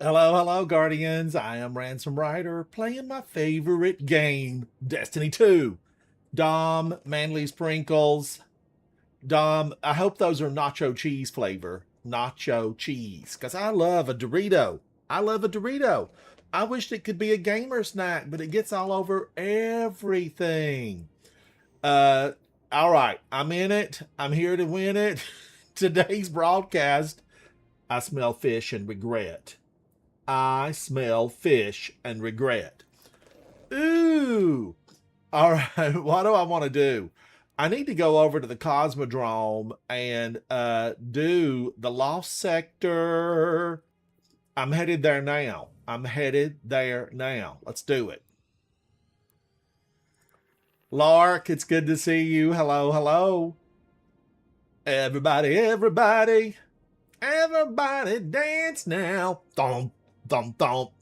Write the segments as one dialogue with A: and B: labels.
A: Hello, hello, Guardians. I am Ransom Rider playing my favorite game, Destiny 2. Dom, Manly Sprinkles. Dom, I hope those are nacho cheese flavor. Nacho cheese. Because I love a Dorito. I love a Dorito. I wish it could be a gamer snack, but it gets all over everything. Uh, all right. I'm in it. I'm here to win it. Today's broadcast, I smell fish and regret. I smell fish and regret. Ooh. All right. What do I want to do? I need to go over to the Cosmodrome and do the Lost Sector. I'm headed there now. I'm headed there now. Let's do it. Lark, it's good to see you. Hello, hello. Everybody, everybody, everybody dance now. Thump, thump, thump.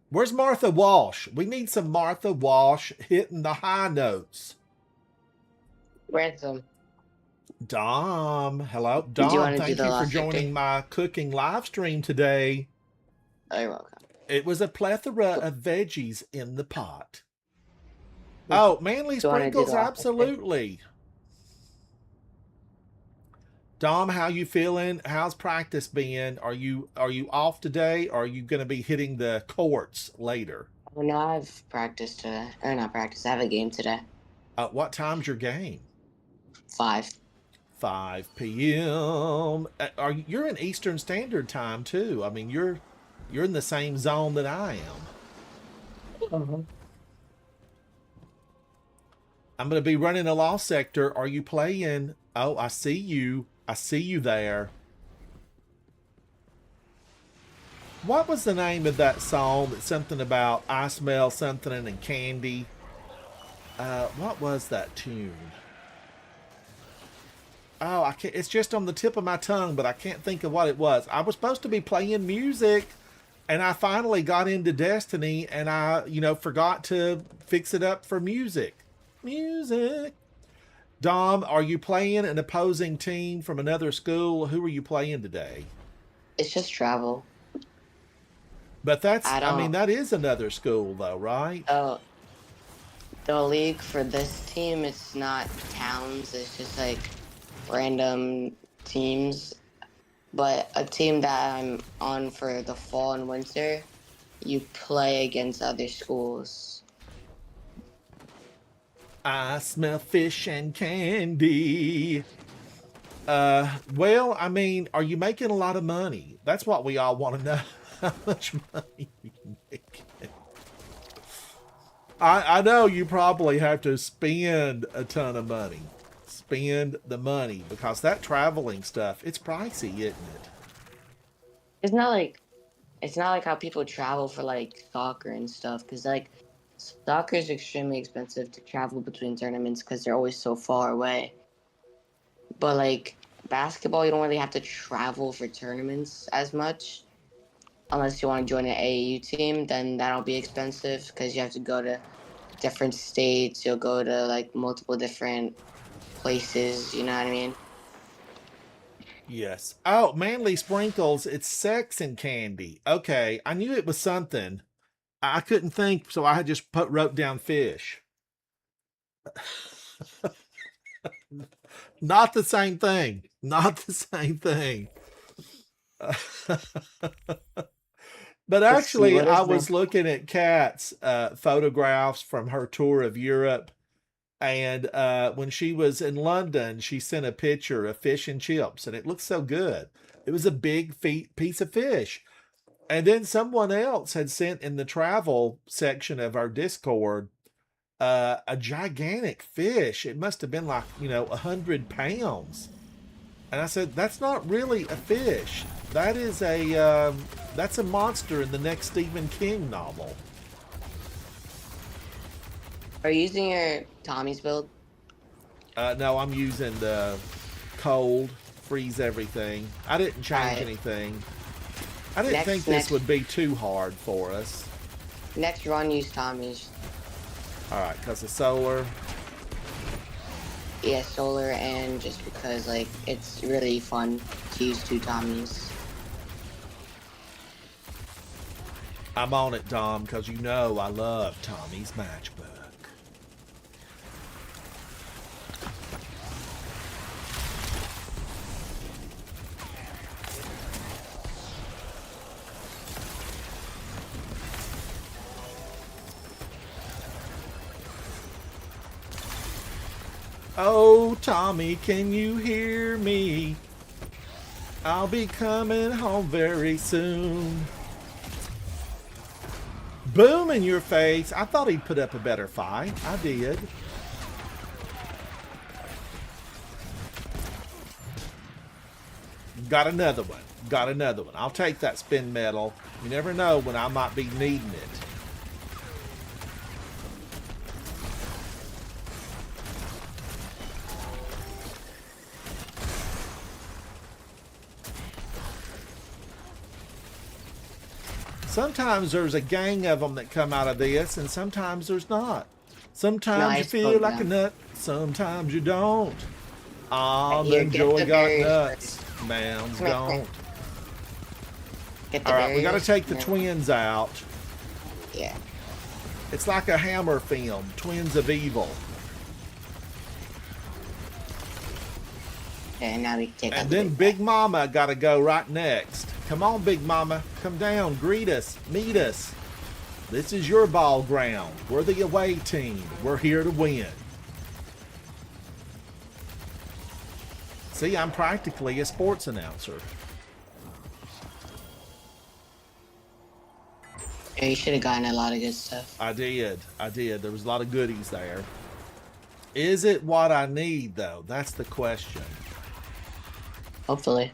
A: Where's Martha Walsh? We need some Martha Walsh hitting the high notes.
B: Ransom,
A: Dom, hello.
B: do you
A: Dom,
B: want to do
A: thank
B: the
A: you for
B: last
A: joining
B: victory?
A: my cooking live stream today.
B: Oh, you're welcome.
A: It was a plethora of veggies in the pot. Oh, Manly
B: Do you want to do the
A: Sprinkles,
B: last victory?
A: absolutely. Dom, how you feeling? How's practice been? Are you off today? Or are you going to be hitting the courts later?
B: Oh, no, I've practiced today. Or not practiced, I have a game today.
A: What time's your game?
B: 5.
A: 5 p.m. You're in Eastern Standard Time too? I mean, you're in the same zone that I am.
B: Mm-hmm.
A: I'm going to be running a Lost Sector. Are you playing? Oh, I see you. I see you there. What was the name of that song? That's something about I smell something and candy. What was that tune? Oh, I can't. It's just on the tip of my tongue, but I can't think of what it was. I was supposed to be playing music, and I finally got into Destiny, and I forgot to fix it up for music. Music. Dom, are you playing an opposing team from another school? Who are you playing today?
B: It's just travel.
A: But
B: I
A: I mean,
B: don't.
A: that is another school, though, right?
B: Oh, the league for this team, it's not towns, it's just like random teams. But a team that I'm on for the fall and winter, you play against other schools.
A: I smell fish and candy. Well, I mean, are you making a lot of money? That's what we all want to know. How much money you make? I know you probably have to spend a ton of money. Spend the money because that traveling stuff, it's pricey, isn't it?
B: It's not like it's not like how people travel for like soccer and stuff, because like soccer is extremely expensive to travel between tournaments because they're always so far away. But like basketball, you don't really have to travel for tournaments as much unless you want to join an AAU team. Then that'll be expensive because you have to go to different states. You'll go to like multiple different places. You know what I mean?
A: Yes. Oh, Manly Sprinkles, it's sex and candy. Okay, I knew it was something. I couldn't think, so I just wrote down fish. Not the same thing. Not the same thing. But
B: Let's see
A: actually,
B: what
A: I
B: is the
A: was looking at Kat's photographs from her tour of Europe. And when she was in London, she sent a picture of fish and chips, and it looked so good. It was a big piece of fish. And then someone else had sent in the travel section of our Discord a gigantic fish. It must have been like 100 pounds. And I said, "That's not really a fish. That's a monster in the next Stephen King novel."
B: are you using your Tommy's build?
A: No, I'm using the cold, freeze everything. I didn't
B: All
A: change
B: right.
A: anything. I didn't think
B: Next
A: this
B: next
A: would be too hard for us.
B: next run, use Tommy's.
A: All right, because the solar.
B: Yeah, solar, and just because like it's really fun to use two Tommies.
A: I'm on it, Dom, because you know I love Tommy's Matchbook. Oh, Tommy, can you hear me? I'll be coming home very soon. Boom in your face. I thought he'd put up a better fight. I did. Got another one. Got another one. I'll take that spin medal. You never know when I might be needing it. Sometimes there's a gang of them that come out of this, and sometimes there's not. Sometimes you feel like a nut, sometimes you don't. Almond Joy got nuts. Ma'am, don't. Alright, we gotta take the twins out.
B: Yeah.
A: It's like a Hammer film, Twins of Evil.
B: And now we take.
A: And then Big Mama gotta go right next. Come on, Big Mama. Come down, greet us, meet us. This is your ball ground. We're the away team. We're here to win. See, I'm practically a sports announcer.
B: Yeah, you should have gotten a lot of good stuff.
A: I did. I did. There was a lot of goodies there. Is it what I need, though? That's the question.
B: Hopefully.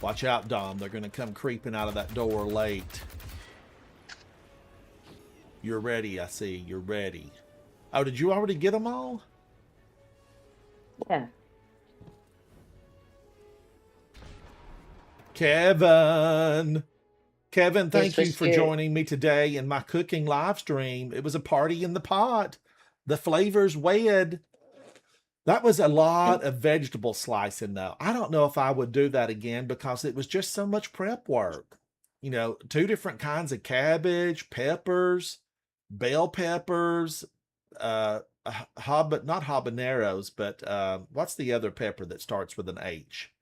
A: Watch out, Dom. They're going to come creeping out of that door late. You're ready, I see. You're ready. Oh, did you already get them all?
B: Yeah.
A: Kevin, thank you for
B: here.
A: joining me today in my cooking live stream. It was a party in the pot. The flavors wed. That was a lot of vegetable slicing, though. I don't know if I would do that again because it was just so much prep work. You know, 2 different kinds of cabbage, peppers, bell peppers, not habaneros, but what's the other pepper that starts with an H?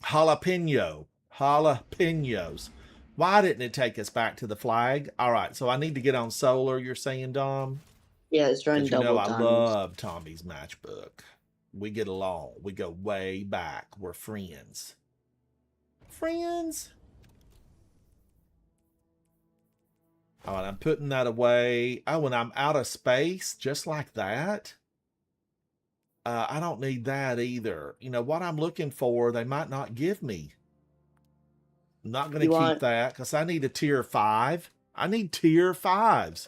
A: Jalapenos. Why didn't it take us back to the flag? All right, so I need to get on solar, you're saying, Dom?
B: Yeah, it's running
A: But you know
B: double
A: I
B: times.
A: love Tommy's Matchbook. We get along. We go way back. We're friends. Friends? All right, I'm putting that away. Oh, and I'm out of space just like that. I don't need that either. You know, what I'm looking for, they might not give me. I'm not going to keep that because I need a tier 5. I need tier 5s.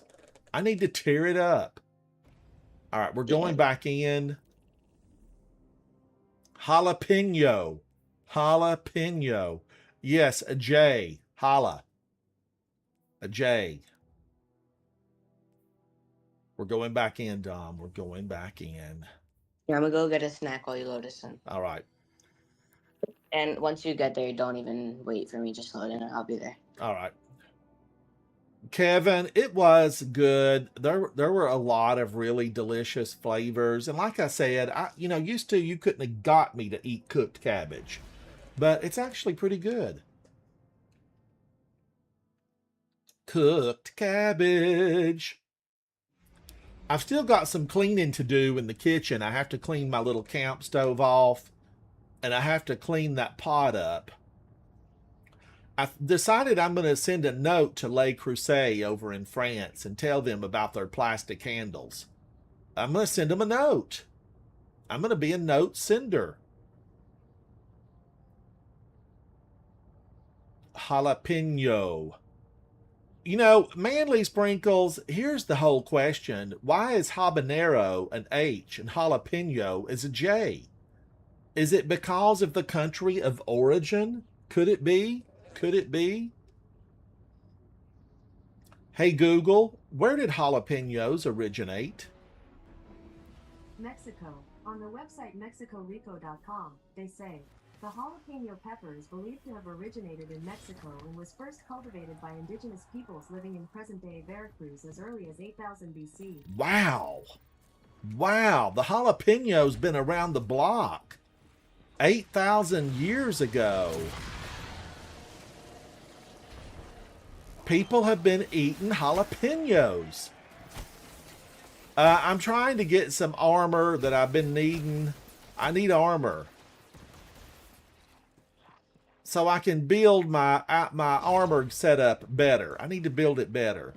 A: I need to tear it up. All right, we're going back in. Jalapeno. Yes, a J. A J. We're going back in, Dom. We're going back in.
B: Yeah, I'm gonna go get a snack while you load this in.
A: All right.
B: And once you get there, don't even wait for me. Just load in. I'll be there.
A: All right. Kevin, it was good. There were a lot of really delicious flavors. And like I said, used to you couldn't have got me to eat cooked cabbage. But it's actually pretty good. Cooked cabbage. I've still got some cleaning to do in the kitchen. I have to clean my little camp stove off. And I have to clean that pot up. I decided I'm going to send a note to Le Creuset over in France and tell them about their plastic handles. I'm going to send them a note. I'm going to be a note sender. Jalapeno. You know, Manly Sprinkles, here's the whole question. Why is habanero an H and jalapeno is a J? Is it because of the country of origin? Could it be? Could it be? Hey Google, where did jalapenos originate?
C: Mexico. On the website MexicoRico.com, they say. The jalapeno pepper is believed to have originated in Mexico and was first cultivated by indigenous peoples living in present-day Veracruz as early as 8000 BC.
A: Wow. Wow, the jalapeno's been around the block 8,000 years ago. People have been eating jalapenos. I'm trying to get some armor that I've been needing. I need armor, so I can build my armor setup better. I need to build it better.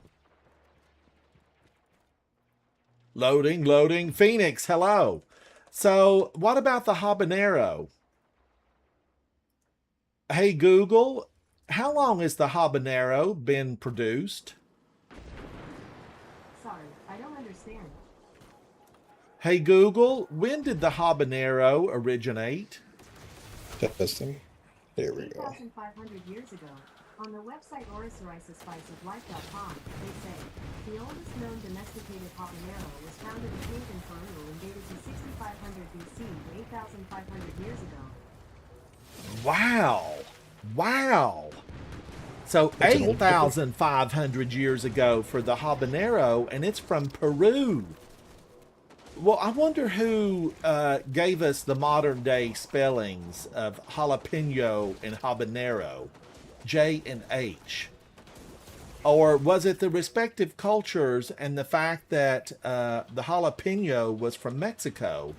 A: Loading, loading. Phoenix, hello. So, what about the habanero? Hey, Google, how long has the habanero been produced?
C: Sorry, I don't understand.
A: Hey, Google, when did the habanero originate?
D: Testing. There we go.
C: 8,500 years ago. On the website orosoricespiceoflife.com, they say, the oldest known domesticated habanero was found in a cave in Peru and dated to 6500 BC, 8,500 years ago.
A: Wow. Wow. So
D: That's an old
A: 8,500 years ago for the habanero, and it's from Peru. Well, I wonder who gave us the modern day spellings of jalapeno and habanero, J and H. Or was it the respective cultures and the fact that the jalapeno was from Mexico,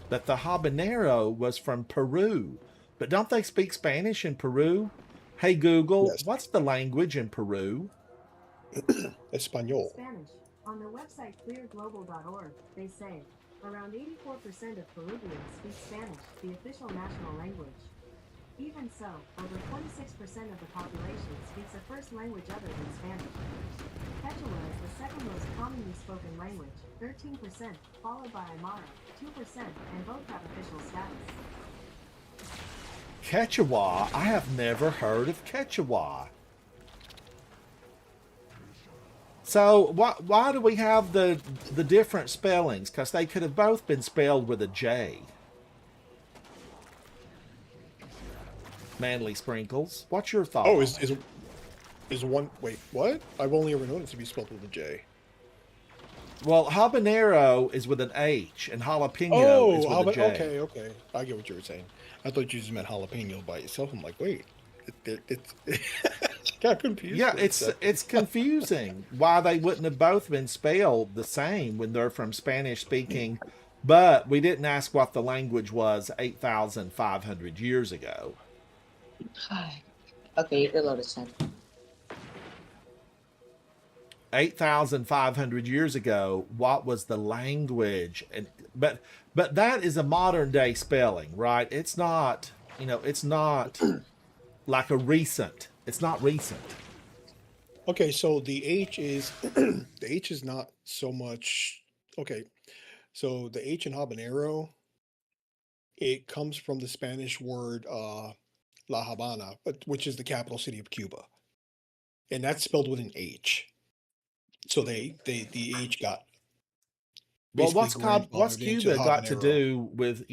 A: that the habanero was from Peru? But don't they speak Spanish in Peru? Hey, Google,
D: Yes.
A: what's the language in Peru?
D: Espanol.
C: Spanish. On the website clearglobal.org, they say, around 84% of Peruvians speak Spanish, the official national language. Even so, over 26% of the population speaks a first language other than Spanish. Quechua is the second most commonly spoken language, 13%, followed by Aymara, 2%, and both have official status.
A: Quechua? I have never heard of Quechua. So why do we have the different spellings? Because they could have both been spelled with a J. Manly Sprinkles, what's your thought?
D: Oh, is one? Wait, what? I've only ever known it to be spelled with a J.
A: Well, habanero is with an H, and jalapeno
D: Oh,
A: is with a J.
D: okay, okay. I get what you were saying. I thought you just meant jalapeno by itself. I'm like, wait, it's got confused.
A: Yeah,
D: for a second.
A: it's confusing why they wouldn't have both been spelled the same when they're from Spanish speaking, but we didn't ask what the language was 8,500 years ago.
B: Okay, you can load us in.
A: 8,500 years ago, what was the language? And but that is a modern day spelling, right? It's not, it's not like a recent. It's not recent.
D: Okay, so the H is the H is not so much. Okay, so the H in habanero, it comes from the Spanish word La Habana, which is the capital city of Cuba, and that's spelled with an H. So the H got
A: Well,
D: basically
A: what's
D: grandfathered into
A: Cuba got to
D: habanero.
A: do with,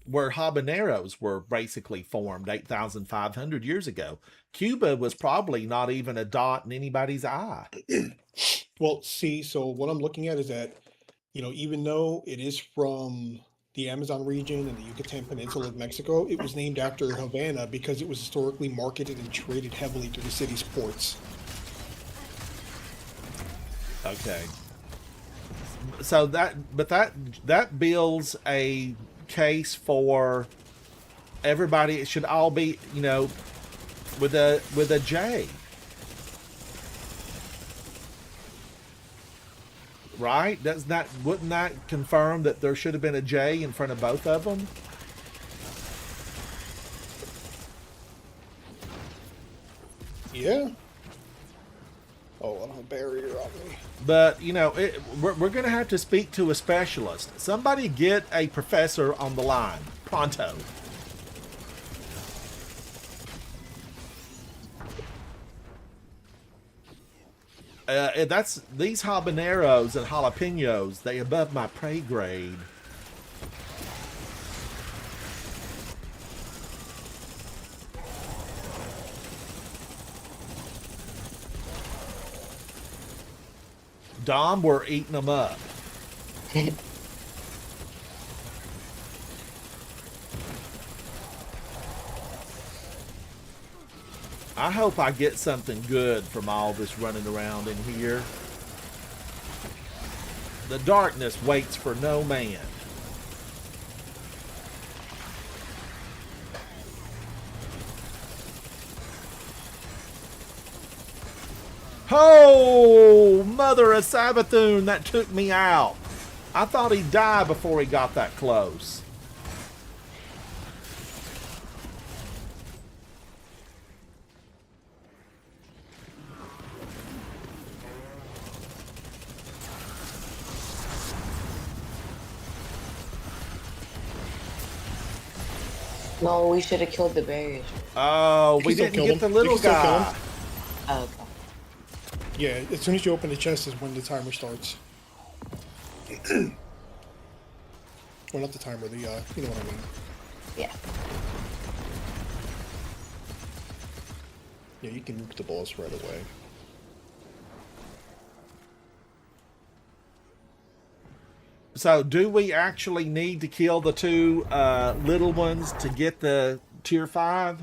A: where habaneros were basically formed 8,500 years ago? Cuba was probably not even a dot in anybody's eye.
D: Well, see, so what I'm looking at is that, even though it is from the Amazon region and the Yucatan Peninsula of Mexico, it was named after Havana because it was historically marketed and traded heavily through the city's ports.
A: Okay. So that builds a case for everybody. It should all be, with a J. Right? Wouldn't that confirm that there should have been a J in front of both of them?
D: Yeah. Oh, I don't have a barrier on me.
A: But, we're going to have to speak to a specialist. Somebody get a professor on the line. Pronto. These habaneros and jalapenos, they above my pay grade. Dom, we're eating them up. I hope I get something good from all this running around in here. The darkness waits for no man. Oh, mother of Sabathun, that took me out. I thought he'd die before he got that close.
B: No, we should have killed the bears.
A: Oh,
D: You
A: we
D: can still
A: didn't
D: kill
A: get the
D: them.
A: little
D: You can still kill
A: guy.
B: Oh, okay.
D: Yeah, as soon as you open the chest is when the timer starts. Well, not the timer, the, you know what I mean.
B: Yeah.
D: Yeah, you can nuke the boss right away.
A: So, do we actually need to kill the two little ones to get the tier 5?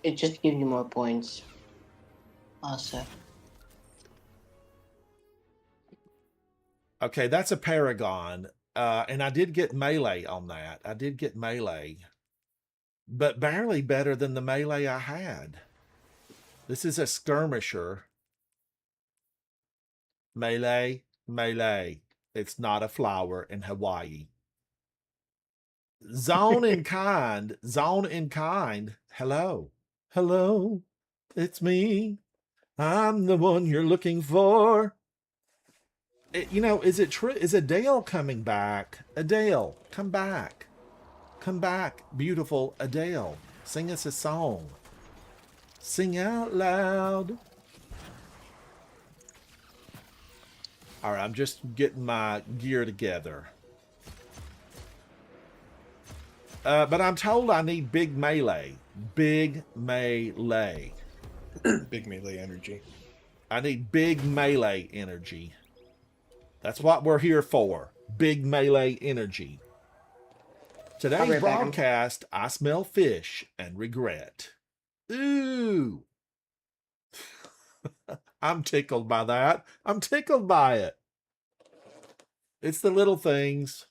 B: It just gives you more points. Also.
A: Okay, that's a Paragon. And I did get melee on that. I did get melee. But barely better than the melee I had. This is a skirmisher. Melee, melee. It's not a flower in Hawaii. Zone in kind. Zone in kind. Hello. Hello. It's me. I'm the one you're looking for. You know, is it true? Is Adele coming back? Adele, come back. Come back, beautiful Adele. Sing us a song. Sing out loud. All right, I'm just getting my gear together. But I'm told I need big melee. Big melee.
D: Big melee energy.
A: I need big melee energy. That's what we're here for. Big melee energy. Today's
B: right back.
A: broadcast, I smell fish and regret. Ooh. I'm tickled by that. I'm tickled by it. It's the little things.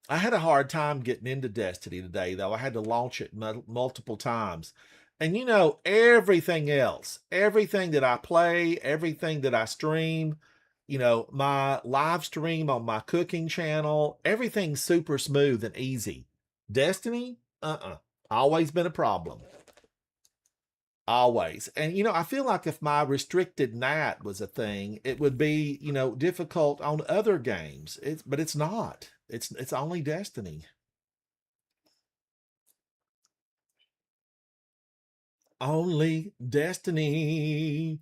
A: I had a hard time getting into Destiny today, though. I had to launch it multiple times. And you know, everything else, everything that I play, everything that I stream, you know, my live stream on my cooking channel, everything's super smooth and easy. Destiny, always been a problem. Always. And, you know, I feel like if my restricted NAT was a thing, it would be, you know, difficult on other games. But it's not. It's only Destiny. Only Destiny.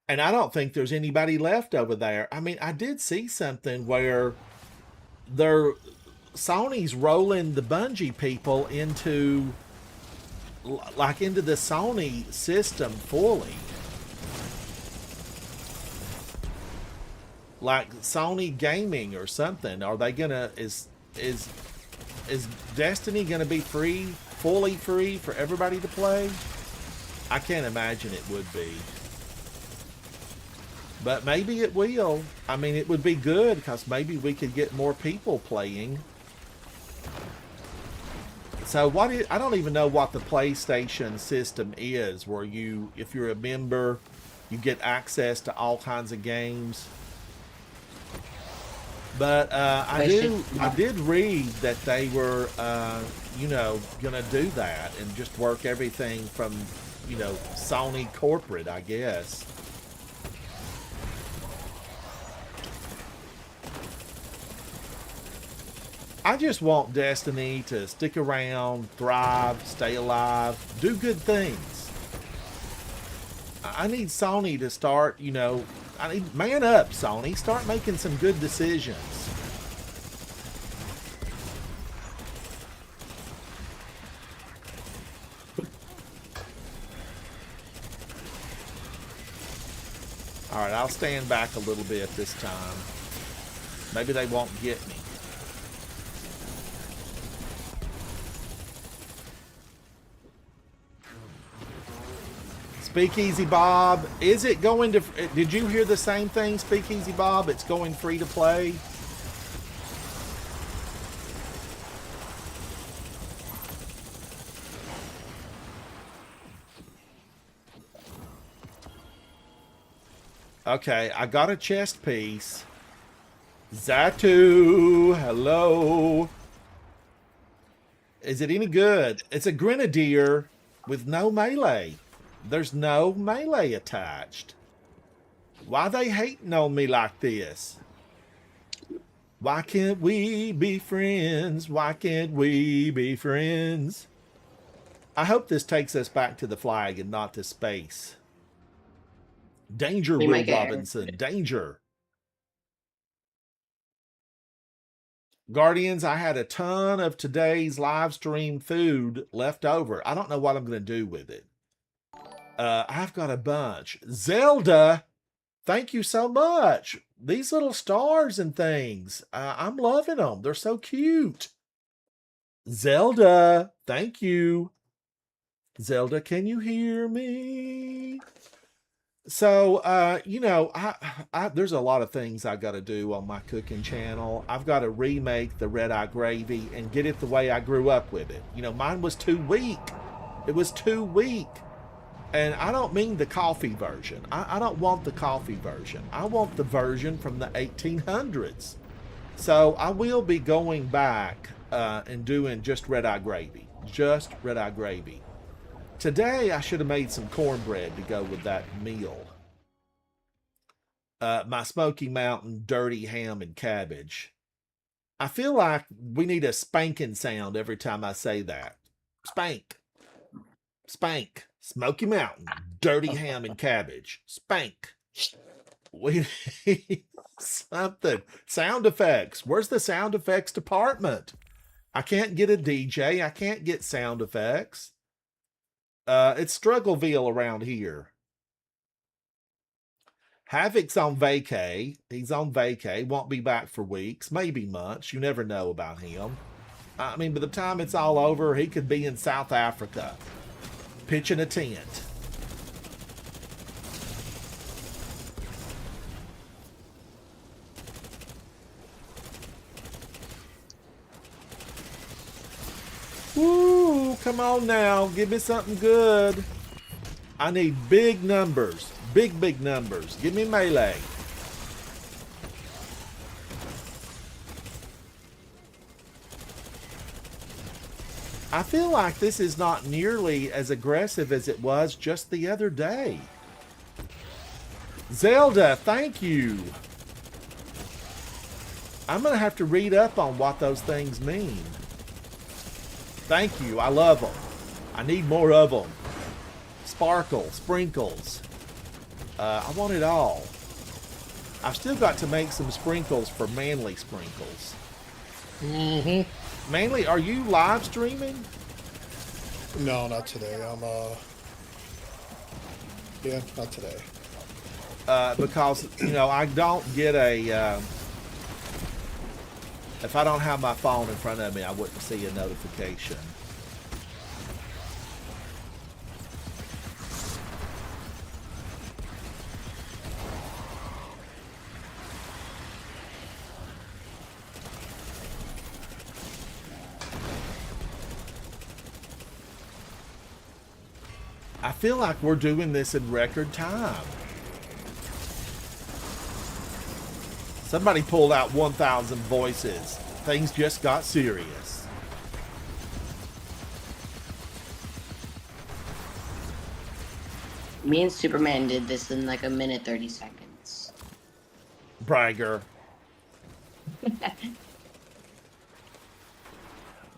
A: And I don't think there's anybody left over there. I mean, I did see something where Sony's rolling the Bungie people into the Sony system fully. Like Sony Gaming or something. Are they gonna is Destiny gonna be free, fully free for everybody to play? I can't imagine it would be. But maybe it will. I mean, it would be good because maybe we could get more people playing. So I don't even know what the PlayStation system is, where you, if you're a member, you get access to all kinds of games. But I did read that they were, you know, gonna do that and just work everything from, you know, Sony corporate, I guess. I just want Destiny to stick around, thrive, stay alive, do good things. I need Sony to start, you know, I need man up, Sony. Start making some good decisions. All right, I'll stand back a little bit this time. Maybe they won't get me. Speakeasy Bob, is it going to... Did you hear the same thing, Speakeasy Bob? It's going free to play? Okay, I got a chest piece. Zatu, hello. Is it any good? It's a grenadier with no melee. There's no melee attached. Why they hating on me like this? Why can't we be friends? Why can't we be friends? I hope this takes us back to the flag and not to space. Danger,
B: We
A: Will
B: might get
A: Robinson. Danger. Guardians, I had a ton of today's live stream food left over. I don't know what I'm going to do with it. I've got a bunch. Zelda, thank you so much. These little stars and things. I'm loving them. They're so cute. Zelda, thank you. Zelda, can you hear me? So, you know, there's a lot of things I got to do on my cooking channel. I've got to remake the red eye gravy and get it the way I grew up with it. You know, mine was too weak. It was too weak. And I don't mean the coffee version. I don't want the coffee version. I want the version from the 1800s. So I will be going back and doing just red eye gravy. Just red eye gravy. Today, I should have made some cornbread to go with that meal. My Smoky Mountain dirty ham and cabbage. I feel like we need a spanking sound every time I say that. Spank. Spank. Smoky Mountain dirty ham and cabbage. Spank. We need something. Sound effects. Where's the sound effects department? I can't get a DJ. I can't get sound effects. It's Struggleville around here. Havoc's on vacay. He's on vacay. Won't be back for weeks, maybe months. You never know about him. I mean, by the time it's all over, he could be in South Africa, pitching a tent. Woo, come on now. Give me something good. I need big numbers. Big numbers. Give me melee. I feel like this is not nearly as aggressive as it was just the other day. Zelda, thank you. I'm going to have to read up on what those things mean. Thank you. I love them. I need more of them. Sparkle, sprinkles. I want it all. I've still got to make some sprinkles for Manly Sprinkles. Manly, are you live streaming?
D: No, not today. Yeah, not today.
A: Because, you know, I don't get a... if I don't have my phone in front of me, I wouldn't see a notification. I feel like we're doing this in record time. Somebody pulled out 1,000 voices. Things just got serious.
B: Me and Superman did this in like a minute 30 seconds.
A: Bragger.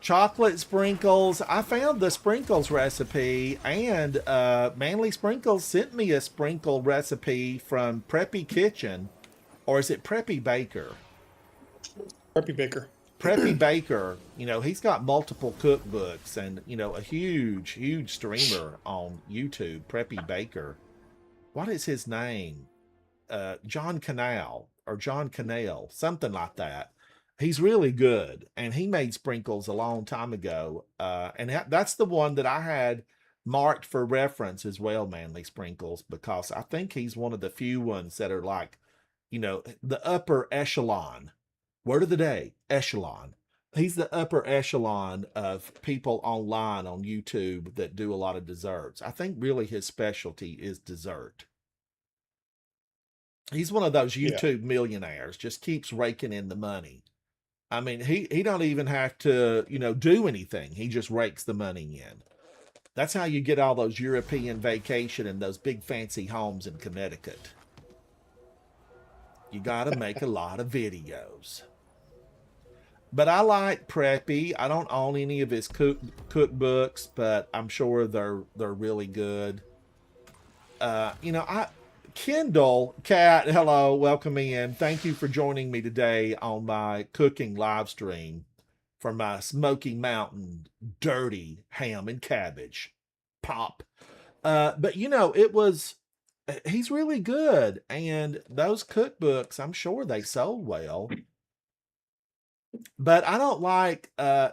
A: Chocolate sprinkles. I found the sprinkles recipe, and Manly Sprinkles sent me a sprinkle recipe from Preppy Kitchen. Or is it Preppy Baker?
D: Preppy Baker.
A: Preppy Baker, you know, he's got multiple cookbooks and, you know, a huge streamer on YouTube, Preppy Baker. What is his name? John Canal or John Canal, something like that. He's really good, and he made sprinkles a long time ago. And that's the one that I had marked for reference as well, Manly Sprinkles, because I think he's one of the few ones that are like, the upper echelon. Word of the day, echelon. He's the upper echelon of people online on YouTube that do a lot of desserts. I think really his specialty is dessert. He's one of those
D: Yeah.
A: YouTube millionaires, just keeps raking in the money. I mean, he don't even have to, do anything. He just rakes the money in. That's how you get all those European vacation and those big fancy homes in Connecticut. You got to make a lot of videos. But I like Preppy. I don't own any of his cookbooks, but I'm sure they're really good. Kendall Cat, hello, welcome in. Thank you for joining me today on my cooking live stream for my Smoky Mountain dirty ham and cabbage pop. But he's really good, and those cookbooks, I'm sure they sold well. But I don't like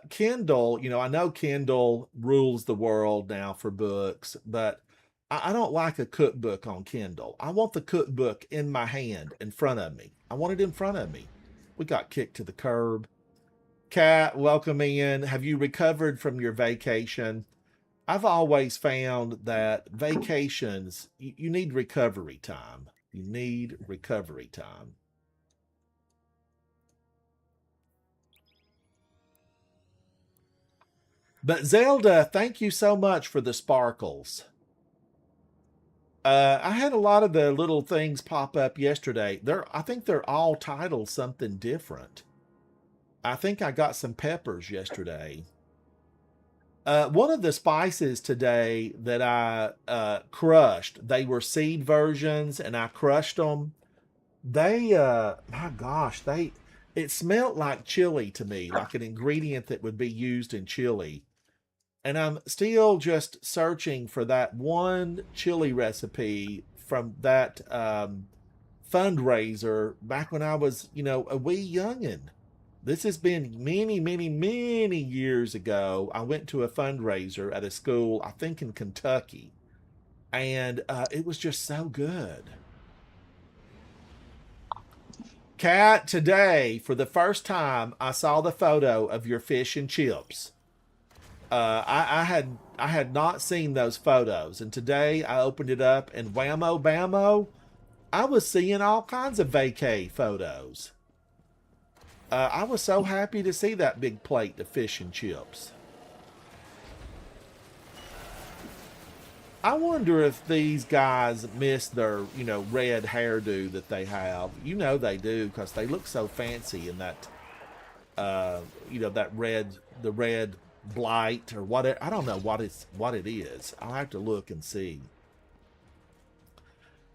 A: Kindle. I know Kindle rules the world now for books, but I don't like a cookbook on Kindle. I want the cookbook in my hand, in front of me. I want it in front of me. We got kicked to the curb. Kat, welcome in. Have you recovered from your vacation? I've always found that vacations, you need recovery time. You need recovery time. But Zelda, thank you so much for the sparkles. I had a lot of the little things pop up yesterday. I think they're all titled something different. I think I got some peppers yesterday. One of the spices today that I crushed, they were seed versions, and I crushed them. It smelled like chili to me, like an ingredient that would be used in chili. And I'm still just searching for that one chili recipe from that fundraiser back when I was, a wee youngin'. This has been many, many, many years ago. I went to a fundraiser at a school, I think in Kentucky, and it was just so good. Kat, today, for the first time, I saw the photo of your fish and chips. I had not seen those photos, and today I opened it up, and whammo bammo, I was seeing all kinds of vacay photos. I was so happy to see that big plate of fish and chips. I wonder if these guys miss their, red hairdo that they have. They do, because they look so fancy in that, the red blight or whatever. I don't know what it is. I'll have to look and see.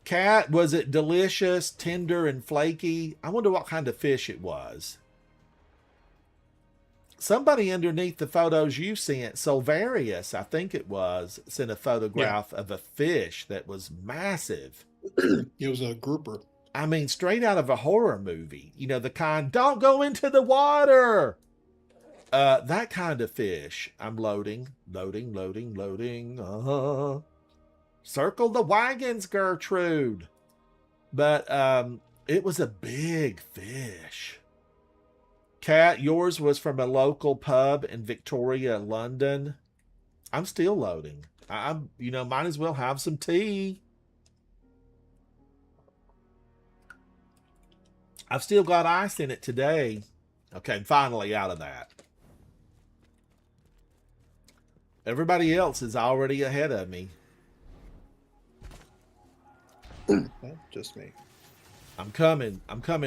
A: Cat, was it delicious, tender, and flaky? I wonder what kind of fish it was. Somebody underneath the photos you sent, Silvarius, I think it was, sent a photograph of a fish that was massive.
D: It was a grouper.
A: I mean, straight out of a horror movie. The kind, don't go into the water. That kind of fish. I'm loading. Circle the wagons, Gertrude. But it was a big fish. Kat, yours was from a local pub in Victoria, London. I'm still loading. Might as well have some tea. I've still got ice in it today. Okay, I'm finally out of that. Everybody else is already ahead of me.
D: Just me.
A: I'm coming,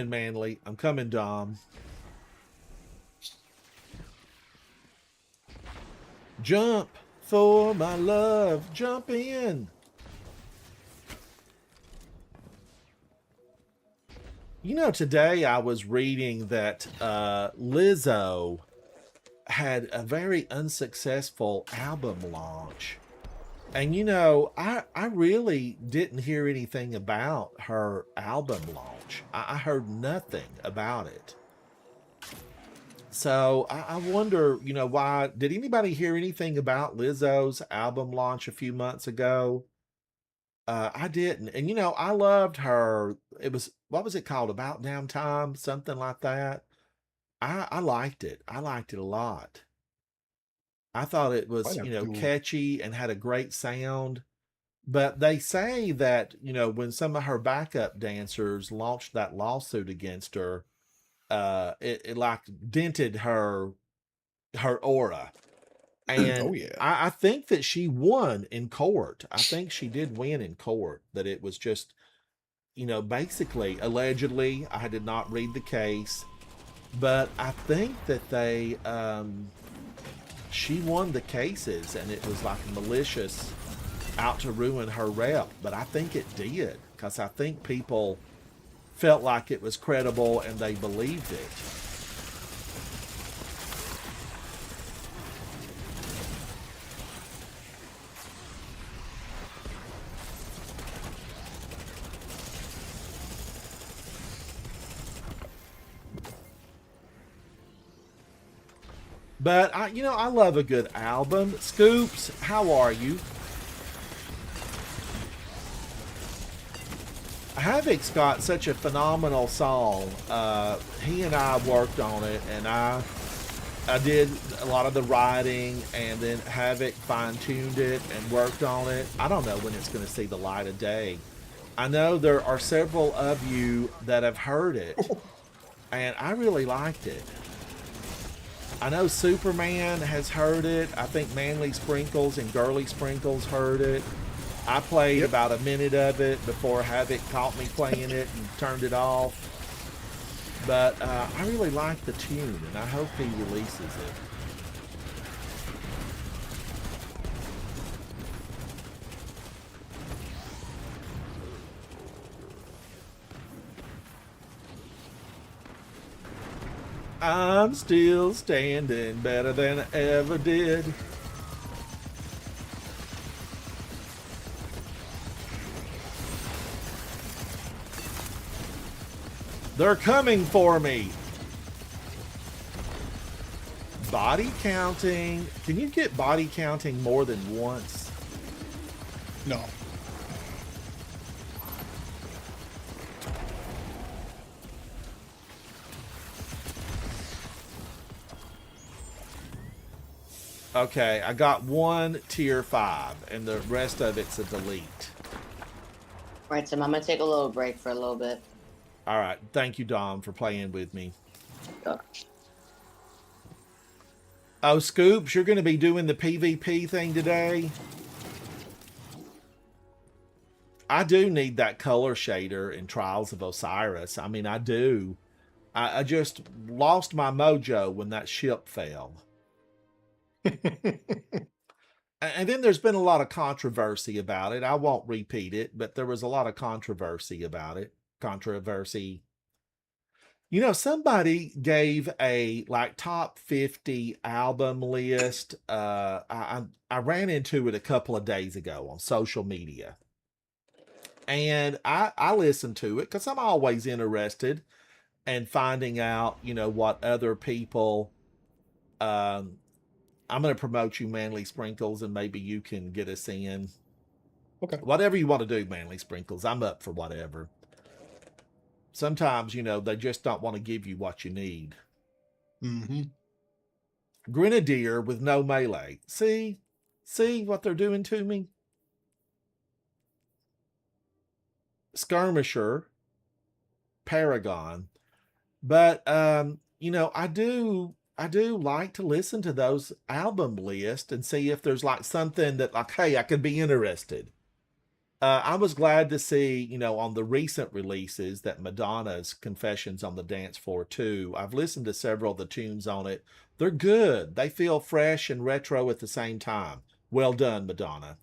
A: Manly. I'm coming, Dom. Jump for my love. Jump in. Today I was reading that Lizzo had a very unsuccessful album launch. And I really didn't hear anything about her album launch. I heard nothing about it. So I wonder, why did anybody hear anything about Lizzo's album launch a few months ago? I didn't. And I loved her. It was, what was it called? About Damn Time, something like that. I liked it. I liked it a lot. I thought it was,
D: Might have to.
A: catchy and had a great sound. But they say that, when some of her backup dancers launched that lawsuit against her, it like dented her aura. And
D: Oh yeah.
A: I think that she won in court. I think she did win in court. That it was just, basically, allegedly, I did not read the case, but I think that she won the cases and it was like malicious out to ruin her rep. But I think it did because I think people felt like it was credible and they believed it. But I love a good album. Scoops, how are you? Havoc's got such a phenomenal song. He and I worked on it, and I did a lot of the writing, and then Havoc fine-tuned it and worked on it. I don't know when it's going to see the light of day. I know there are several of you that have heard it, and I really liked it. I know Superman has heard it. I think Manly Sprinkles and Girly Sprinkles heard it. I played
D: Yep.
A: about a minute of it before Havoc caught me playing it and turned it off. But I really like the tune, and I hope he releases it. I'm still standing better than I ever did. They're coming for me. Body counting. Can you get body counting more than once?
D: No.
A: Okay, I got one tier 5, and the rest of it's a delete.
B: Right, so I'm gonna take a little break for a little bit.
A: All right, thank you, Dom, for playing with me.
B: Uh,
A: Oh, Scoops, you're going to be doing the PvP thing today? I do need that color shader in Trials of Osiris. I mean, I do. I just lost my mojo when that ship fell. And then there's been a lot of controversy about it. I won't repeat it, but there was a lot of controversy about it. Controversy. Somebody gave a like top 50 album list. I ran into it a couple of days ago on social media. And I listened to it because I'm always interested in finding out, what other people I'm going to promote you, Manly Sprinkles, and maybe you can get us in.
D: Okay.
A: Whatever you want to do, Manly Sprinkles. I'm up for whatever. Sometimes, they just don't want to give you what you need.
D: Mm-hmm.
A: Grenadier with no melee. See what they're doing to me? Skirmisher. Paragon. But, I do like to listen to those album lists and see if there's like something that like, hey, I could be interested. I was glad to see, on the recent releases that Madonna's Confessions on the Dance Floor 2, I've listened to several of the tunes on it. They're good. They feel fresh and retro at the same time. Well done, Madonna.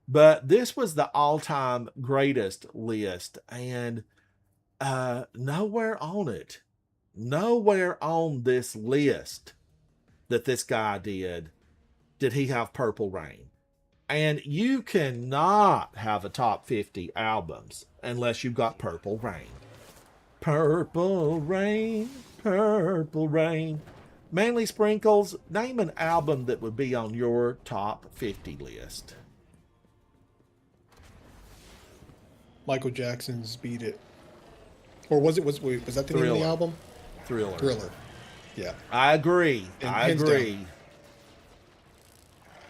A: But this was the all-time greatest list, and nowhere on it, nowhere on this list that this guy did he have Purple Rain. And you cannot have a top 50 albums unless you've got Purple Rain. Purple Rain, Purple Rain. Manly Sprinkles, name an album that would be on your top 50 list.
D: Michael Jackson's "Beat It," or was that the name of
A: Thriller.
D: the album?
A: Thriller.
D: Thriller. Yeah.
A: I agree. I
D: Hands
A: agree.
D: down.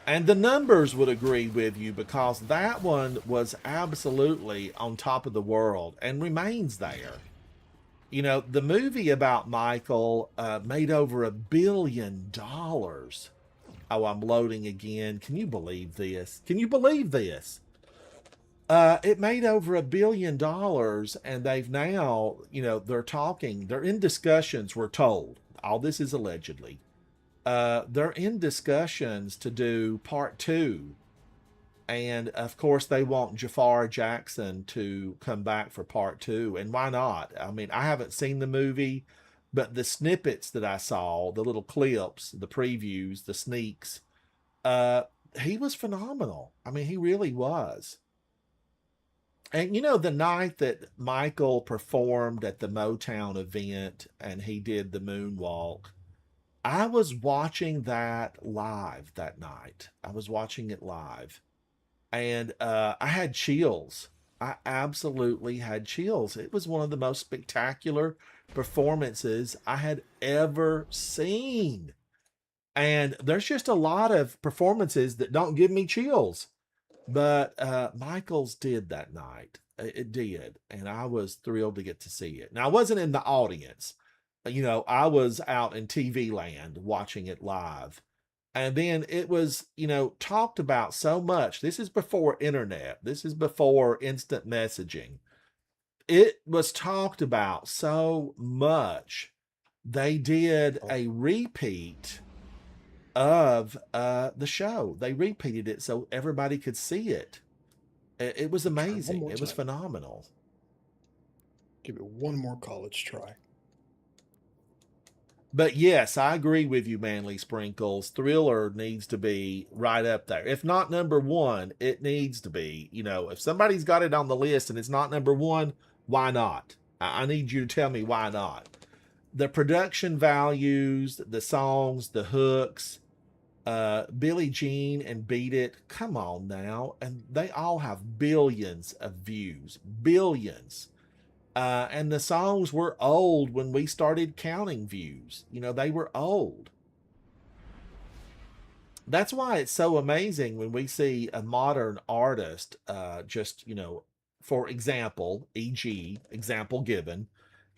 A: And the numbers would agree with you because that one was absolutely on top of the world and remains there. You know, the movie about Michael made over $1 billion. Oh, I'm loading again. Can you believe this? Can you believe this? It made over $1 billion, and they've now, you know, they're in discussions, we're told. All this is allegedly. They're in discussions to do part 2. And of course, they want Jafar Jackson to come back for part 2. And why not? I mean, I haven't seen the movie, but the snippets that I saw, the little clips, the previews, the sneaks, he was phenomenal. I mean, he really was. And you know, the night that Michael performed at the Motown event and he did the moonwalk, I was watching that live that night. I was watching it live. And I had chills. I absolutely had chills. It was one of the most spectacular performances I had ever seen. And there's just a lot of performances that don't give me chills. But Michael's did that night. It did. And I was thrilled to get to see it. Now, I wasn't in the audience. You know, I was out in TV land watching it live. And then it was, you know, talked about so much. This is before internet. This is before instant messaging. It was talked about so much. They did a repeat of the show. They repeated it so everybody could see it. It was amazing.
D: more
A: It was
D: time.
A: phenomenal.
D: Give it one more college try.
A: But yes, I agree with you, Manly Sprinkles. Thriller needs to be right up there. If not number 1, it needs to be. You know, if somebody's got it on the list and it's not number 1, why not? I need you to tell me why not. The production values, the songs, the hooks, Billie Jean and Beat It, come on now. And they all have billions of views. Billions. And the songs were old when we started counting views. You know, they were old. That's why it's so amazing when we see a modern artist, just, you know, for example, e.g., example given,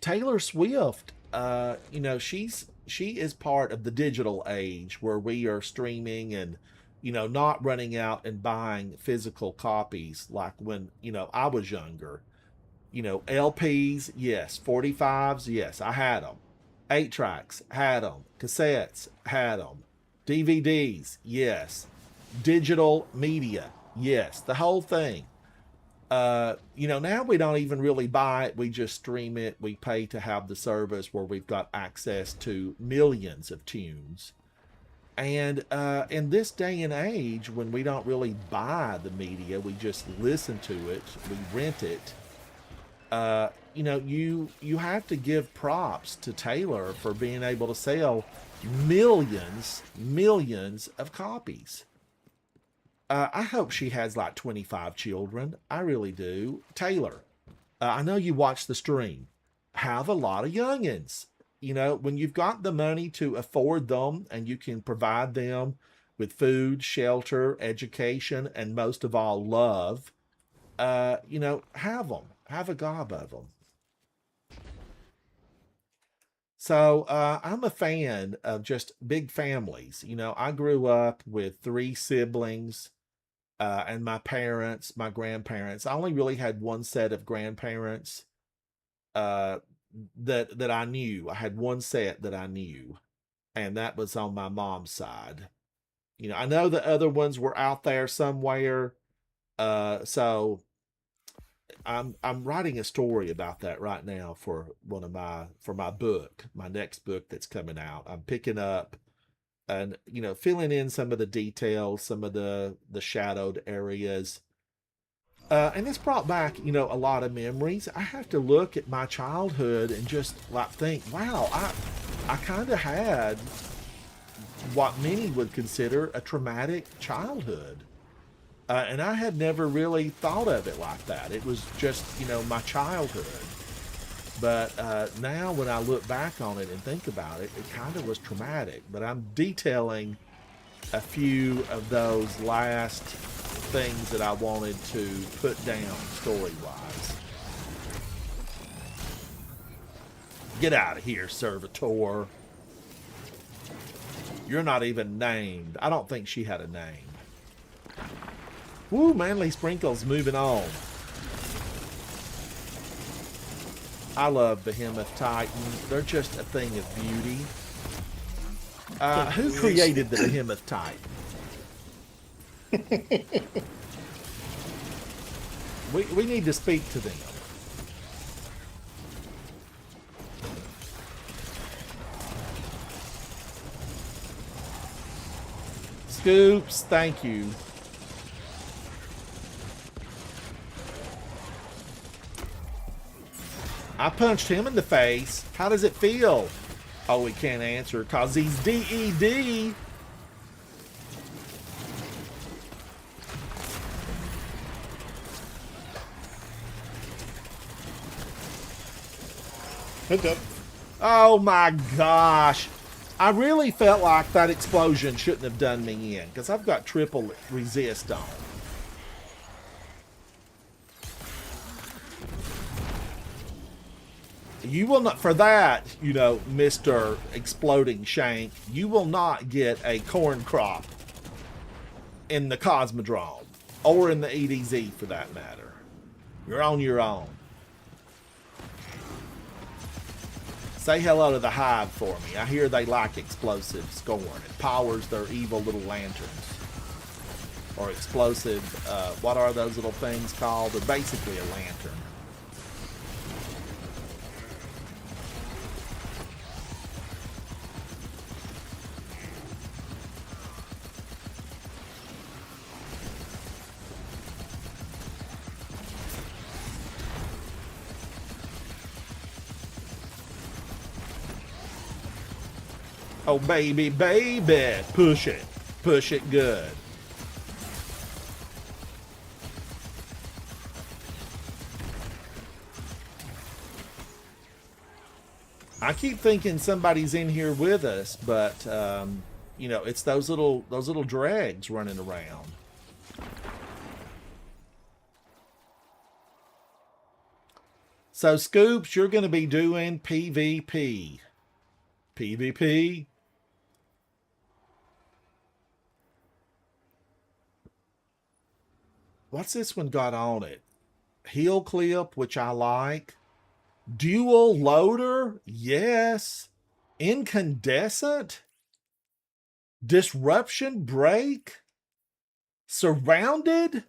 A: Taylor Swift, you know, she is part of the digital age where we are streaming and, you know, not running out and buying physical copies like when, you know, I was younger. You know, LPs, yes. 45s, yes, I had them. 8 tracks, had them. Cassettes, had them. DVDs, yes. Digital media, yes. The whole thing. You know, now we don't even really buy it. We just stream it. We pay to have the service where we've got access to millions of tunes. And in this day and age, when we don't really buy the media, we just listen to it, we rent it. You know, you have to give props to Taylor for being able to sell millions of copies. I hope she has like 25 children. I really do. Taylor, I know you watch the stream. Have a lot of youngins. You know, when you've got the money to afford them and you can provide them with food, shelter, education, and most of all, love, you know, have them. Have a gob of them. So I'm a fan of just big families. You know, I grew up with 3 siblings and my parents, my grandparents. I only really had one set of grandparents that I knew. I had one set that I knew, and that was on my mom's side. You know, I know the other ones were out there somewhere. So I'm writing a story about that right now for my book, my next book that's coming out. I'm picking up and filling in some of the details, some of the shadowed areas. And this brought back, a lot of memories. I have to look at my childhood and just like think, wow, I kind of had what many would consider a traumatic childhood. And I had never really thought of it like that. It was just, my childhood. But now when I look back on it and think about it, it kind of was traumatic. But I'm detailing a few of those last things that I wanted to put down story-wise. Get out of here, servitor. You're not even named. I don't think she had a name. Woo, Manly Sprinkles moving on. I love Behemoth Titans. They're just a thing of beauty. Who created the Behemoth Titan? we need to speak to them. Scoops, thank you. I punched him in the face. How does it feel? Oh, he can't answer because he's DED.
D: Heads up.
A: Oh my gosh. I really felt like that explosion shouldn't have done me in because I've got triple resist on. You will not, for that, Mr. Exploding Shank, you will not get a corn crop in the Cosmodrome or in the EDZ for that matter. You're on your own. Say hello to the Hive for me. I hear they like explosive scorn. It powers their evil little lanterns. Or explosive, what are those little things called? They're basically a lantern. Oh, baby, baby. Push it. Push it good. I keep thinking somebody's in here with us, but, it's those little dregs running around. So, Scoops, you're going to be doing PvP. PvP? What's this one got on it? Heel clip, which I like. Dual loader? Yes. Incandescent? Disruption break? Surrounded?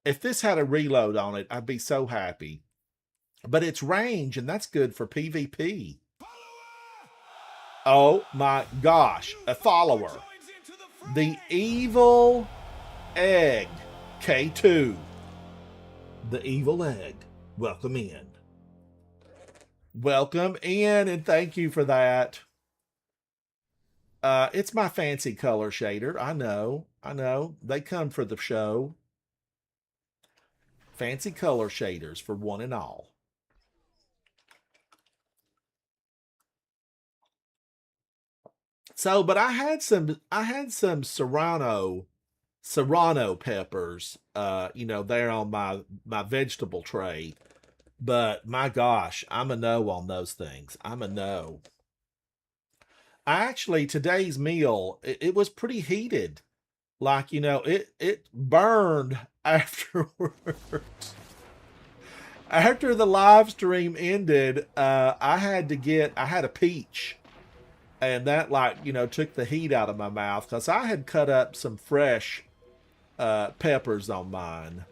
A: If this had a reload on it, I'd be so happy. But it's range, and that's good for PvP. Oh my gosh, a follower. The Evil Egg. K2. The Evil Egg. Welcome in. Welcome in, and thank you for that. It's my fancy color shader. I know. They come for the show. Fancy color shaders for one and all. So, but I had some Serrano peppers, there on my vegetable tray. But my gosh, I'm a no on those things. I'm a no. Today's meal, it was pretty heated. Like, it burned afterwards. After the live stream ended, I had a peach. And that took the heat out of my mouth because I had cut up some fresh peppers on mine.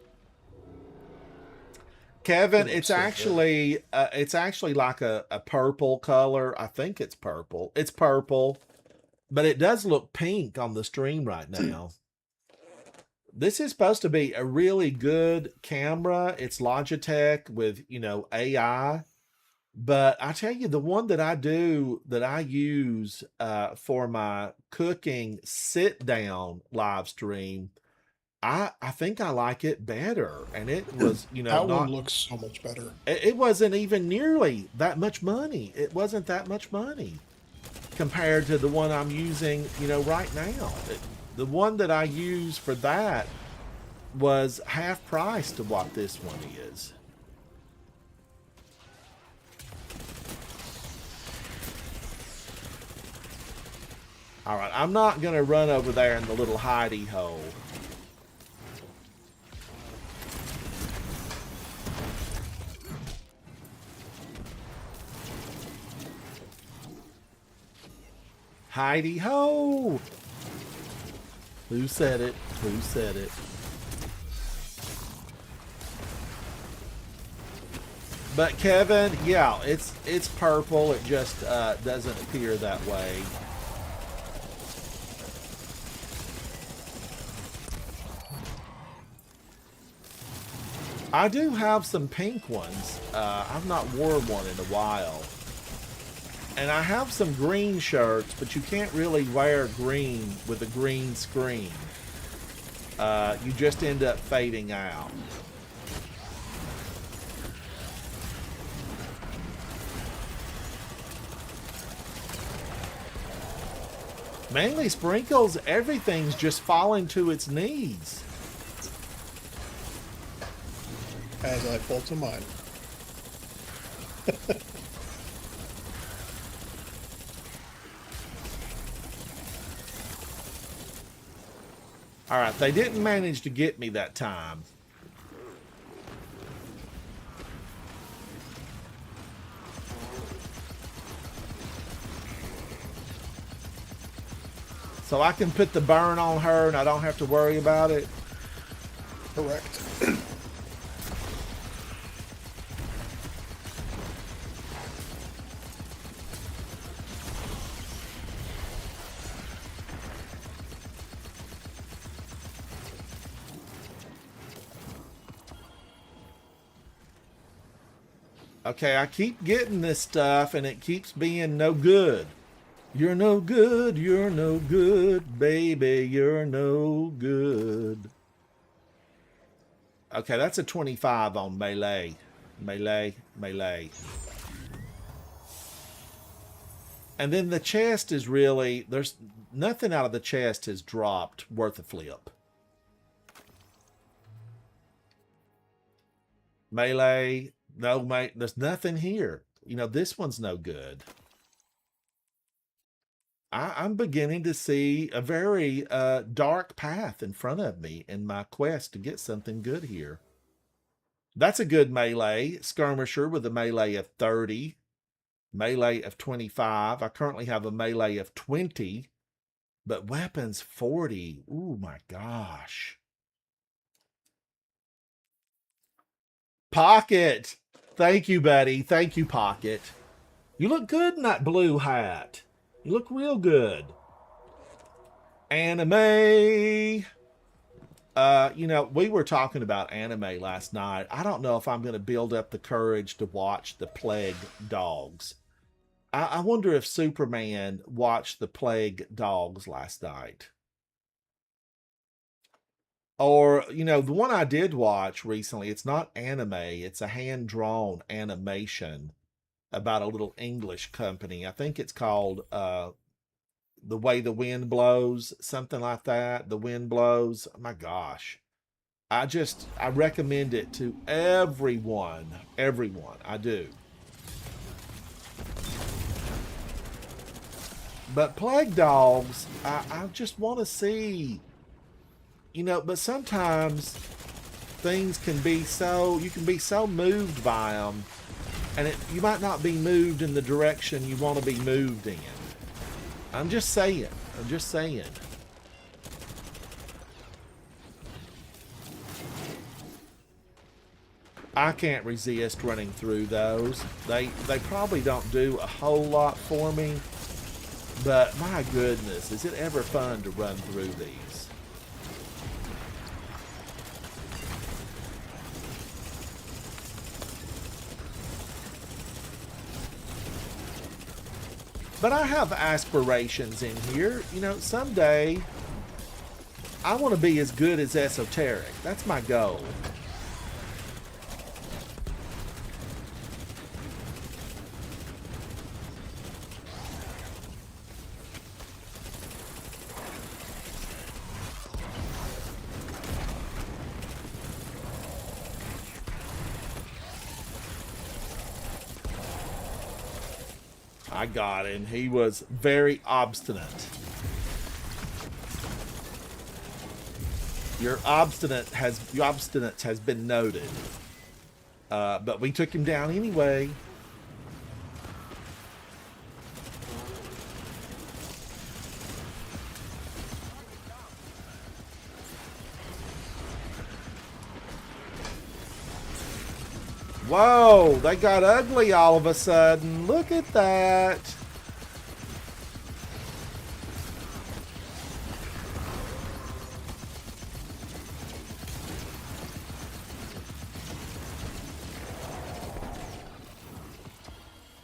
A: Kevin, it's actually like a purple color. I think it's purple. It's purple. But it does look pink on the stream right now. This is supposed to be a really good camera. It's Logitech with, you know, AI. But I tell you, the one that I use for my cooking sit down live stream, I think I like it better. And it was, you know,
D: That
A: not
D: one looks so much better.
A: it wasn't even nearly that much money. It wasn't that much money compared to the one I'm using, you know, right now. The one that I use for that was half price to what this one is. All right, I'm not going to run over there in the little hidey hole. Hidey ho! Who said it? Who said it? But Kevin, yeah, it's purple. It just doesn't appear that way. I do have some pink ones. I've not worn one in a while. And I have some green shirts, but you can't really wear green with a green screen. You just end up fading out. Mainly Sprinkles, everything's just falling to its knees.
D: As I fall to mine.
A: All right, they didn't manage to get me that time. So I can put the burn on her and I don't have to worry about it?
D: Correct.
A: Okay, I keep getting this stuff and it keeps being no good. You're no good, baby, you're no good. Okay, that's a 25 on melee. Melee. And then the chest is really, there's nothing out of the chest has dropped worth a flip. Melee, no, mate, there's nothing here. You know, this one's no good. I'm beginning to see a very dark path in front of me in my quest to get something good here. That's a good melee. Skirmisher with a melee of 30. Melee of 25. I currently have a melee of 20. But weapons 40. Ooh, my gosh. Pocket. Thank you, buddy. Thank you, Pocket. You look good in that blue hat. You look real good. Anime. You know, we were talking about anime last night. I don't know if I'm going to build up the courage to watch The Plague Dogs. I wonder if Superman watched The Plague Dogs last night. Or, you know, the one I did watch recently, it's not anime. It's a hand-drawn animation about a little English company. I think it's called The Way the Wind Blows, something like that. The Wind Blows. Oh my gosh. I recommend it to everyone. Everyone. I do. But Plague Dogs, I just want to see, you know, but sometimes things can be so, you can be so moved by them. And you might not be moved in the direction you want to be moved in. I'm just saying. I'm just saying. I can't resist running through those. They probably don't do a whole lot for me. But my goodness, is it ever fun to run through these? But I have aspirations in here. You know, someday I want to be as good as Esoteric. That's my goal. I got him. He was very obstinate. Your obstinate has been noted. But we took him down anyway. Whoa, they got ugly all of a sudden. Look at that.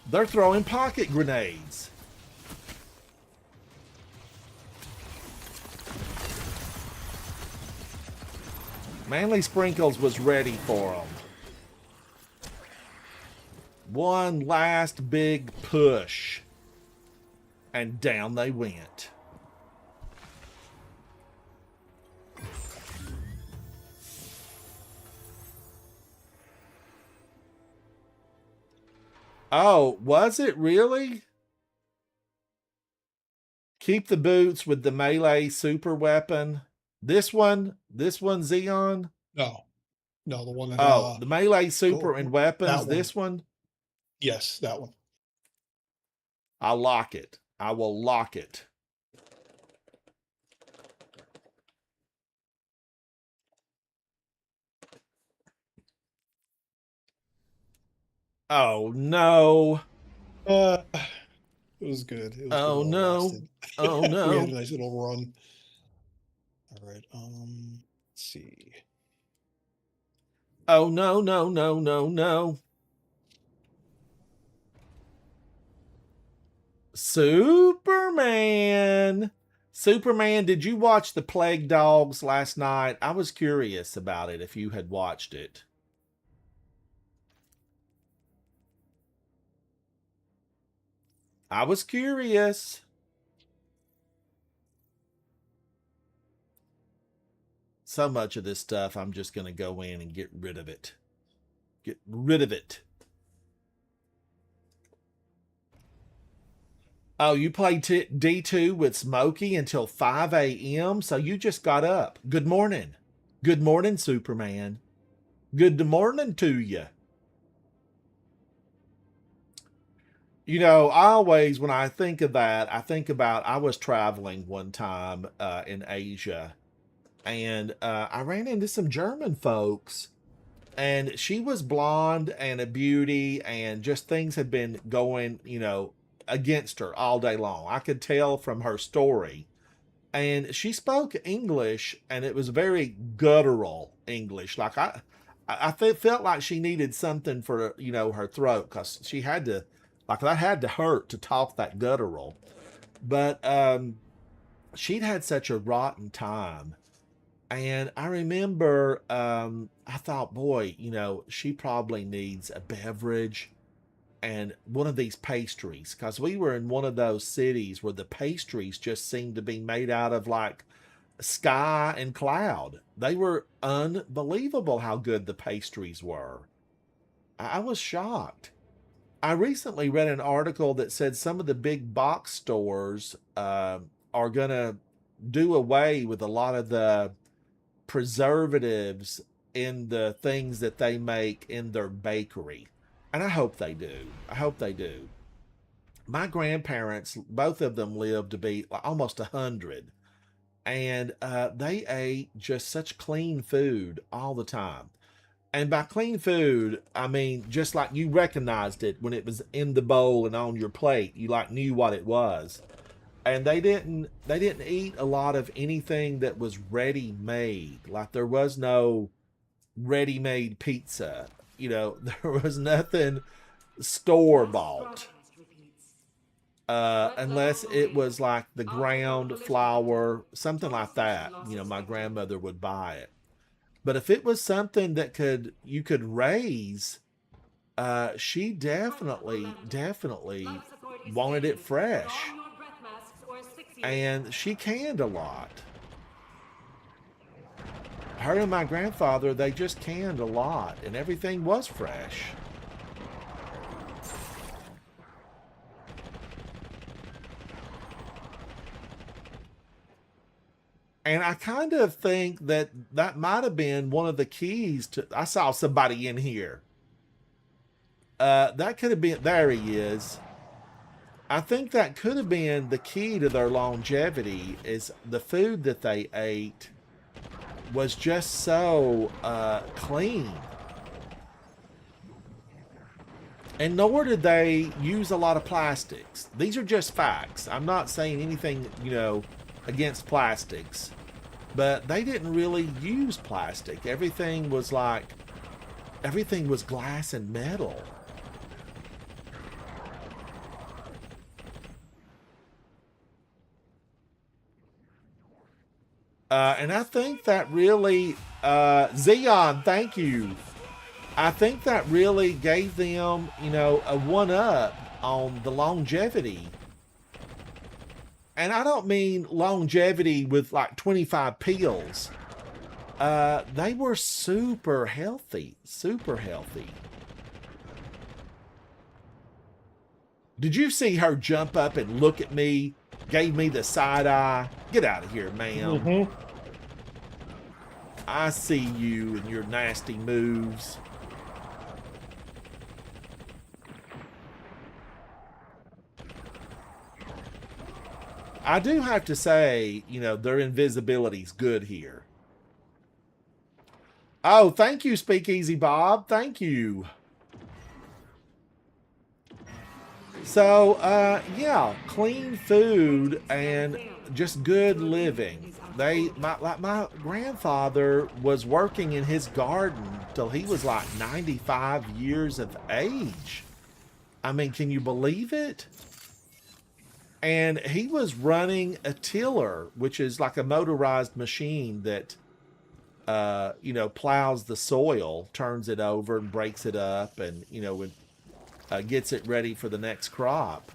A: They're throwing pocket grenades. Manly Sprinkles was ready for them. One last big push. And down they went. Oh, was it really? Keep the boots with the melee super weapon. This one, Xeon?
D: No, the one that.
A: Oh, the melee super and weapons.
D: that
A: This one?
D: Yes, that one.
A: I'll lock it. I will lock it. Oh no.
D: It was good. It was
A: Oh
D: well
A: no.
D: lasted.
A: Oh
D: We had
A: no.
D: a nice little run. All right. Let's see.
A: Oh no, no, no, no, no. Superman. Superman, did you watch The Plague Dogs last night? I was curious about it if you had watched it. I was curious. So much of this stuff, I'm just going to go in and get rid of it. Get rid of it. Oh, you played D2 with Smokey until 5 a.m., so you just got up. Good morning. Good morning, Superman. Good morning to you. You know, I always, when I think of that, I think about I was traveling one time in Asia, and I ran into some German folks, and she was blonde and a beauty, and just things had been going, you know, against her all day long. I could tell from her story. And she spoke English, and it was very guttural English. Like felt like she needed something for, you know, her throat, because she had to, like, that had to hurt to talk that guttural. But she'd had such a rotten time. And I remember I thought, boy, you know, she probably needs a beverage and one of these pastries, because we were in one of those cities where the pastries just seemed to be made out of like sky and cloud. They were unbelievable how good the pastries were. I was shocked. I recently read an article that said some of the big box stores are going to do away with a lot of the preservatives in the things that they make in their bakery. And I hope they do. I hope they do. My grandparents, both of them lived to be almost 100. And they ate just such clean food all the time. And by clean food, I mean just like you recognized it when it was in the bowl and on your plate. You like knew what it was. and they didn't eat a lot of anything that was ready made. Like there was no ready made pizza. You know, there was nothing store bought. Unless it was like the ground flour, something like that. You know, my grandmother would buy it. But if it was something that you could raise, she definitely wanted it fresh. And she canned a lot. Her and my grandfather, they just canned a lot, and everything was fresh. And I kind of think that might have been one of the keys to. I saw somebody in here. That could have been. There he is. I think that could have been the key to their longevity. Is the food that they ate was just so clean, and nor did they use a lot of plastics. These are just facts. I'm not saying anything, you know, against plastics, but they didn't really use plastic. Everything was glass and metal. And I think that really, Xeon, thank you. I think that really gave them, you know, a one-up on the longevity. And I don't mean longevity with like 25 pills. They were super healthy, super healthy. Did you see her jump up and look at me? Gave me the side eye. Get out of here, ma'am.
D: Mm-hmm.
A: I see you and your nasty moves. I do have to say, you know, their invisibility's good here. Oh, thank you, Speakeasy Bob. Thank you. So, yeah, clean food and just good living. My grandfather was working in his garden till he was like 95 years of age. I mean, can you believe it? And he was running a tiller, which is like a motorized machine that, you know, plows the soil, turns it over and breaks it up, and, you know, gets it ready for the next crop.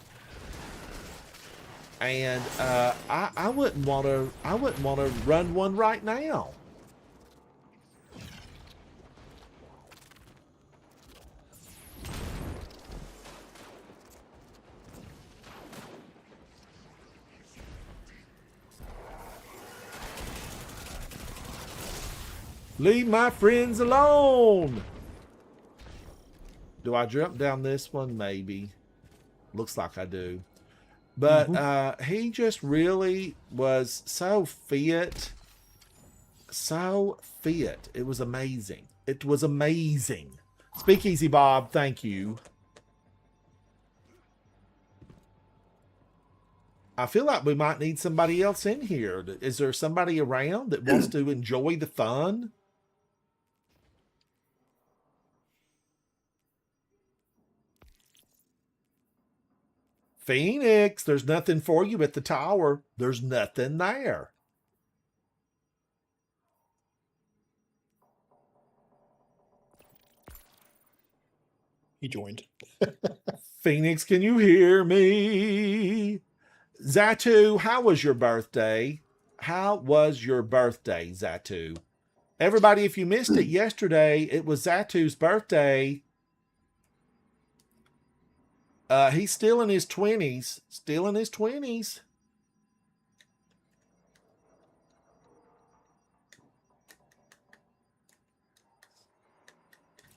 A: And I wouldn't want to run one right now. Leave my friends alone. Do I jump down this one? Maybe. Looks like I do. But he just really was so fit. So fit. It was amazing. It was amazing. Speakeasy Bob, thank you. I feel like we might need somebody else in here. Is there somebody around that wants to enjoy the fun? Phoenix, there's nothing for you at the tower. There's nothing there.
D: He joined.
A: Phoenix, can you hear me? Zatu, how was your birthday? How was your birthday, Zatu? Everybody, if you missed it yesterday, it was Zatu's birthday. He's still in his 20s. Still in his 20s.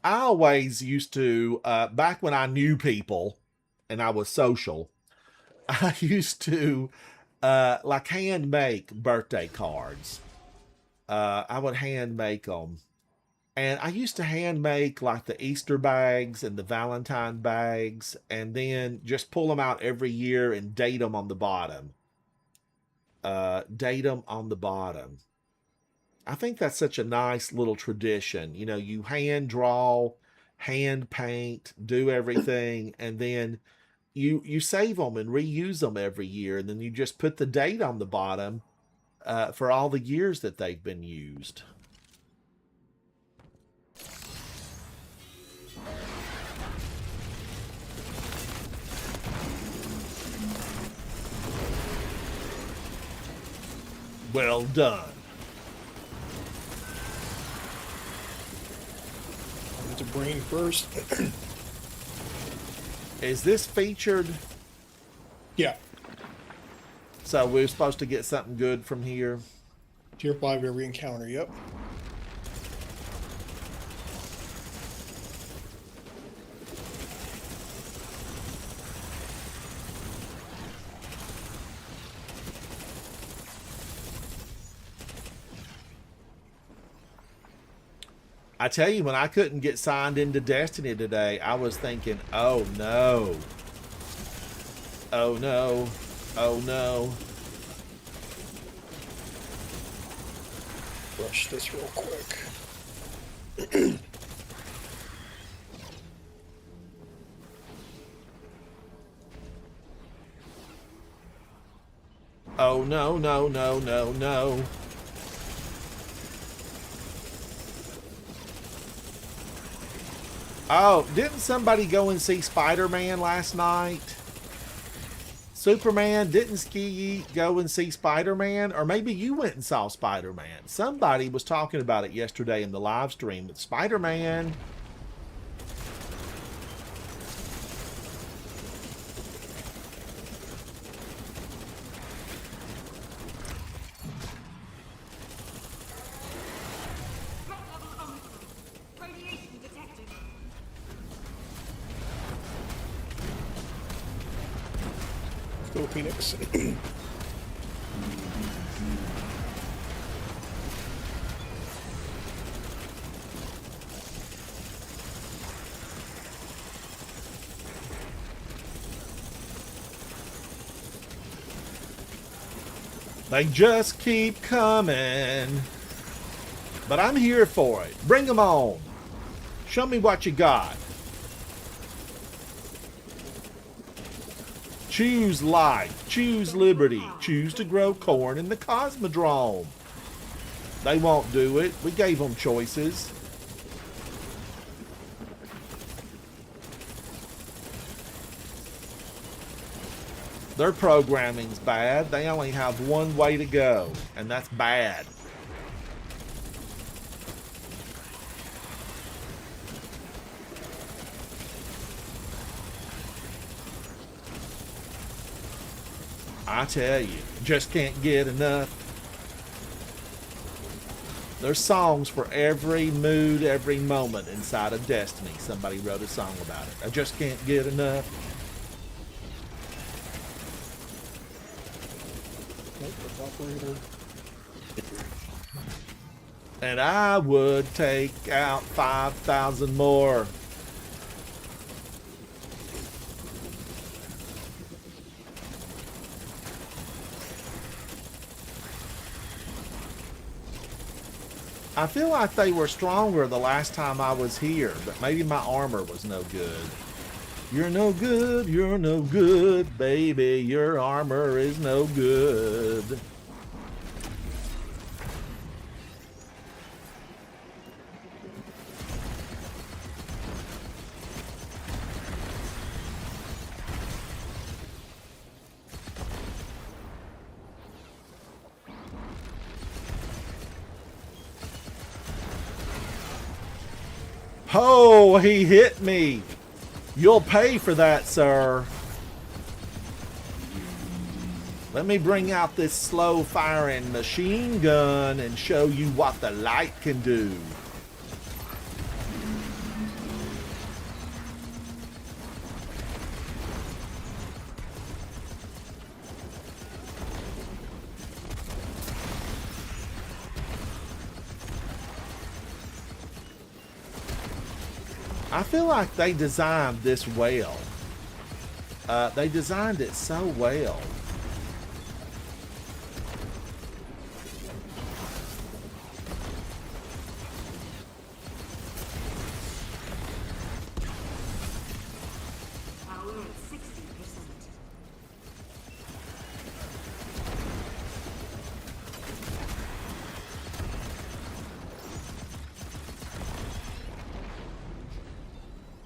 A: I always used to, back when I knew people and I was social, I used to like hand make birthday cards. I would hand make them. And I used to hand make like the Easter bags and the Valentine bags, and then just pull them out every year and date them on the bottom. datum on the bottom. I think that's such a nice little tradition. You know, you hand draw, hand paint, do everything, and then you save them and reuse them every year, and then you just put the date on the bottom for all the years that they've been used. Well done.
D: To brain first.
A: Is this featured?
D: Yeah.
A: So we're supposed to get something good from here.
D: Tier 5 every encounter, yep.
A: I tell you, when I couldn't get signed into Destiny today, I was thinking, oh no. Oh no. Oh no.
D: Rush this real quick.
A: Oh no, no, no, no, no. Oh, didn't somebody go and see Spider-Man last night? Superman, didn't Ski go and see Spider-Man? Or maybe you went and saw Spider-Man. Somebody was talking about it yesterday in the live stream. But Spider-Man...
D: Go Phoenix.
A: They just keep coming. But I'm here for it. Bring them on. Show me what you got. Choose life. Choose liberty. Choose to grow corn in the Cosmodrome. They won't do it. We gave them choices. Their programming's bad. They only have one way to go, and that's bad. I tell you, just can't get enough. There's songs for every mood, every moment inside of Destiny. Somebody wrote a song about it. I just can't get enough.
D: Operator.
A: And I would take out 5,000 more. I feel like they were stronger the last time I was here, but maybe my armor was no good. You're no good, baby. Your armor is no good. Oh, he hit me. You'll pay for that, sir. Let me bring out this slow firing machine gun and show you what the light can do. I feel like they designed this well. They designed it so well.
C: We're at 60%.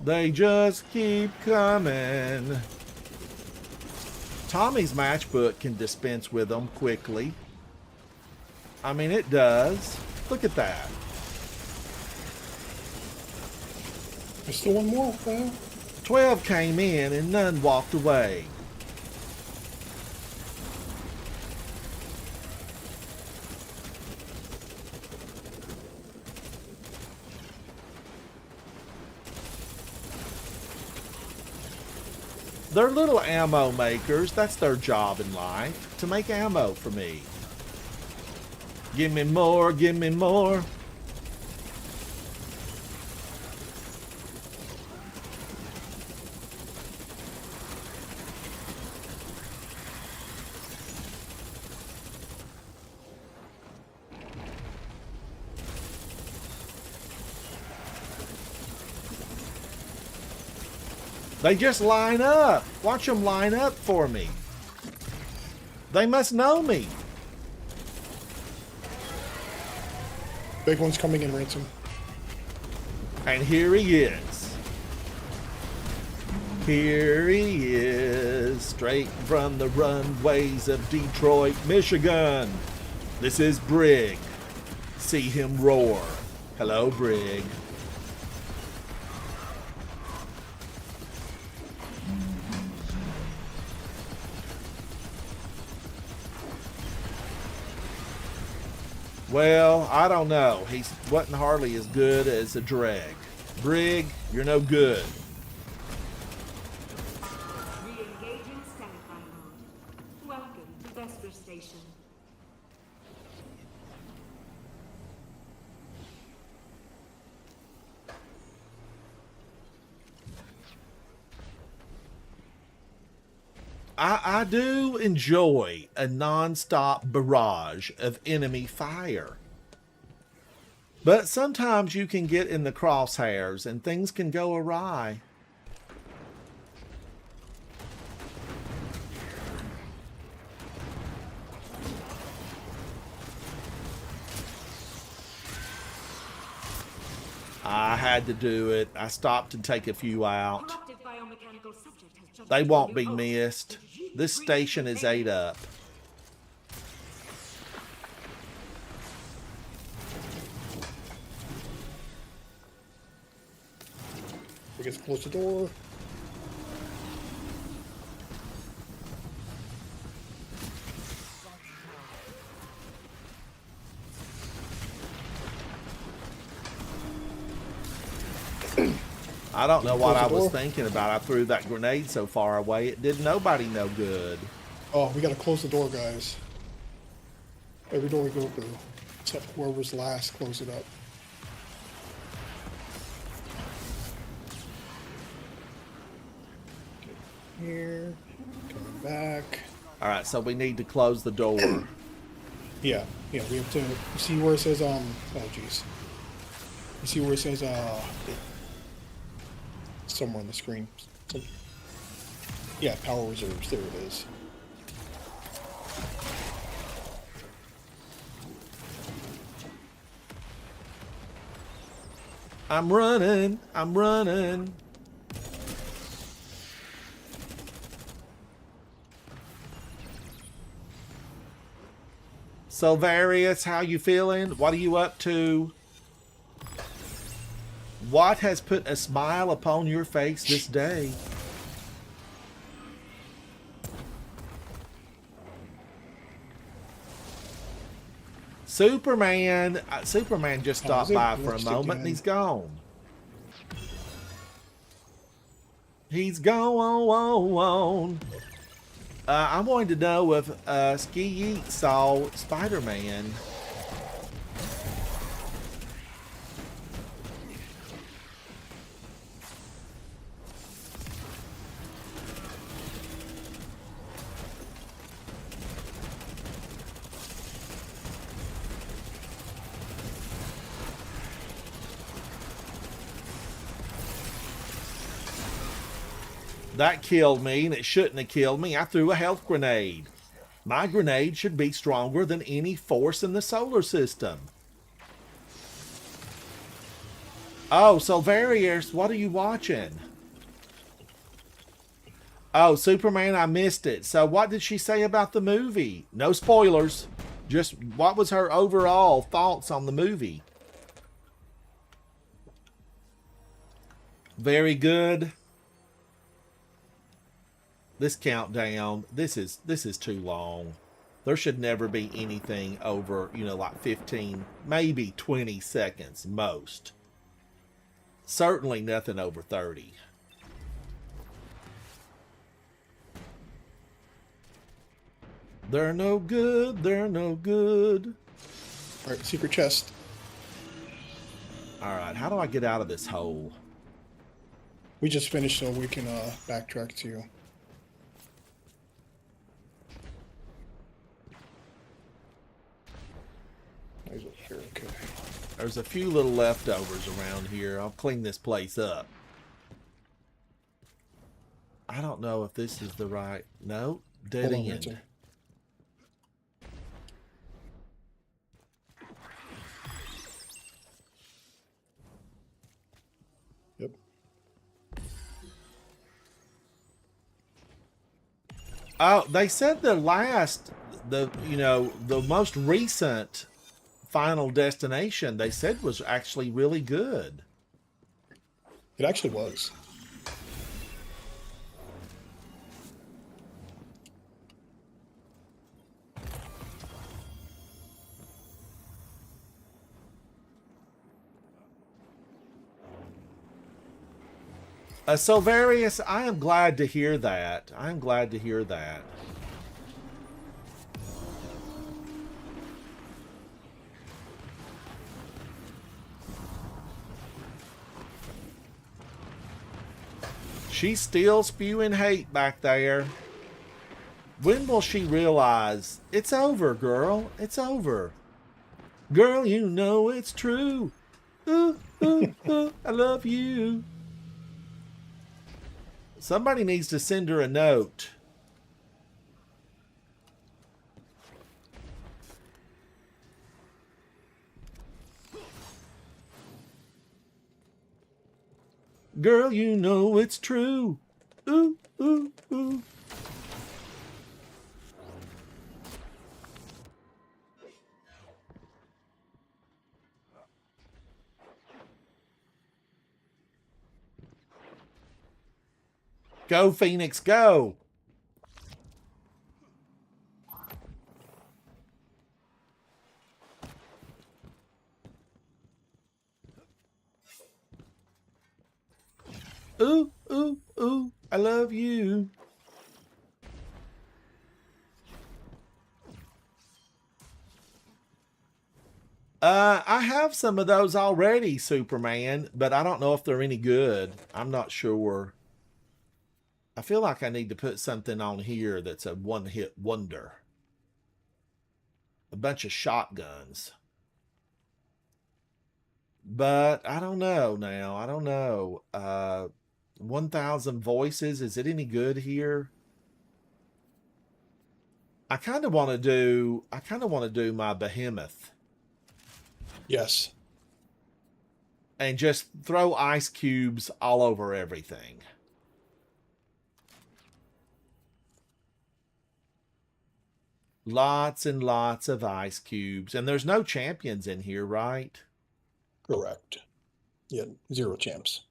A: They just keep coming. Tommy's matchbook can dispense with them quickly. I mean, it does. Look at that.
D: There's still one more.
A: 12 came in and none walked away. They're little ammo makers. That's their job in life, to make ammo for me. Give me more, give me more. They just line up. Watch them line up for me. They must know me.
D: Big one's coming in, Ransom.
A: And here he is. Here he is, straight from the runways of Detroit, Michigan. This is Brig. See him roar. Hello, Brig. Well, I don't know. He wasn't hardly as good as a Dreg. Brig, you're no good.
C: Re-engaging standby mode. Welcome to Vesper Station.
A: I do enjoy a non-stop barrage of enemy fire. But sometimes you can get in the crosshairs and things can go awry. I had to do it. I stopped to take a few out.
C: Corrupted biomechanical subject has just
A: They won't be
C: Oh,
A: missed. This station is ate up.
D: We get to close the door.
A: I don't know what
D: Close
A: I
D: the
A: was
D: door.
A: thinking about. I threw that grenade so far away. It did nobody no good.
D: Oh, we gotta close the door, guys. Every door we go through. Except whoever's last, close it up. Here. Coming back.
A: All right, so we need to close the door.
D: Yeah, we have to see where it says oh jeez. You see where it says somewhere on the screen. Yeah, power reserves, there it is.
A: I'm running. I'm running. So, Various, how you feeling? What are you up to? What has put a smile upon your face this day? Superman. Superman just
D: Oh,
A: stopped
D: is it
A: by for a
D: glitched
A: moment and
D: again?
A: he's gone. He's gone. I'm wanting to know if Ski Yeet saw Spider-Man. That killed me, and it shouldn't have killed me. I threw a health grenade. My grenade should be stronger than any force in the solar system. Oh, Silverius, what are you watching? Oh, Superman, I missed it. So what did she say about the movie? No spoilers. Just what was her overall thoughts on the movie? Very good. This countdown, this is too long. There should never be anything over, like 15, maybe 20 seconds most. Certainly nothing over 30. They're no good, they're no good.
D: All right, secret chest.
A: All right, how do I get out of this hole?
D: We just finished, so we can backtrack to. He's up here, okay.
A: There's a few little leftovers around here. I'll clean this place up. I don't know if this is the right... No, dead
D: Hold on,
A: end.
D: Ransom. Yep.
A: Oh, they said the most recent Final Destination, they said was actually really good.
D: It actually was.
A: Silverius, I am glad to hear that. I am glad to hear that. She's still spewing hate back there. When will she realize it's over, girl? It's over. Girl, you know it's true. Ooh, ooh, ooh, I love you. Somebody needs to send her a note. Girl, you know it's true. Ooh, ooh, ooh. Go, Phoenix, go. Ooh, ooh, ooh, I love you. I have some of those already, Superman, but I don't know if they're any good. I'm not sure. I feel like I need to put something on here that's a one-hit wonder. A bunch of shotguns. But I don't know now. I don't know. 1,000 voices. Is it any good here? I kind of want to do my behemoth.
D: Yes.
A: And just throw ice cubes all over everything. Lots and lots of ice cubes. And there's no champions in here, right?
D: Correct. Yeah, 0 champs.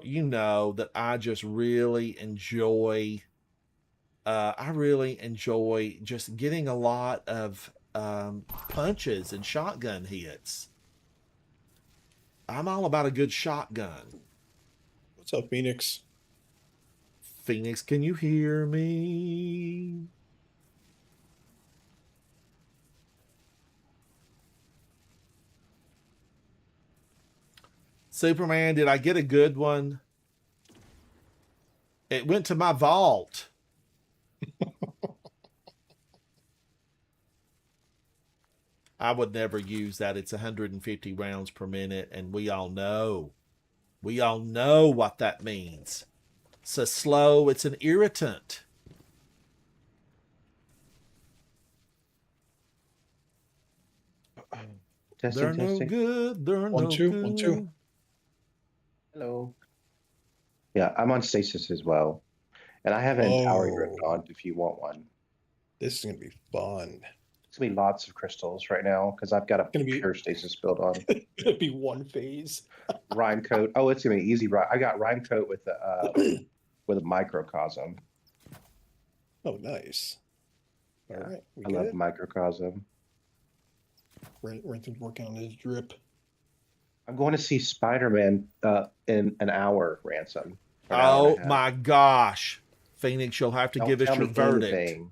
A: You know that I just really enjoy... I really enjoy just getting a lot of punches and shotgun hits. I'm all about a good shotgun.
D: What's up, Phoenix?
A: Phoenix, can you hear me? Superman, did I get a good one? It went to my vault. I would never use that. It's 150 rounds per minute, and we all know what that means. So slow, it's an irritant.
E: Testing,
A: They're no
E: testing.
A: good. They're
D: One,
A: no
D: two,
A: good.
D: 1, 2.
E: Hello. Yeah, I'm on stasis as well. And I have an Empower
D: Oh.
E: Grip on if you want one.
D: This is gonna be fun.
E: It's gonna be lots of crystals right now because I've got a
D: Gonna be-
E: pure stasis build on.
D: It's gonna be one phase.
E: Rhyme coat. Oh, it's gonna be easy. I got rhyme coat with a with a microcosm.
D: Oh, nice. All
E: Yeah,
D: right, we
E: I love
D: good.
E: microcosm.
D: Renton's working on his drip.
E: I'm going to see Spider-Man in an hour, Ransom. Or an hour
A: Oh
E: and a half.
A: my gosh. Phoenix, you'll have to
E: Don't
A: give us
E: tell
A: your
E: me
A: verdict.
E: anything.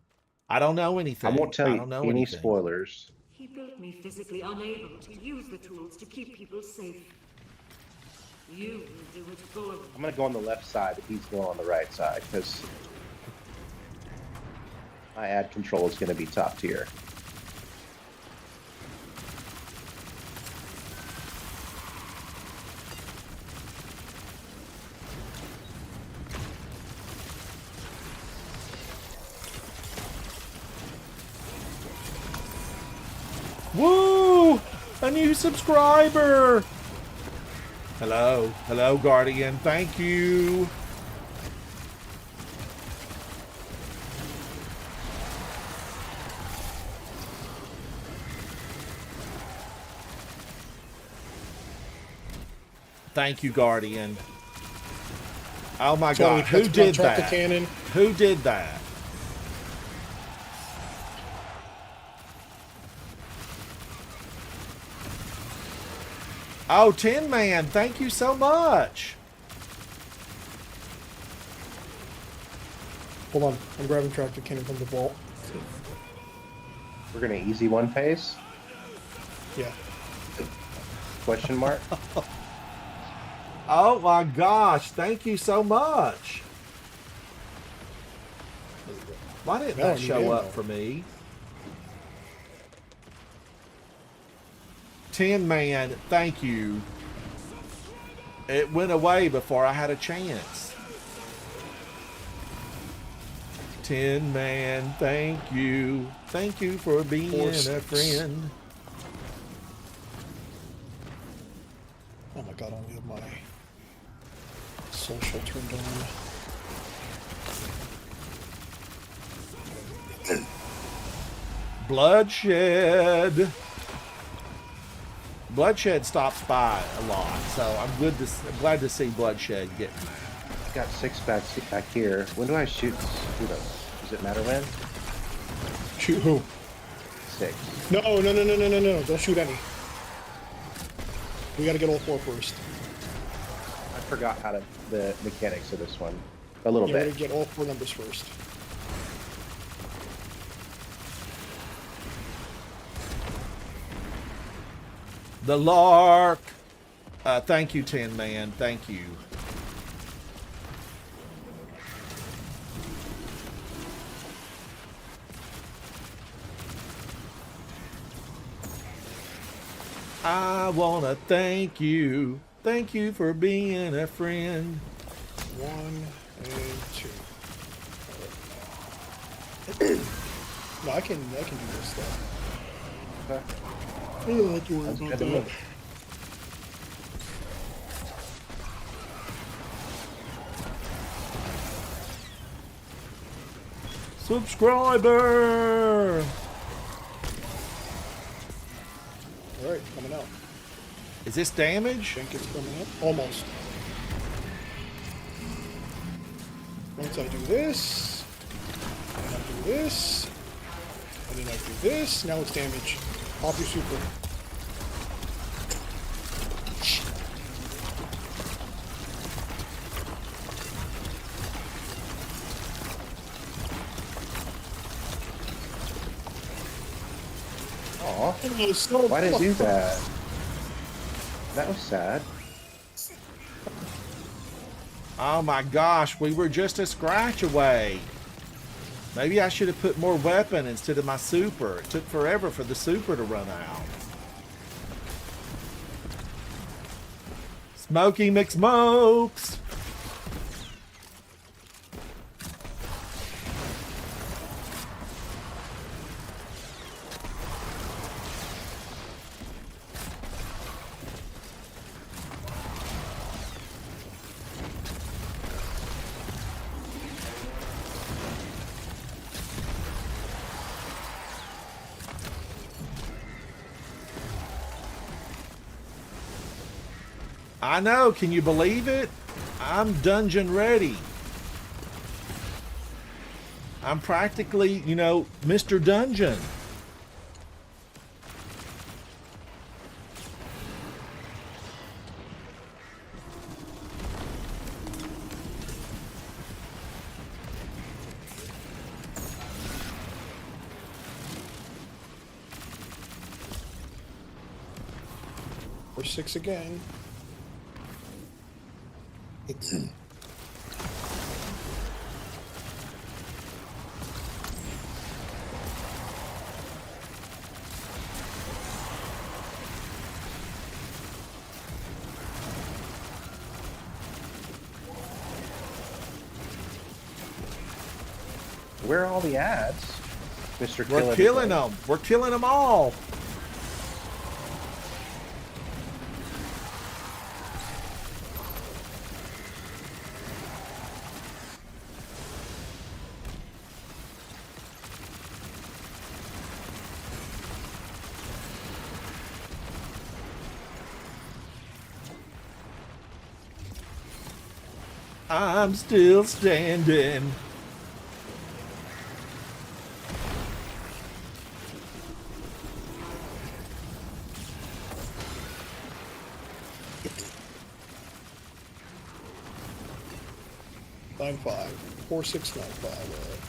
A: I don't know anything.
E: I won't tell
A: I
E: you
A: don't know
E: any
A: anything.
E: spoilers.
F: He built me physically unable to use the tools to keep people safe. You will do it for me.
E: I'm gonna go on the left side if he's going on the right side because my ad control is gonna be top tier.
A: Woo! A new subscriber! Hello. Hello, Guardian. Thank you. Thank you, Guardian. Oh my
D: So we
A: god, who
D: cut
A: did
D: track the
A: that?
D: cannon.
A: Who did that? Oh, Tin Man, thank you so much.
D: Hold on, I'm grabbing tractor cannon from the vault.
E: We're gonna easy one phase?
D: Yeah.
E: Question mark?
A: Oh my gosh, thank you so much. Why didn't
D: No,
A: that
D: you
A: show
D: didn't.
A: up for me? Tin Man, thank you. It went away before I had a chance. Tin Man, thank you. Thank you for being a
D: 4-6.
A: friend.
D: Oh my god, I only have my social turned on.
A: Bloodshed. Bloodshed stops by a lot, so I'm glad to see Bloodshed getting.
E: I've got 6 back here. When do I shoot them? Does it matter when?
D: Shoot who?
E: 6.
D: No. Don't shoot any. We gotta get all 4 first.
E: I forgot how to the mechanics of this one. A little
D: You gotta
E: bit.
D: get all 4 numbers first.
A: The Lark. Thank you, Tin Man. Thank you. I want to thank you. Thank you for being a friend.
D: 1 and 2. No, I can do this stuff.
E: Okay.
D: I don't have to worry
E: Sounds
D: about
E: good to
D: that.
E: me.
A: Subscriber.
D: Alright, coming out.
A: Is this damage?
D: Think it's coming up? Almost. Once I do this, and I do this, and then I do this, now it's damage. Pop your super.
E: Aw.
D: Oh, so
E: Why did it do that? That was sad.
A: Oh my gosh, we were just a scratch away. Maybe I should have put more weapon instead of my super. It took forever for the super to run out. Smokey McSmokes! I know, can you believe it? I'm dungeon ready. I'm practically, you know, Mr. Dungeon.
D: We're 6 again.
E: Where are all the ads, Mr.
A: We're killing them. We're killing them all. I'm still standing.
D: Nine 5. 4 6 9 5. All right.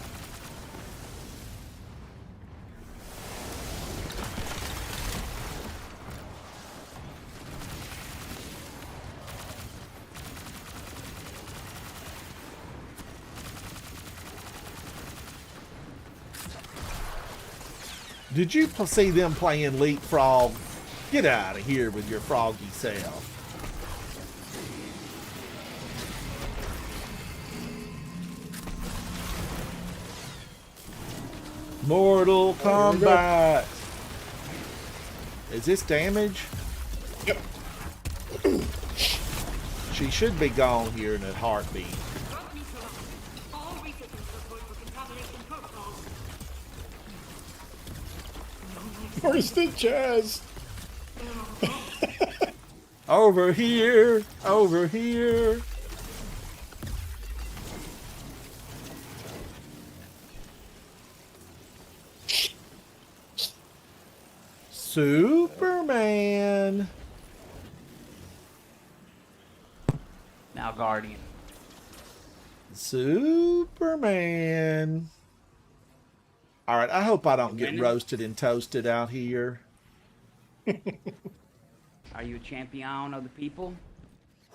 A: Did you see them playing Leapfrog? Get out of here with your froggy self. Mortal Kombat. Is this damage?
D: Yep.
A: She should be gone here in a heartbeat.
F: All recipients report for contamination protocols.
D: Where's the jazz?
A: Over here. Over here. Superman.
G: Now Guardian.
A: Superman. All right, I hope I don't get
G: Winning?
A: roasted and toasted out here.
G: Are you a champion of the people?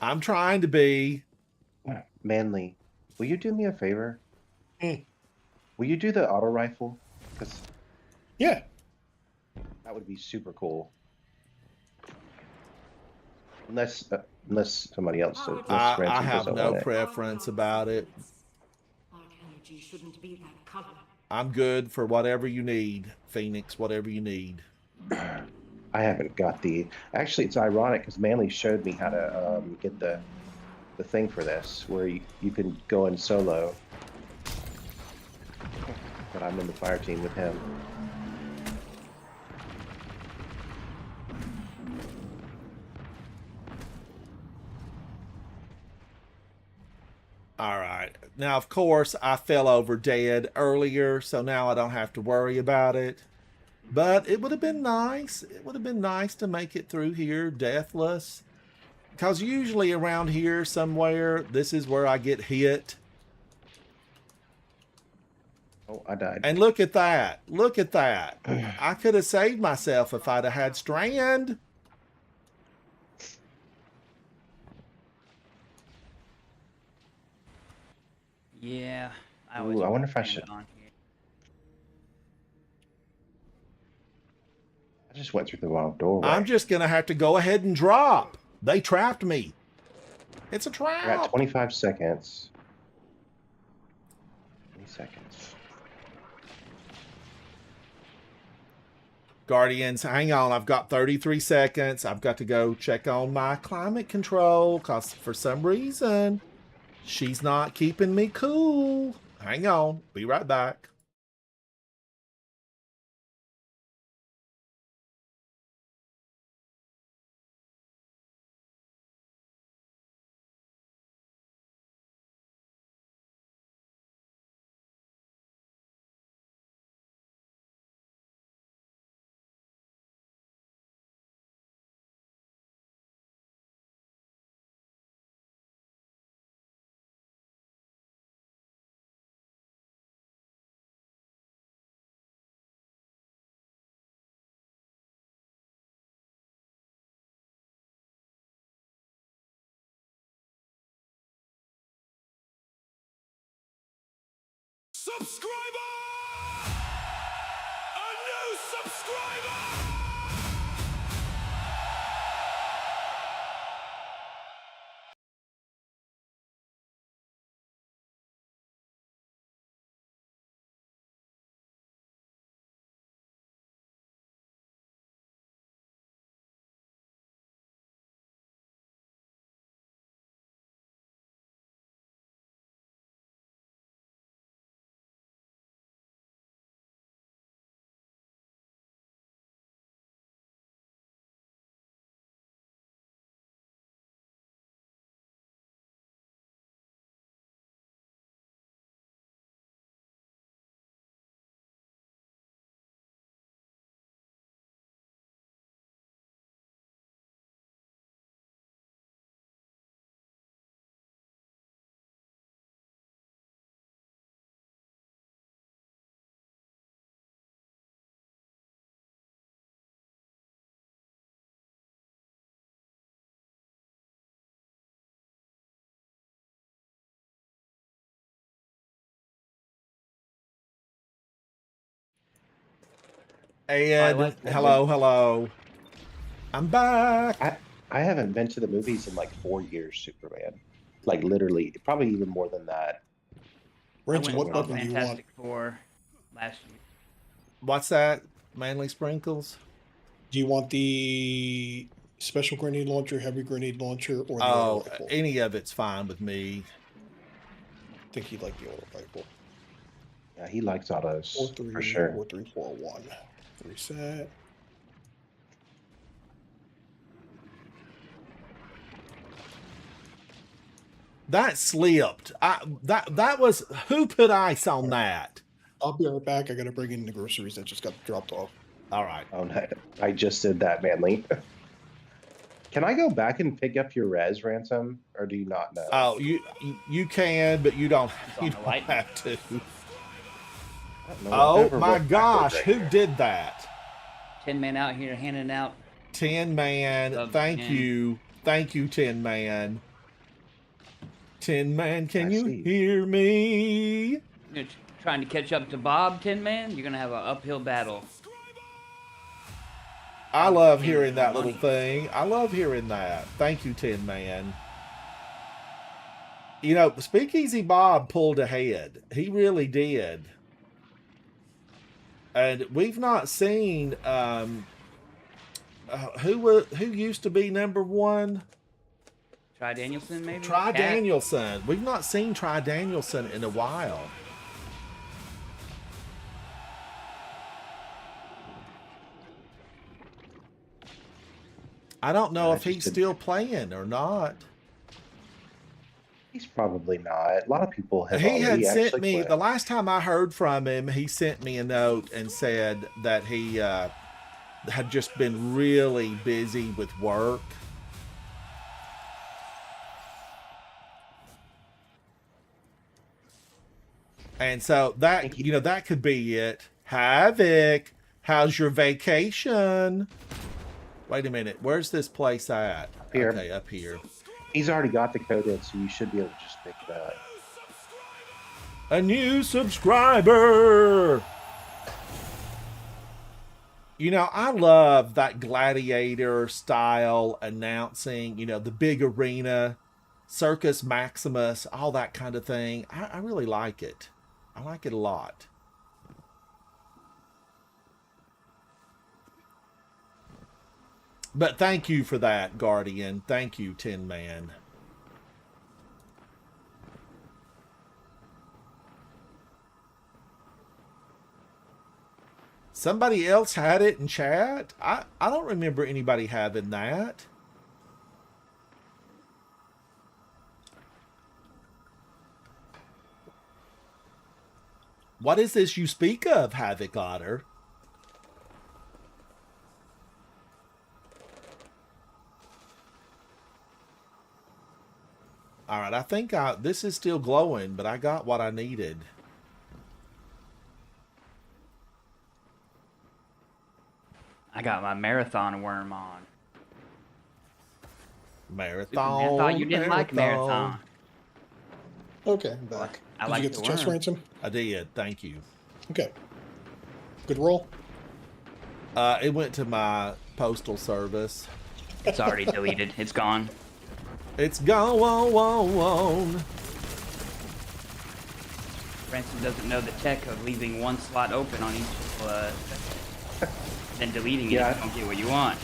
A: I'm trying to be.
E: Manly, will you do me a favor?
D: Hmm.
E: Will you do the auto rifle? Because
D: Yeah.
E: that would be super cool. Unless somebody else. Unless
A: I
E: Ransom
A: have
E: doesn't
A: no
E: want it.
A: preference about it.
F: Dark energy shouldn't be that color.
A: I'm good for whatever you need, Phoenix, whatever you need.
E: I haven't got the. Actually, it's ironic because Manly showed me how to get the thing for this, where you can go in solo. But I'm in the fire team with him.
A: All right. Now, of course, I fell over dead earlier, so now I don't have to worry about it. But it would have been nice. It would have been nice to make it through here deathless. Because usually around here somewhere, this is where I get hit.
E: Oh, I died.
A: And look at that. Look at that. I could have saved myself if I'd have had Strand.
G: Yeah.
E: Ooh, I wonder if I should-
G: on here.
E: just went through the wrong doorway.
A: I'm just gonna have to go ahead and drop. They trapped me. It's a
E: We're at
A: trap.
E: 25 seconds. 20 seconds.
A: Guardians, hang on. I've got 33 seconds. I've got to go check on my climate control because for some reason she's not keeping me cool. Hang on. Be right back.
H: Subscriber! A new subscriber!
A: And
G: like that.
A: hello. I'm back.
E: I haven't been to the movies in like 4 years, Superman. Like literally, probably even more than that.
D: Ransom,
G: I
D: what
G: went and saw
D: weapon do you want?
G: Fantastic Four last year.
A: What's that? Manly Sprinkles?
D: Do you want the special grenade launcher, heavy grenade launcher, or the
A: Oh,
D: auto rifle?
A: any of it's fine with me.
D: I think he'd like the auto rifle.
E: Yeah, he likes autos
D: 4-3,
E: for sure.
D: 4-3-4-1. Reset.
A: That slipped. That was who put ice on that?
D: I'll be right back. I gotta bring in the groceries that just got dropped off.
A: All right.
E: Oh no, I just did that, Manly. Can I go back and pick up your res, Ransom, or do you not know?
A: Oh, you can, but you don't.
G: on
A: You
G: the
A: don't
G: light.
A: have to.
E: I don't know, I've
A: Oh
E: never
A: my
E: looked
A: gosh,
E: backwards
A: who
E: right here.
A: did that?
G: 10 men out here handing out.
A: 10 Man.
G: Love
A: Thank
G: 10.
A: you. Thank you, 10 Man. 10 Man, can
E: I
A: you
E: see.
A: hear me?
G: You're trying to catch up to Bob, 10 man. You're gonna have an uphill battle.
A: I love
G: Here's
A: hearing
G: my
A: that little
G: money.
A: thing. I love hearing that. Thank you, 10 Man. You know, Speakeasy Bob pulled ahead. He really did. And we've not seen who used to be number one?
G: Try Danielson, maybe.
A: Try
G: Cat?
A: Danielson. We've not seen Try Danielson in a while. I don't know
E: I
A: if
E: just
A: he's
E: didn't-
A: still playing or not.
E: He's probably not. A lot of people have
A: He had
E: already
A: sent
E: actually
A: me
E: quit.
A: the last time I heard from him. He sent me a note and said that he had just been really busy with work. And so that
E: Thank you.
A: you know that could be it. Havoc, how's your vacation? Wait a minute, where's this place at?
E: Up here.
A: Okay, up here.
E: He's already got the code in, so you should be able to just pick it up.
A: A new subscriber. You know, I love that gladiator style announcing, you know, the big arena, Circus Maximus, all that kind of thing. I really like it. I like it a lot. But thank you for that, Guardian. Thank you, Tin Man. Somebody else had it in chat? I don't remember anybody having that. What is this you speak of, Havoc Otter? All right, I think this is still glowing, but I got what I needed.
G: I got my marathon worm on.
A: Marathon.
G: I thought you didn't like marathon.
D: Okay, I'm back.
G: I
D: Did
G: like
D: you get
G: the
D: the chest
G: worm.
D: ransom?
A: I did. Thank you.
D: Okay. Good roll.
A: It went to my postal service.
G: It's already deleted. It's gone.
A: It's gone.
G: Ransom doesn't know the tech of leaving one slot open on each, then deleting it
E: Yeah.
G: if you don't get what you want.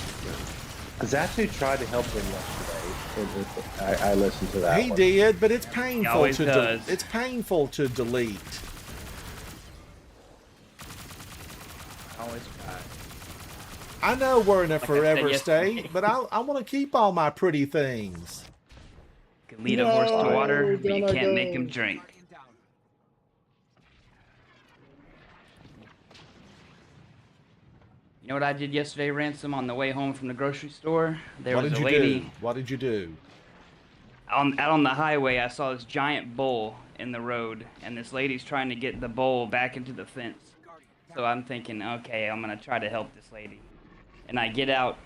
E: Zatu tried to help him yesterday. I listened to that.
A: He
E: one.
A: did, but it's painful
G: always
A: to
G: does.
A: it's painful to delete.
G: Always try.
A: I know we're in a
G: I said
A: forever
G: yesterday.
A: state, but I want to keep all my pretty things.
G: You can lead a horse to
D: No,
G: water, but you
D: don't
G: can't make
D: go.
G: him drink. You know what I did yesterday, Ransom, on the way home from the grocery store? There
A: What
G: was
A: did
G: a
A: you
G: lady
A: do? What did you do?
G: out on the highway. I saw this giant bull in the road, and this lady's trying to get the bull back into the fence. So I'm thinking, okay, I'm gonna try to help this lady. And I get out,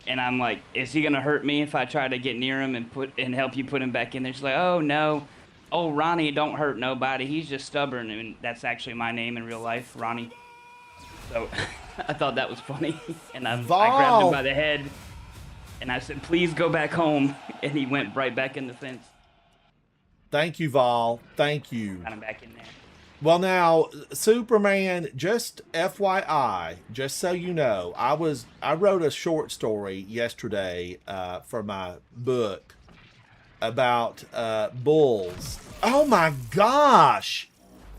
G: and I'm like, is he gonna hurt me if I try to get near him and help you put him back in there? She's like, oh no, oh Ronnie, don't hurt nobody. He's just stubborn, and that's actually my name in real life, Ronnie. So I thought that was funny, and I grabbed him by the head, and I said, please go back home, and he went right back in the fence.
A: Thank you, Vol. Thank you.
G: Got him back in there.
A: Well, now, Superman, just FYI, just so you know, I wrote a short story yesterday for my book about bulls. Oh my gosh!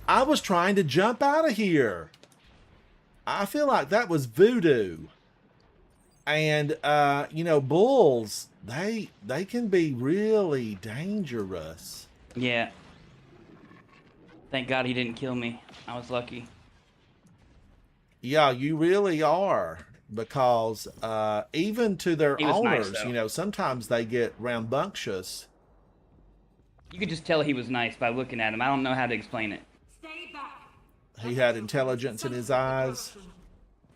A: I was trying to jump out of here. I feel like that was voodoo. And you know, bulls, they can be really dangerous.
G: Yeah. Thank God he didn't kill me. I was lucky.
A: Yeah, you really are, because even to their
G: He was nice,
A: owners,
G: though.
A: you know, sometimes they get rambunctious.
G: You could just tell he was nice by looking at him. I don't know how to explain it.
F: Stay back.
A: He had intelligence in his eyes.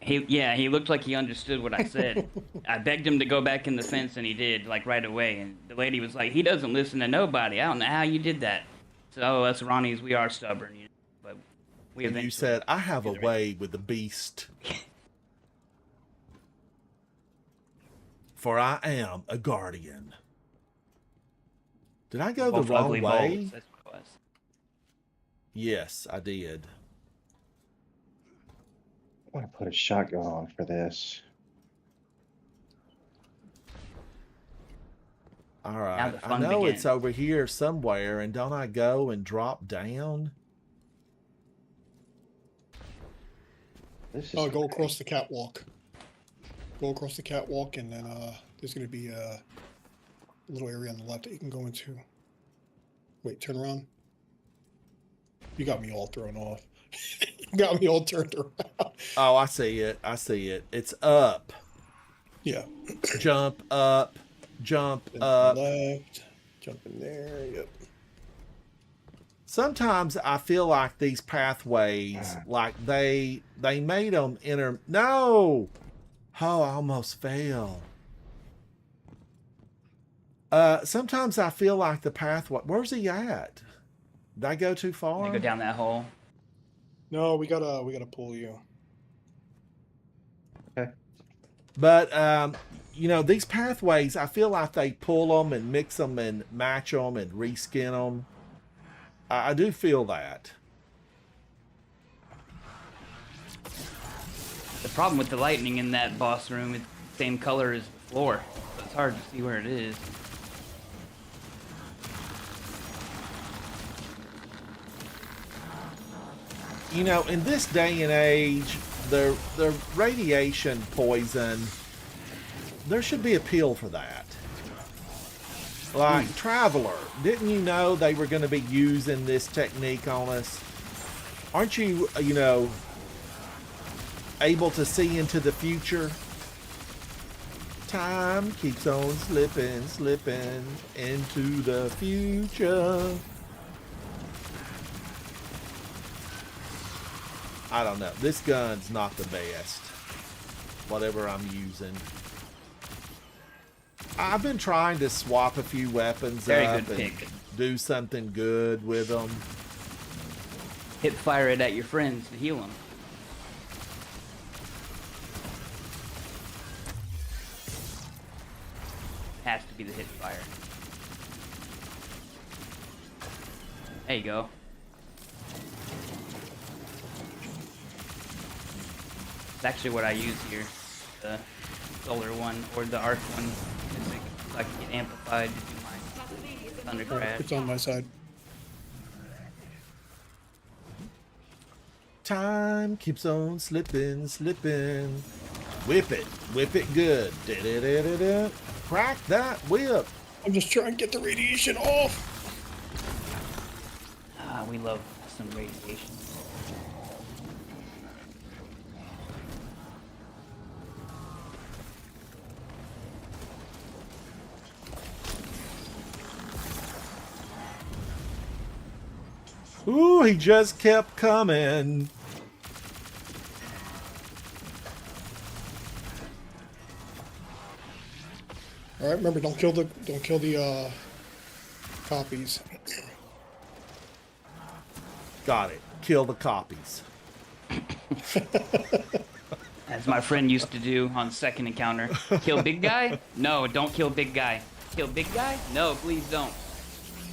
G: He looked like he understood what I said. I begged him to go back in the fence, and he did, like, right away. And the lady was like, he doesn't listen to nobody. I don't know how you did that. So, oh, us Ronnies, we are stubborn, you know, but we
A: And you
G: eventually...
A: said, I have a way with the beast. For I am a guardian. Did I go the
G: Both
A: wrong
G: ugly
A: way?
G: bulls, that's what it was.
A: Yes, I did.
E: I want to put a shotgun on for this.
A: All
G: Now
A: right.
G: the
A: I
G: fun
A: know
G: begins.
A: it's over here somewhere, and don't I go and drop down?
E: This is
D: Oh, go across the catwalk. Go across the catwalk, and then there's going to be a little area on the left that you can go into. Wait, turn around. You got me all thrown off. You got me all turned around.
A: Oh, I see it. I see it. It's up.
D: Yeah.
A: Jump up. Jump
D: Then
A: up.
D: left. Jump in there. Yep.
A: Sometimes I feel like these pathways, like they made them No! Oh, I almost fell. Sometimes I feel like the pathway. Where's he at? Did I go too far?
G: You go down that hole.
D: No, we gotta pull you.
A: But you know, these pathways, I feel like they pull them and mix them and match them and reskin them. I do feel that.
G: The problem with the lightning in that boss room is the same color as the floor. So it's hard to see where it is.
A: You know, in this day and age, the radiation poison, there should be a pill for that. Like Traveler, didn't you know they were going to be using this technique on us? Aren't you, you know, able to see into the future? Time keeps on slipping, slipping into the future. I don't know. This gun's not the best. Whatever I'm using. I've been trying to swap a few weapons
G: Very
A: up
G: good
A: and
G: pick.
A: do something good with them.
G: Hip fire it at your friends to heal them. Has to be the hip fire. There you go. It's actually what I use here. The solar one or the arc one. So I can get amplified to do my thunder crash.
D: It's on my side.
A: Time keeps on slipping, slipping. Whip it good. Da-da-da-da-da. Crack that whip.
D: I'm just trying to get the radiation off.
G: Ah, we love some radiation.
A: Ooh, he just kept coming.
D: All right, remember, don't kill the copies.
A: Got it. Kill the copies.
G: As my friend used to do on second encounter. Kill big guy? No, don't kill big guy. Kill big guy? No, please don't.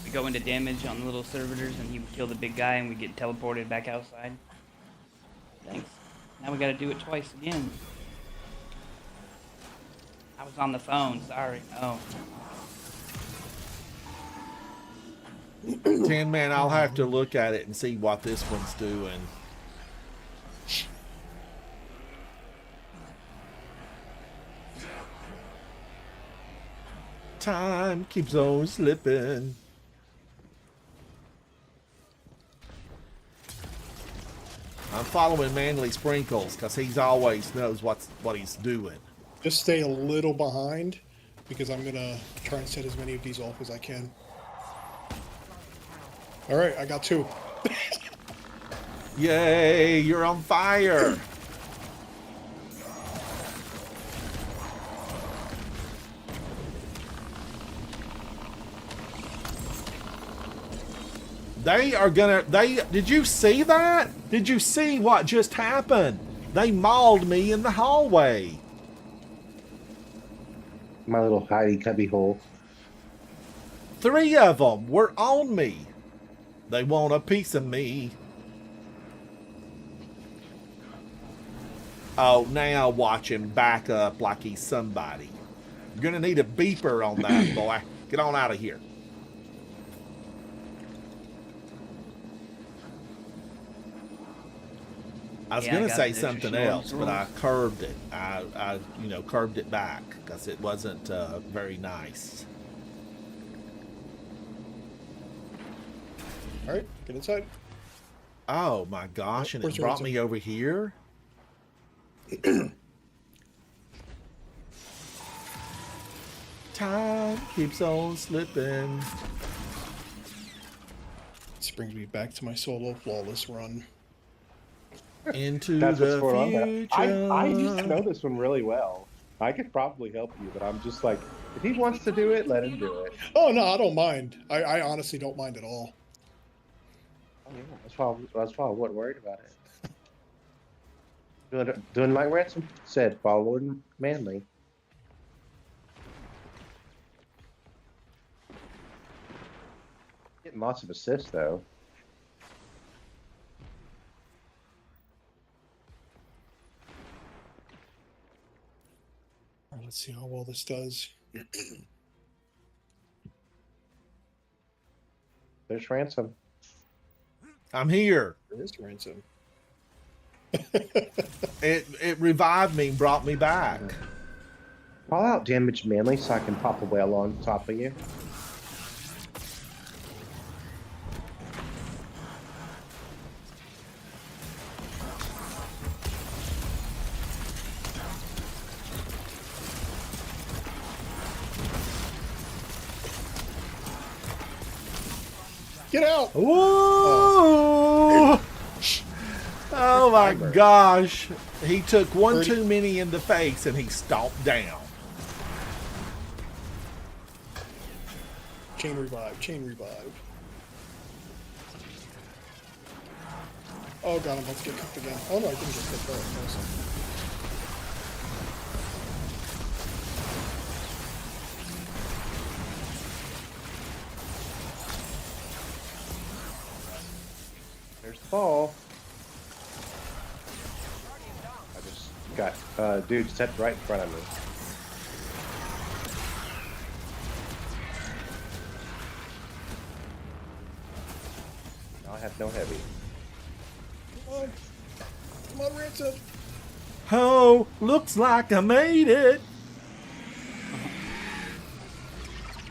G: We go into damage on the little servitors and he would kill the big guy and we get teleported back outside. Thanks. Now we gotta do it twice again. I was on the phone, sorry. Oh.
A: Tin Man, I'll have to look at it and see what this one's doing. Time keeps on slipping. I'm following Manly Sprinkles because he's always knows what he's doing.
D: Just stay a little behind because I'm gonna try and set as many of these off as I can. All right, I got 2.
A: Yay, you're on fire. Did you see that? Did you see what just happened? They mauled me in the hallway.
E: My little hidey cubby hole.
A: 3 of them were on me. They want a piece of me. Oh, now watch him back up like he's somebody. You're gonna need a beeper on that, boy. Get on out of here. I was
G: Yeah, I
A: gonna
G: got
A: say
G: it.
A: something
G: Extra
A: else, but I curved it. I curved it back because it wasn't very nice.
D: All right, get inside.
A: Oh my gosh! And it
D: Where's your
A: brought
D: answer?
A: me over here. Time keeps on slipping.
D: This brings me back to my solo flawless run.
A: Into
E: That's what's
A: the
E: going on
A: future.
E: there. I used to know this one really well. I could probably help you, but I'm just like, if he wants to do it, let him do it.
D: Oh no, I don't mind. I honestly don't mind at all.
E: Oh, yeah, that's why I wasn't worried about it. Doing like Ransom said, following Manly. Getting lots of assists though.
D: Let's see how well this does.
E: There's Ransom.
A: I'm here.
D: There is Ransom.
A: It revived me and brought me back.
E: Call out damage Manly so I can pop a whale on top of you.
D: Get out!
A: Ooh! Oh my
D: Timer.
A: gosh. He took one
D: 30.
A: too many in the face and he stomped down.
D: Chain revive. Chain revive. Oh god, I'm about to get cooked again. Oh no, I didn't get cooked. Oh, awesome.
E: There's the ball. I just got dude set right in front of me. Now I have no heavy.
D: Come on. Come on, Ransom.
A: Oh, looks like I made it.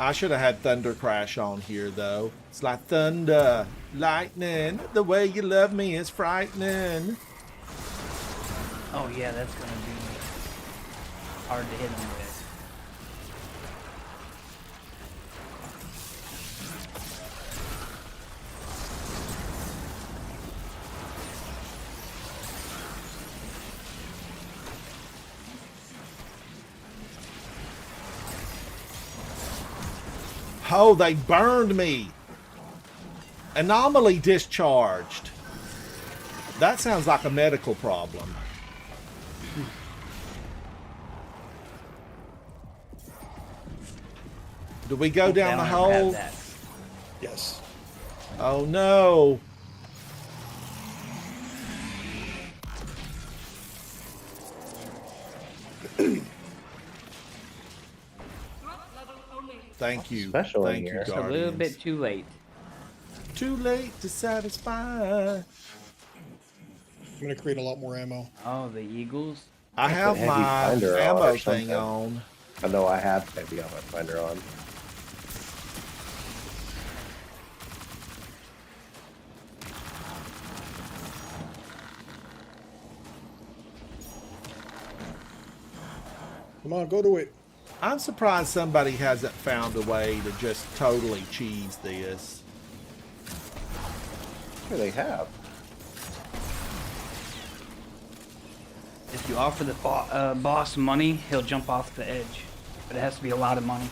A: I should have had Thunder Crash on here though. It's like thunder, lightning. The way you love me is frightening.
G: Oh yeah, that's gonna be hard to hit him with.
A: Oh, they burned me. Anomaly discharged. That sounds like a medical problem. Do we go down the
G: They don't ever have
A: hole?
G: that.
D: Yes.
A: Oh no. Thank you.
E: Special in
A: Thank you,
E: here.
G: Just a little
A: Guardians.
G: bit too late.
A: Too late to satisfy.
D: I'm gonna create a lot more ammo.
G: Oh, the Eagles.
A: I have
E: heavy
A: my
E: finder on
A: ammo
E: or
A: thing
E: something.
A: on.
E: I know I have heavy on my finder on.
D: Come on, go to it.
A: I'm surprised somebody hasn't found a way to just totally cheese this.
E: Sure they have.
G: If you offer the boss money, he'll jump off the edge. But it has to be a lot of money.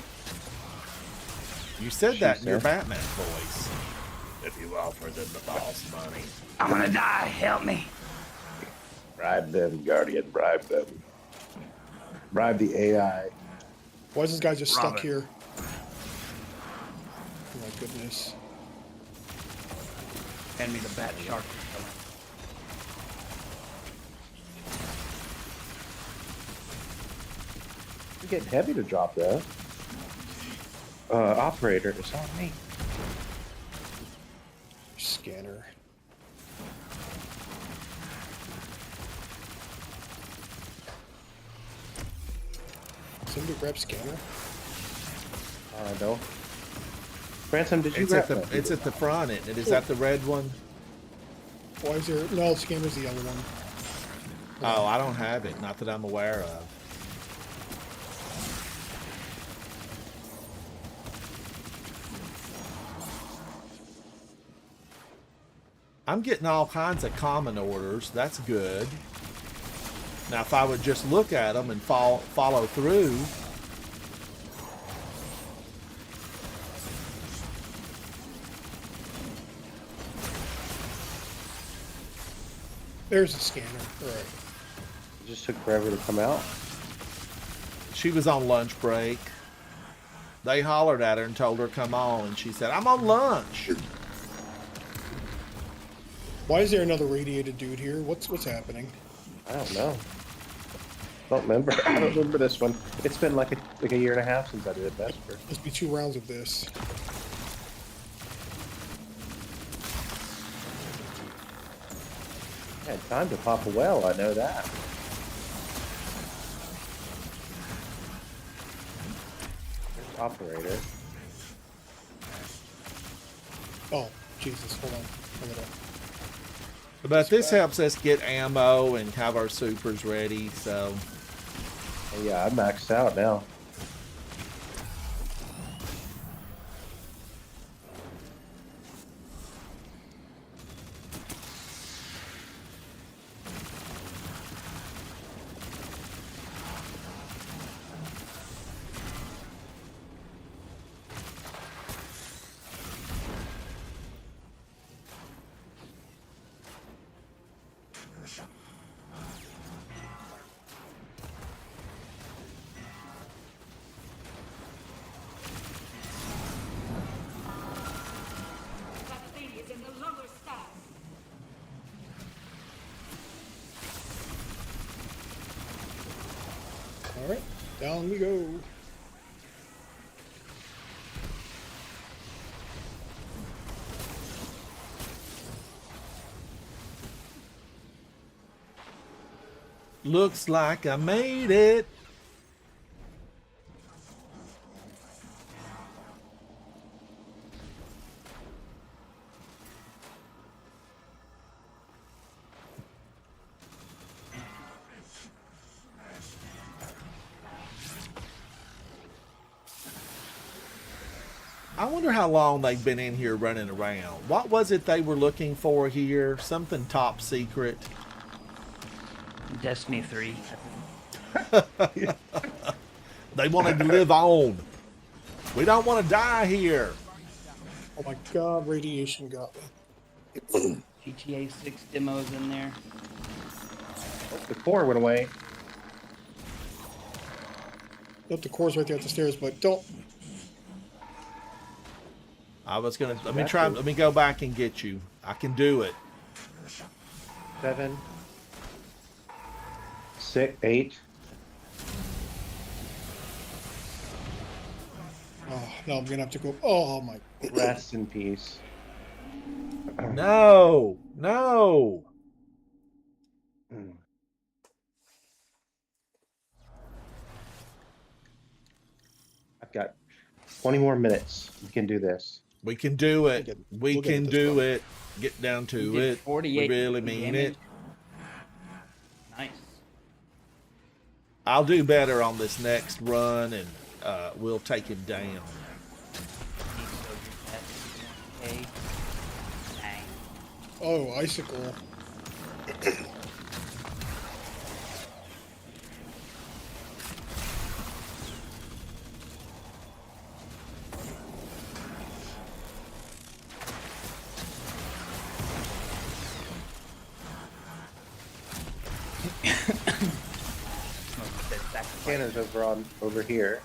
A: You said
E: She
A: that in your
E: said.
A: Batman voice. If you offer them the boss money.
G: I'm gonna die. Help me.
E: Bribe them, Guardian. Bribe them. Bribe the AI.
D: Why is this guy just
G: Robin.
D: stuck here? Oh my goodness.
G: Hand me the bat shark.
E: You're getting heavy to drop though. Operator, it's on me.
D: Scanner. Somebody grab scanner.
E: No. Ransom, did you
A: It's at
E: grab
A: the
E: that?
A: it's at the front, isn't it? Is that the red one?
D: Why is there? No, scanner's the other one.
A: Oh, I don't have it. Not that I'm aware of. I'm getting all kinds of common orders. That's good. Now, if I would just look at them and follow through.
D: There's a scanner. All right.
E: It just took forever to come out.
A: She was on lunch break. They hollered at her and told her come on, and she said, "I'm on lunch."
D: Why is there another radiated dude here? What's happening?
E: I don't know. Don't remember. I don't remember this one. It's been like a year and a half since I did Vesper.
D: Must be 2 rounds of this.
E: I had time to pop a well, I know that. There's operator.
D: Oh, Jesus, hold on. Hold it up.
A: But this helps us get ammo and have our supers ready, so.
E: Oh, yeah, I'm maxed out now.
F: That thing is in the lower stacks.
D: All right, down we go.
A: Looks like I made it. I wonder how long they've been in here running around. What was it they were looking for here? Something top secret.
G: Destiny 3.
A: They wanted to live on. We don't want to die here.
D: Oh my God, radiation got me.
G: GTA 6 demos in there.
E: Oh, the core went away.
D: Nope, the core's right there at the stairs, but don't.
A: I was gonna let me go back and get you. I can do it.
E: 7, 6, 8.
D: Oh, no, I'm gonna have to go. Oh my.
E: Rest in peace.
A: No, no.
E: Mm. I've got 20 more minutes. We can do this.
A: We can do it. We
D: We'll get
A: can
D: this
A: do
D: done.
A: it. Get down
G: You
A: to
G: did
A: it. We
G: 48
A: really mean
G: damage.
A: it.
G: Nice.
A: I'll do better on this next run, and we'll take him down.
G: Need soldier test. Okay. Dang.
D: Oh, icicle.
G: Smoke said sacrifice.
E: Canner's over here.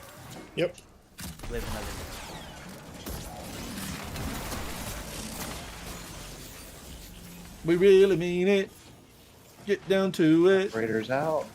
D: Yep.
G: Live another day.
A: We really mean it. Get down to it.
E: Operator's out.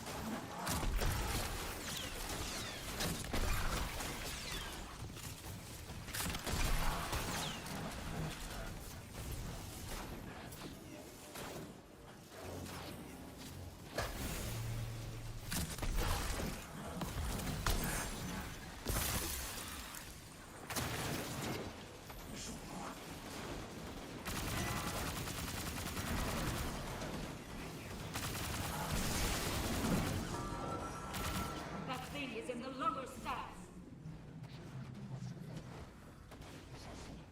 F: That thing is in the lower stacks.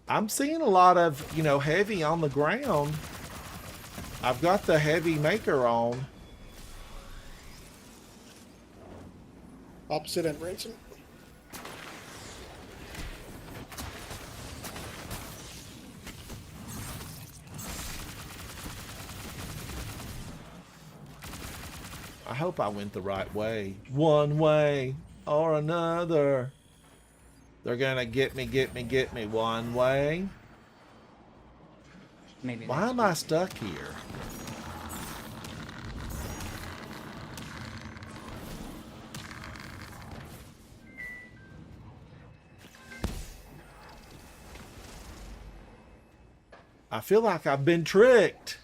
A: I'm seeing a lot of, heavy on the ground. I've got the heavy maker on.
D: Opposite end, Ransom.
A: I hope I went the right way. One way or another. They're gonna get me one way.
G: Maybe.
A: Why
G: next
A: am
G: week.
A: I stuck here? I feel like I've been tricked.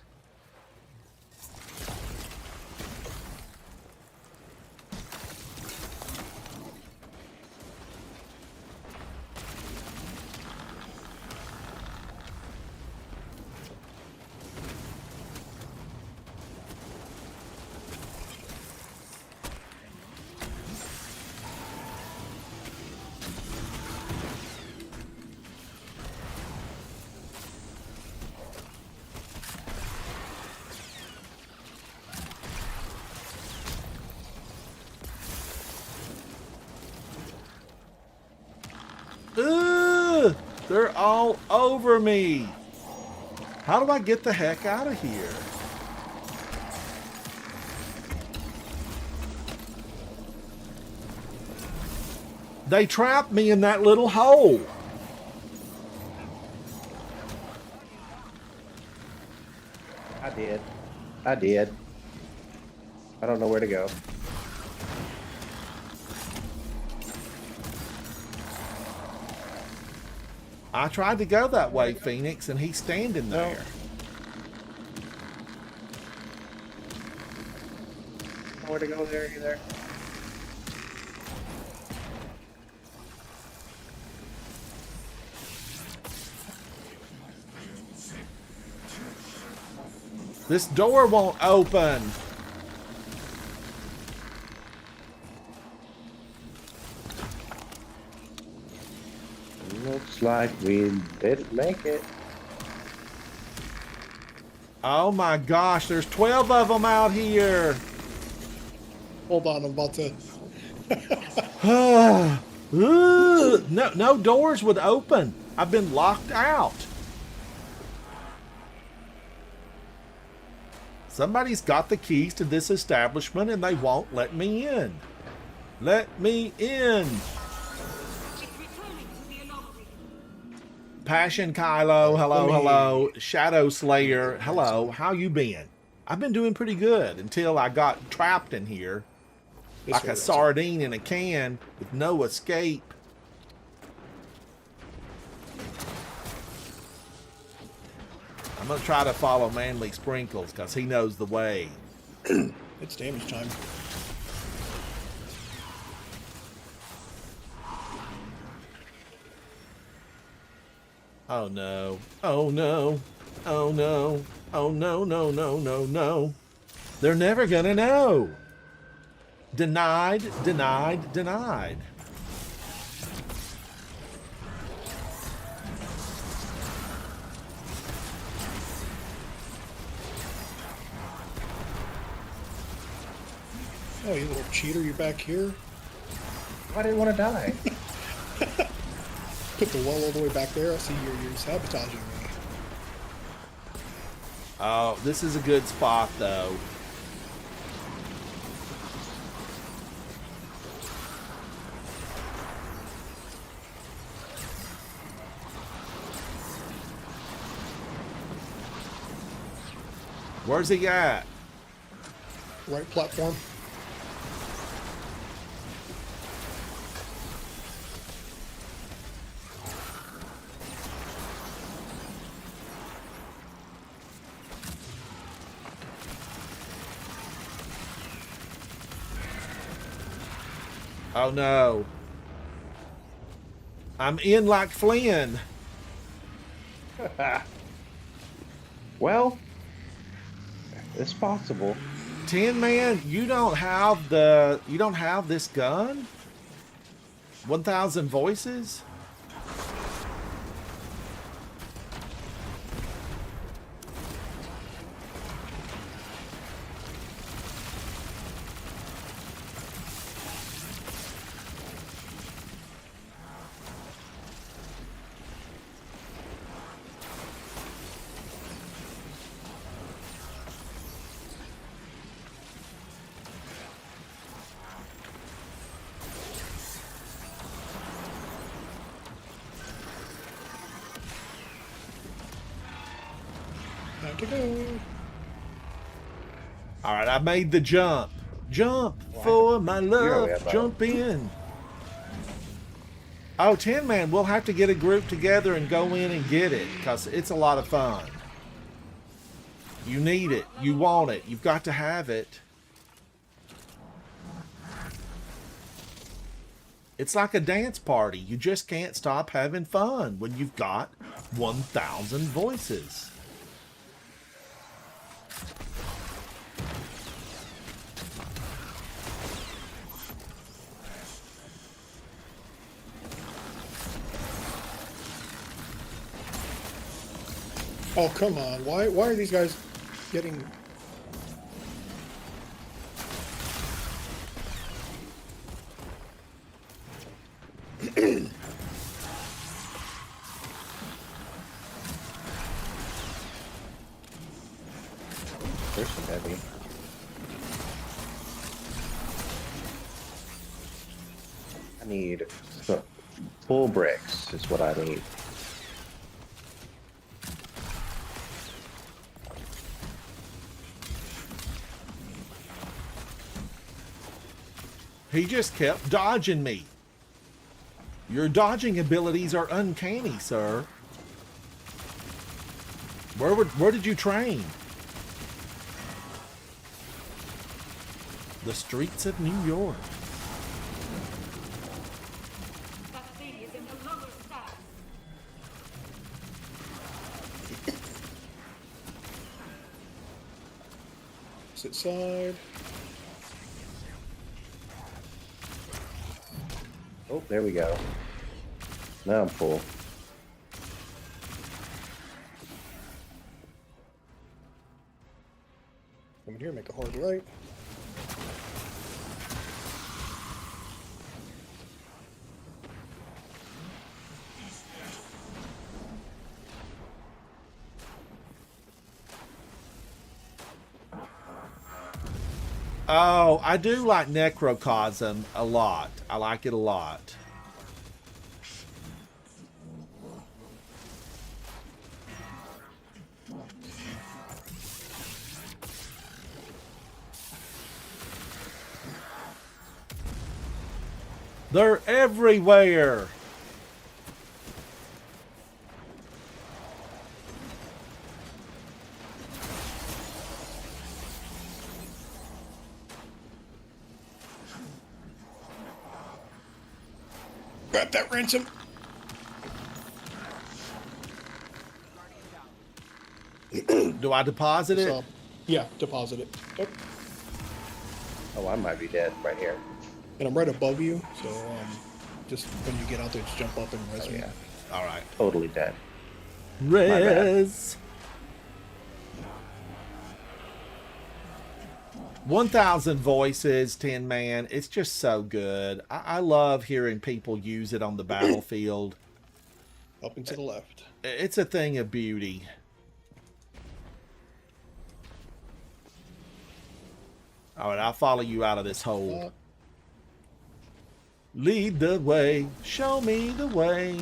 A: Ugh, they're all over me. How do I get the heck out of here? They trapped me in that little hole.
E: I did. I did. I don't know where to go.
A: I tried to go that way, Phoenix, and he's standing there.
E: Where to go there either.
A: This door won't open.
E: Looks like we didn't make it.
A: Oh my gosh, there's 12 of them out here.
D: Hold on, I'm about to.
A: Ugh, no doors would open. I've been locked out. Somebody's got the keys to this establishment and they won't let me in. Let me in.
F: It's returning to the anomaly.
A: Passion Kylo, hello. Shadow Slayer, hello. How you been? I've been doing pretty good until I got trapped in here
D: This
A: like
D: way,
A: a
D: that's it.
A: sardine in a can with no escape. I'm gonna try to follow Manly Sprinkles because he knows the way.
D: It's damage time.
A: Oh no. Oh no. Oh no. Oh no, no. They're never gonna know. Denied.
D: Oh, you little cheater, you're back here.
E: I didn't want to die.
D: Put the wall all the way back there. I see you're sabotaging me.
A: Oh, this is a good spot though. Where's he at?
D: Right platform.
A: Oh no. I'm in like Flynn.
E: Well, it's possible.
A: Tin Man, you don't have this gun? 1,000 voices?
D: Time to go.
A: All right, I made the jump. Jump
E: What
A: for my
E: You're
A: love.
E: way above.
A: Jump in. Oh, Tin Man, we'll have to get a group together and go in and get it because it's a lot of fun. You need it. You want it. You've got to have it. It's like a dance party. You just can't stop having fun when you've got 1,000 voices.
D: Oh, come on. Why are these guys getting...
E: There's some heavy. I need some full bricks is what I need.
A: He just kept dodging me. Your dodging abilities are uncanny, sir. Where did you train? The streets of New York.
F: That thing is in the lower stacks.
D: Sit side.
E: Oh, there we go. Now I'm full.
D: Come in here, make a hard right.
A: Oh, I do like Necrocosm a lot. I like it a lot. They're everywhere.
D: Grab that ransom.
A: Do I deposit it?
D: So, yeah, deposit it. Yep.
E: Oh, I might be dead right here.
D: And I'm right above you, so just when you get out there, just jump up and res
E: Oh,
D: me.
E: yeah.
A: All right.
E: Totally dead.
A: Res. 1,000 voices, Tin Man. It's just so good. I love hearing people use it on the battlefield.
D: Up and to the left.
A: It's a thing of beauty. All right, I'll follow you out of this hole. Lead the way. Show me the way.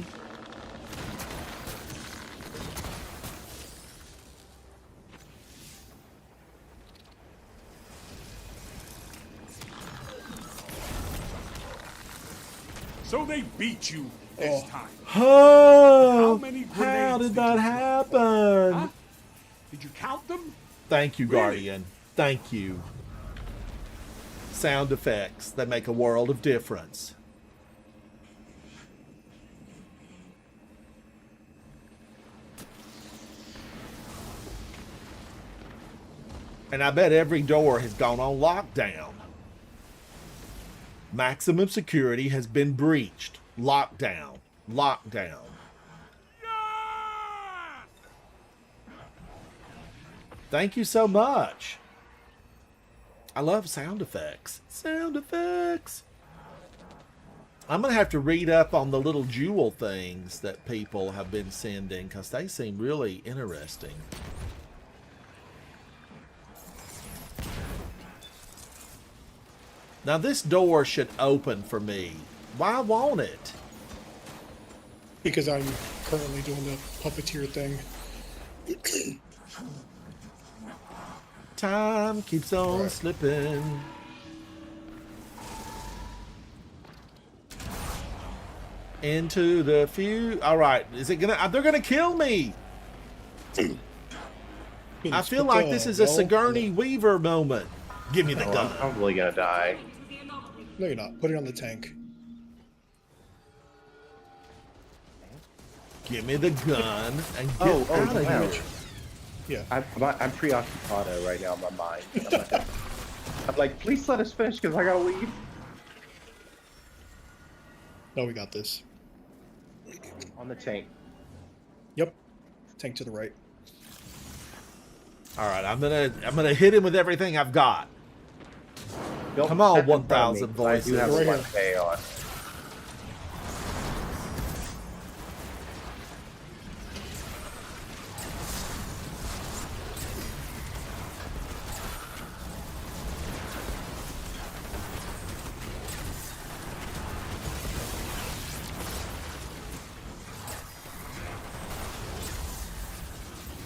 H: So they beat you this time.
A: Oh,
H: How many
A: how
H: grenades
A: did
H: did
A: that
H: you
A: happen?
H: Huh? Did you count them?
A: Thank you,
H: Really?
A: Guardian. Thank you. Sound effects, they make a world of difference. And I bet every door has gone on lockdown. Maximum security has been breached. Lockdown. Lockdown.
H: Yeah!
A: Thank you so much. I love sound effects. Sound effects. I'm going to have to read up on the little jewel things that people have been sending because they seem really interesting. Now this door should open for me. Why won't it?
D: Because I'm currently doing the puppeteer thing.
A: Time keeps on
D: Alright.
A: slipping. Into the few. All right, is it gonna? They're gonna kill me. I
D: Phoenix,
A: feel
D: put
A: like
D: the
A: this is a
D: well-
A: Sigourney Weaver moment. Give me the
E: Oh, I'm
A: gun.
E: probably gonna die.
D: No, you're not. Put it on the tank.
A: Give me the gun and get
E: Oh,
A: out of
E: wow.
A: here.
D: Yeah.
E: I'm preoccupado right now in my mind. I'm like, please let us finish because I gotta leave.
D: No, we got this.
E: On the tank.
D: Yep. Tank to the right.
A: All right, I'm gonna hit him with everything I've got.
E: Don't
A: Come on,
E: step in front of me,
A: 1,000
E: 'cause I do have
D: voices.
E: a
D: Right
E: 1K on.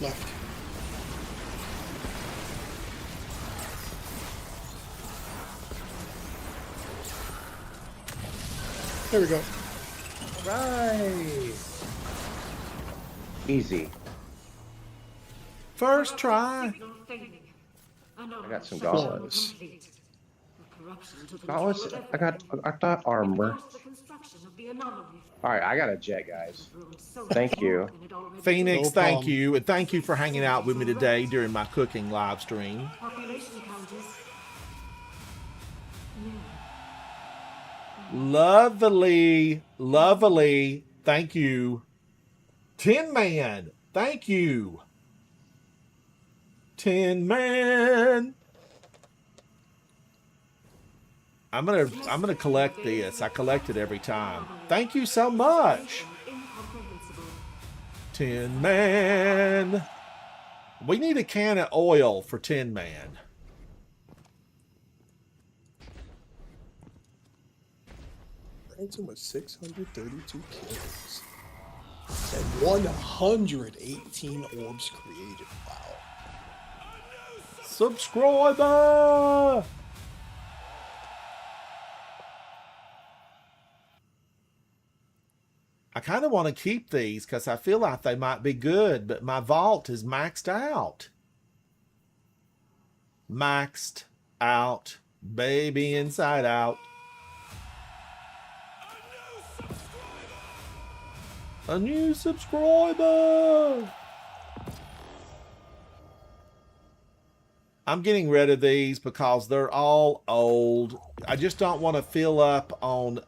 D: Left. There we go.
E: Right. Easy.
A: First try.
E: I got some gauntlets.
F: Gauntlets.
E: Gauntlets? I got armor. Alright, I got a jet, guys. Thank you.
A: Phoenix,
D: No
A: thank
D: problem.
A: you, and thank you for hanging out with me today during my cooking live stream.
F: Population counters.
A: Lovely, lovely. Thank you. Tin Man, thank you. Tin Man. I'm gonna collect this. I collect it every time. Thank you so much.
F: Incomprehensible.
A: Tin Man. We need a can of oil for Tin Man.
D: Ransom with 632 kills. And 118 orbs created. Wow.
A: Subscriber. I kind of want to keep these because I feel like they might be good, but my vault is maxed out. Maxed out. Baby inside out. A new subscriber. I'm getting rid of these because they're all old. I just don't want to fill up on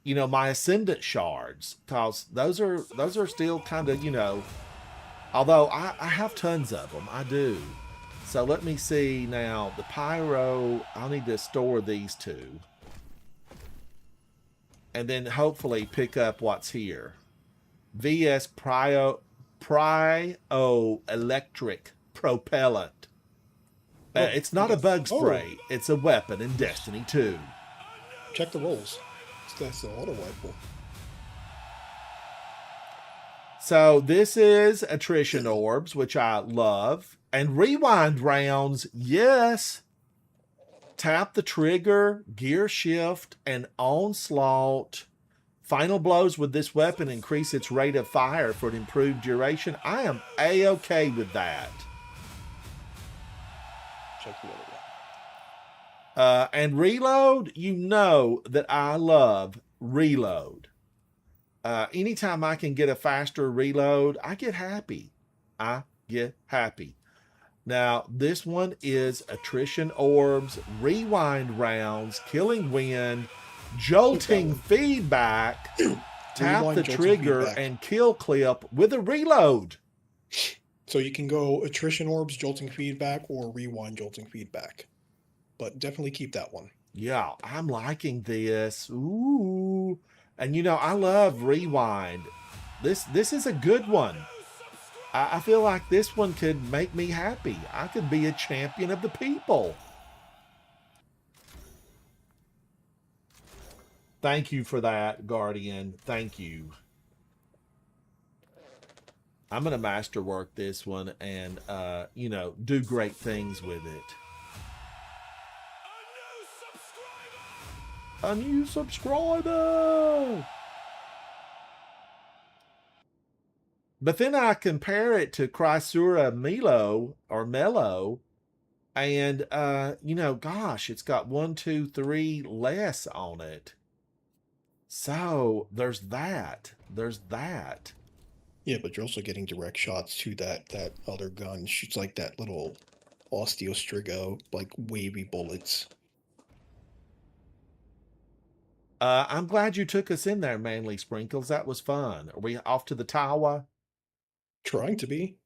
A: my ascendant shards, because those are still kind of, although I have tons of them. I do. So let me see now. The pyro, I'll need to store these two. And then hopefully pick up what's here. VS Electric Propellant. It's not a bug spray. It's a weapon in Destiny 2.
D: Check the rolls. That's the auto rifle.
A: So this is attrition orbs, which I love. And rewind rounds, yes. Tap the trigger, gear shift, and onslaught. Final blows with this weapon increase its rate of fire for an improved duration. I am A-okay with that.
D: Check the other one.
A: And reload, you know that I love reload. Anytime I can get a faster reload, I get happy. I get happy. Now, this one is attrition orbs, rewind rounds, killing wind, jolting feedback, tap
D: Rewind,
A: the
D: jolting
A: trigger,
D: feedback.
A: and kill clip with a reload.
D: So you can go attrition orbs, jolting feedback, or rewind, jolting feedback. But definitely keep that one.
A: Yeah, I'm liking this. Ooh. And I love rewind. This is a good one. I feel like this one could make me happy. I could be a champion of the people. Thank you for that, Guardian. Thank you. I'm gonna masterwork this one and you know, do great things with it. A new subscriber. But then I compare it to Chrysura Milo or Mellow, and you know, gosh, it's got 1, 2, 3 less on it. So there's that. There's that.
D: Yeah, but you're also getting direct shots to that other gun. Shoots like that little Osteo Strigo, like wavy bullets.
A: I'm glad you took us in there, Manly Sprinkles. That was fun. Are we off to the tower?
D: Trying to be.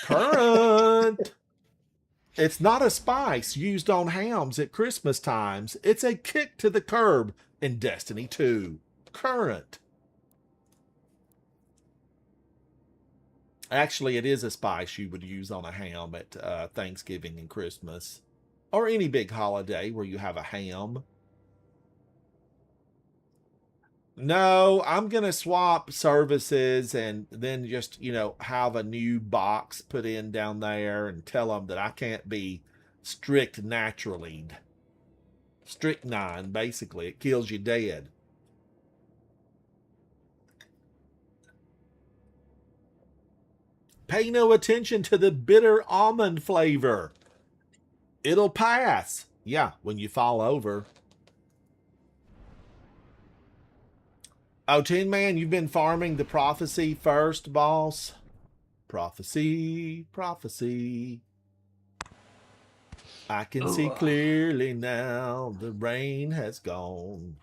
A: Current. It's not a spice used on hams at Christmas times. It's a kick to the curb in Destiny 2. Current. Actually, it is a spice you would use on a ham at Thanksgiving and Christmas. Or any big holiday where you have a ham. No, I'm going to swap services and then just, you know, have a new box put in down there and tell them that I can't be strict naturally. Strychnine, basically. It kills you dead. Pay no attention to the bitter almond flavor. It'll pass. Yeah, when you fall over. Oh, Tin Man, you've been farming the prophecy first, boss? Prophecy, prophecy. I can see clearly now. The rain has gone.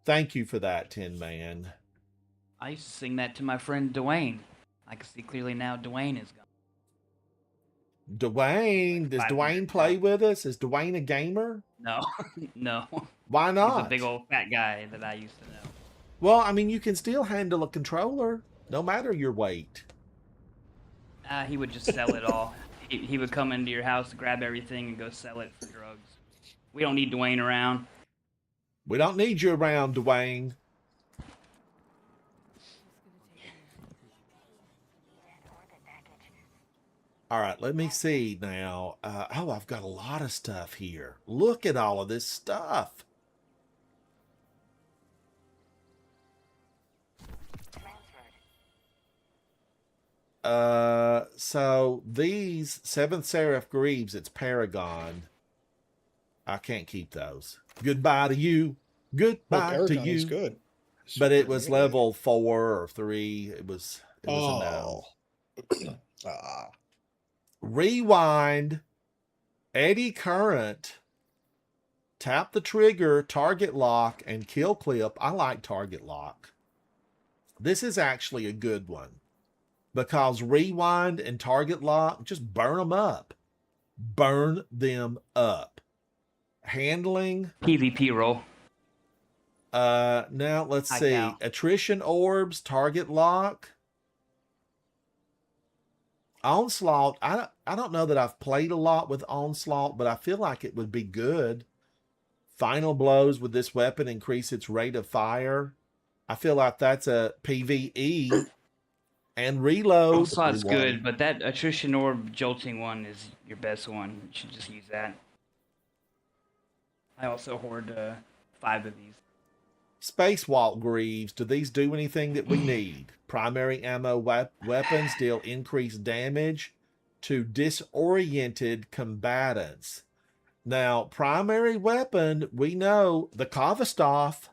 A: Thank you for that, Tin Man.
G: I used to sing that to my friend Dwayne. I can see clearly now Dwayne is gone.
A: Dwayne, does Dwayne play with us? Is Dwayne a gamer?
G: No, no.
A: Why not?
G: He's a big old fat guy that I used to know.
A: Well, I mean, you can still handle a controller, no matter your weight.
G: He would just sell it all. He would come into your house, grab everything, and go sell it for drugs. We don't need Dwayne around.
A: We don't need you around, Dwayne. All right, let me see now. Oh, I've got a lot of stuff here. Look at all of this stuff. So these 7th Seraph Greaves, it's Paragon. I can't keep those. Goodbye to you. Goodbye to
D: Paragon
A: you.
D: is good.
A: But it
D: Super
A: was
D: good.
A: level 4 or 3. It was a no.
D: Ah.
A: Rewind, eddy current, tap the trigger, target lock, and kill clip. I like target lock. This is actually a good one because rewind and target lock, just burn them up. Burn them up. Handling.
G: PvP roll.
A: Now let's
G: High
A: see.
G: cal.
A: Attrition orbs, target lock. Onslaught, I don't know that I've played a lot with Onslaught, but I feel like it would be good. Final blows with this weapon increase its rate of fire. I feel like that's a PvE. And reload.
G: Onslaught's good, but that attrition orb jolting one is your best one. You should just use that. I also hoard 5 of these.
A: Spacewalk Greaves, do these do anything that we need? Primary ammo weapons deal increased damage to disoriented combatants. Now, primary weapon, we know the Kavastov.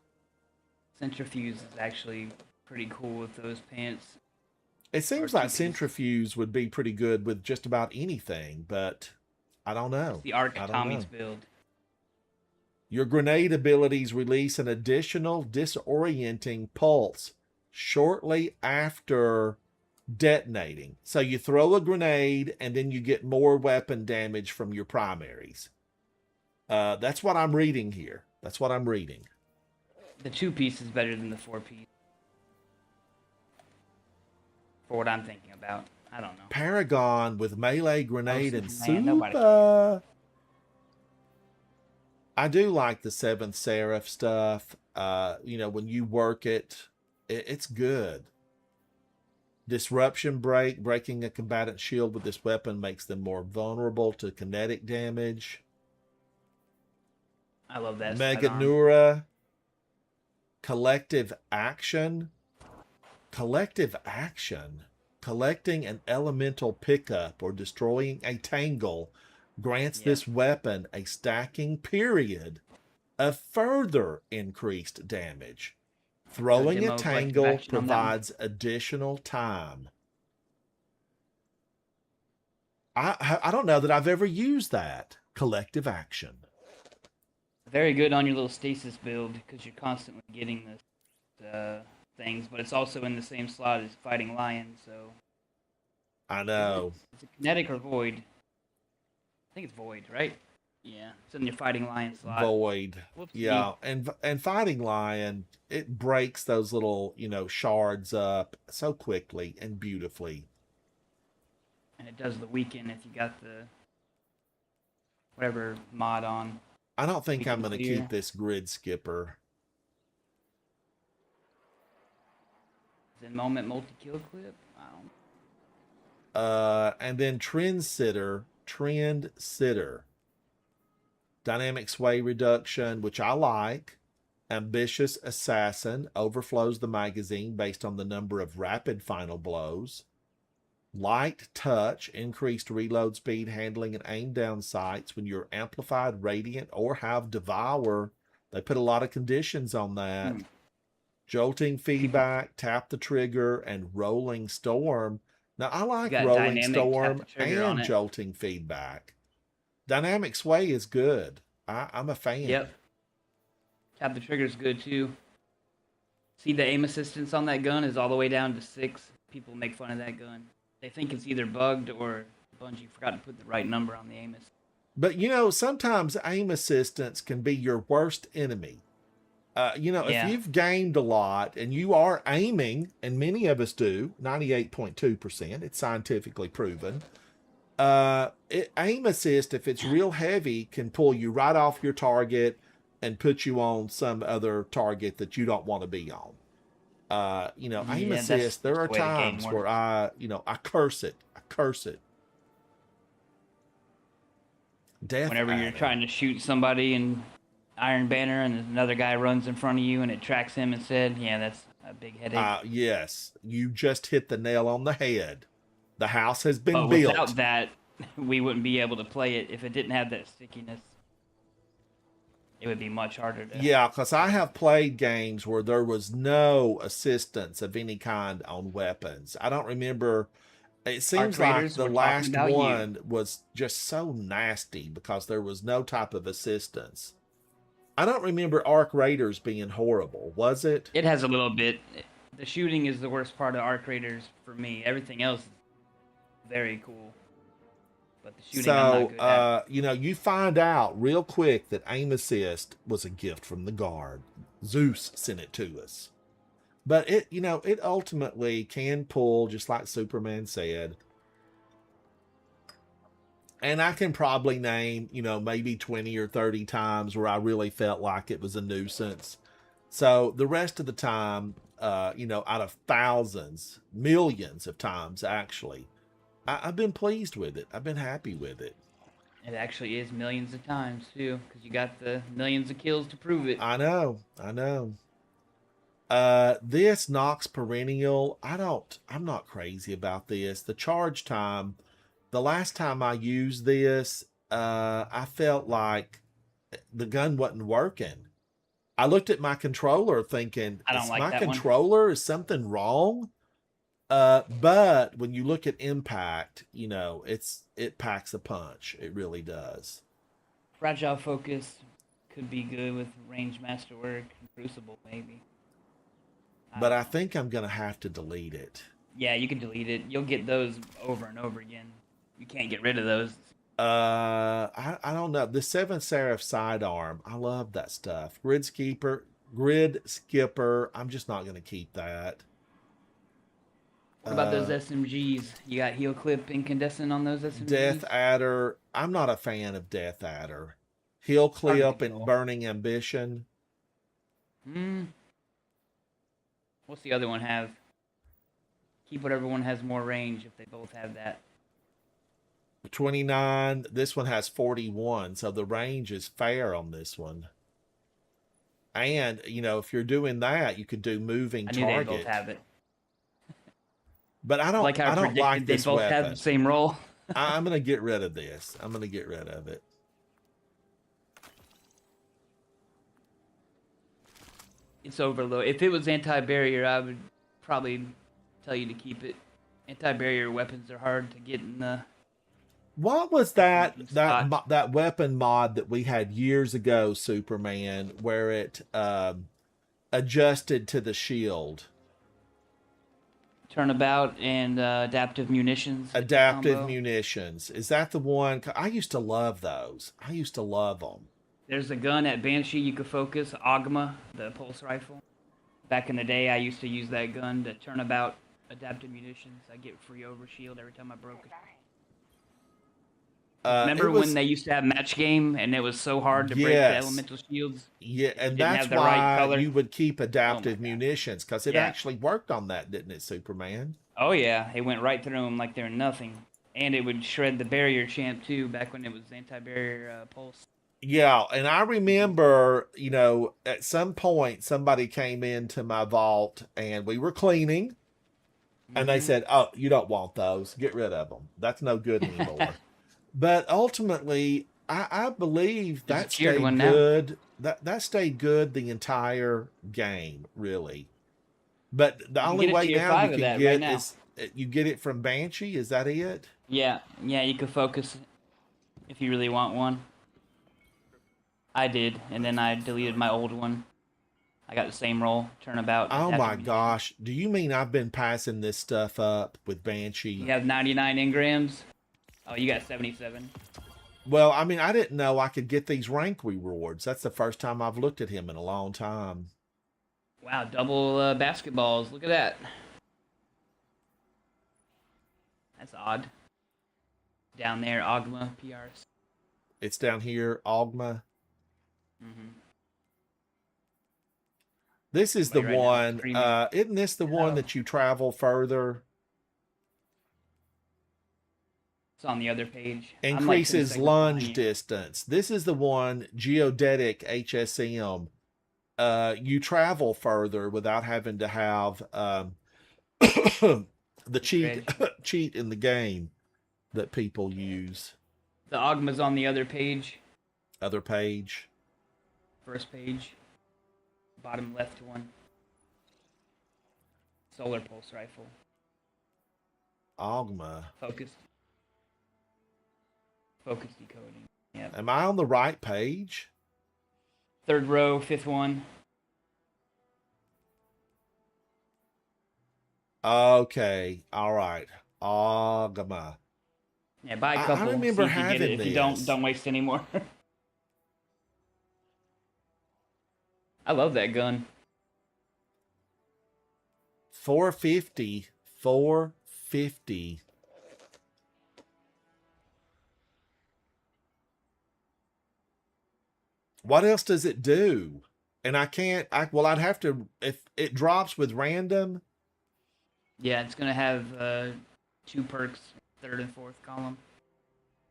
G: Centrifuge is actually pretty cool with those pants.
A: It seems like Centrifuge would be pretty good with just about anything, but I don't know.
G: It's the Arc
A: I don't
G: Tommy's
A: know.
G: build.
A: Your grenade abilities release an additional disorienting pulse shortly after detonating. So you throw a grenade and then you get more weapon damage from your primaries. That's what I'm reading here. That's what I'm reading.
G: The 2-piece is better than the 4-piece. For what I'm thinking about. I don't know.
A: Paragon with melee grenade and
G: Man, nobody
A: super. I do like the 7th Seraph stuff. You know, when you work it, it's good. Disruption break. Breaking a combatant's shield with this weapon makes them more vulnerable to kinetic damage.
G: I love that.
A: Meganura. Collective action. Collective action. Collecting an elemental pickup or destroying a tangle grants this weapon a stacking period of further increased damage. Throwing a
G: demo collective
A: tangle
G: action on that one.
A: provides additional time. I don't know that I've ever used that. Collective action.
G: Very good on your little stasis build because you're constantly getting this things, but it's also in the same slot as Fighting Lion, so.
A: I know.
G: Is it kinetic or void? I think it's void, right? Yeah, it's in your Fighting Lion slot.
A: Void.
G: Whoopsie.
A: Yeah, and Fighting Lion, it breaks those little, shards up so quickly and beautifully.
G: And it does the weaken if you got the whatever mod on.
A: I don't think I'm
G: Weaken
A: going to
G: clear.
A: keep this grid skipper.
G: Is it moment multi-kill clip? I don't.
A: And then Trend Sitter. Dynamic sway reduction, which I like. Ambitious Assassin overflows the magazine based on the number of rapid final blows. Light Touch, increased reload speed, handling, and aim down sights when you're amplified, radiant, or have Devour. They put a lot of conditions on that. Jolting feedback, tap the trigger, and rolling storm. Now, I like
G: got
A: rolling
G: dynamic, tap
A: storm
G: the trigger on
A: and
G: it.
A: jolting feedback. Dynamic sway is good. I'm a fan.
G: Yep. Tap the trigger's good too. See, the aim assistance on that gun is all the way down to 6. People make fun of that gun. They think it's either bugged or Bungie forgot to put the right number on the aim assist.
A: But sometimes aim assistance can be your worst enemy.
G: Yeah.
A: If you've gamed a lot and you are aiming, and many of us do, 98.2%, it's scientifically proven. Aim assist, if it's real heavy, can pull you right off your target and put you on some other target that you don't want to be on. Aim
G: that's
A: assist, there
G: the
A: are
G: way the game
A: times
G: works.
A: where I curse it. I curse it. Death
G: Whenever you're
A: Adder.
G: trying to shoot somebody in Iron Banner and another guy runs in front of you and it tracks him instead, yeah, that's a big headache.
A: Yes, you just hit the nail on the head. The house has been
G: But
A: built.
G: without that, we wouldn't be able to play it if it didn't have that stickiness. It would be much harder to.
A: Yeah, because I have played games where there was no assistance of any kind on weapons. I don't remember. It seems like
G: Raiders,
A: the
G: we're talking
A: last
G: about you.
A: one was just so nasty because there was no type of assistance. I don't remember Arc Raiders being horrible, was it?
G: It has a little bit. The shooting is the worst part of Arc Raiders for me. Everything else is very cool. But the shooting, I'm not good at.
A: You find out real quick that aim assist was a gift from the guard. Zeus sent it to us. But it ultimately can pull, just like Superman said. And I can probably name, maybe 20 or 30 times where I really felt like it was a nuisance. So the rest of the time, out of thousands, millions of times, actually, I've been pleased with it. I've been happy with it.
G: It actually is millions of times, too, because you got the millions of kills to prove it.
A: I know. This Nox Perennial, I'm not crazy about this. The charge time, the last time I used this, I felt like the gun wasn't working. I looked at my controller thinking,
G: I don't
A: is
G: like
A: my
G: that one.
A: controller, is something wrong? But when you look at impact, it packs a punch. It really does.
G: Fragile Focus could be good with range masterwork. Crucible, maybe.
A: But I think I'm going to have to delete it.
G: Yeah, you can delete it. You'll get those over and over again. You can't get rid of those.
A: I don't know. The 7 Seraph sidearm, I love that stuff. Grid Skipper, I'm just not going to keep that.
G: What about those SMGs? You got Heal Clip Incandescent on those SMGs?
A: Death Adder, I'm not a fan of Death Adder. Heal Clip and
G: control.
A: Burning Ambition.
G: What's the other one have? Keep whatever one has more range if they both have that.
A: 29. This one has 41, so the range is fair on this one. And you know, if you're doing that, you could do moving
G: I knew
A: target.
G: they both have it.
A: But I don't
G: Like how I
A: I don't
G: predicted
A: like
G: they
A: this
G: both
A: weapon.
G: have the same roll.
A: I'm gonna get rid of this. I'm gonna get rid of it.
G: It's overload. If it was anti-barrier, I would probably tell you to keep it. Anti-barrier weapons are hard to get in the.
A: What was that
G: Spot.
A: that weapon mod that we had years ago, Superman, where it adjusted to the shield?
G: Turnabout and adaptive munitions.
A: Adaptive
G: combo.
A: munitions. Is that the one? I used to love those. I used to love them.
G: There's a gun at Banshee you could focus, Ogma, the pulse rifle. Back in the day, I used to use that gun to turnabout adaptive munitions. I get free overshield every time I broke it. Remember
A: it was-
G: when they used to have match game and it was so hard to break the
A: Yes.
G: elemental shields?
A: Yeah, and
G: didn't
A: that's
G: have the right
A: why
G: color.
A: you would keep adaptive
G: God.
A: munitions, because it
G: Yeah.
A: actually worked on that, didn't it, Superman?
G: Oh yeah, it went right through them like they're nothing. And it would shred the barrier champ too, back when it was anti-barrier pulse.
A: Yeah, and I remember, you know, at some point somebody came into my vault and we were cleaning, and they
G: Mhm.
A: said, "Oh, you don't want those. Get rid of them. That's no good anymore." But ultimately, I believe
G: There's a
A: that
G: tiered
A: stayed
G: one now.
A: good. That stayed good the entire game, really. But the only
G: get a
A: way
G: tier
A: now
G: 5
A: you
G: of
A: can
G: that
A: get
G: right now.
A: is you get it from Banshee. Is that it?
G: Yeah, you could focus if you really want one. I did, and then I deleted my old one. I got the same roll, turnabout.
A: Oh
G: adaptive
A: my
G: munitions.
A: gosh! Do you mean I've been passing this stuff up with Banshee?
G: You have 99 engrams. Oh, you got 77.
A: Well, I mean, I didn't know I could get these rank rewards. That's the first time I've looked at him in a long time.
G: Wow, double basketballs. Look at that. That's odd. Down there, Ogma, PRs.
A: It's down here, Ogma.
G: Mm-hmm.
A: This is the
G: Somebody right now is
A: one.
G: screaming.
A: Isn't this the one
G: Oh.
A: that you travel further?
G: It's on the other page. I'm, like, to the
A: Increases
G: second line
A: lunge
G: here.
A: distance. This is the one, Geodetic HSM. You travel further without having to have the cheat in the game that people use.
G: The Ogma's on the other page.
A: Other page.
G: First page. Bottom left one. Solar pulse rifle.
A: Ogma.
G: Focused. Focus decoding. Yeah.
A: Am I on the right page?
G: Third row, fifth one.
A: Okay. All right. Ogma.
G: Yeah, buy
A: I
G: a couple.
A: remember
G: see if you get
A: having
G: it. If you
A: this.
G: don't waste any more. I love that gun.
A: 450. 450. What else does it do? And I can't, well, I'd have to, if it drops with random,
G: Yeah, it's gonna have 2 perks, third and fourth column.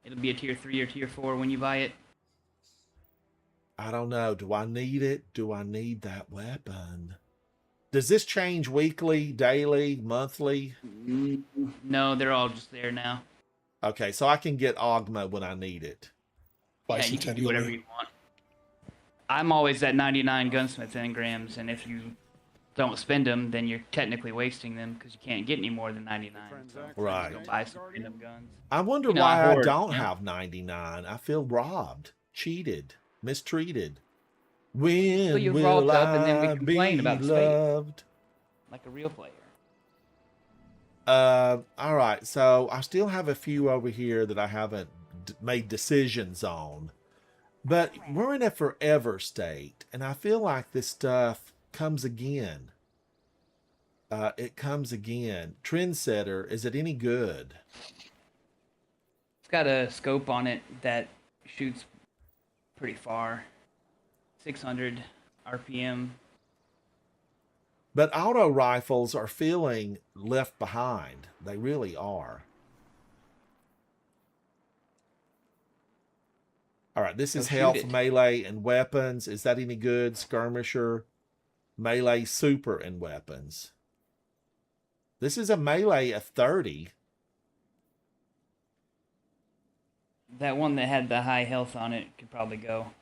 G: It'll be a tier 3 or tier 4 when you buy it.
A: I don't know. Do I need it? Do I need that weapon? Does this change weekly, daily, monthly?
G: No, they're all just there now.
A: Okay, so I can get Ogma when I need it.
G: Yeah, you can do whatever you want. I'm always at 99 gunsmith engrams, and if you don't spend them, then you're technically wasting them because you can't get any more than 99. So
A: Right.
G: go buy some random guns.
A: I wonder
G: You know,
A: why I
G: hoard,
A: don't
G: yeah.
A: have 99. I feel robbed, cheated, mistreated. When
G: you've
A: will
G: vault up and then we
A: I
G: complain
A: be
G: about space.
A: loved?
G: Like a real player.
A: All right. So I still have a few over here that I haven't made decisions on, but we're in a forever state, and I feel like this stuff comes again. It comes again. Trendsetter, is it any good?
G: It's got a scope on it that shoots pretty far. 600 RPM.
A: But auto rifles are feeling left behind. They really are. All right, this is
G: shoot
A: health,
G: it.
A: melee, and weapons. Is that any good? Skirmisher, melee, super, and weapons. This is a melee of 30.
G: That one that had the high health on it could probably go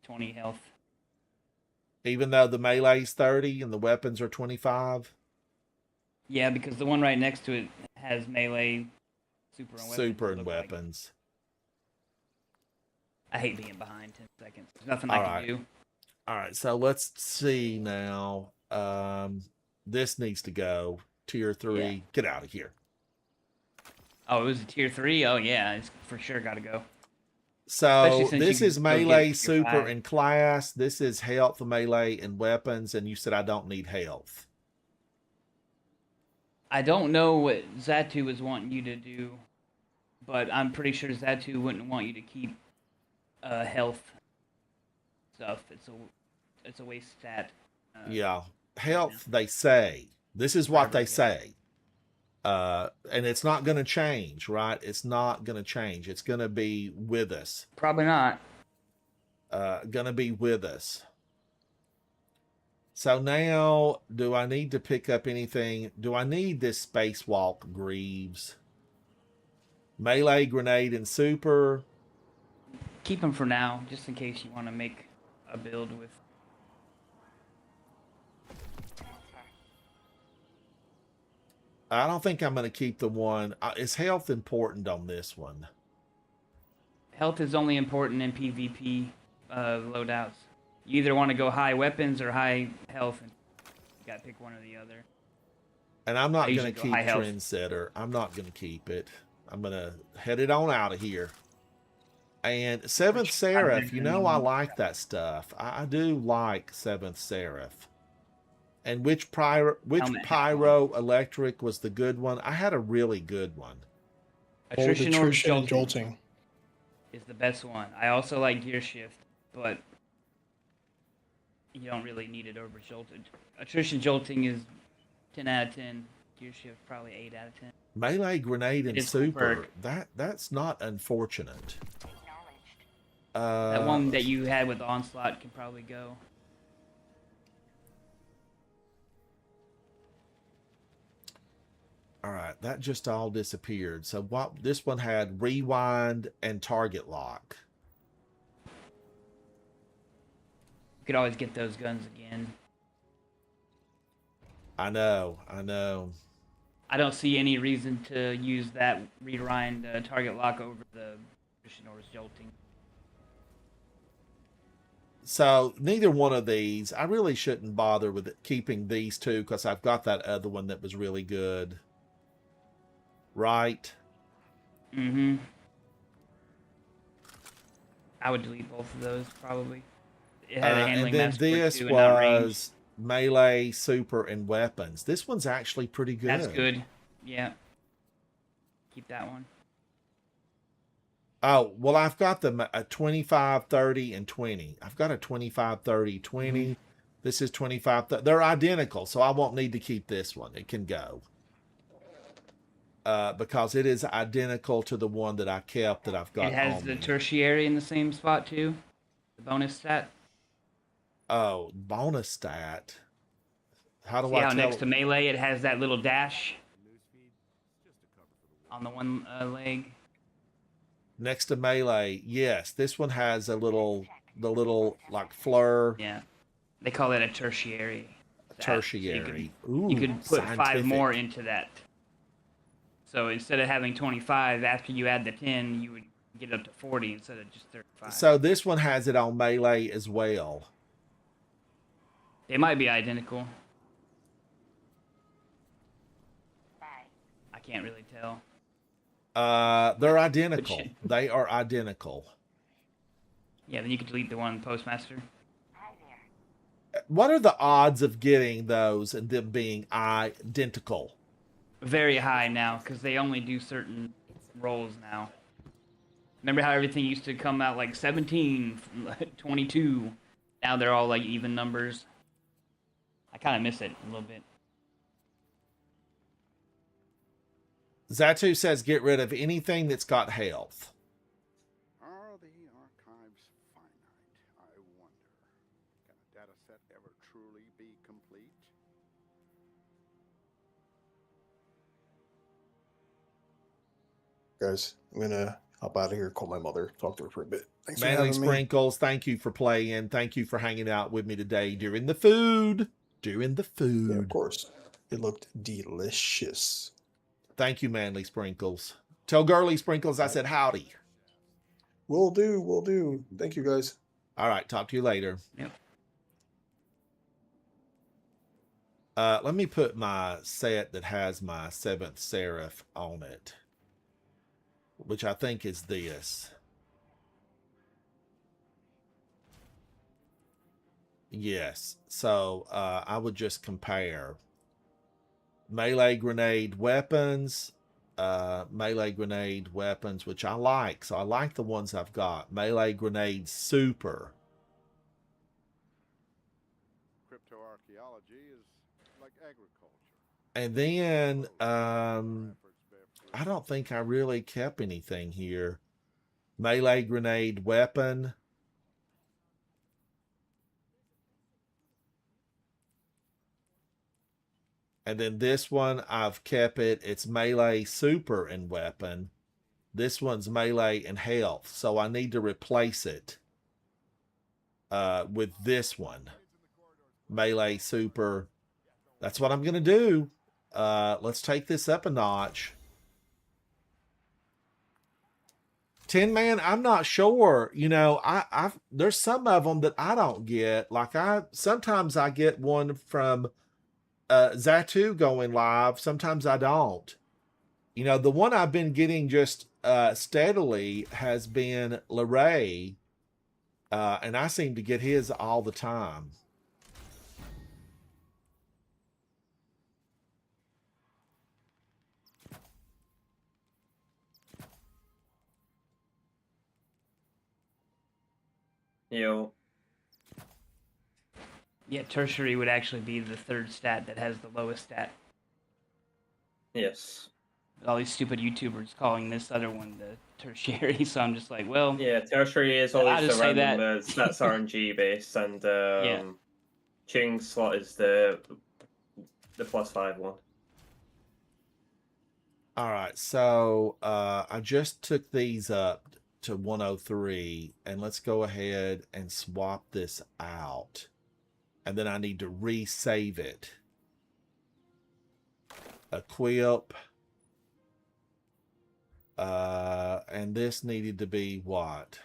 G: 20 health.
A: Even though the melee's 30 and the weapons are 25.
G: Yeah, because the one right next to it has melee, super, and weapons.
A: Super
G: it
A: and
G: looked like.
A: weapons.
G: I hate being behind 10 seconds. There's nothing
A: All
G: I
A: right.
G: can do.
A: All right, so let's see now. This needs to go tier 3.
G: Yeah.
A: Get out of here.
G: Oh, it was a tier 3? Oh, yeah, it's for sure got to go.
A: So
G: Especially since
A: this
G: you
A: is
G: can still get
A: melee,
G: tier
A: super,
G: 5.
A: and class. This is health, melee, and weapons. And you said I don't need health.
G: I don't know what Zatu was wanting you to do, but I'm pretty sure Zatu wouldn't want you to keep health stuff. It's a waste stat.
A: Yeah, health. They say this is what they
G: Yeah.
A: say. And it's not going to change, right? It's not going to change. It's going to be with us.
G: Probably not.
A: Going to be with us. So now, do I need to pick up anything? Do I need this Spacewalk Greaves? Melee, grenade, and super.
G: Keep them for now, just in case you want to make a build with.
A: I don't think I'm going to keep the one. Is health important on this one?
G: Health is only important in PvP loadouts. You either want to go high weapons or high health, and you gotta pick one or the other.
A: And I'm not
G: I
A: going
G: usually
A: to
G: go
A: keep
G: high health.
A: Trendsetter. I'm not going to keep it. I'm going to head it on out of here. And Seventh Seraph, you know I like that stuff. I do like Seventh Seraph. And which pyro electric was the good one? I had a really good one.
G: Attrition or
D: Attrition and
G: jolting
D: jolting.
G: is the best one. I also like Gear Shift, but you don't really need it over Jolted. Attrition Jolting is 10 out of 10. Gear Shift probably 8 out of 10.
A: Melee, grenade, and
G: It is
A: super.
G: preferred.
A: That's not unfortunate.
G: That one that you had with Onslaught can probably go.
A: All right, that just all disappeared. So what? This one had rewind and target lock.
G: You could always get those guns again.
A: I know.
G: I don't see any reason to use that rewind target lock over the Attrition or Jolting.
A: So neither one of these, I really shouldn't bother with keeping these two because I've got that other one that was really good. Right?
G: Mm-hmm. I would delete both of those probably. It had a handling
A: and then
G: mask for
A: this
G: two and not range.
A: was melee, super, and weapons. This one's actually pretty good.
G: That's good. Yeah. Keep that one.
A: Oh, well, I've got the 25, 30, and 20. I've got a 25, 30, 20.
G: Mm-hmm.
A: This is 25. They're identical, so I won't need to keep this one. It can go. Because it is identical to the one that I kept that I've got
G: It has
A: on
G: the
A: me.
G: tertiary in the same spot too. The bonus stat.
A: Oh, bonus stat. How do
G: See
A: I
G: how
A: tell?
G: next to melee it has that little dash on the one leg.
A: Next to melee, yes. This one has the little like fleur.
G: Yeah. They call it a tertiary. stat. So
A: Tertiary.
G: you could put 5
A: scientific.
G: more into that. So instead of having 25, after you add the 10, you would get up to 40 instead of just 35.
A: So this one has it on melee as well.
G: They might be identical. I can't really tell.
A: They're identical.
G: shit.
A: They are identical.
G: Yeah, then you could delete the one Postmaster.
A: What are the odds of getting those and them being identical?
G: Very high now, because they only do certain roles now. Remember how everything used to come out like 17, 22? Now they're all like even numbers. I kind of miss it a little bit.
A: Zatu says get rid of anything that's got health.
I: Are the archives finite? I wonder. Can a data set ever truly be complete?
D: Guys, I'm gonna hop out of here, call my mother, talk to her for a bit. Thanks for
A: Manly
D: having me.
A: Sprinkles, thank you for playing. Thank you for hanging out with me today during the food. During the
D: Yeah,
A: food.
D: of course. It looked delicious.
A: Thank you, Manly Sprinkles. Tell Girly Sprinkles I said howdy.
D: Will do, will do. Thank you, guys.
A: All right, talk to you later.
G: Yep.
A: Let me put my set that has my 7th Seraph on it, which I think is this. Yes. So I would just compare melee grenade weapons, which I like. So I like the ones I've got. Melee grenade super.
I: Cryptoarchaeology is like agriculture.
A: And then I don't think I really kept anything here. Melee grenade weapon. And then this one, I've kept it. It's melee super and weapon. This one's melee and health. So I need to replace it with this one. Melee super. That's what I'm going to do. Let's take this up a notch. Tin Man, I'm not sure. You know, there's some of them that I don't get. Like sometimes I get one from Zatu going live. Sometimes I don't. You know, the one I've been getting just steadily has been Leray, and I seem to get his all the time.
J: Yo.
G: Yeah, tertiary would actually be the third stat that has the lowest stat.
J: Yes.
G: All these stupid YouTubers calling this other one the tertiary, so I'm just like, well...
J: Yeah, tertiary is
G: I'll
J: always
G: just
J: the
G: say
J: random stats RNG base, and Ching's slot is the +5 one.
A: All right, so I just took these up to 103, and let's go ahead and swap this out. And then I need to resave it. Equip. And this needed to be what?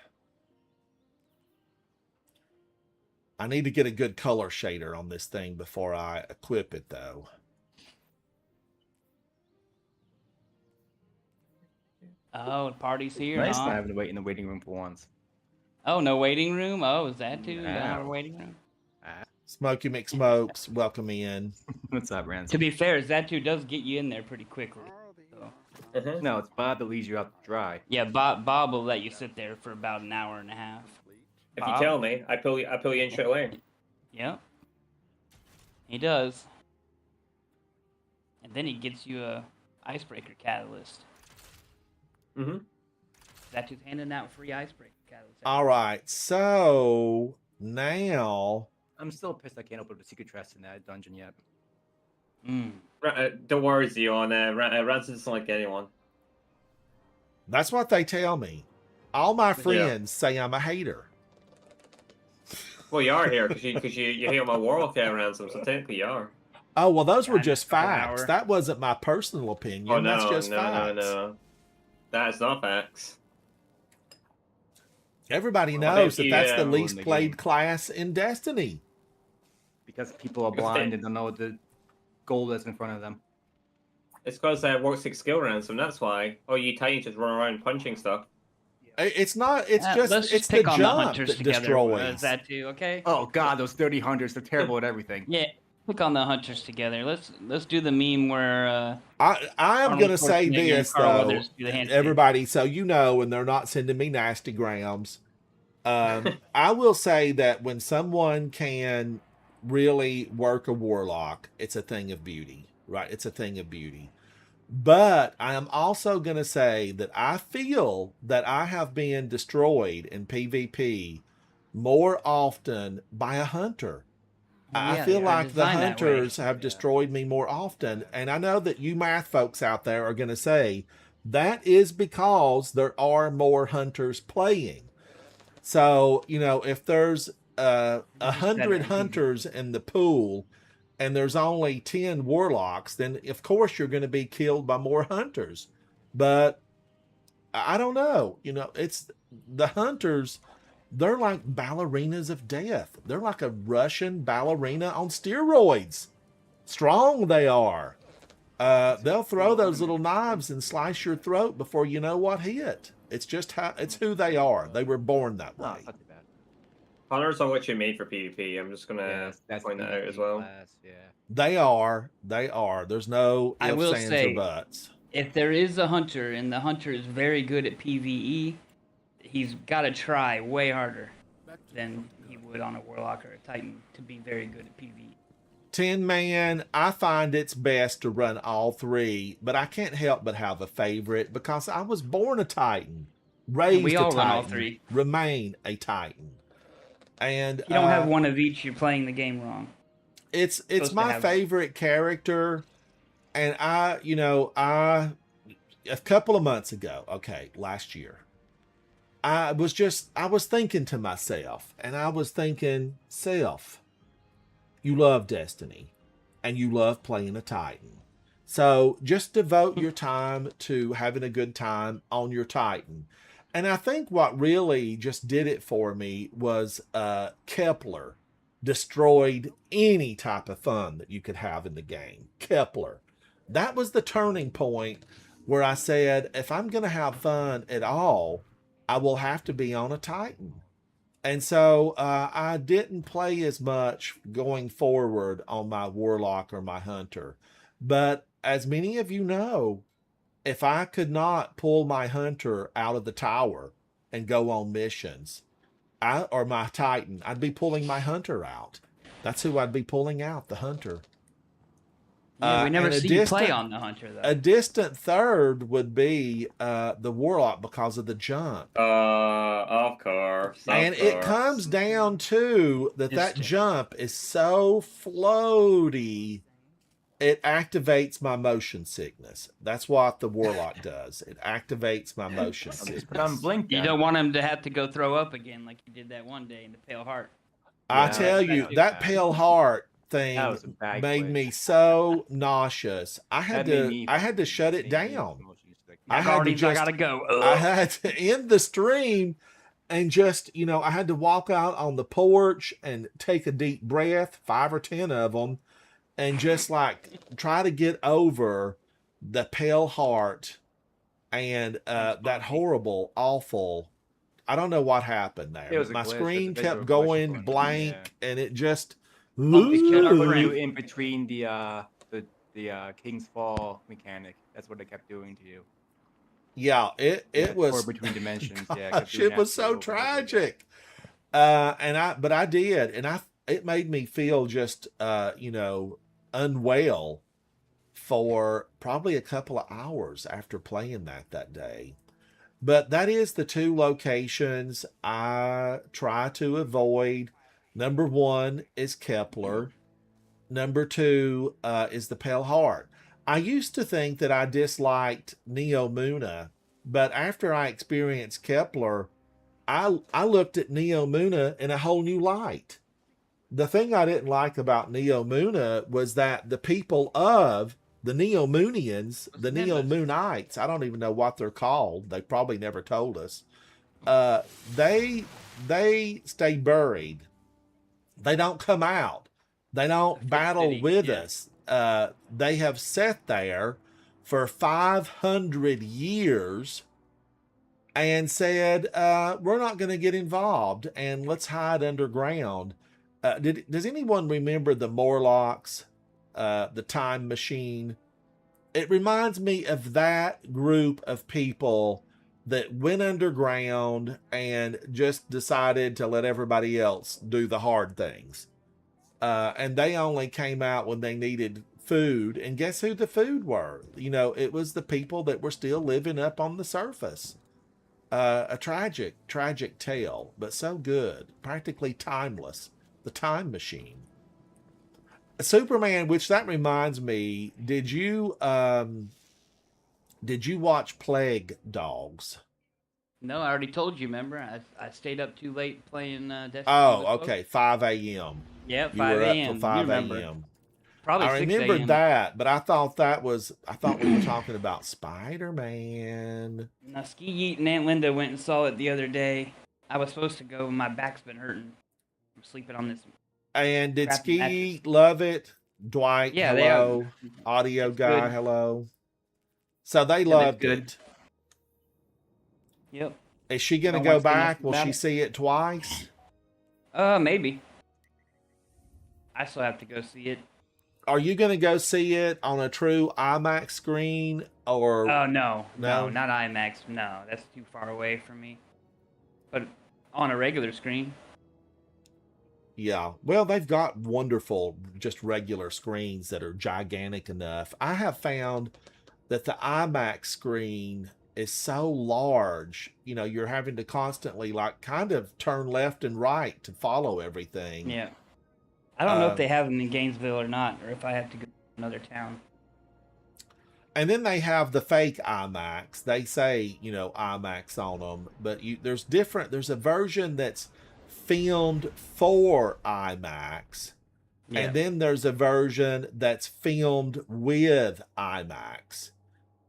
A: I need to get a good color shader on this thing before I equip it, though.
G: Oh, the party's here,
K: Nice
G: huh?
K: not having to wait in the waiting room for once.
G: Oh, no waiting room? Oh, is that too? You don't have a
K: Wow.
G: waiting room?
A: Smokey McSmokes, welcome in.
K: What's up, Ransom?
G: To be fair, Zatu does get you in there pretty quickly. So.
K: No, it's Bob that leaves you out to dry.
G: Yeah, Bob will let you sit there for about an hour and a half.
J: If you tell me, I pull you in straight away.
G: Yep. He does. And then he gets you a icebreaker catalyst.
J: Mm-hmm.
G: Zatu's handing out free icebreaker catalyst.
A: All right, so now
K: I'm still pissed I can't open the secret chest in that dungeon yet.
J: Don't worry, Zion. Ransom doesn't like anyone.
A: that's what they tell me. All my friends say I'm a hater.
J: Well, you are here because you hear my warfare Ransom, so technically you are.
A: Oh, well, those were
G: Yeah,
A: just
G: for an
A: facts.
G: hour.
A: That wasn't my personal opinion.
J: Oh no,
A: That's just
J: no,
A: facts.
J: no. That is not facts.
A: Everybody
J: Well,
A: knows
J: if
A: that that's
J: you,
A: the
J: in
A: least
K: the
A: played
K: game.
A: class in Destiny.
K: Because people are blind and don't know the goal that's in front of them.
J: It's because Warp 6 skill Ransom, that's why. Oh, you Titans just run around punching stuff.
A: It's not. It's just.
G: Let's
A: It's
G: pick
A: the
G: on
A: jump
G: the hunters
A: that
G: together.
A: destroys.
G: Zatu, okay?
K: Oh god, those 30 hunters, they're terrible at everything.
G: Yeah, pick on the hunters together. Let's do the meme where
A: I am
G: Arnold
A: gonna say
G: Schwarzenegger and
A: this
G: Carl
A: though,
G: Weathers do the handshake.
A: everybody, so you know, and they're not sending me nasty grams. I will say that when someone can really work a warlock, it's a thing of beauty, right? It's a thing of beauty. But I am also going to say that I feel that I have been destroyed in PvP more often by a hunter. I
G: Yeah,
A: feel
G: they are
A: like the
G: designed that way.
A: hunters have destroyed me more often. And I know that you math folks out there are going to say that is because there are more hunters playing. So, you know, if there's 100 hunters in the pool and there's only 10 warlocks, then of course you're going to be killed by more hunters. But I don't know. You know, it's the hunters, they're like ballerinas of death. They're like a Russian ballerina on steroids. Strong they are. They'll throw those little knives and slice your throat before you know what hit. It's just it's who they are. They were born that way.
K: Not too bad.
J: Hunters are what you made for PvP. I'm just gonna
K: Yes, that's
J: point that out
K: PvP
J: as well.
K: class, yeah.
A: They are. They are. There's no
G: I
A: ifs,
G: will
A: ands,
G: say,
A: or buts.
G: if there is a hunter and the hunter is very good at PvE, he's got to try way harder than he would on a warlock or a titan to be very good at PvE.
A: 10-man, I find it's best to run all three, but I can't help but have a favorite because I was born a Titan, raised
G: We
A: a
G: all
A: Titan,
G: run all three.
A: remain a Titan. And
G: If you don't have one of each, you're playing the game wrong.
A: it's
G: supposed to
A: my
G: have-
A: favorite character, and a couple of months ago, last year, I was thinking to myself, and I was thinking, self, you love Destiny and you love playing a Titan. So just devote your time to having a good time on your Titan. And I think what really just did it for me was Kepler destroyed any type of fun that you could have in the game. Kepler. That was the turning point where I said, if I'm going to have fun at all, I will have to be on a Titan. And so I didn't play as much going forward on my warlock or my hunter. But as many of you know, if I could not pull my hunter out of the tower and go on missions, or my Titan, I'd be pulling my hunter out. That's who I'd be pulling out, the hunter.
G: Yeah, we never
A: and a
G: see you play on the hunter, though.
A: A distant third would be the warlock because of the jump.
J: Of course.
A: And it comes down to that jump is so floaty, it activates my motion sickness. That's what the warlock does. It activates my motion sickness.
K: Put on blink.
G: You don't want him to have to go throw up again like he did that one day in the Pale Heart.
A: I tell you, that Pale Heart thing
K: That was a bad
A: made
K: glitch.
A: me so nauseous. I had
K: That made me-
A: to shut it
K: made me
A: down.
K: motion sick.
A: I
G: I've
A: had to
G: already
A: just,
G: gotta go.
A: I had to end the stream and just, I had to walk out on the porch and take a deep breath, 5 or 10 of them, and just like try to get over the Pale Heart and that horrible, awful. I don't know what happened there.
K: It was
A: but
K: a
A: my
K: glitch,
A: screen
K: the
A: kept
K: visual glitch
A: going
K: was-
A: blank, and it just.
K: It kept putting you
A: Ooh.
K: in between the King's Fall mechanic. That's what they kept doing to you.
A: Yeah, it
K: Or
A: was
K: between dimensions. Yeah, it kept
A: gosh,
K: doing
A: it
K: that
A: was
K: to you
A: so
K: over and over again.
A: tragic. But I did, and it made me feel just unwell for probably a couple of hours after playing that day. But that is the two locations I try to avoid. Number 1 is Kepler. Number 2 is the Pale Heart. I used to think that I disliked Neomuna, but after I experienced Kepler, I looked at Neomuna in a whole new light. The thing I didn't like about Neomuna was that the people of the Neomunians, the Neomunites, I don't even know what they're called. They probably never told us. They stay buried. They don't come out. They don't battle with us. They have sat there for 500 years and said, we're not going to get involved and let's hide underground. Does anyone remember the Morlocks, the Time Machine? It reminds me of that group of people that went underground and just decided to let everybody else do the hard things. and they only came out when they needed food. And guess who the food were? You know, it was the people that were still living up on the surface. A tragic tale, but so good, practically timeless. The Time Machine. Superman, which that reminds me, did you watch Plague Dogs?
G: No, I already told you. Remember, I stayed up too late playing Destiny.
A: Oh, okay, 5 a.m.
G: Yeah,
A: You
G: 5
A: were up
G: a.m.
A: till
G: You
A: 5
G: remember.
A: a.m.
G: Probably
A: I
G: 6
A: remembered
G: a.m.
A: that, but I thought we were talking about Spider-Man.
G: Now, Ski Yeet and Aunt Linda went and saw it the other day. I was supposed to go, but my back's been hurting. I'm sleeping on this.
A: And did
G: Crappy mattress.
A: Ski love it? Dwight,
G: Yeah,
A: hello. Audio
G: it's
A: guy,
G: good.
A: hello. So they
G: it's
A: loved
G: good.
A: it.
G: Yep.
A: Is she going to
G: Don't
A: go
G: want to say
A: back?
G: nothing
A: Will
G: about
A: she
G: it.
A: see it twice?
G: Maybe. I still have to go see it.
A: Are you going to go see it on a true IMAX screen or?
G: Oh no,
A: No?
G: not IMAX. No, that's too far away from me. But on a regular screen.
A: Yeah. Well, they've got wonderful, just regular screens that are gigantic enough. I have found that the IMAX screen is so large, you know, you're having to constantly like kind of turn left and right to follow everything.
G: Yeah. I don't know if they have them in Gainesville or not, or if I have to go to another town.
A: And then they have the fake IMAX. They say, you know, IMAX on them, but there's a version that's filmed for IMAX.
G: Yeah.
A: And then there's a version that's filmed with IMAX.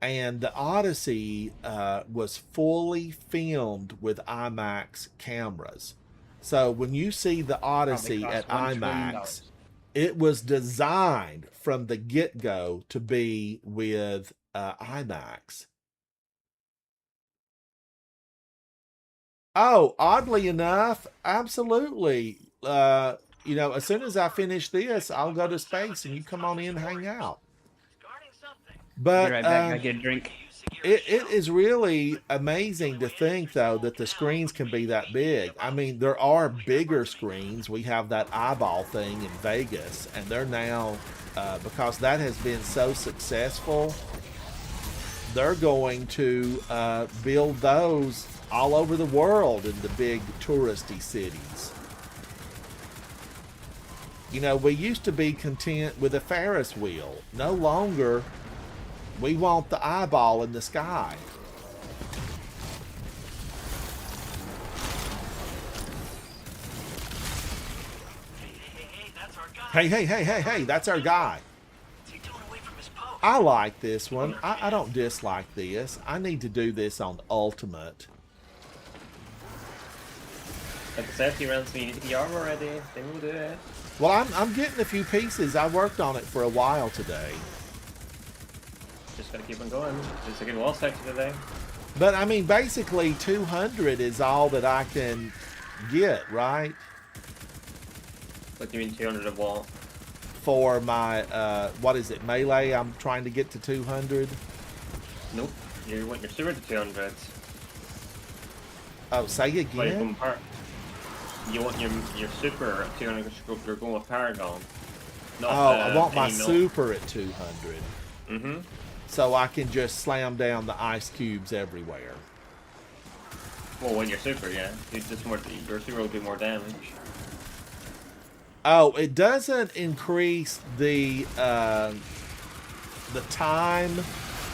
A: And the Odyssey was fully filmed with IMAX cameras. So when you see the Odyssey
G: cost
A: at
G: $1 trillion.
A: IMAX, it was designed from the get-go to be with IMAX. Oh, oddly enough, absolutely. You know, as soon as I finish this, I'll go to space and you come on in and hang out. But
G: Be right back. I get a drink.
A: it is really amazing to think, though, that the screens can be that big. I mean, there are bigger screens. We have that eyeball thing in Vegas, and they're now, because that has been so successful, they're going to build those all over the world in the big touristy cities. You know, we used to be content with a Ferris wheel. No longer. We want the eyeball in the sky. Hey, that's our guy. I like this one. I don't dislike this. I need to do this on Ultimate.
J: Like I said, if you run some Unity armor ready, then we'll do it.
A: Well, I'm getting a few pieces. I worked on it for a while today.
J: Just gotta keep on going. It's a good wall section today.
A: But I mean, basically 200 is all that I can get, right?
J: What do you mean 200 of wall?
A: For my, what is it, melee? I'm trying to get to 200.
J: Nope. You want your super to 200.
A: Oh, say
J: Why you
A: again?
J: going par- You want your super at 200 because you're going with Paragon. Not,
A: Oh, I want my
J: any mil-
A: super at 200.
J: Mm-hmm.
A: So I can just slam down the ice cubes everywhere.
J: Well, when you're super, yeah. Your super will do more damage.
A: Oh, it doesn't increase the time.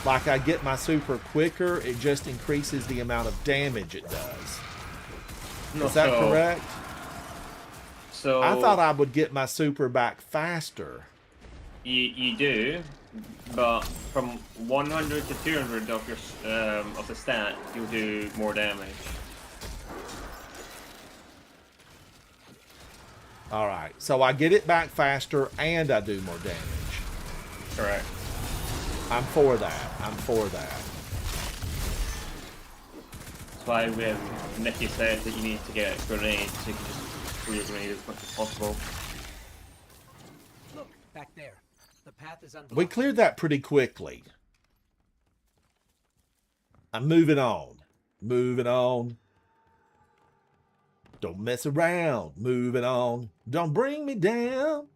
A: Like I get my super quicker. It just increases the amount of damage it does.
J: No,
A: Is that
J: so-
A: correct?
J: So
A: I thought I would get my super back faster.
J: you do, but from 100 to 200 of your of the stat, you'll do more damage.
A: All right, so I get it back faster and I do more damage.
J: Correct.
A: I'm for that. I'm for that.
J: That's why Nicky said that you need to get grenades, so you can just throw your grenade as much as possible.
L: Look, back there. The path is unblocked.
A: We cleared that pretty quickly. I'm moving on. Moving on. Don't mess around. Moving on. Don't bring me down.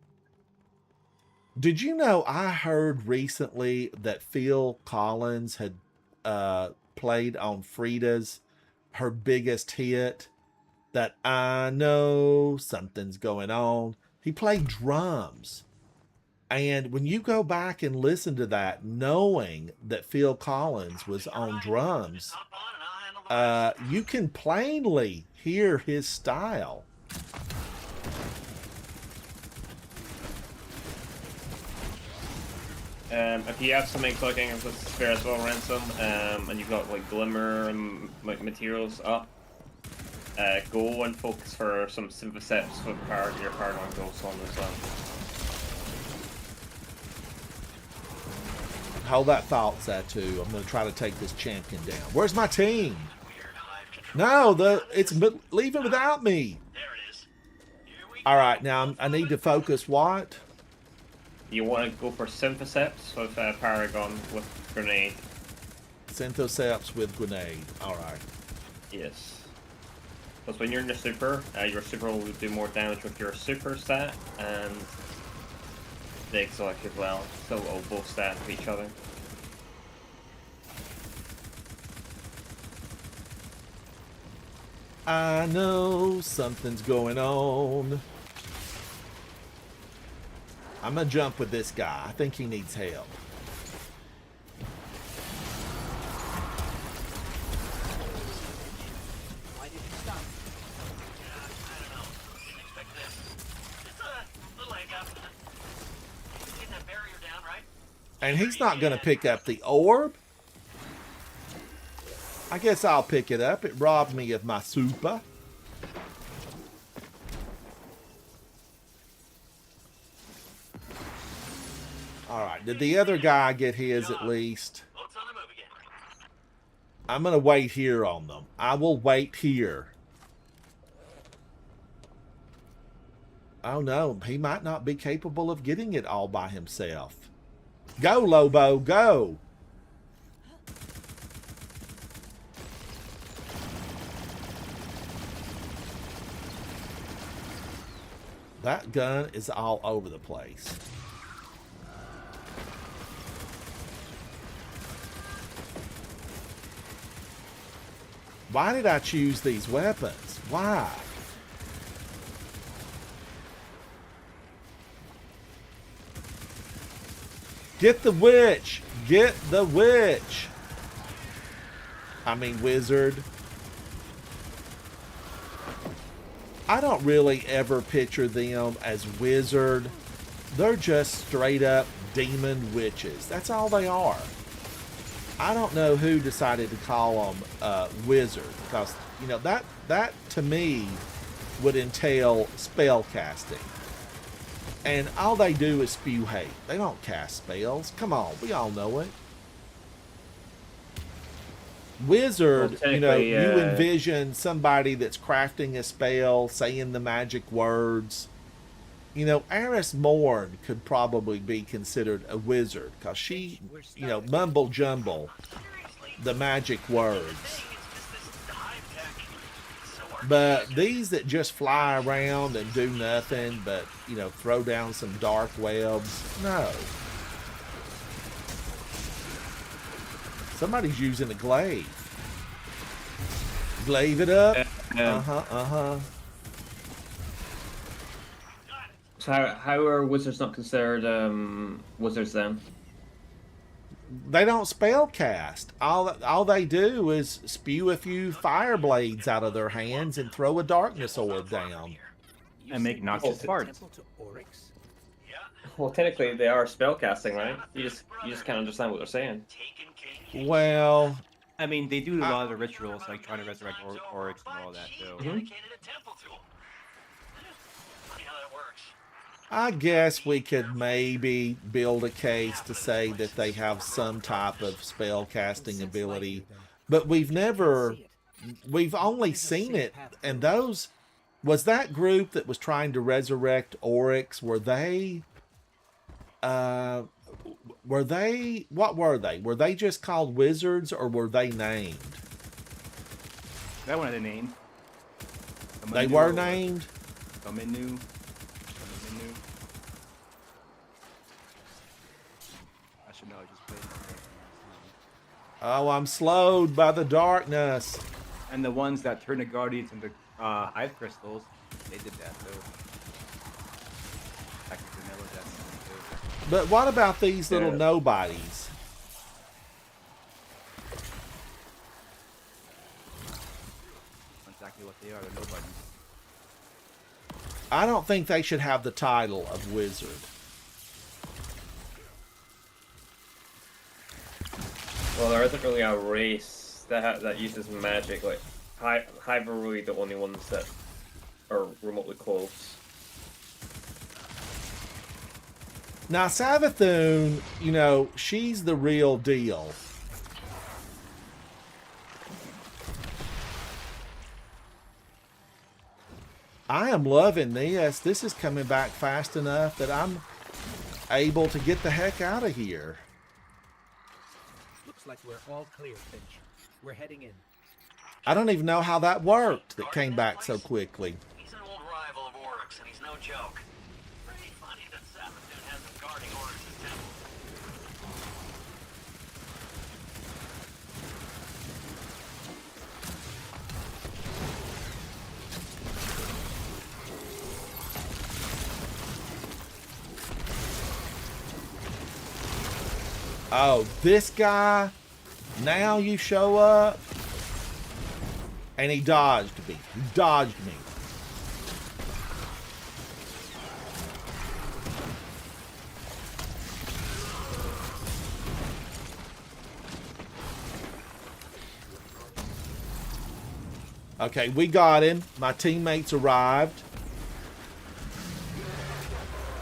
A: Did you know I heard recently that Phil Collins had played on Frida's, her biggest hit, that I know something's going on. He played drums. And when you go back and listen to that, knowing that Phil Collins was on drums, you can plainly hear his style.
J: If you have something clicking with the spare as well, Ransom, and you've got like glimmer and like materials up, go and focus for some syntheseps with your Paragon Ghost on as well.
A: Hold that thought, Satu. I'm going to try to take this champion down. Where's my team? No, it's leaving without me. All right, now I need to focus what?
J: You want to go for syntheseps with Paragon with grenade.
A: Synthoceps with grenade. All right.
J: Yes. Because when you're in your super will do more damage with your super stat and the exotic as well. So it'll both stat with each other.
A: I know something's going on. I'm going to jump with this guy. I think he needs help.
L: Why did you stop? I don't know. Didn't expect this. It's a little hiccup. Getting that barrier down, right?
A: And he's not going to pick up the orb. I guess I'll pick it up. It robbed me of my super. All right. Did the other guy get his at least? I'm going to wait here on them. I will wait here. Oh, no. He might not be capable of getting it all by himself. Go, Lobo. Go. That gun is all over the place. Why did I choose these weapons? Why? Get the witch! Get the witch! I mean wizard. I don't really ever picture them as wizard. They're just straight up demon witches. That's all they are. I don't know who decided to call them wizard, because you know that to me would entail spell casting, and all they do is spew hate. They don't cast spells. Come on, we all know it. Wizard,
J: Well,
A: you know, you
J: technically,
A: envision somebody that's crafting a spell, saying the magic words. You know, Eris Morn could probably be considered a wizard because she, you know, mumble jumble the magic words. But these that just fly around and do nothing but, you know, throw down some dark webs, no. Somebody's using a glaive. Glaive it up. Uh-huh.
J: So how are wizards not considered wizards then?
A: They don't spell cast. All they do is spew a few fire blades out of their hands and throw a darkness orb down.
K: And make noxious farts.
J: Well, technically they are spellcasting, right? You just can't understand what they're saying.
A: Well,
K: I mean, they do a lot of the rituals, like trying to resurrect Oryx and all that, too.
A: I guess we could maybe build a case to say that they have some type of spell casting ability, but we've only seen it. And those, was that group that was trying to resurrect Oryx, what were they? Were they just called wizards or were they named?
K: That one had a name.
A: They were named.
K: Dominu. I should know. I just played.
A: Oh, I'm slowed by the darkness.
K: And the ones that turn the guardians into hive crystals, they did that too. Back in vanilla Destiny too.
A: But what about these little nobodies?
K: Exactly what they are. They're nobodies.
A: I don't think they should have the title of wizard.
J: Well, there isn't really a race that uses magic. Like, Hive are really the only ones that are remotely close.
A: Now, Savathun, you know, she's the real deal. I am loving this. This is coming back fast enough that I'm able to get the heck out of here.
M: Looks like we're all clear, Finch. We're heading in.
A: I don't even know how that worked that came back so quickly.
L: He's an old rival of Oryx, and he's no joke. Pretty funny that Savathun has him guarding Oryx's temple.
A: Oh, this guy, now you show up. And he dodged me. He dodged me. Okay, we got him. My teammates arrived.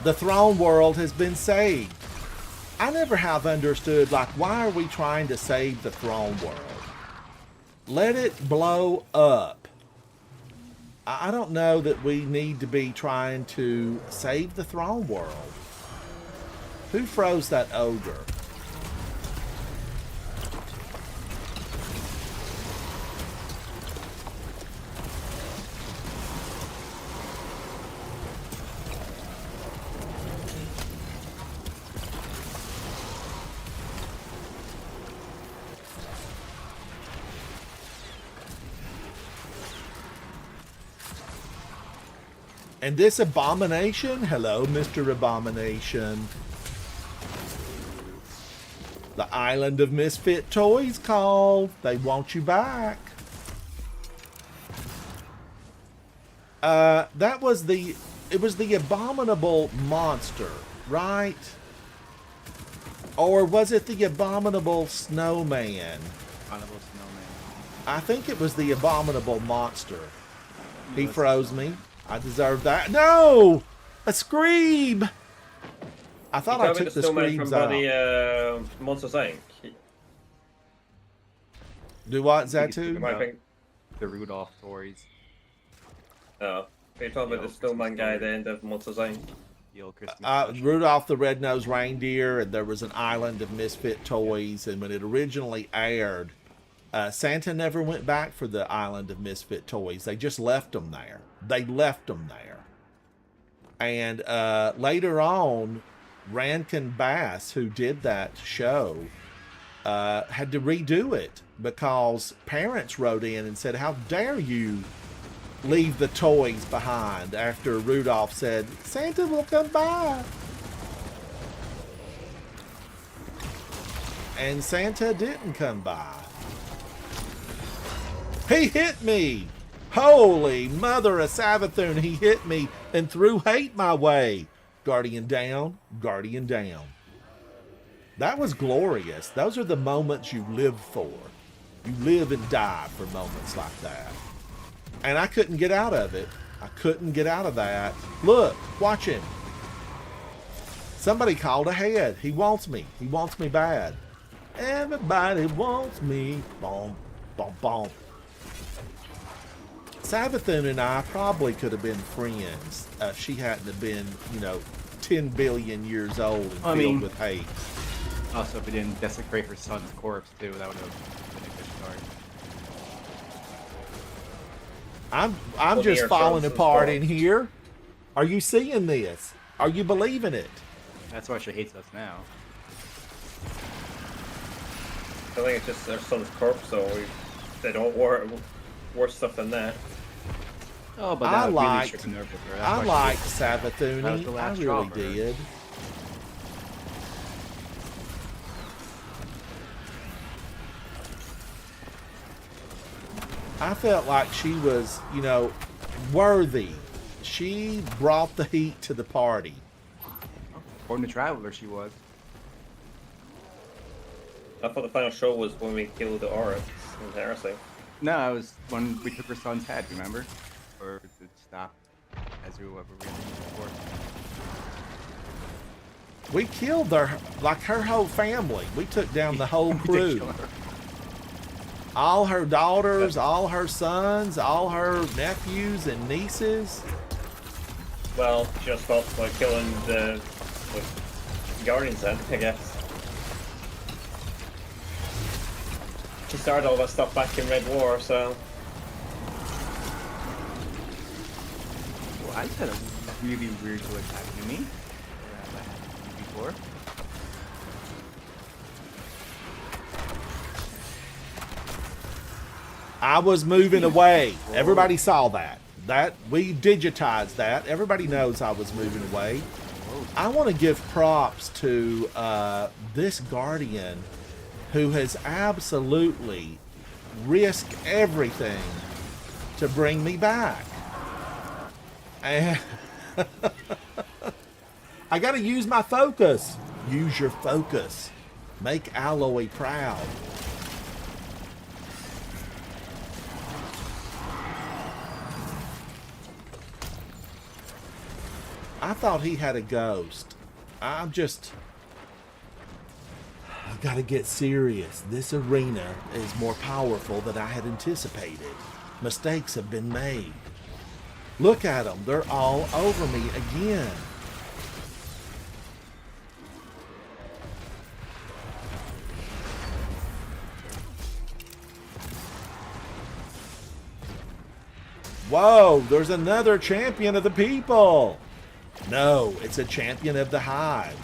A: The throne world has been saved. I never have understood, like, why are we trying to save the throne world? Let it blow up. I don't know that we need to be trying to save the throne world. Who froze that ogre? And this abomination? Hello, Mr. Abomination. The Island of Misfit Toys called. They want you back. That was it was the abominable monster, right? Or was it the abominable snowman?
K: Abominable snowman.
A: I think it was the abominable monster. He froze me. I deserve that. No! A Scream! I thought I took the Screams out.
J: Monsters Inc.
A: Do what, Zatu?
K: The Rudolph toys.
J: Oh. You're talking about the snowman guy at the end of Monsters Inc.
K: The old Christmas
A: Rudolph the Red-Nosed Reindeer, and there was an Island of Misfit Toys, and when it originally aired, Santa never went back for the Island of Misfit Toys. They just left them there. They left them there. And later on, Rankin Bass, who did that show, had to redo it because parents wrote in and said, "How dare you leave the toys behind?" After Rudolph said, "Santa will come by." And Santa didn't come by. He hit me! Holy mother of Savathun, he hit me and threw hate my way. Guardian down, Guardian down. That was glorious. Those are the moments you live for. You live and die for moments like that. And I couldn't get out of it. I couldn't get out of that. Look, watch him. Somebody called ahead. He wants me. He wants me bad. Everybody wants me. Boom, boom, boom. Savathun and I probably could have been friends if she hadn't have been, 10 billion years old and filled with hate.
K: Also, if we didn't desecrate her son's corpse, too, that would have been a good start.
A: I'm
J: Well,
A: just
J: here,
A: falling
J: Charles,
A: apart
J: is
A: in here. Are you seeing this? Are you believing it?
K: That's why she hates us now.
J: I think it's just their son's corpse, so they don't worse stuff than that.
K: Oh, but
A: I
K: that
A: liked,
K: really shook the nerve with her. That's
A: I
K: why she
A: liked
K: hates us. That was
A: Savathuni.
K: the
A: I
K: last straw
A: really
K: for her.
A: did. I felt like she was, you know, worthy. She brought the heat to the party.
K: According to Traveler, she was.
J: I thought the final show was when we killed the Oryx in Heresy.
K: No, it was when we took her son's head, remember? Or to stop as whoever we were before.
A: We killed her, like her whole family. We took down the whole
K: We did
A: crew.
K: kill her.
A: All her daughters, all her sons, all her nephews and nieces.
J: Well, just stopped like killing the Guardians then, I guess. She started all that stuff back in Red War, so...
K: Well, I said a really weird to attack to me. That happened to me before.
A: I was moving away. Everybody saw that. That we digitized that. Everybody knows I was moving away. I want to give props to this Guardian who has absolutely risked everything to bring me back. And I got to use my focus. Use your focus. Make Alloy proud. I thought he had a ghost. I've got to get serious. This arena is more powerful than I had anticipated. Mistakes have been made. Look at them. They're all over me again. Whoa, there's another champion of the people. No, it's a champion of the hive.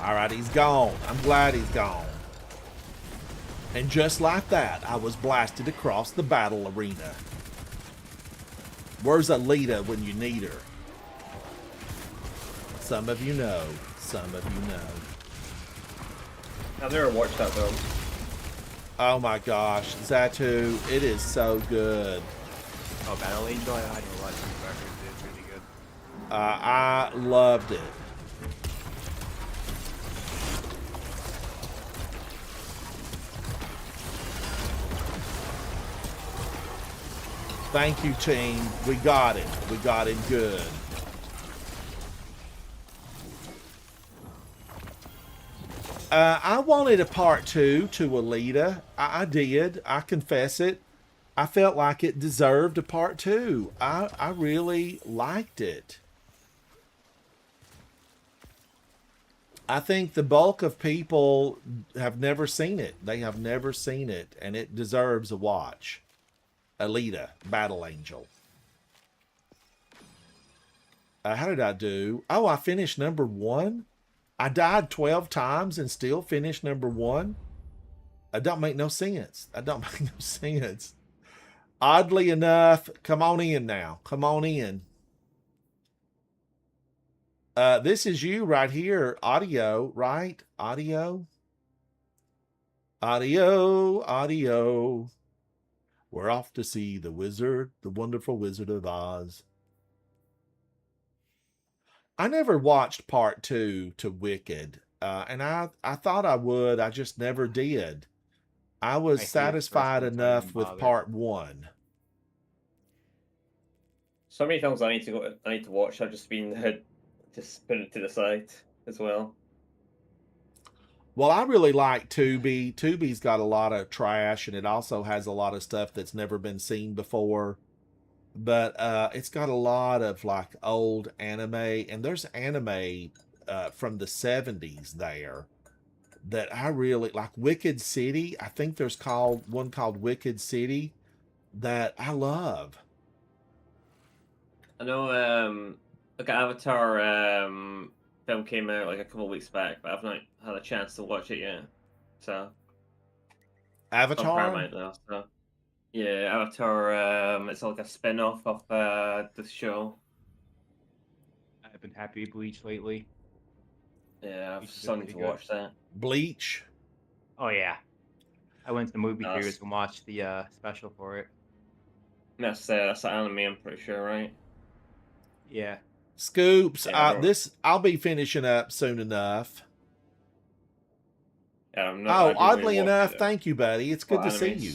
A: All right, he's gone. I'm glad he's gone. And just like that, I was blasted across the battle arena. Where's Alita when you need her? Some of you know. Some of you know.
J: I've never watched that though.
A: Oh my gosh, Zatu, it is so good.
K: Oh, Battle Angel, I didn't watch it, but it's really good.
A: I loved it. Thank you, team. We got it. We got it good. I wanted a part 2 to Alita. I did. I confess it. I felt like it deserved a part 2. I really liked it. I think the bulk of people have never seen it. They have never seen it, and it deserves a watch. Alita, Battle Angel. How did I do? Oh, I finished number 1. I died 12 times and still finished number 1. That don't make no sense. That don't make no sense. Oddly enough, come on in now. Come on in. This is you right here. Audio, right? Audio. Audio, audio. We're off to see the wizard, the wonderful Wizard of Oz. I never watched part 2 to Wicked, and I thought I would. I just never did. I was satisfied enough with part 1.
J: So many films I need to watch. I've just been just put it to the side as well.
A: Well, I really like Tubi. Tubi's got a lot of trash, and it also has a lot of stuff that's never been seen before. but it's got a lot of like old anime, and there's anime from the 70s there that I really like. Wicked City, I think there's one called Wicked City that I love.
J: I know, like Avatar film came out like a couple of weeks back, but I've not had a chance to watch it yet. So
A: Avatar?
J: on Paramount now, so yeah, Avatar. It's like a spin-off of the show.
K: I've been happy with Bleach lately.
J: Yeah, I've
K: Bleach is
J: starting
K: pretty
J: to
K: good.
J: watch that.
A: Bleach.
K: Oh yeah, I went to the movie
J: Nice.
K: theaters and watched the special for it.
J: That's an anime, I'm pretty sure, right?
K: Yeah.
A: Scoops,
J: Yeah, I don't-
A: I'll be finishing up soon enough.
J: Yeah, I'm not,
A: Oh, oddly enough, thank you, buddy. It's good
J: Well,
A: to see
J: animes.
A: you.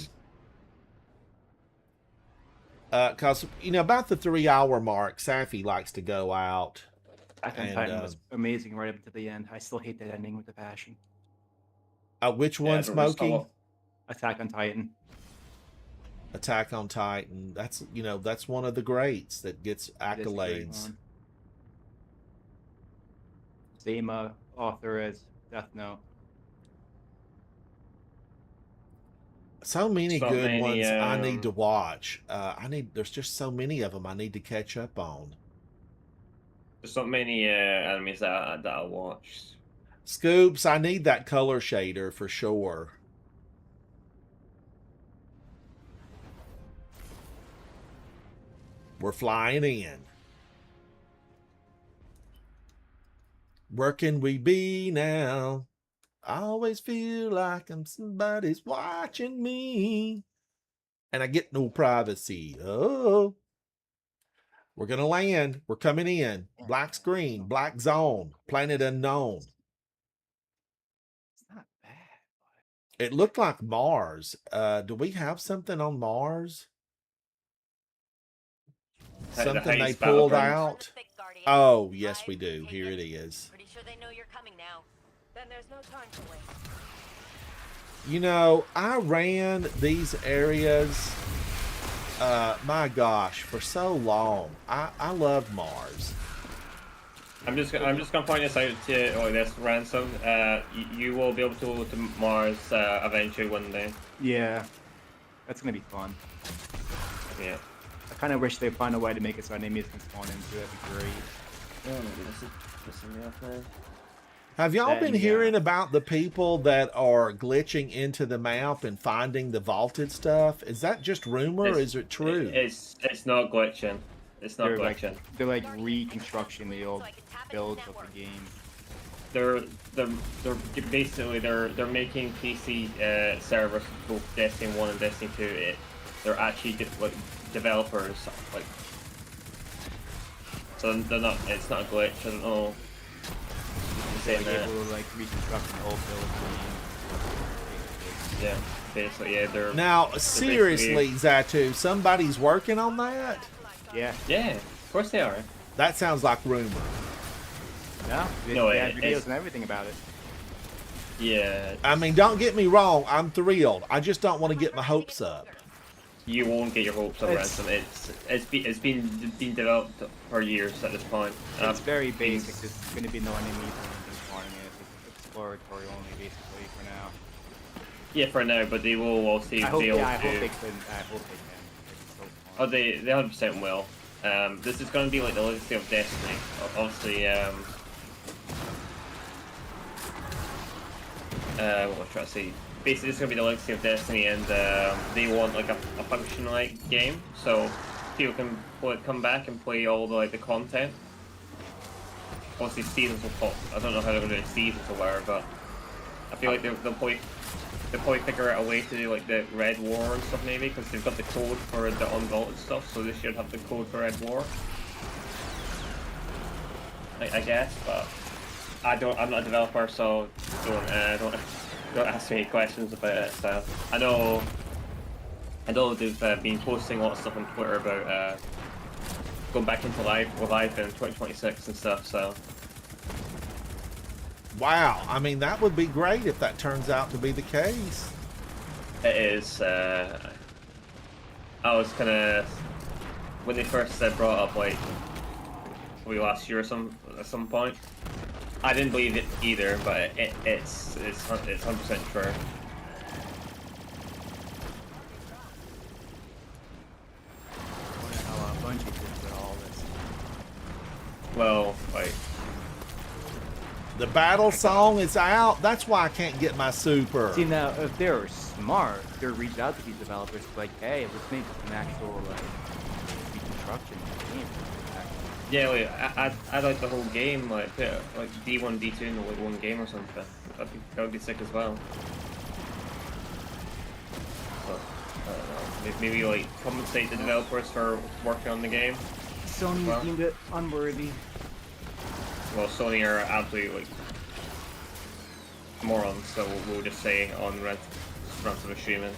A: Because, about the 3-hour mark, Safi likes to go out.
K: Attack on
A: And,
K: Titan was amazing right up to the end. I still hate that ending with a passion.
A: Which
J: Yeah,
A: one,
J: I don't know,
A: Smokey?
J: Star-
K: Attack on Titan.
A: Attack on Titan. That's that's one of the greats that gets
K: It is a great
A: accolades.
K: one. Same author as Death Note.
A: So many
J: So
A: good
J: many,
A: ones I need to watch. There's just so many of them I need to catch up on.
J: There's not many animes that I watched.
A: Scoops, I need that color shader for sure. We're flying in. Where can we be now? I always feel like somebody's watching me. And I get no privacy. Oh. We're going to land. We're coming in. Black screen, black zone, planet unknown.
K: It's not bad.
A: It looked like Mars. Do we have something on Mars?
J: The
A: Something they
J: Hades
A: pulled
J: Battleground.
A: out? Oh, yes, we do. Here it is.
N: Pretty sure they know you're coming now. Then there's no time to wait.
A: I ran these areas, my gosh, for so long. I love Mars.
J: I'm just gonna point this out to this Ransom. You will be able to go to Mars eventually one day.
K: Yeah. That's gonna be fun.
J: Yeah.
K: I kind of wish they'd find a way to make it so enemies can spawn into it. That'd be great.
A: Have y'all
K: Then,
A: been
K: yeah.
A: hearing about the people that are glitching into the map and finding the vaulted stuff? Is that just rumor or is it true?
J: It's not glitching. It's not
K: They're
J: glitching.
K: they're like reconstructing the old builds of the game.
J: They're basically they're making PC servers for both Destiny 1 and Destiny 2. They're actually developers, like, so they're not. It's not a glitch. I don't know.
K: They're
J: Saying that.
K: able to like reconstruct an old build of the game.
J: Yeah, basically, yeah. They're
A: Now,
J: they're
A: seriously,
J: basically-
A: Zatu, somebody's working on that?
K: Yeah.
J: Yeah, of course they are.
A: That sounds like rumor.
K: No,
J: No,
K: they had videos
J: it's-
K: and everything about it.
J: Yeah,
A: I mean, don't get me wrong. I'm thrilled. I just don't want to get my hopes up.
J: you won't get your hopes up,
K: It's-
J: Ransom. It's been developed for years at this point.
K: It's very basic. There's going to be no enemies or anything spawning it. It's exploratory only, basically, for now.
J: Yeah, for now, but they will also
K: I hope,
J: be able
K: yeah, I
J: to.
K: hope they can. I hope they can. It's so fun.
J: Oh, they 100% will. This is going to be like the legacy of Destiny. Obviously, what was I trying to say? Basically, it's going to be the legacy of Destiny, and they want like a function-like game, so people can come back and play all the content. Obviously, seasons will pop. I don't know how they're going to do seasons or whatever, but I feel like they'll probably figure out a way to do like the Red War and stuff maybe, because they've got the code for the unvaulted stuff, so they should have the code for Red War. I guess, but I'm not a developer, so don't ask me any questions about it. So I know they've been posting a lot of stuff on Twitter about going back into live in 2026 and stuff. So
A: Wow. I mean, that would be great if that turns out to be the case.
J: it is. I was kind of when they first brought up like maybe last year or at some point, I didn't believe it either, but it's 100% true.
K: I wonder how Bungie did with all this.
J: Well, like
A: The battle song is out. That's why I can't get my super.
K: See, now, if they were smart, they would reach out to these developers like, hey, let's make an actual, like, reconstruction of the game.
J: yeah, like I'd like the whole game, like D1, D2 in like one game or something. That would be sick as well. But, I don't know. Maybe like compensate the developers for working on the game.
K: Sony
J: Well.
K: deemed it unworthy.
J: Well, Sony are absolutely like morons, so we'll just say on Rent of assuming.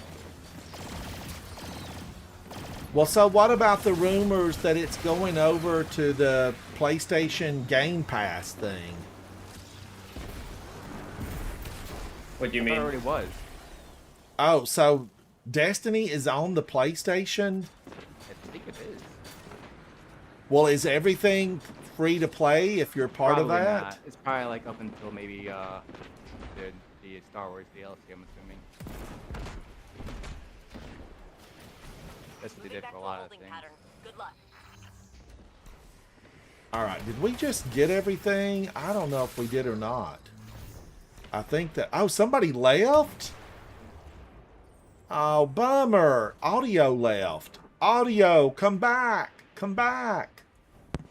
A: Well, so what about the rumors that it's going over to the PlayStation Game Pass thing?
J: What do you
K: I thought
J: mean?
K: it already was.
A: Oh, so Destiny is on the PlayStation?
K: I think it is.
A: Well, is everything free to play if you're part
K: Probably
A: of that?
K: Not. It's probably like up until maybe the Star Wars DLC, I'm assuming. That's what they did for a lot of things.
N: Good luck.
A: All right, did we just get everything? I don't know if we did or not. I think that... Oh, somebody left? Oh, bummer. Audio left. Audio, come back. Come back.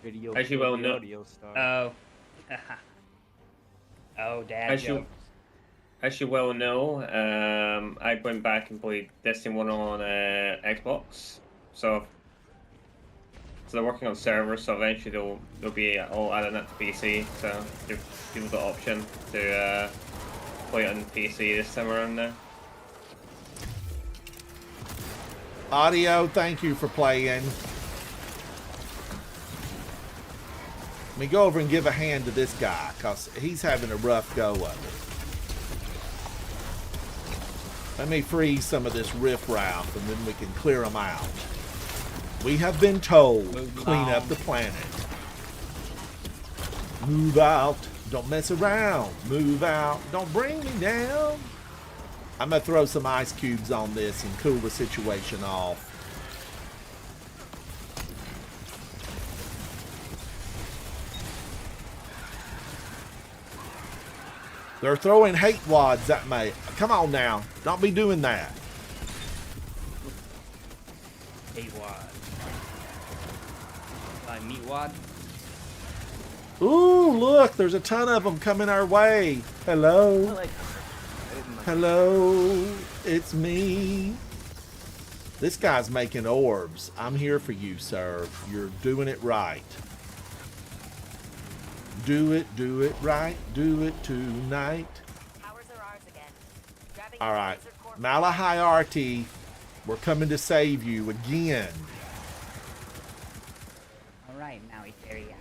K: Video,
J: Actually, well,
K: video,
J: no.
K: audio star.
G: Oh. Oh, dad
J: Actually,
G: jokes.
J: as you well know, I went back and played Destiny 1 on Xbox. So they're working on servers, so eventually they'll be all adding that to PC. So give people the option to play it on PC this time around now.
A: Audio, thank you for playing. Let me go over and give a hand to this guy, because he's having a rough go of it. Let me freeze some of this riffraff, and then we can clear them out. We have been told, clean up the planet. Move out. Don't mess around. Move out. Don't bring me down. I'm going to throw some ice cubes on this and cool the situation off. They're throwing hate wads at me. Come on now. Don't be doing that.
G: Hey, wad. Meat wad.
A: Ooh, look. There's a ton of them coming our way. Hello. Hello. It's me. This guy's making orbs. I'm here for you, sir. You're doing it right. Do it right, do it tonight. All right, Malachi RT, we're coming to save you again.
G: All right, Maui Teriyaki.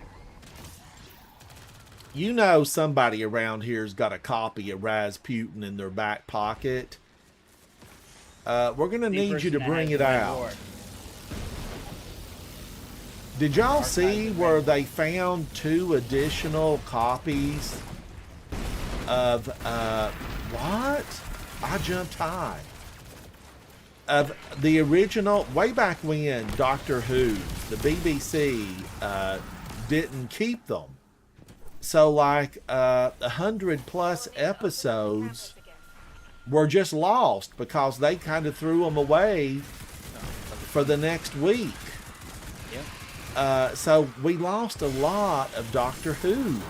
A: You know somebody around here's got a copy of Rasputin in their back pocket. We're gonna need you to bring it out. Did y'all see where they found 2 additional copies of, what? I jumped high. Of the original, way back when, Doctor Who, the BBC, didn't keep them. So like, 100+ episodes were just lost because they kind of threw them away for the next week. So we lost a lot of Doctor Who's.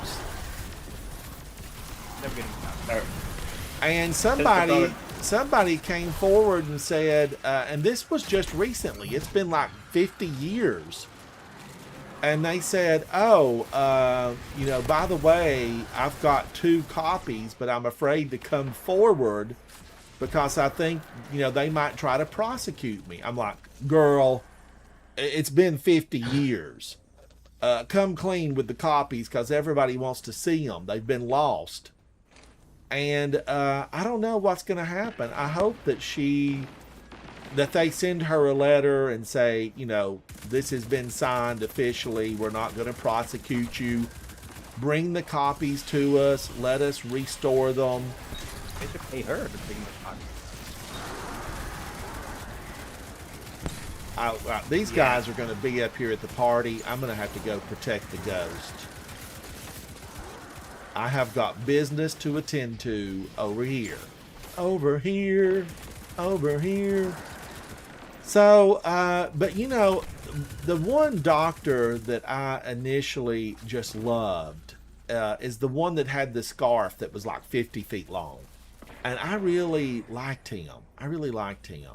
A: And somebody came forward and said, and this was just recently, it's been like 50 years. And they said, oh, you know, by the way, I've got 2 copies, but I'm afraid to come forward because I think, you know, they might try to prosecute me. I'm like, girl, it's been 50 years. Come clean with the copies because everybody wants to see them. They've been lost. And I don't know what's going to happen. I hope that she that they send her a letter and say, you know, this has been signed officially. We're not going to prosecute you. Bring the copies to us. Let us restore them.
K: They should pay her to bring the copies.
A: These guys are going to be up here at the party. I'm going to have to go protect the ghost. I have got business to attend to over here. Over here. Over here. So, but you know, the one doctor that I initially just loved is the one that had the scarf that was like 50 feet long. And I really liked him. I really liked him.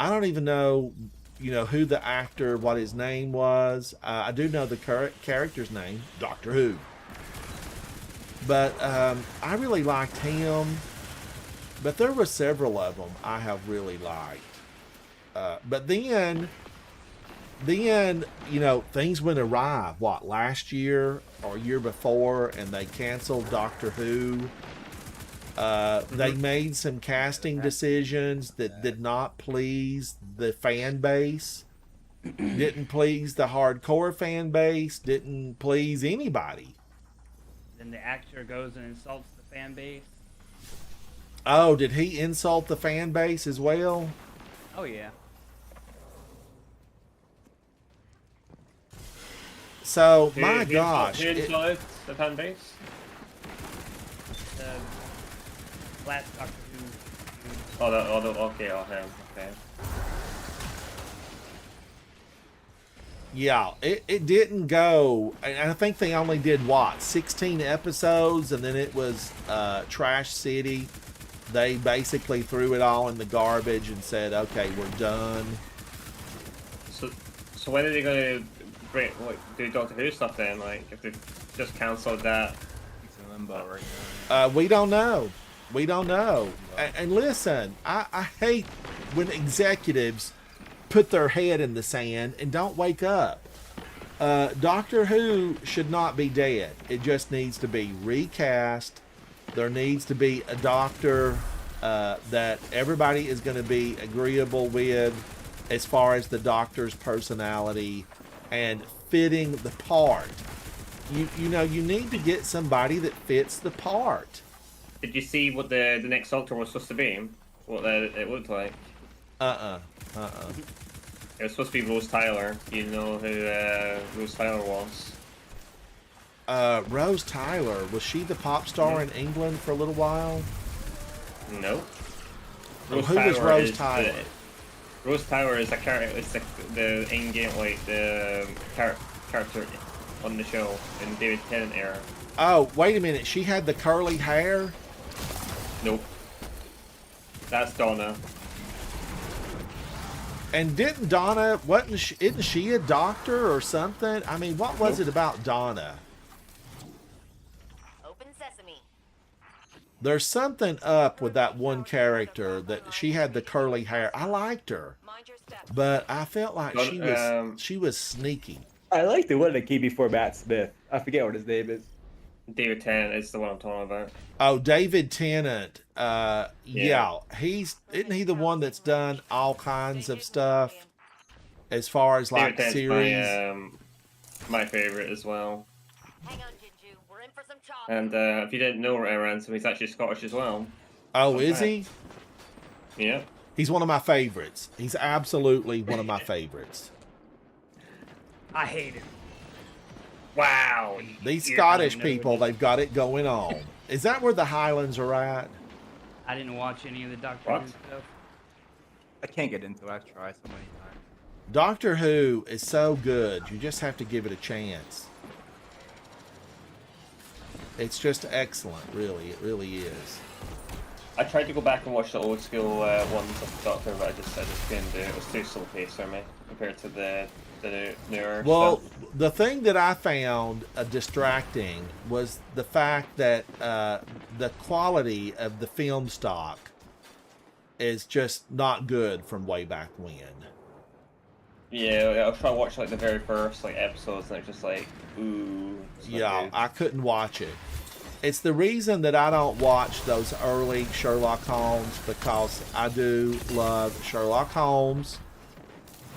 A: I don't even know, you know, who the actor, what his name was. I do know the character's name, Doctor Who. But I really liked him. But there were several of them I have really liked. But then, you know, things went awry. What, last year or year before, and they canceled Doctor Who. They made some casting decisions that did not please the fan base. Didn't please the hardcore fan base. Didn't please anybody.
G: Then the actor goes and insults the fan base.
A: Oh, did he insult the fan base as well?
G: Oh yeah.
A: So, my gosh.
J: Who insulted the fan base?
G: The last Doctor Who.
J: Okay, okay.
A: Yeah, it didn't go, and I think they only did, what, 16 episodes, and then it was Trash City. They basically threw it all in the garbage and said, okay, we're done.
J: So when are they going to do Doctor Who stuff then? Like, if they just cancelled that?
K: It's in limbo right now.
A: We don't know. We don't know. And listen, I hate when executives put their head in the sand and don't wake up. Doctor Who should not be dead. It just needs to be recast. There needs to be a doctor that everybody is going to be agreeable with as far as the doctor's personality and fitting the part. You know, you need to get somebody that fits the part.
J: Did you see what the next Doctor was supposed to be? What it looked like?
A: It
J: was supposed to be Rose Tyler. You know who Rose Tyler was?
A: Rose Tyler, was she the pop star in England for a little while?
J: No.
A: Who was Rose Tyler?
J: Rose Tyler is a character. It's the in-game, like the character on the show in David Tennant era.
A: Oh, wait a minute. She had the curly hair?
J: Nope. That's Donna.
A: And didn't Donna, isn't she a doctor or something? I mean, what was it about Donna?
N: Open sesame.
A: There's something up with that one character that she had the curly hair. I liked her, but I felt like she was sneaky.
K: I like the one that came before Matt Smith. I forget what his name is.
J: David Tennant is the one I'm talking about.
A: Oh, David Tennant. Yeah, isn't he the one that's done all kinds of stuff as far as like
J: David
A: series?
J: My favorite as well.
N: Hang on, Jinju. We're in for some chop.
J: And if you didn't know Ransom, he's actually Scottish as well.
A: Oh, is he?
J: Yeah.
A: He's one of my favorites. He's absolutely one of my favorites.
G: I hate it.
J: Wow.
A: These Scottish people, they've got it going on. Is that where the Highlands are at?
G: I didn't watch any of the Doctor Who stuff.
K: I can't get into it. I've tried so many times.
A: Doctor Who is so good. You just have to give it a chance. It's just excellent, really. It really is.
J: I tried to go back and watch the old school ones of the Doctor, but I just couldn't do it. It was too slow paced for me compared to the newer
A: Well,
J: stuff.
A: the thing that I found distracting was the fact that the quality of the film stock is just not good from way back when.
J: Yeah, I was trying to watch like the very first episodes, and it's just like, ooh.
A: Yeah, I couldn't watch it. It's the reason that I don't watch those early Sherlock Holmes, because I do love Sherlock Holmes,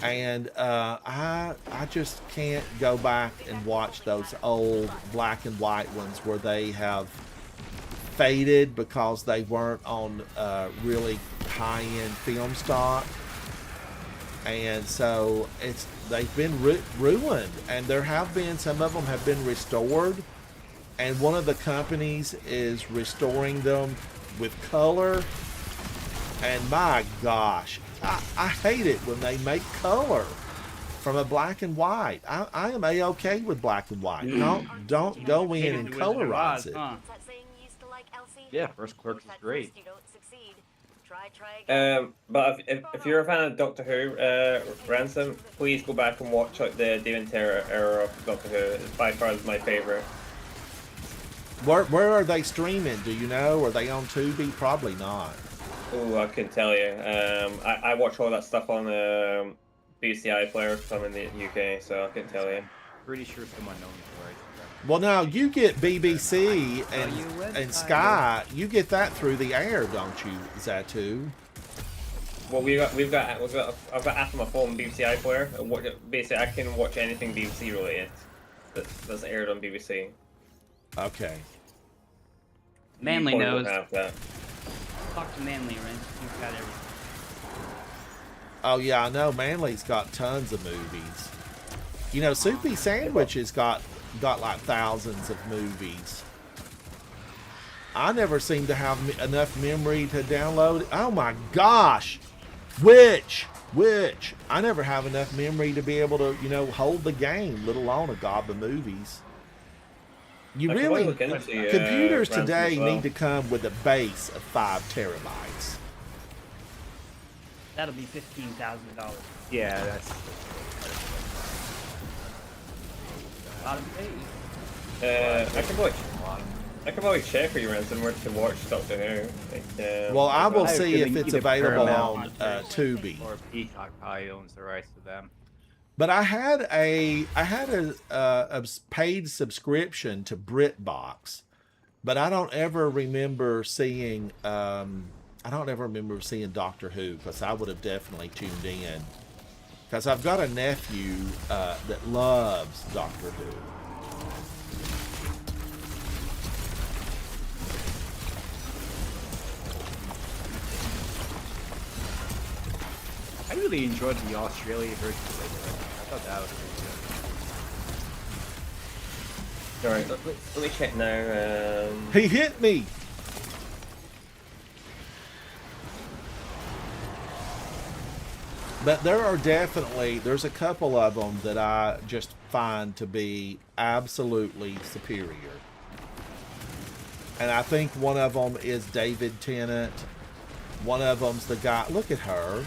A: and I just can't go back and watch those old black and white ones where they have faded because they weren't on really high-end film stock, and so they've been ruined. And there have been, some of them have been restored, and one of the companies is restoring them with color, and my gosh, I hate it when they make color from a black and white. I am a-okay with black and white. Don't go in and colorize it.
K: Yeah, First Clerks is great.
J: But if you're a fan of Doctor Who, Ransom, please go back and watch like the David Tennant era of Doctor Who. It's by far my favorite.
A: Where are they streaming? Do you know? Are they on Tubi? Probably not.
J: Oh, I couldn't tell you. I watch all that stuff on BBC iPlayer because I'm in the UK, so I couldn't tell you.
K: Pretty sure someone knows the rights.
A: Well, now you get BBC and Sky. You get that through the air, don't you, Zatu?
J: Well, I've got after my phone BBC iPlayer. Basically, I can watch anything BBC related that's aired on BBC.
A: Okay.
G: Manly knows.
J: Have that.
G: Talk to Manly, Ren. He's got everything.
A: Oh yeah, I know. Manly's got tons of movies. You know, Soupy Sandwich has got like thousands of movies. I never seem to have enough memory to download. Oh my gosh, which I never have enough memory to be able to, you know, hold the game, let alone a gob of movies. You really, computers today need to come with a base of 5 terabytes.
G: That'll be $15,000.
K: Yeah, that's
G: a lot of pay.
J: I can probably check for you, Ransom, where to watch Doctor Who. Like,
A: well, I will see if it's available on Tubi.
K: Or Peacock probably owns the rights to them.
A: But I had a paid subscription to BritBox, but I don't ever remember seeing Doctor Who, because I would have definitely tuned in, because I've got a nephew that loves Doctor Who.
K: I really enjoyed the Australian version of it. I thought that was pretty good.
J: Alright, let me check now.
A: He hit me! But there's a couple of them that I just find to be absolutely superior. And I think one of them is David Tennant. One of them's the guy, look at her.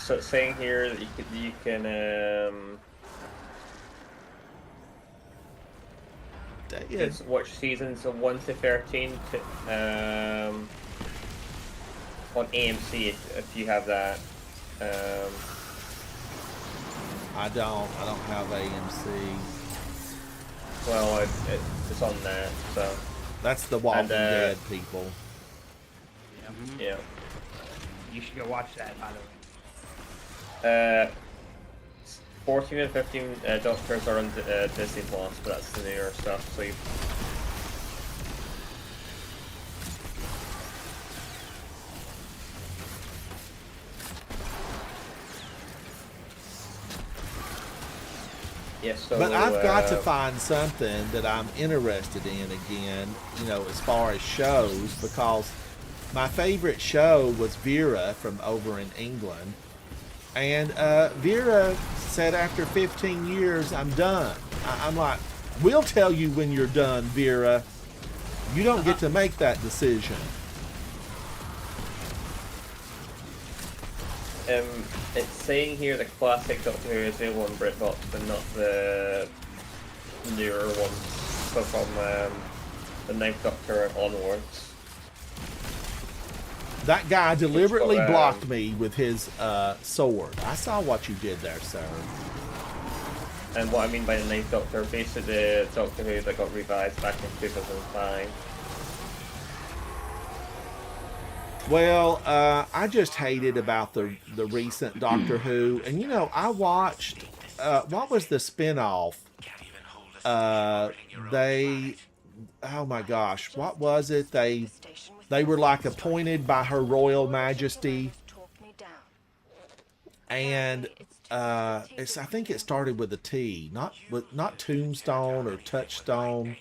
J: So it's saying here that you can watch seasons of 1 to 13 on AMC if you have that.
A: I don't have AMC.
J: Well, it's on there, so.
A: That's the Walking Dead people.
J: Yeah.
G: You should go watch that, by the way.
J: 14 and 15 Doctors are on Disney Plus, but that's the newer stuff. So
A: but I've got to find something that I'm interested in again, you know, as far as shows, because my favorite show was Vera from over in England. And Vera said after 15 years, I'm done. I'm like, we'll tell you when you're done, Vera. You don't get to make that decision.
J: It's saying here the classic Doctor Who is available on BritBox, but not the newer ones. So from the 9th Doctor onwards.
A: That guy deliberately blocked me with his sword. I saw what you did there, sir.
J: And what I mean by the Ninth Doctor, basically the Doctor Who that got revised back in 2005.
A: Well, I just hated about the recent Doctor Who, and you know, I watched what was the spinoff? They, oh my gosh, what was it? They were like appointed by Her Royal Majesty, and I think it started with a T, not Tombstone or Touchstone.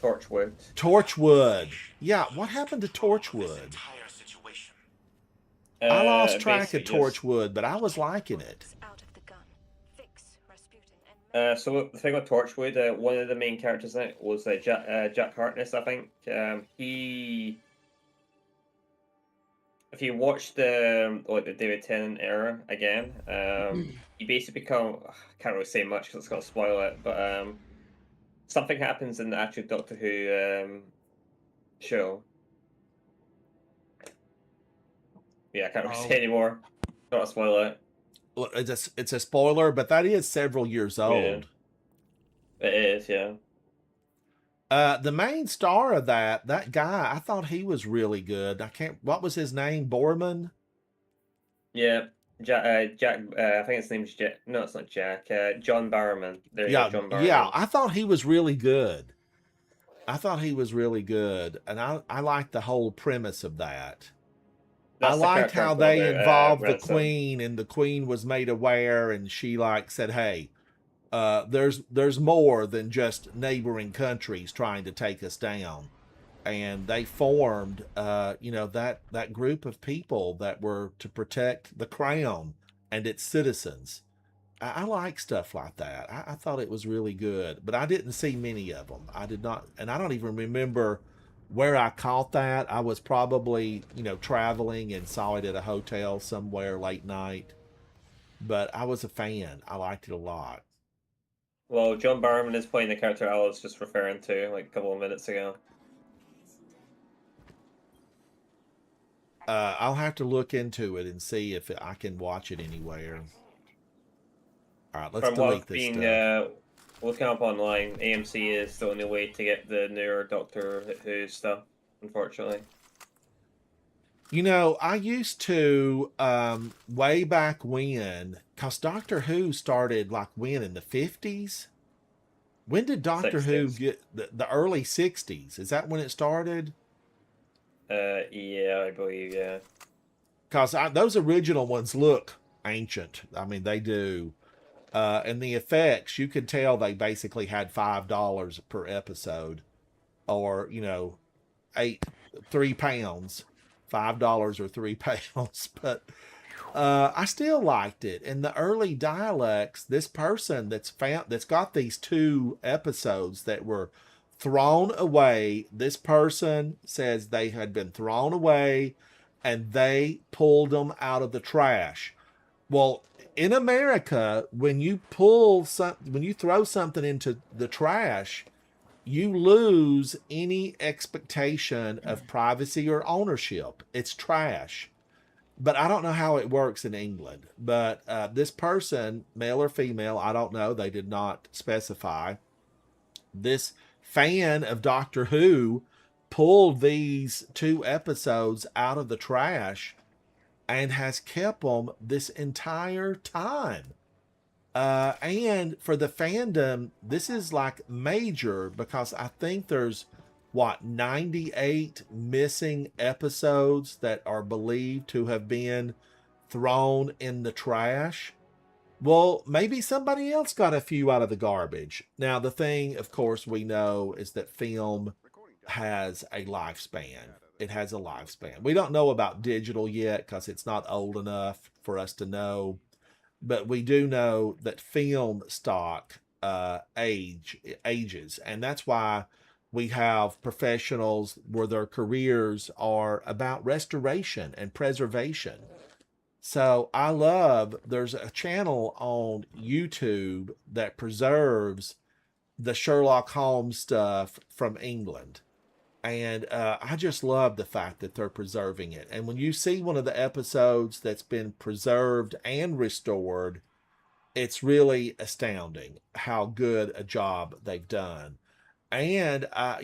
J: Torchwood.
A: Torchwood. Yeah, what happened to Torchwood? I lost track of Torchwood, but I was liking it.
J: So the thing with Torchwood, one of the main characters in it was Jack Harkness, I think. He, if you watch the David Tennant era again, he basically become, I can't really say much because it's going to spoil it, but something happens in the actual Doctor Who show. Yeah, I can't really say anymore. Don't want to spoil it.
A: Well, it's a spoiler, but that is several years old.
J: Yeah. It is, yeah.
A: The main star of that guy, I thought he was really good. What was his name? Borman?
J: Yeah. Jack, I think his name's Jack. No, it's not Jack. John Barrowman. There you go, John Barrowman.
A: Yeah, I thought he was really good. And I liked the whole premise of that. I liked how they involved the Queen, and the Queen was made aware, and she said, "Hey, there's more than just neighboring countries trying to take us down." And they formed, that group of people that were to protect the crown and its citizens. I like stuff like that. I thought it was really good, but I didn't see many of them. I did not, and I don't even remember where I caught that. I was probably, traveling and saw it at a hotel somewhere late night. But I was a fan. I liked it a lot.
J: Well, John Barrowman is playing the character I was just referring to a couple of minutes ago.
A: I'll have to look into it and see if I can watch it anywhere. All right, let's delete this stuff.
J: Looking up online, AMC is the only way to get the newer Doctor Who stuff, unfortunately.
A: I used to, way back when, because Doctor Who started when, in the 50s? When did Doctor
J: 60s.
A: Who get the early 60s? Is that when it started?
J: Yeah, I believe, yeah.
A: Because those original ones look ancient. I mean, they do. And the effects, you could tell they basically had $5 per episode, or £3, $5 or £3. But I still liked it. In the early dialects, this person that's got these 2 episodes that were thrown away. This person says they had been thrown away, and they pulled them out of the trash. Well, in America, when you throw something into the trash, you lose any expectation of privacy or ownership. It's trash. But I don't know how it works in England. But this person, male or female, I don't know. They did not specify. This fan of Doctor Who pulled these 2 episodes out of the trash and has kept them this entire time. And for the fandom, this is major, because I think there's 98 missing episodes that are believed to have been thrown in the trash. Well, maybe somebody else got a few out of the garbage. Now, the thing, of course, we know is that film has a lifespan. It has a lifespan. We don't know about digital yet because it's not old enough for us to know. But we do know that film stock ages. And that's why we have professionals where their careers are about restoration and preservation. So there's a channel on YouTube that preserves the Sherlock Holmes stuff from England. And I just love the fact that they're preserving it. And when you see one of the episodes that's been preserved and restored, it's really astounding how good a job they've done. And I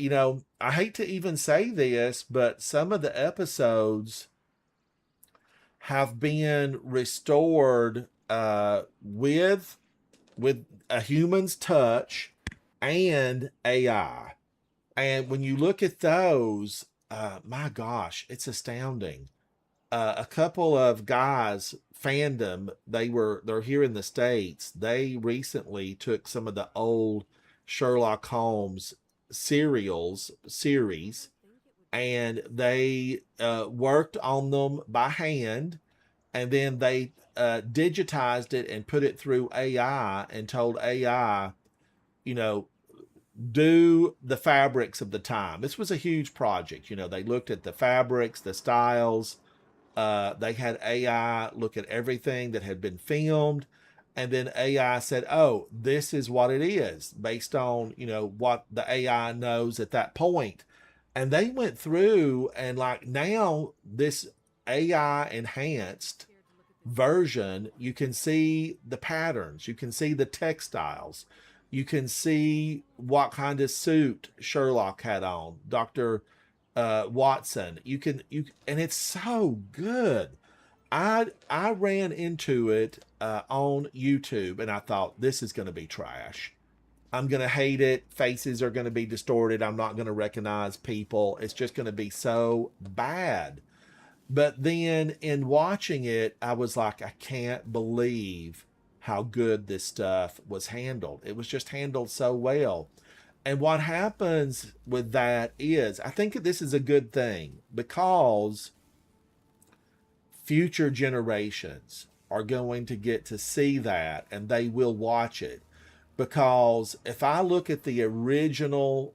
A: hate to even say this, but some of the episodes have been restored with a human's touch and AI. And when you look at those, my gosh, it's astounding. A couple of guys, fandom, they're here in the States. They recently took some of the old Sherlock Holmes series, and they worked on them by hand, and then they digitized it and put it through AI and told AI, do the fabrics of the time. This was a huge project. They looked at the fabrics, the styles. They had AI look at everything that had been filmed, and then AI said, "Oh, this is what it is," based on what the AI knows at that point. And they went through, and like now this AI enhanced version, you can see the patterns, you can see the textiles, you can see what kind of suit Sherlock had on, Dr. Watson. And it's so good. I ran into it on YouTube, and I thought, this is going to be trash. I'm going to hate it. Faces are going to be distorted. I'm not going to recognize people. It's just going to be so bad. But then in watching it, I was like, I can't believe how good this stuff was handled. It was just handled so well. And what happens with that is, I think this is a good thing, because future generations are going to get to see that, and they will watch it. Because if I look at the original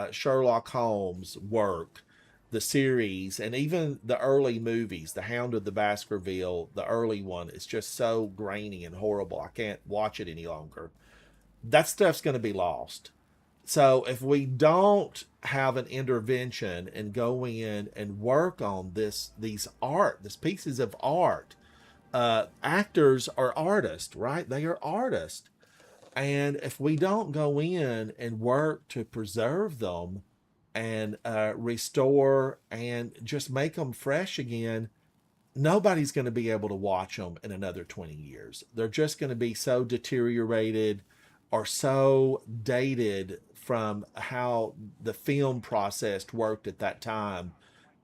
A: Sherlock Holmes work, the series, and even the early movies, The Hound of the Baskerville, the early one, is just so grainy and horrible. I can't watch it any longer. That stuff's going to be lost. So if we don't have an intervention and go in and work on these pieces of art, actors are artists, right? They are artists. And if we don't go in and work to preserve them and restore and just make them fresh again, nobody's going to be able to watch them in another 20 years. They're just going to be so deteriorated or so dated from how the film process worked at that time.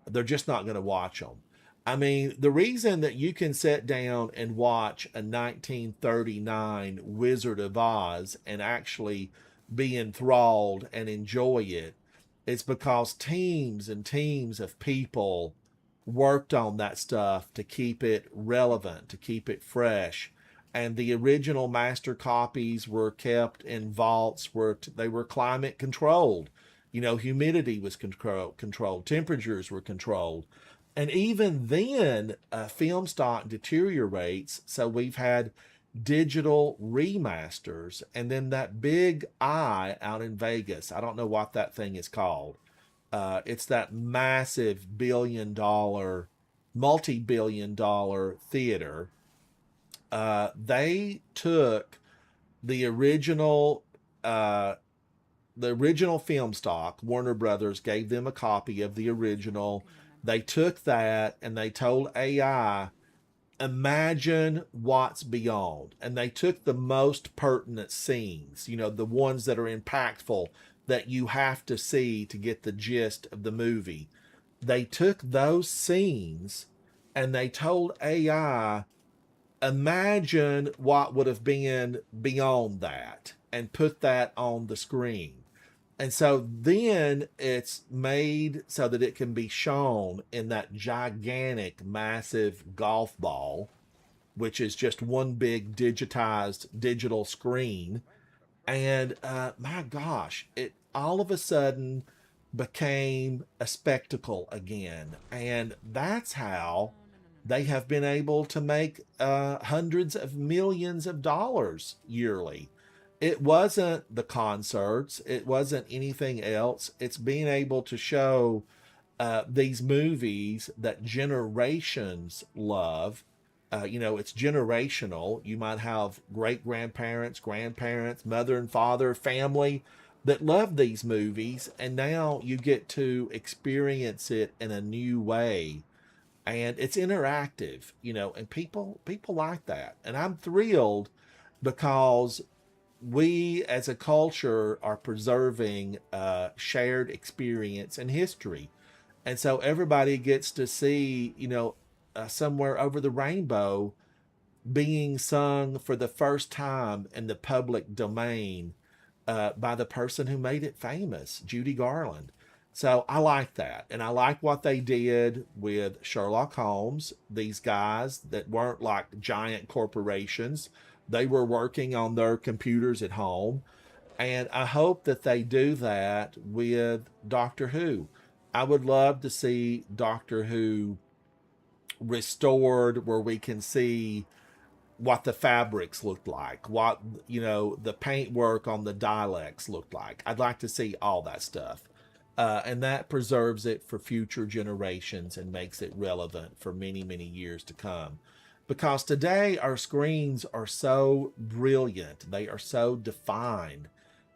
A: They're just not going to watch them. I mean, the reason that you can sit down and watch a 1939 Wizard of Oz and actually be enthralled and enjoy it is because teams and teams of people worked on that stuff to keep it relevant, to keep it fresh. And the original master copies were kept in vaults where they were climate controlled. Humidity was controlled, temperatures were controlled. And even then, film stock deteriorates. So we've had digital remasters. And then that big eye out in Vegas, I don't know what that thing is called. It's that massive multi-billion dollar theater. They took the original film stock. Warner Brothers gave them a copy of the original. They took that and they told AI, imagine what's beyond. And they took the most pertinent scenes, the ones that are impactful, that you have to see to get the gist of the movie. They took those scenes and they told AI, imagine what would have been beyond that, and put that on the screen. And so then it's made so that it can be shown in that gigantic, massive golf ball, which is just one big digitized digital screen. And my gosh, it all of a sudden became a spectacle again. And that's how they have been able to make hundreds of millions of dollars yearly. It wasn't the concerts. It wasn't anything else. It's being able to show these movies that generations love It's generational. You might have great grandparents, grandparents, mother and father, family that love these movies, and now you get to experience it in a new way, and it's interactive, and people like that, and I'm thrilled because we as a culture are preserving shared experience and history, and so everybody gets to see, Somewhere Over the Rainbow being sung for the first time in the public domain by the person who made it famous, Judy Garland. So I like that. And I like what they did with Sherlock Holmes. These guys that weren't like giant corporations, they were working on their computers at home. And I hope that they do that with Doctor Who. I would love to see Doctor Who restored where we can see what the fabrics looked like, what, the paintwork on the dialects looked like. I'd like to see all that stuff. And that preserves it for future generations and makes it relevant for many, many years to come. Because today our screens are so brilliant, they are so defined,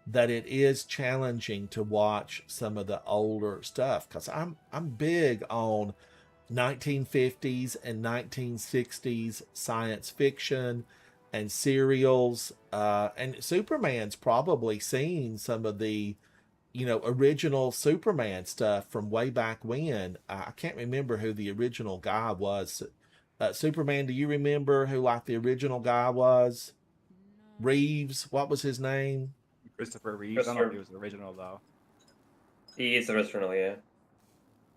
A: that it is challenging to watch some of the older stuff. Because I'm big on 1950s and 1960s science fiction and serials. And Superman's probably seen some of the original Superman stuff from way back when. I can't remember who the original guy was. Superman, do you remember who the original guy was? Reeves, what was his name?
K: Christopher Reeves. I don't know if he was the original though.
J: He is the original, yeah.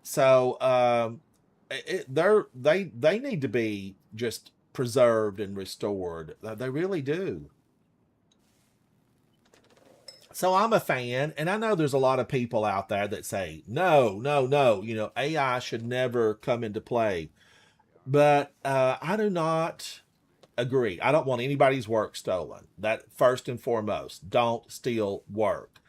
A: So they need to be just preserved and restored. They really do. So I'm a fan, and I know there's a lot of people out there that say, no, AI should never come into play. But I do not agree. I don't want anybody's work stolen. That first and foremost, don't steal work.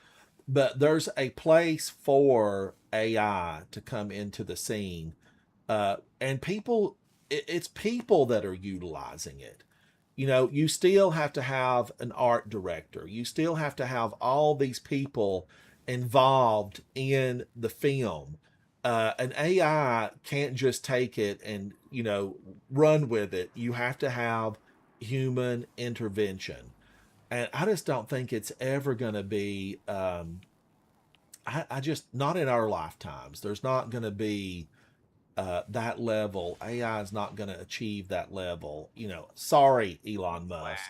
A: But there's a place for AI to come into the scene. And it's people that are utilizing it. You still have to have an art director. You still have to have all these people involved in the film. An AI can't just take it and, run with it. You have to have human intervention. And I just don't think it's ever going to be, I just, not in our lifetimes. There's not going to be that level. AI is not going to achieve that level. Sorry, Elon Musk,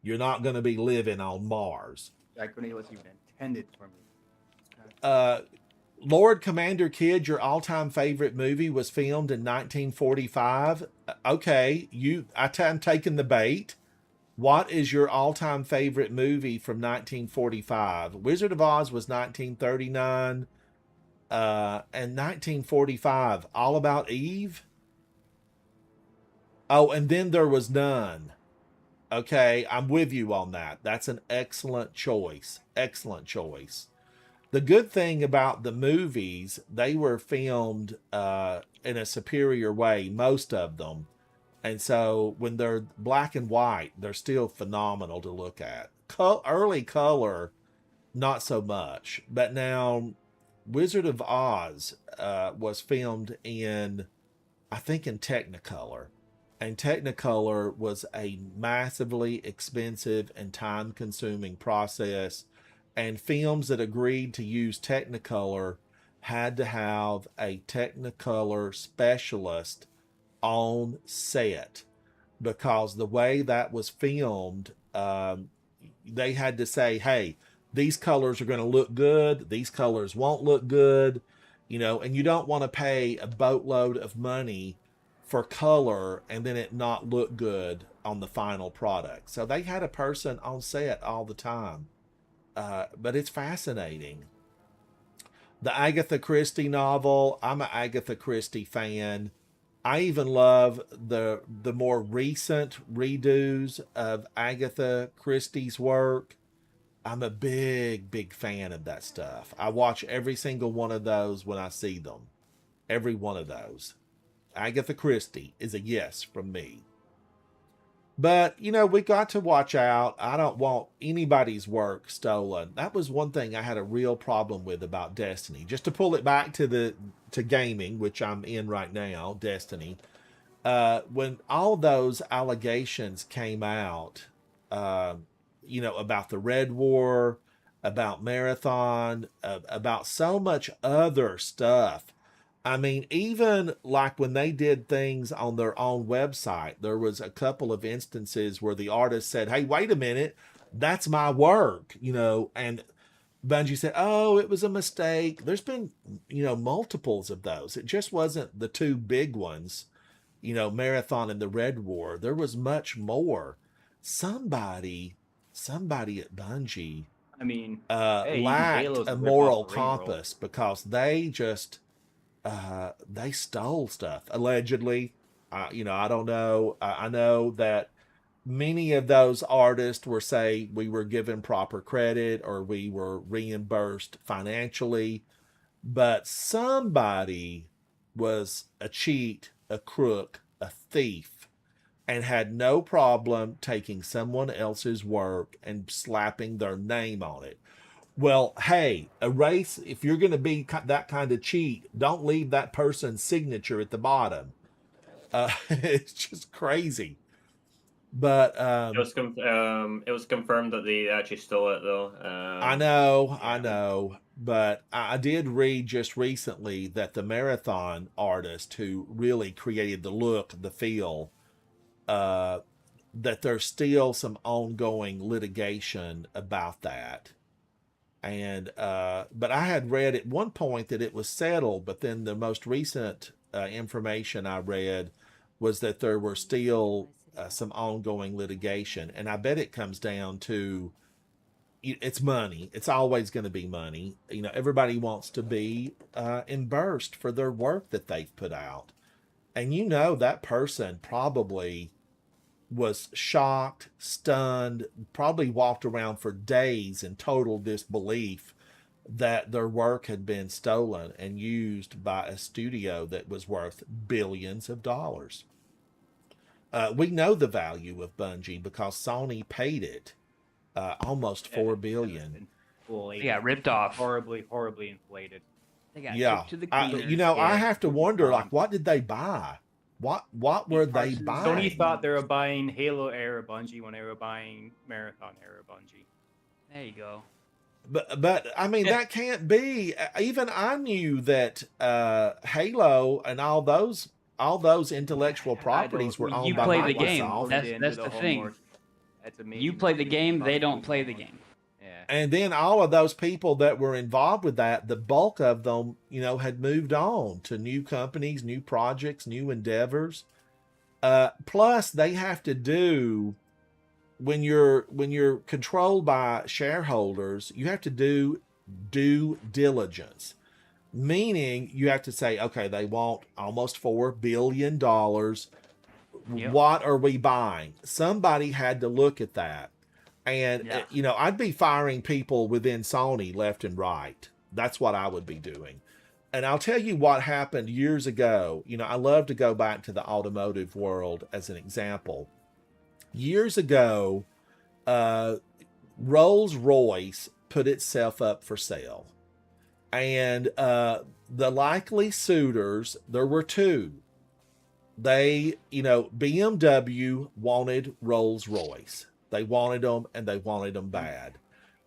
A: you're not going to be living on Mars.
K: That grenade was even intended for me.
A: Lord Commander Kid, your all-time favorite movie was filmed in 1945. Okay, I'm taking the bait. What is your all-time favorite movie from 1945? Wizard of Oz was 1939. And 1945, All About Eve. Oh, and then there was none. Okay, I'm with you on that. That's an excellent choice. Excellent choice. The good thing about the movies, they were filmed in a superior way, most of them. And so when they're black and white, they're still phenomenal to look at. Early color, not so much. But now Wizard of Oz was filmed in Technicolor. And Technicolor was a massively expensive and time-consuming process. And films that agreed to use Technicolor had to have a Technicolor specialist on set, because the way that was filmed, they had to say, hey, these colors are going to look good, these colors won't look good, and you don't want to pay a boatload of money for color and then it not look good on the final product. So they had a person on set all the time. But it's fascinating. The Agatha Christie novel, I'm an Agatha Christie fan. I even love the more recent redos of Agatha Christie's work. I'm a big, big fan of that stuff. I watch every single one of those when I see them. Every one of those. Agatha Christie is a yes from me. But, you know, we got to watch out. I don't want anybody's work stolen. That was one thing I had a real problem with about Destiny. Just to pull it back to gaming, which I'm in right now, Destiny. When all those allegations came out, you know, about the Red War, about Marathon, about so much other stuff. I mean, even like when they did things on their own website, there was a couple of instances where the artist said, "Hey, wait a minute, that's my work," you know, and Bungie said, "Oh, it was a mistake." There's been, you know, multiples of those. It just wasn't the two big ones, you know, Marathon and the Red War. There was much more. Somebody at Bungie,
K: I mean, hey, even
A: lacked
K: Halo's
A: a
K: rip-off
A: moral
K: of Reroll.
A: compass because they just they stole stuff allegedly. You know, I don't know. I know that many of those artists were say we were given proper credit or we were reimbursed financially, but somebody was a cheat, a crook, a thief, and had no problem taking someone else's work and slapping their name on it. Well, hey, erase, if you're going to be that kind of cheat, don't leave that person's signature at the bottom. It's just crazy. But
J: it was confirmed that they actually stole it, though.
A: I know. But I did read just recently that the Marathon artist who really created the look, the feel, that there's still some ongoing litigation about that. And but I had read at one point that it was settled, but then the most recent information I read was that there were still some ongoing litigation, and I bet it comes down to it's money. It's always going to be money. You know, everybody wants to be reimbursed for their work that they've put out, and you know that person probably was shocked, stunned, probably walked around for days in total disbelief that their work had been stolen and used by a studio that was worth billions of dollars. We know the value of Bungie because Sony paid it almost $4 billion.
G: They got ripped off.
K: Horribly inflated.
G: They got
A: Yeah,
G: shipped to the cleaners.
A: you know, I
K: Yeah.
A: have to wonder, like, what did they buy? What were they buying?
K: Sony thought they were buying Halo era Bungie when they were buying Marathon era Bungie.
G: There you go.
A: But I mean, that can't be. Even I knew that Halo and all those intellectual properties were owned
G: You
A: by
G: play the game.
A: Microsoft.
G: That's the thing. You play the game, they don't play the game.
K: Yeah.
A: And then all of those people that were involved with that, the bulk of them, you know, had moved on to new companies, new projects, new endeavors. Plus, they have to do when you're controlled by shareholders, you have to do due diligence. Meaning you have to say, okay, they want almost $4 billion.
G: Yep.
A: What are we buying? Somebody had to look at that. And, you know, I'd be firing people within Sony left and right. That's what I would be doing. And I'll tell you what happened years ago. You know, I love to go back to the automotive world as an example. Years ago, Rolls-Royce put itself up for sale. And the likely suitors, there were two. They, you know, BMW wanted Rolls-Royce. They wanted them, and they wanted them bad.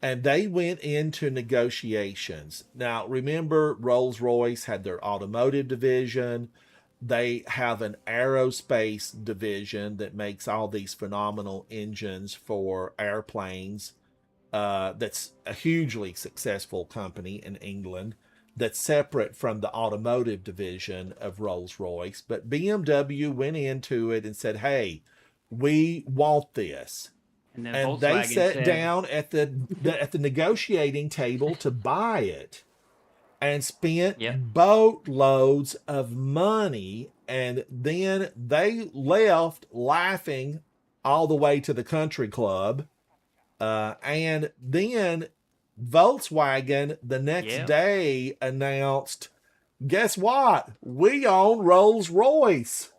A: And they went into negotiations. Now, remember, Rolls-Royce had their automotive division. They have an aerospace division that makes all these phenomenal engines for airplanes. That's a hugely successful company in England that's separate from the automotive division of Rolls-Royce. But BMW went into it and said, hey, we want this.
G: And then
A: And they
G: Volkswagen
A: sat
G: said,
A: down at the negotiating table to buy it and spent boatloads of money. And then they left laughing all the way to the country club. And then Volkswagen the next day announced, guess what? We own Rolls-Royce.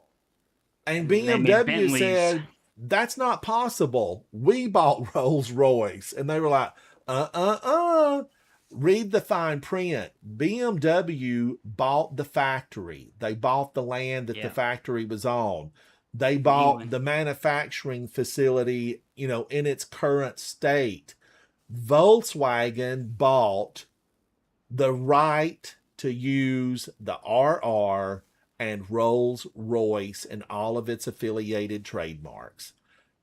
A: And
G: they made
A: BMW
G: Bentleys.
A: said, that's not possible. We bought Rolls Royce. And they were like, read the fine print. BMW bought the factory. They bought the land that the factory was on. They bought the manufacturing facility, you know, in its current state. Volkswagen bought the right to use the RR and Rolls Royce and all of its affiliated trademarks.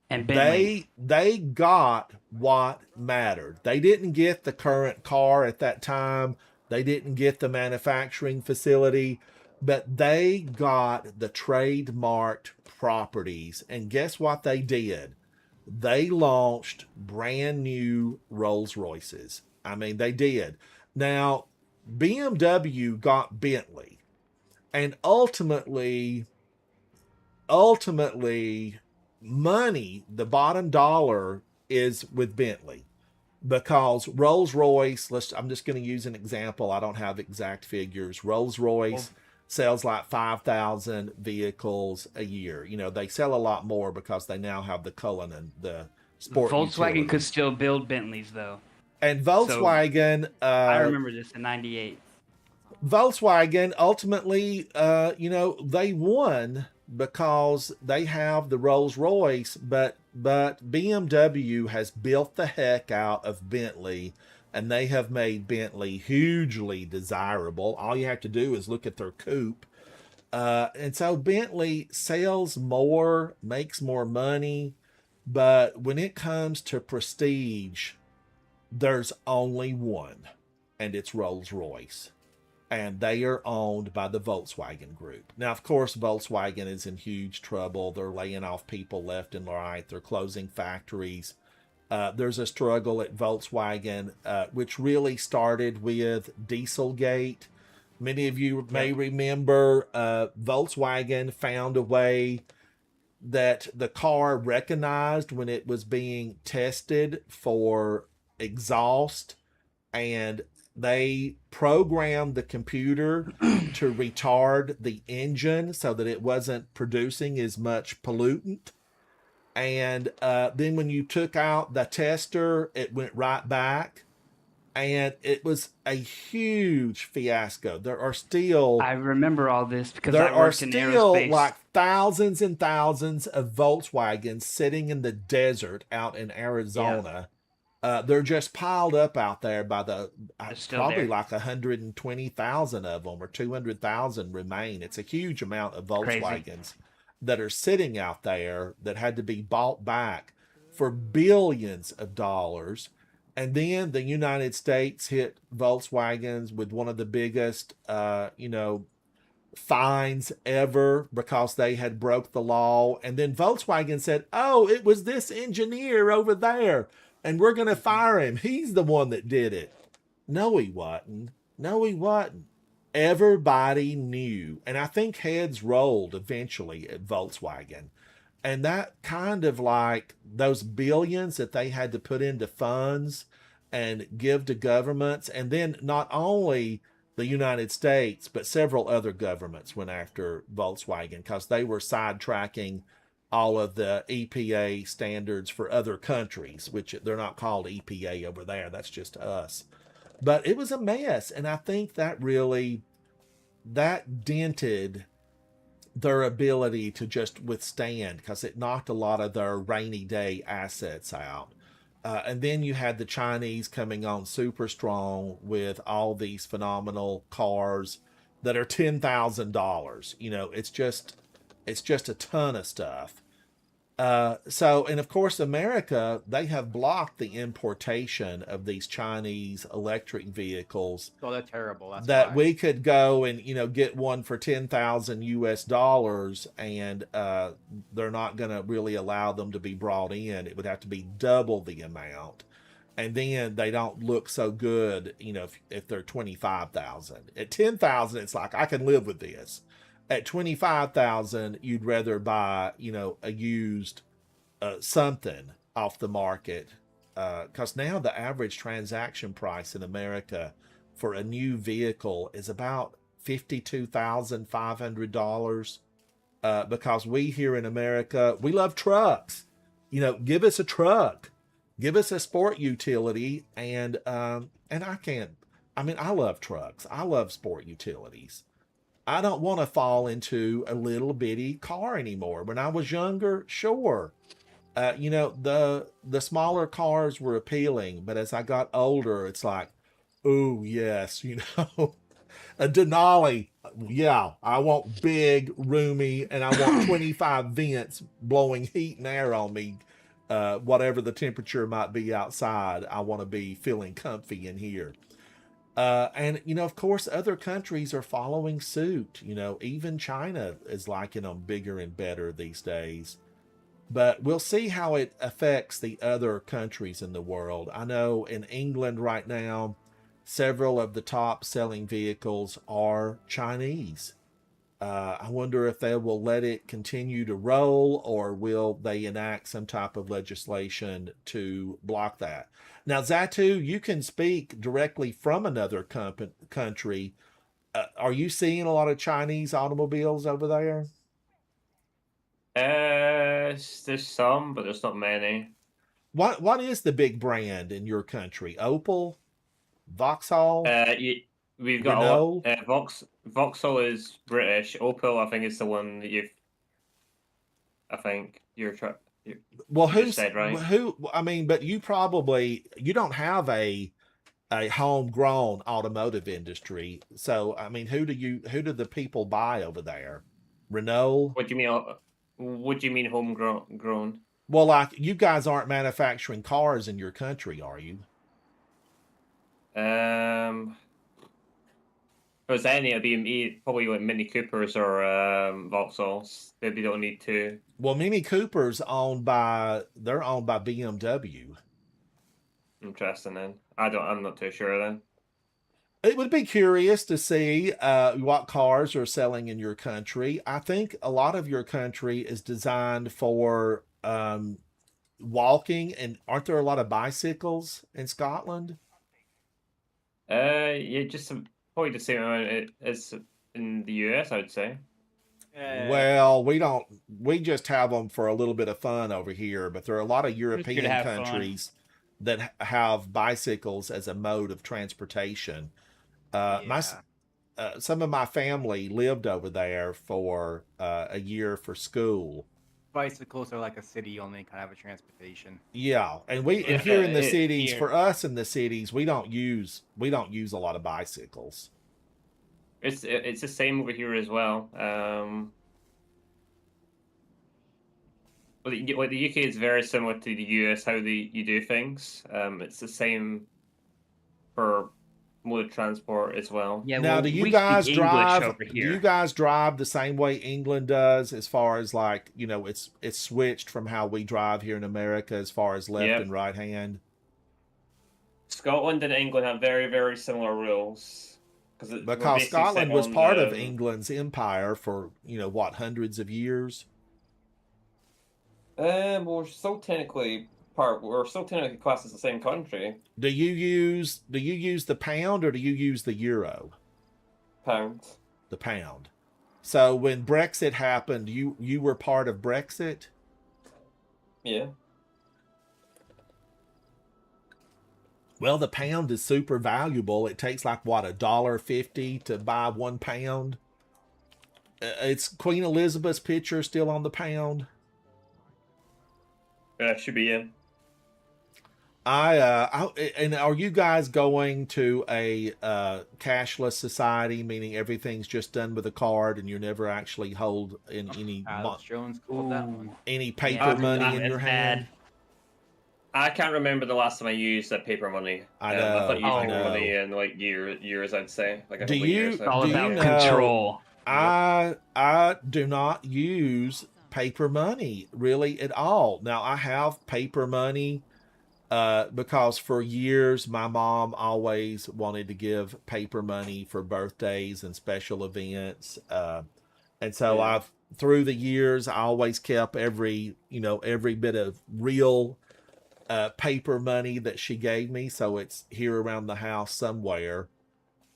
G: And Bentley.
A: They got what mattered. They didn't get the current car at that time. They didn't get the manufacturing facility, but they got the trademarked properties. And guess what they did? They launched brand new Rolls Royces. I mean, they did. Now, BMW got Bentley. And ultimately, money, the bottom dollar is with Bentley, because Rolls-Royce, I'm just going to use an example. I don't have exact figures. Rolls-Royce sells like 5,000 vehicles a year. You know, they sell a lot more because they now have the Cullinan, the sport
G: Volkswagen
A: utility.
G: could still build Bentleys, though.
A: And Volkswagen...
G: I remember this in 98.
A: Volkswagen ultimately, you know, they won because they have the Rolls Royce, but BMW has built the heck out of Bentley, and they have made Bentley hugely desirable. All you have to do is look at their coupe. And so Bentley sells more, makes more money, but when it comes to prestige, there's only one, and it's Rolls Royce. And they are owned by the Volkswagen Group. Now, of course, Volkswagen is in huge trouble. They're laying off people left and right. They're closing factories. There's a struggle at Volkswagen, which really started with Dieselgate. Many of you may remember Volkswagen found a way that the car recognized when it was being tested for exhaust, and they programmed the computer to retard the engine so that it wasn't producing as much pollutant. And then when you took out the tester, it went right back. And it was a huge fiasco. There are still...
G: I remember all this because
A: there
G: I
A: are
G: worked in
A: still
G: aerospace.
A: like thousands and thousands of Volkswagens sitting in the desert out in Arizona. They're just piled up out there by probably
G: there.
A: like 120,000 of them, or 200,000 remain. It's a huge amount of Volkswagens that are sitting out there that had to be bought back for billions of dollars. And then the United States hit Volkswagens with one of the biggest, fines ever because they had broke the law. And then Volkswagen said, oh, it was this engineer over there, and we're going to fire him. He's the one that did it. No, he wasn't. No, he wasn't. Everybody knew. And I think heads rolled eventually at Volkswagen. And that kind of like those billions that they had to put into funds and give to governments. And then not only the United States, but several other governments went after Volkswagen because they were sidetracking all of the EPA standards for other countries, which they're not called EPA over there. That's just us. But it was a mess. And I think that dented their ability to just withstand, because it knocked a lot of their rainy day assets out. And then you had the Chinese coming on super strong with all these phenomenal cars that are $10,000. You know, it's just a ton of stuff. And of course, America, they have blocked the importation of these Chinese electric vehicles.
K: Oh, they're terrible. That's
A: that
K: why.
A: we could go and, get one for $10,000 US, and they're not going to really allow them to be brought in. It would have to be double the amount. And then they don't look so good, if they're 25,000. At 10,000, it's like, I can live with this. At 25,000, you'd rather buy, a used something off the market, because now the average transaction price in America for a new vehicle is about $52,500. because we here in America, we love trucks. You know, give us a truck, give us a sport utility, and I can't. I mean, I love trucks. I love sport utilities. I don't want to fall into a little bitty car anymore. When I was younger, sure. You know, the smaller cars were appealing, but as I got older, it's like, oh yes, you know, a Denali. Yeah, I want big, roomy, and I want 25 vents blowing heat and air on me. Whatever the temperature might be outside, I want to be feeling comfy in here. And, you know, of course, other countries are following suit. You know, even China is liking them bigger and better these days. But we'll see how it affects the other countries in the world. I know in England right now, several of the top selling vehicles are Chinese. I wonder if they will let it continue to roll, or will they enact some type of legislation to block that. Now, Zatu, you can speak directly from another country. Are you seeing a lot of Chinese automobiles over there?
J: There's some, but there's not many.
A: What is the big brand in your country? Opel, Vauxhall.
J: We've got
A: Renault?
J: a lot. Vauxhall is British. Opel, I think, is the one that you've. I think you're trying.
A: Well,
J: you just said, right?
A: who? I mean, but you don't have a homegrown automotive industry. So, I mean, who do the people buy over there? Renault?
J: What do you mean? What do you mean homegrown?
A: Well, like, you guys aren't manufacturing cars in your country, are you?
J: If there's any, it'd be probably like Mini Coopers or Vauxhalls. Maybe don't need to.
A: Well, Mini Cooper's owned by BMW.
J: Interesting. Then I'm not too sure. Then
A: it would be curious to see what cars are selling in your country. I think a lot of your country is designed for walking, and aren't there a lot of bicycles in Scotland?
J: Yeah, just probably the same amount as in the US, I would say.
A: Well, we just have them for a little bit of fun over here, but there are a lot of European countries that have bicycles as a mode of transportation. Some of my family lived over there for a year for school.
K: Bicycles are like a city-only kind of a transportation.
A: Yeah, and here in the cities, for us in the cities, we don't use a lot of bicycles.
J: It's the same over here as well. Well, the UK is very similar to the US, how you do things. It's the same for mode of transport as well.
G: Yeah.
A: Now,
G: well,
A: do you
G: we
A: guys
G: speak English
A: drive?
G: over
A: Do
G: here.
A: you guys drive the same way England does, as far as, like, you know, it's switched from how we drive here in America, as far as left
J: Yep.
A: and right hand?
J: Scotland and England have very, very similar rules.
A: Because Scotland was part of England's empire for, you know, what, hundreds of years.
J: We're still technically classed as the same country.
A: Do you use the pound, or do you use the euro?
J: Pound.
A: The pound. So when Brexit happened, you were part of Brexit?
J: Yeah.
A: Well, the pound is super valuable. It takes like, what, $1.50 to buy 1 pound. It's Queen Elizabeth's picture still on the pound.
J: Should be in.
A: And are you guys going to a cashless society, meaning everything's just done with a card and you never actually hold in any
K: Alex Jones called that one.
A: any paper money in your hand?
J: I can't remember the last time I used paper money.
A: I know.
J: I thought you used paper
A: know.
J: money in like years, I'd say. Like a
A: Do
J: couple
A: you?
J: years.
A: Do
G: All
A: you
G: about
A: know?
G: control.
A: I do not use paper money really at all. Now, I have paper money because for years my mom always wanted to give paper money for birthdays and special events, and so I've through the years I always kept every bit of real paper money that she gave me, so it's here around the house somewhere.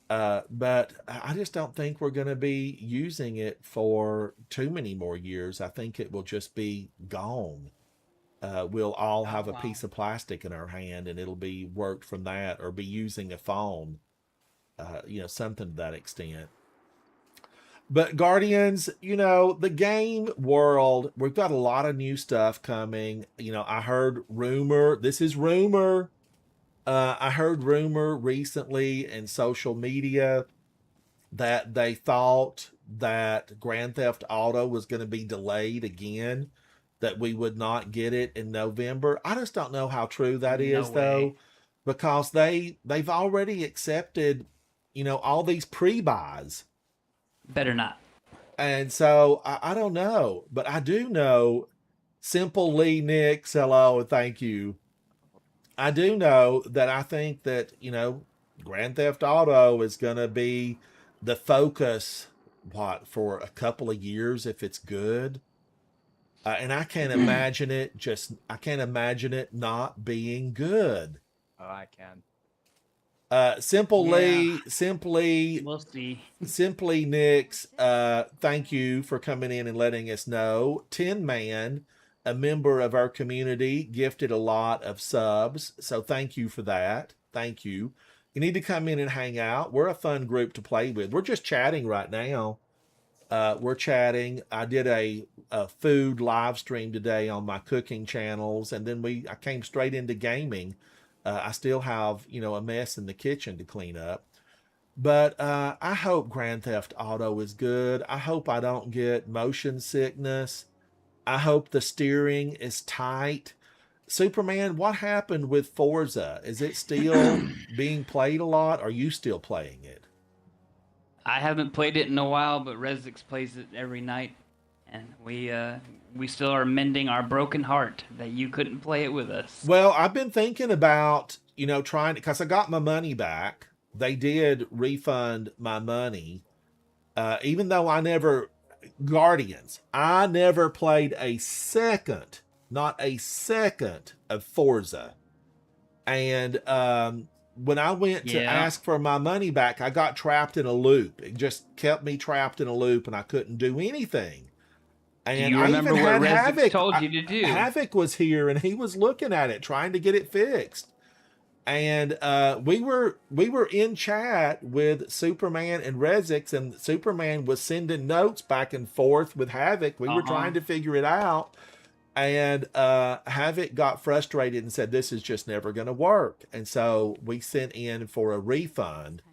A: But I just don't think we're going to be using it for too many more years. I think it will just be gone. We'll all have a
G: wow.
A: piece of plastic in our hand and it'll be worked from that, or be using a phone, something to that extent. But Guardians, the game world, we've got a lot of new stuff coming. I heard rumor, this is rumor. I heard rumor recently in social media that they thought that Grand Theft Auto was going to be delayed again, that we would not get it in November. I just don't know how true that is, though, because they've already accepted, all these pre-buys.
G: Better not.
A: And so I don't know, but I do know Simple Lee Nix, hello and thank you. I do know that I think that, Grand Theft Auto is going to be the focus, for a couple of years if it's good. And I can't imagine I can't imagine it not being good.
K: Oh, I can.
A: Simply,
G: We'll see.
A: Simply Nix, thank you for coming in and letting us know. Tin Man, a member of our community, gifted a lot of subs, so thank you for that. Thank you. You need to come in and hang out. We're a fun group to play with. We're just chatting right now. We're chatting. I did a food live stream today on my cooking channels, and then I came straight into gaming. I still have, a mess in the kitchen to clean up. But I hope Grand Theft Auto is good. I hope I don't get motion sickness. I hope the steering is tight. Superman, what happened with Forza? Is it still being played a lot? Are you still playing it?
G: I haven't played it in a while, but Rezix plays it every night, and we still are mending our broken heart that you couldn't play it with us.
A: Well, I've been thinking about, trying to, because I got my money back. They did refund my money, even though Guardians, I never played a second, not a second of Forza. And when I went to ask for my money back, I got trapped in a loop. It just kept me trapped in a loop and I couldn't do anything. And
G: do you remember
A: I even
G: what
A: had
G: Rezix
A: Havoc
G: told you to do?
A: Havoc was here and he was looking at it, trying to get it fixed. And we were in chat with Superman and Rezix, and Superman was sending notes back and forth with Havoc. We were trying to figure it out. And Havoc got frustrated and said, this is just never going to work. And so we sent in for a refund.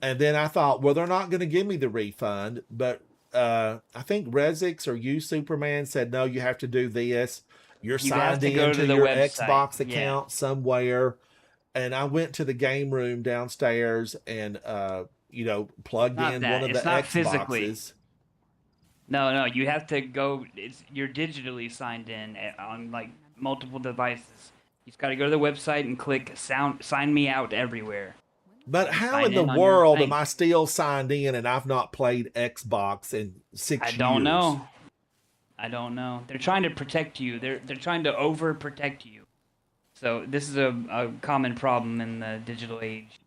A: And then I thought, well, they're not going to give me the refund. But I think Rezix or you, Superman, said, no, you have to do this. You're signed into your Xbox account somewhere. And I went to the game room downstairs and, plugged in one of the Xboxes.
G: Physically. No, you have to go. You're digitally signed in on like multiple devices. You just got to go to the website and click sign me out everywhere.
A: But how in the world am I still signed in and I've not played Xbox in 6 years?
G: I don't know. They're trying to protect you. They're trying to overprotect you. So this is a common problem in the digital age.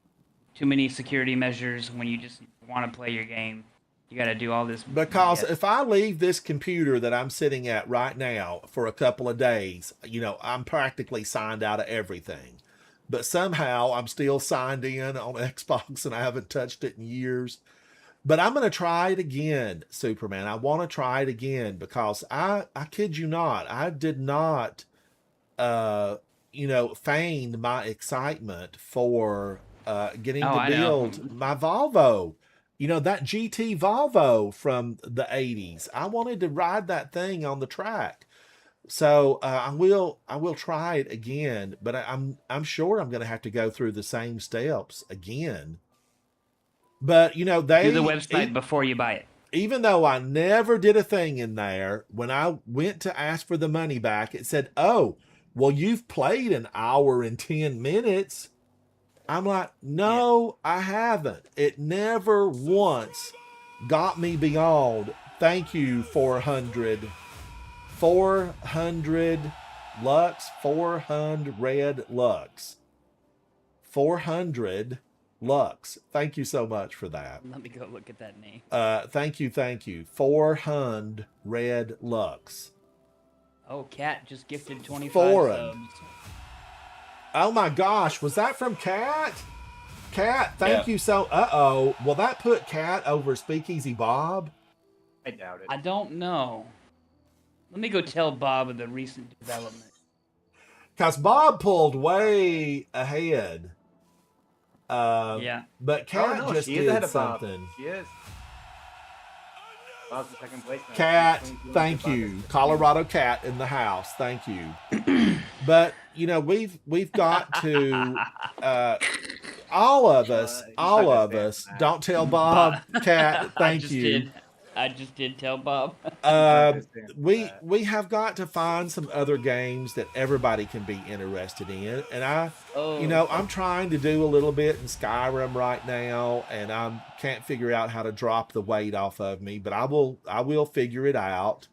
G: Too many security measures when you just want to play your game. You got to do all this.
A: Because if I leave this computer that I'm sitting at right now for a couple of days, I'm practically signed out of everything. But somehow I'm still signed in on Xbox and I haven't touched it in years. But I'm going to try it again, Superman. I want to try it again because I kid you not, I did not, feign my excitement for getting to build my Volvo. That GT Volvo from the 80s. I wanted to ride that thing on the track. So I will try it again, but I'm sure I'm going to have to go through the same steps again. But they
G: do the website before you buy it.
A: Even though I never did a thing in there, when I went to ask for the money back, it said, "Oh, well, you've played an hour and 10 minutes." I'm like, no, I haven't. It never once got me beyond. Thank you, 400. 400 Lux, 400 red Lux. 400 Lux. Thank you so much for that.
G: Let me go look at that name.
A: Thank you. 400 Red Lux.
G: Oh, Cat just gifted 25
A: Foreign.
G: subs.
A: Oh my gosh, was that from Cat? Cat, thank
K: Yeah.
A: you so. Uh-oh. Will that put Cat over Speakeasy Bob?
K: I doubt it.
G: I don't know. Let me go tell Bob of the recent development.
A: Because Bob pulled way ahead.
G: Yeah.
A: But Cat
K: no,
A: just
K: she is ahead
A: did
K: of Bob.
A: something.
K: She is. Bob's in second place now.
A: Cat,
K: 22
A: thank
K: Bob
A: you.
K: is-
A: Colorado Cat in the house. Thank you. But you know, we've got to all of us, don't tell Bob, Cat, thank you.
G: I just did tell Bob.
A: We have got to find some other games that everybody can be interested in, and I'm trying to do a little bit in Skyrim right now, and I can't figure out how to drop the weight off of me, but I will figure it out.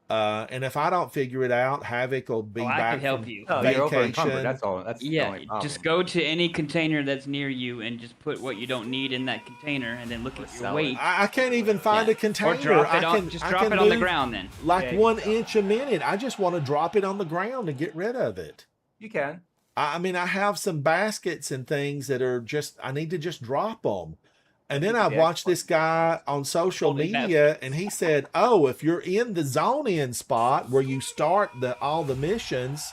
A: And if I don't figure it out, Havoc will be back
G: I can help
A: from
G: you.
K: Oh, you're over encumbered.
A: vacation.
K: That's all. That's the only problem.
G: Just go to any container that's near you and just put what you don't need in that container, and then look at your
K: sell it.
G: weight.
A: I can't even find a container.
G: Or drop it
A: I
G: on,
A: can,
G: just
A: I
G: drop
A: can
G: it on the
A: do
G: ground then.
A: like
K: Yeah,
A: 1 inch a minute. I just want to drop it on the ground and get rid of it.
K: You can.
A: I mean, I have some baskets and things that are just, I need to just drop them. And then I watched this guy on social media, and he said, "Oh, if you're in the zone-in spot where you start all the missions,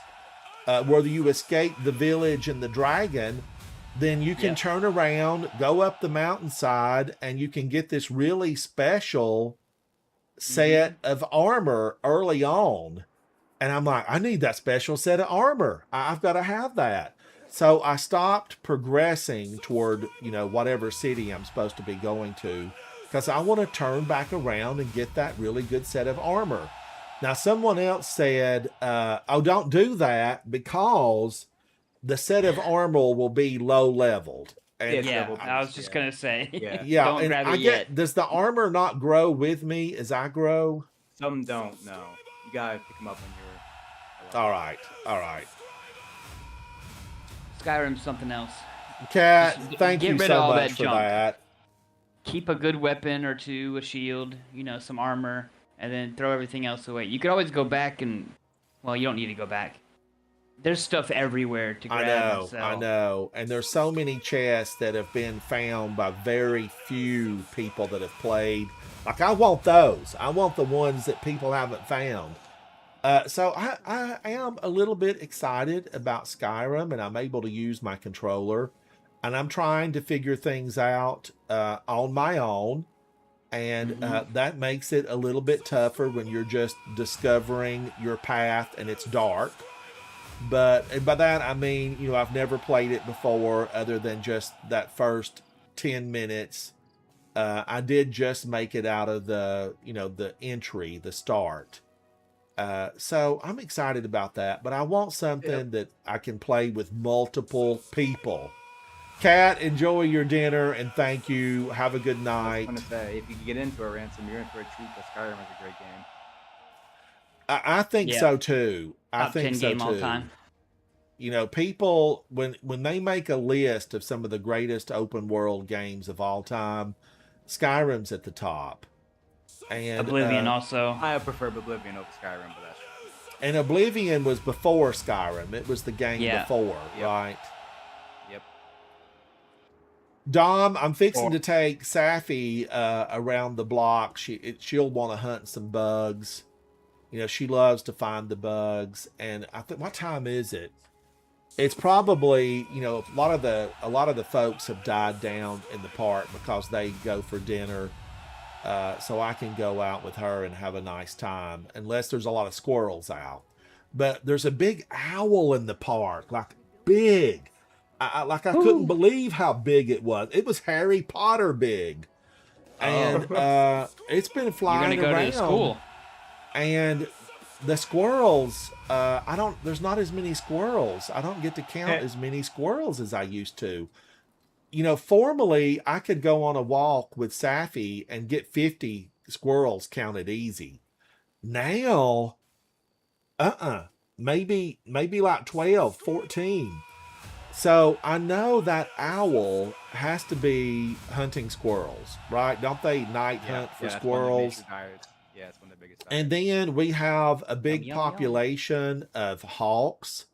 A: where you escape the village and the dragon, then you can turn around, go up the mountainside, and you can get this really special set of armor early on." And I'm like, I need that special set of armor. I've got to have that. So I stopped progressing toward, whatever city I'm supposed to be going to, because I want to turn back around and get that really good set of armor. Now, someone else said, oh, don't do that because the set of armor will be low leveled. And
G: I was just going to say.
A: Yeah,
G: Don't
A: and
G: grab
A: I
G: it yet.
A: does the armor not grow with me as I grow?
K: Some don't. No, you gotta pick them up when you're.
A: All right.
G: Skyrim's something else.
A: Cat,
G: Just
A: thank
G: get
A: you
G: rid
A: so
G: of all
A: much
G: that
A: for
G: junk.
A: that.
G: Keep a good weapon or two, a shield, some armor, and then throw everything else away. You could always go back and, well, you don't need to go back. There's stuff everywhere to grab and sell.
A: I know. And there's so many chests that have been found by very few people that have played. Like, I want those. I want the ones that people haven't found. So I am a little bit excited about Skyrim, and I'm able to use my controller. And I'm trying to figure things out on my own. And that makes it a little bit tougher when you're just discovering your path and it's dark. But by that, I mean, I've never played it before other than just that first 10 minutes. I did just make it out of the entry, the start. So I'm excited about that, but I want something that I can play with multiple people. Kat, enjoy your dinner and thank you. Have a good night.
K: I was gonna say, if you can get into a Ransom, you're in for a treat. But Skyrim is a great game.
A: I think so too. I
G: Top
A: think
G: 10
A: so
G: game
A: too.
G: all time.
A: People when they make a list of some of the greatest open world games of all time, Skyrim's at the top. And
G: Oblivion also.
K: I prefer Oblivion over Skyrim, but that's
A: And Oblivion was before Skyrim. It was the game before, right?
K: Yep.
A: Dom, I'm fixing to take Safi around the block. She'll want to hunt some bugs. She loves to find the bugs. And I think, what time is it? It's probably, a lot of the folks have died down in the park because they go for dinner. So I can go out with her and have a nice time, unless there's a lot of squirrels out. But there's a big owl in the park, like big. I couldn't believe how big it was. It was Harry Potter big, and it's been flying
G: You're gonna go
A: around.
G: to the school,
A: and the squirrels. There's not as many squirrels. I don't get to count as many squirrels as I used to. Formerly I could go on a walk with Safi and get 50 squirrels counted easy. Now, maybe like 12, 14. So I know that owl has to be hunting squirrels, right? Don't they night hunt for
K: That's one of their
A: squirrels?
K: major diets. Yeah, it's one of the biggest
A: And
K: diets.
A: then we have a
K: Yum,
A: big
K: yum, yum.
A: population of hawks.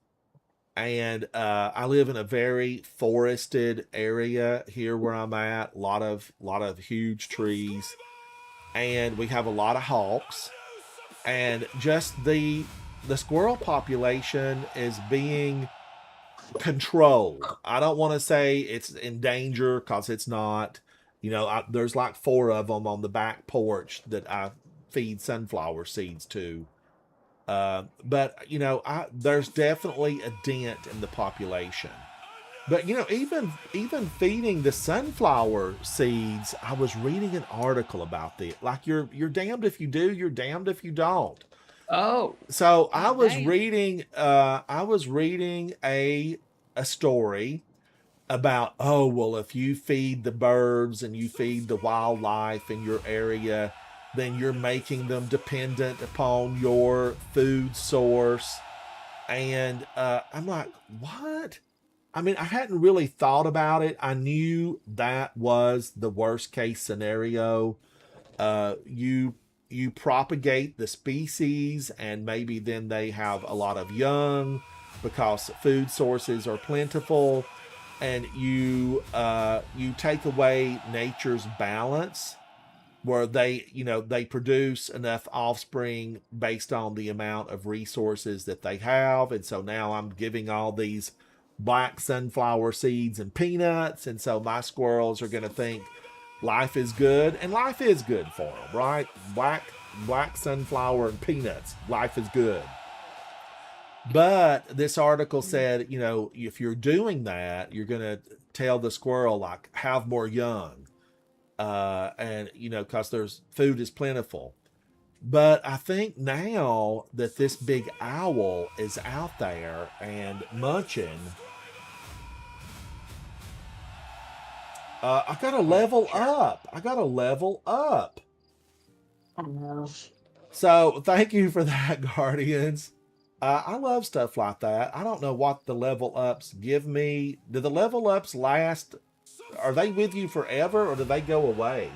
A: And I live in a very forested area here where I'm at. Lot of huge trees, and we have a lot of hawks. And just the squirrel population is being controlled. I don't want to say it's in danger because it's not. You know, there's like 4 of them on the back porch that I feed sunflower seeds to. But you know, there's definitely a dent in the population. But you know, even feeding the sunflower seeds, I was reading an article about it. Like you're damned if you do, you're damned if you don't.
G: Oh,
A: So I was
G: dang.
A: reading a story about, oh well, if you feed the birds and you feed the wildlife in your area, then you're making them dependent upon your food source. And I'm like, what? I mean, I hadn't really thought about it. I knew that was the worst case scenario. You propagate the species, and maybe then they have a lot of young because food sources are plentiful, and you take away nature's balance where they produce enough offspring based on the amount of resources that they have. And so now I'm giving all these black sunflower seeds and peanuts, and so my squirrels are going to think life is good, and life is good for them, right? Black sunflower and peanuts, life is good. But this article said, you know, if you're doing that, you're going to tell the squirrel, like, have more young. And you know, because there's food is plentiful. But I think now that this big owl is out there and munching, I gotta level up. I gotta level up.
B: I know.
A: So thank you for that, Guardians. I love stuff like that. I don't know what the level ups give me. Do the level ups last? Are they with you forever, or do they go away?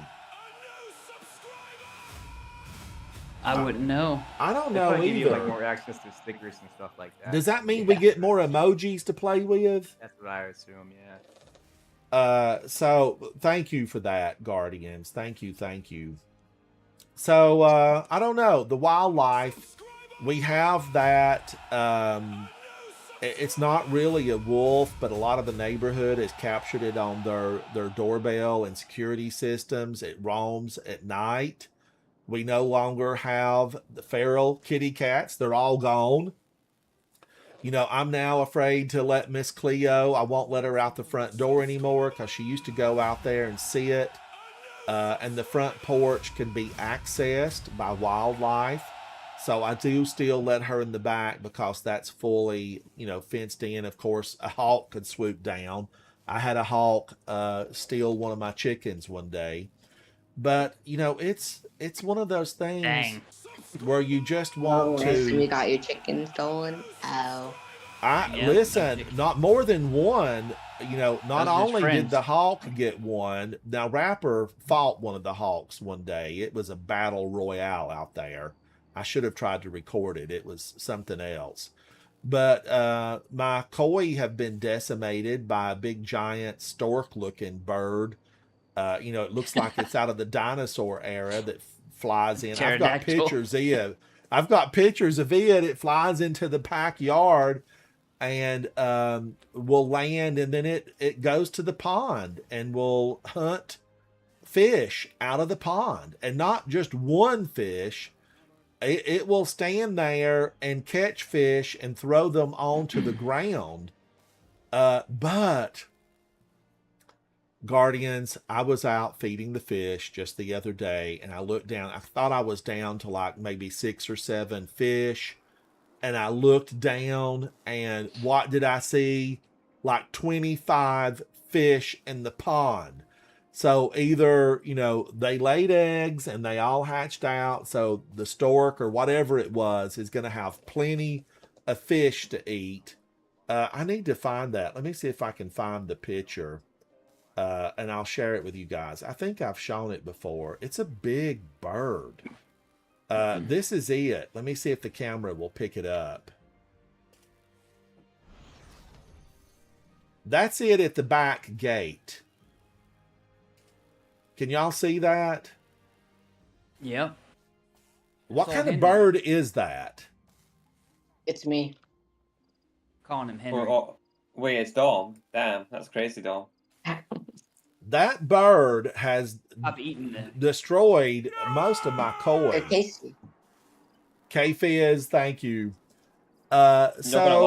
G: I wouldn't know.
A: I don't
K: They
A: know
K: probably give you like
A: either.
K: more access to stickers and stuff like that.
A: Does that mean we get more emojis to play with?
K: That's what I assume. Yeah.
A: So thank you for that, Guardians. Thank you. So I don't know. The wildlife, we have that. It's not really a wolf, but a lot of the neighborhood has captured it on their doorbell and security systems. It roams at night. We no longer have the feral kitty cats. They're all gone. You know, I'm now afraid to let Miss Cleo. I won't let her out the front door anymore because she used to go out there and see it. And the front porch can be accessed by wildlife. So I do still let her in the back because that's fully, you know, fenced in. Of course, a hawk could swoop down. I had a hawk steal one of my chickens one day. But, you know, it's one of those things
G: Dang.
A: where you just want
B: You
A: to.
B: got your chicken stolen? Oh.
G: Yeah,
A: Listen,
G: chicken.
A: not more than one. You know, not
G: Those are his
A: only did
G: friends.
A: the hawk get one, now Rapper fought one of the hawks one day. It was a battle royale out there. I should have tried to record it. It was something else. But my koi have been decimated by a big giant stork looking bird. You know, it looks like it's out of the dinosaur era that flies in. I've got
G: Pterodactyl.
A: pictures of it. I've got pictures of it. It flies into the backyard and will land, and then it goes to the pond and will hunt fish out of the pond, and not just one fish. It will stand there and catch fish and throw them onto the ground. But Guardians, I was out feeding the fish just the other day, and I looked down. I thought I was down to like maybe 6 or 7 fish. And I looked down, and what did I see? Like 25 fish in the pond. So either, you know, they laid eggs and they all hatched out. So the stork or whatever it was is going to have plenty of fish to eat. I need to find that. Let me see if I can find the picture. And I'll share it with you guys. I think I've shown it before. It's a big bird. This is it. Let me see if the camera will pick it up. That's it at the back gate. Can y'all see that?
G: Yep.
A: What
G: Saw
A: kind of
G: Henry.
A: bird is that?
B: It's me.
G: Calling him Henry.
J: Wait, it's Dom. Damn, that's crazy, Dom.
A: That bird has
G: I've eaten them.
A: destroyed most of my
B: They're
A: koi.
B: tasty.
A: K-Fizz, thank you.
J: Not gonna
A: So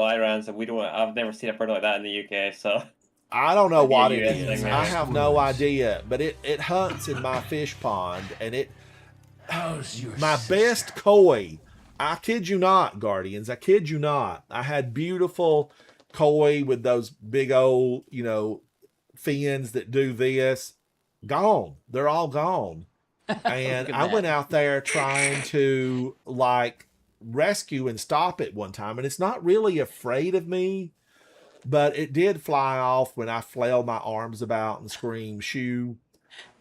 J: lie, Ransom, we don't. I've never seen a bird like that in the UK, so.
A: I don't know
J: Maybe a
A: what it
J: US
A: is.
J: thing,
A: I
J: maybe.
A: have no idea, but it hunts in my fish pond, and it
M: How's your
A: my
M: sister?
A: best koi. I kid you not, Guardians. I kid you not. I had beautiful koi with those big old, fins that do this. Gone. They're all gone. And
G: Look at
A: I went
G: that.
A: out there trying to like rescue and stop it one time, and it's not really afraid of me, but it did fly off when I flailed my arms about and screamed shoo.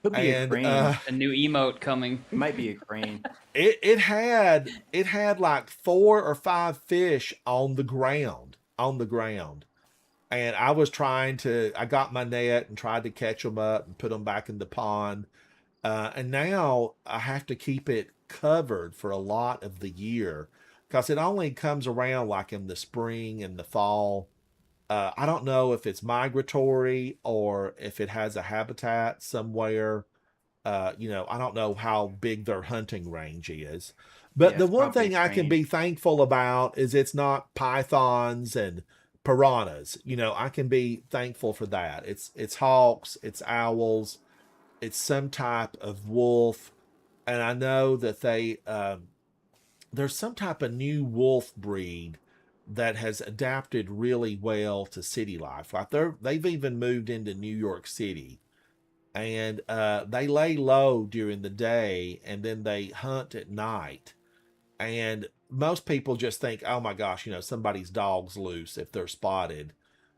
K: Could be a
A: And
K: crane.
G: A new emote coming.
K: Might be a crane.
A: it had like 4 or 5 fish on the ground, and I was I got my net and tried to catch them up and put them back in the pond. And now I have to keep it covered for a lot of the year because it only comes around like in the spring and the fall. I don't know if it's migratory or if it has a habitat somewhere. I don't know how big their hunting range is. But
K: Yeah,
A: the
K: it's
A: one
K: probably
A: thing I can
K: trained.
A: be thankful about is it's not pythons and piranhas. I can be thankful for that. It's hawks, it's owls, it's some type of wolf, and I know that there's some type of new wolf breed that has adapted really well to city life. Like they've even moved into New York City, and they lay low during the day and then they hunt at night. And most people just think, oh my gosh, somebody's dog's loose if they're spotted,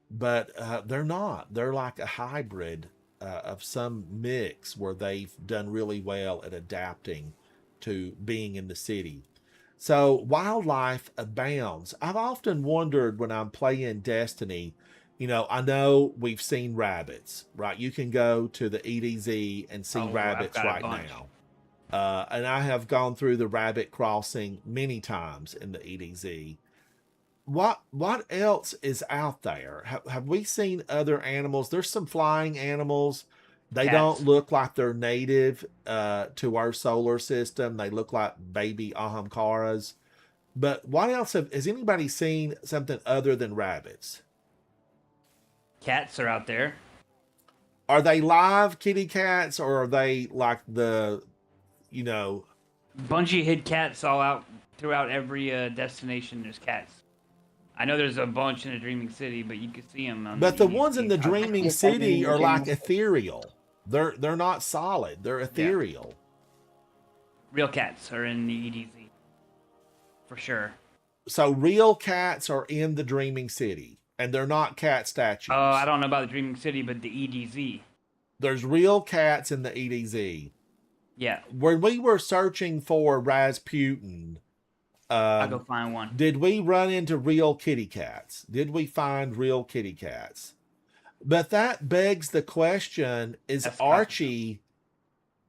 A: but they're not. They're like a hybrid of some mix where they've done really well at adapting to being in the city. So wildlife abounds. I've often wondered when I'm playing Destiny, I know we've seen rabbits, right? You can go to the EDZ and see
G: Oh, I've
A: rabbits
G: got a
A: right
G: bunch.
A: now. And I have gone through the rabbit crossing many times in the EDZ. What else is out there? Have we seen other animals? There's some flying animals. They
G: Cats.
A: don't look like they're native to our solar system. They look like baby ahamkaras. But what else has anybody seen something other than rabbits?
G: Cats are out there.
A: Are they live kitty cats or are they like the,
G: Bungie hid cats all out throughout every destination. There's cats. I know there's a bunch in the Dreaming City, but you can see them.
A: but the ones in the Dreaming
B: Yes, I
A: City
B: mean,
A: are like
B: yeah.
A: ethereal. They're not solid. They're ethereal.
G: Real cats are in the EDZ. For sure.
A: So real cats are in the Dreaming City, and they're not cat statues.
G: Oh, I don't know about the Dreaming City, but the EDZ.
A: There's real cats in the EDZ.
G: Yeah,
A: When we were searching for Rasputin,
G: I'll go find one.
A: did we run into real kitty cats? Did we find real kitty cats? But that begs the question, is Archie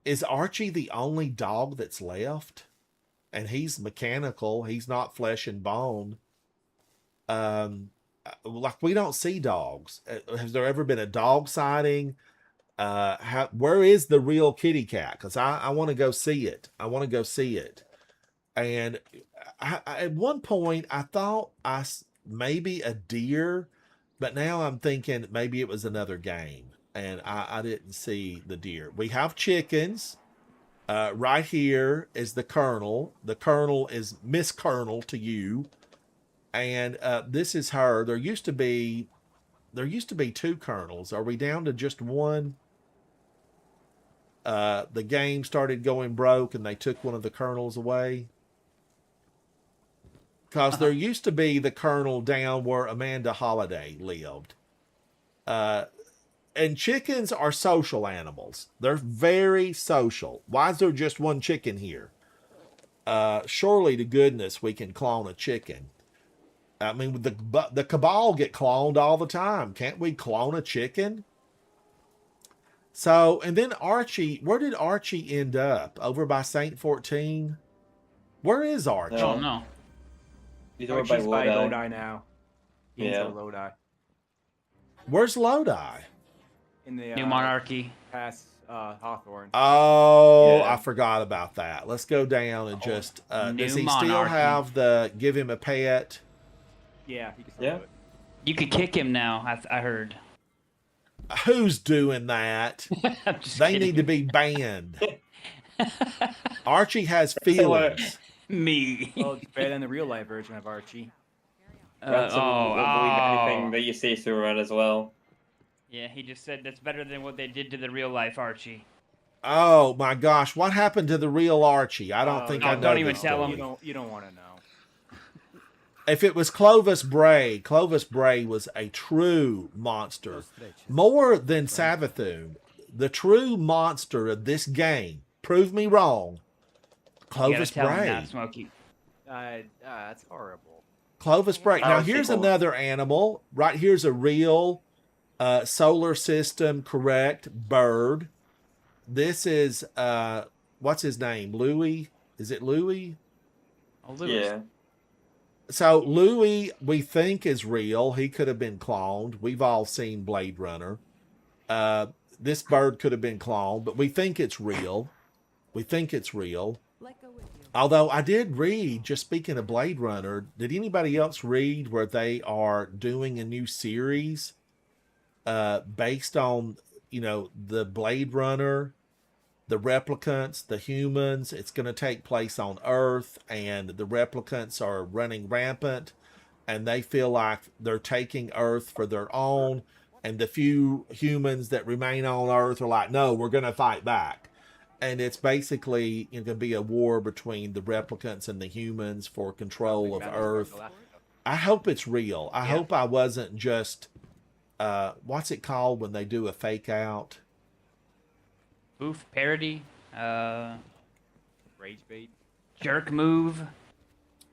A: the only dog that's left? And he's mechanical. He's not flesh and bone. Like we don't see dogs. Has there ever been a dog sighting? Where is the real kitty cat? Because I want to go see it. And at one point I thought maybe a deer, but now I'm thinking maybe it was another game, and I didn't see the deer. We have chickens. Right here is the Colonel. The Colonel is Miss Colonel to you, and this is her. There used to be 2 Colonels. Are we down to just one? The game started going broke, and they took one of the Colonels away. because there used to be the Colonel down where Amanda Holiday lived. And chickens are social animals. They're very social. Why is there just one chicken here? Surely to goodness we can clone a chicken. I mean, the Cabal get cloned all the time. Can't we clone a chicken? So, and then Archie, where did Archie end up? Over by Saint 14? Where is Archie?
G: I don't know.
J: He's over by Lodi.
K: Lodi now. He's
J: Yeah.
K: in Lodi.
A: Where's Lodi?
K: In the
G: New Monarchy.
K: past Hawthorne.
A: Oh,
J: Yeah.
A: I forgot about that. Let's go down and just,
G: New
A: does he still
G: Monarchy.
A: have the give him a pet?
K: Yeah, he can still
J: Yeah.
K: do it.
G: You could kick him now. I heard.
A: Who's doing that?
G: I'm just
A: They
G: kidding.
A: need to be banned. Archie has feelings.
G: Me.
K: Well, it's better than the real life version of Archie.
J: Ransom won't believe anything that you say to her as well.
G: Yeah, he just said that's better than what they did to the real life Archie.
A: Oh my gosh, what happened to the real Archie? I don't think I know.
G: don't even
A: this
G: tell
A: story.
G: him.
K: You don't want to know.
A: If it was Clovis Bray was a true monster. More than Savathun. The true monster of this game. Prove me wrong. Clovis
G: you gotta tell him
A: Bray.
G: now, Smokey.
K: That's horrible.
A: Clovis Bray. Now
J: Power
A: here's
J: sequel.
A: another animal. Right here's a real solar system correct bird. This is what's his name? Louis? Is it Louis?
G: Oh, Lewis.
J: Yeah.
A: So Louis, we think is real. He could have been cloned. We've all seen Blade Runner. This bird could have been cloned, but we think it's real. We think it's real. Although I did read, just speaking of Blade Runner, did anybody else read where they are doing a new series based on, the Blade Runner, the replicants, the humans? It's going to take place on Earth, and the replicants are running rampant, and they feel like they're taking Earth for their own, and the few humans that remain on Earth are like, no, we're going to fight back. And it's basically going to be a war between the replicants and the humans for control of Earth. I hope it's real. I hope I wasn't just, what's it called when they do a fake out?
G: Spoof parody.
K: Rage bait.
G: Jerk move.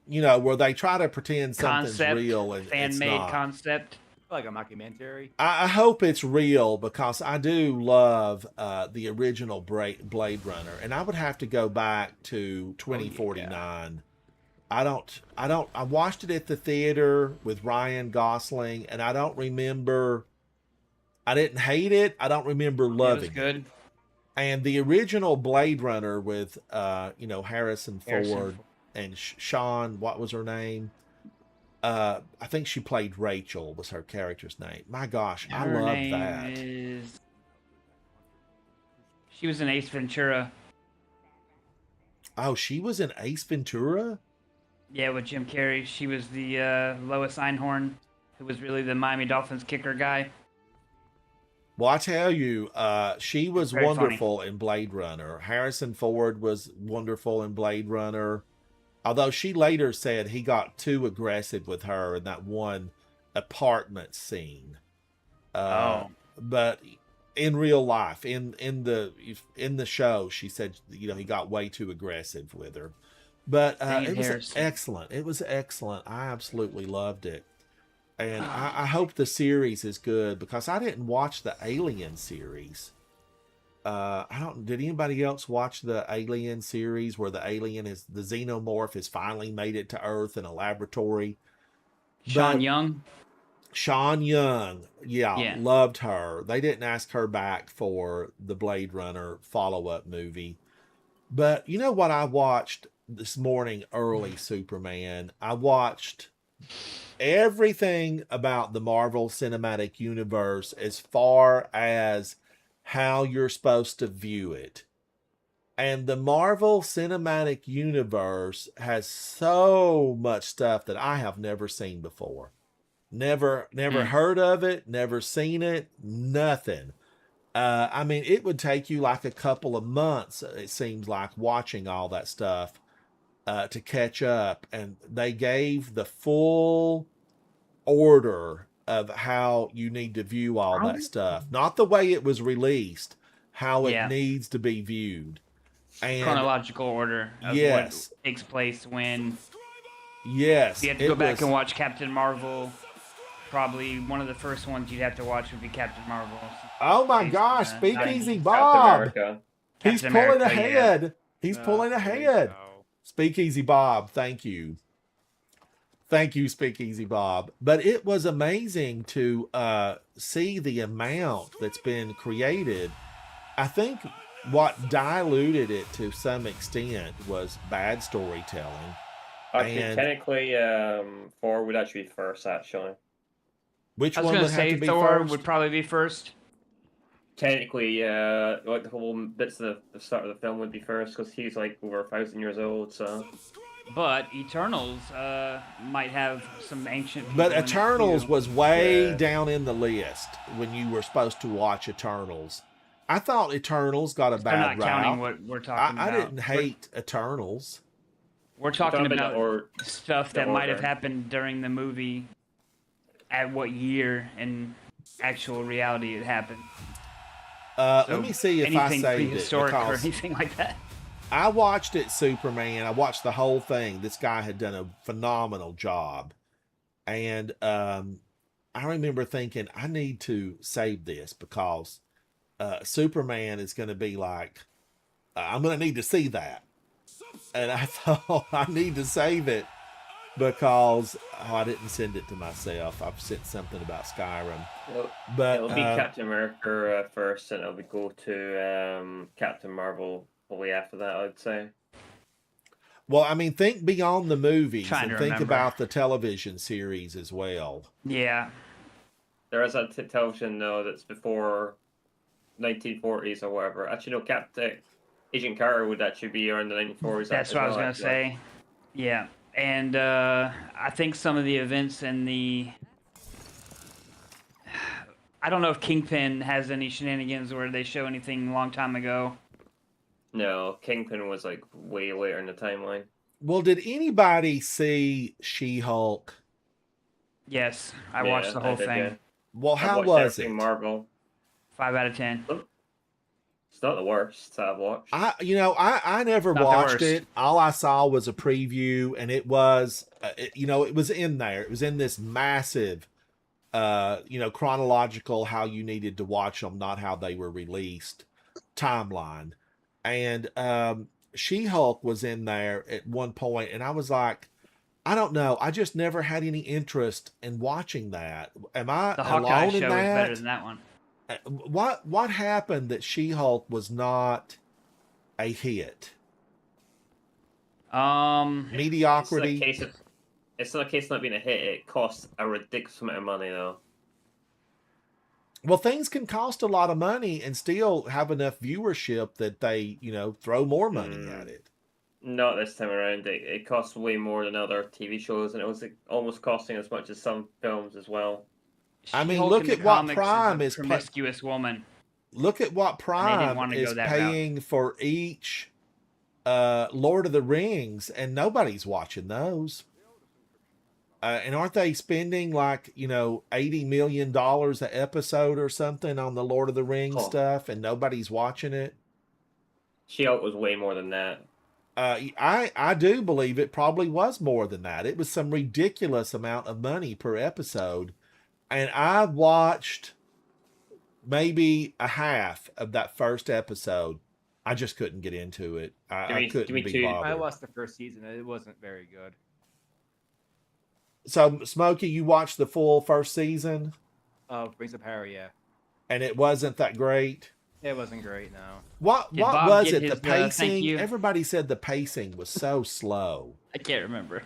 A: Where they try to pretend something's
G: Concept.
A: real and it's
G: Fan-made
A: not.
G: concept.
K: Like a mockumentary.
A: I hope it's real because I do love the original Blade Runner, and I would have to go back to 2049. I watched it at the theater with Ryan Gosling, and I don't remember. I didn't hate it. I don't remember loving
G: It was good.
A: And the original Blade Runner with Harrison Ford and Sean, what was her name? I think she played Rachel was her character's name. My gosh, I
G: Her
A: love
G: name
A: that.
G: is... She was in Ace Ventura.
A: Oh, she was in Ace Ventura?
G: Yeah, with Jim Carrey. She was the Lois Einhorn, who was really the Miami Dolphins kicker guy.
A: Well, I tell you, she was
G: Very
A: wonderful in Blade Runner. Harrison Ford was wonderful in Blade Runner. Although she later said he got too aggressive with her in that one apartment scene. But in real life, in the show, she said he got way too aggressive with her. But it was excellent. It was excellent. I absolutely loved it. And I hope the series is good because I didn't watch the Alien series. Did anybody else watch the Alien series where the alien is the xenomorph has finally made it to Earth in a laboratory?
G: Sean Young?
A: Sean Young.
G: Yeah.
A: Loved her. They didn't ask her back for the Blade Runner follow-up movie. But you know what I watched this morning early, Superman? I watched everything about the Marvel Cinematic Universe as far as how you're supposed to view it. And the Marvel Cinematic Universe has so much stuff that I have never seen before. Never heard of it, never seen it, nothing. I mean, it would take you like a couple of months, it seems like, watching all that stuff. to catch up, and they gave the full order of how you need to view all that stuff, not the way it was released, how it needs to be viewed, and
G: chronological order of
A: yes,
G: what takes place when.
A: Yes,
G: You have to go back and watch Captain Marvel. Probably one of the first ones you'd have to watch would be Captain Marvel.
A: Oh my gosh, Speakeasy
J: Captain
A: Bob!
J: America.
A: He's
G: Captain
A: pulling
G: America,
A: ahead.
G: yeah.
A: He's pulling ahead. Speakeasy Bob, thank you. Thank you, Speakeasy Bob. But it was amazing to see the amount that's been created. I think what diluted it to some extent was bad storytelling.
J: Actually,
A: And
J: technically, Thor would actually be first, actually.
A: which
G: I was
A: one
G: gonna
A: would have
G: say
A: to be
G: Thor
A: first?
G: would probably be first.
J: Technically, like the whole bits of the start of the film would be first, because he's like over 1,000 years old, so...
G: But Eternals might have some ancient.
A: But
G: people in it,
A: Eternals
G: too.
A: was way
J: Yeah.
A: down in the list when you were supposed to watch Eternals. I thought Eternals got a
G: They're
A: bad
G: not counting
A: rap.
G: what we're talking
A: I
G: about.
A: didn't hate Eternals.
G: We're talking
J: talking
G: about
J: about
G: stuff
J: the
G: that might have
J: order.
G: happened during the movie. At what year in actual reality it happened.
A: Let
G: So
A: me see if I
G: anything
A: saved it,
G: prehistoric or
A: because
G: anything like that.
A: I watched it, Superman. I watched the whole thing. This guy had done a phenomenal job. And I remember thinking, I need to save this because Superman is going to be like, I'm going to need to see that. And I thought, I need to save it because I didn't send it to myself. I've sent something about Skyrim. But
J: It'll be Captain America first, and it'll go to Captain Marvel probably after that, I'd say.
A: well, I mean, think beyond the movies
G: Trying
A: and
G: to
A: think
G: remember.
A: about the television series as well.
G: Yeah.
J: There is a television, though, that's before 1940s or whatever. Actually, no, Agent Carter would actually be around the 1940s.
G: That's what I was going to say. Yeah. And I think some of the events in the... I don't know if Kingpin has any shenanigans where they show anything a long time ago.
J: No, Kingpin was like way later in the timeline.
A: Well, did anybody see She-Hulk?
G: Yes, I
J: Yeah,
G: watched the whole
J: I did,
G: thing.
J: yeah.
A: Well,
J: I
A: how
J: watched
A: was it?
J: everything Marvel.
G: 5 out of 10.
J: It's not the worst that I've watched.
A: I never
G: Not the
A: watched
G: worst.
A: it. All I saw was a preview, and it was, it was in there. It was in this massive, chronological how you needed to watch them, not how they were released timeline. And She-Hulk was in there at one point, and I was like, I don't know. I just never had any interest in watching that. Am I
G: The Hawkeye
A: alone
G: show
A: in
G: is
A: that?
G: better than that one.
A: What happened that She-Hulk was not a hit? Mediocrity.
J: It's not a case of not being a hit. It costs a ridiculous amount of money, though.
A: Well, things can cost a lot of money and still have enough viewership that they, throw more money at it.
J: Not this time around. It costs way more than other TV shows, and it was almost costing as much as some films as well.
A: I mean,
G: She-Hulk
A: look
G: in the
A: at what
G: comics
A: Prime
G: a
A: is
G: promiscuous woman.
A: Look at what
G: didn't
A: Prime
G: wanna
A: is
G: go that
A: paying for each Lord of the Rings, and nobody's watching those. And aren't they spending like, $80 million an episode or something on the Lord of the Rings stuff, and nobody's watching it?
J: She-Hulk was way more than that.
A: I do believe it probably was more than that. It was some ridiculous amount of money per episode. And I watched maybe a half of that first episode. I just couldn't get into it. I couldn't be bothered.
K: I watched the first season. It wasn't very good.
A: So, Smokey, you watched the full first season?
K: Rings of Power, yeah.
A: And it wasn't that great?
K: It wasn't great, no.
A: What
G: Did
A: what
G: Bob
A: was
G: get
A: it? The
G: his, thank
A: pacing?
G: you?
A: Everybody said the pacing was so slow.
G: I can't remember.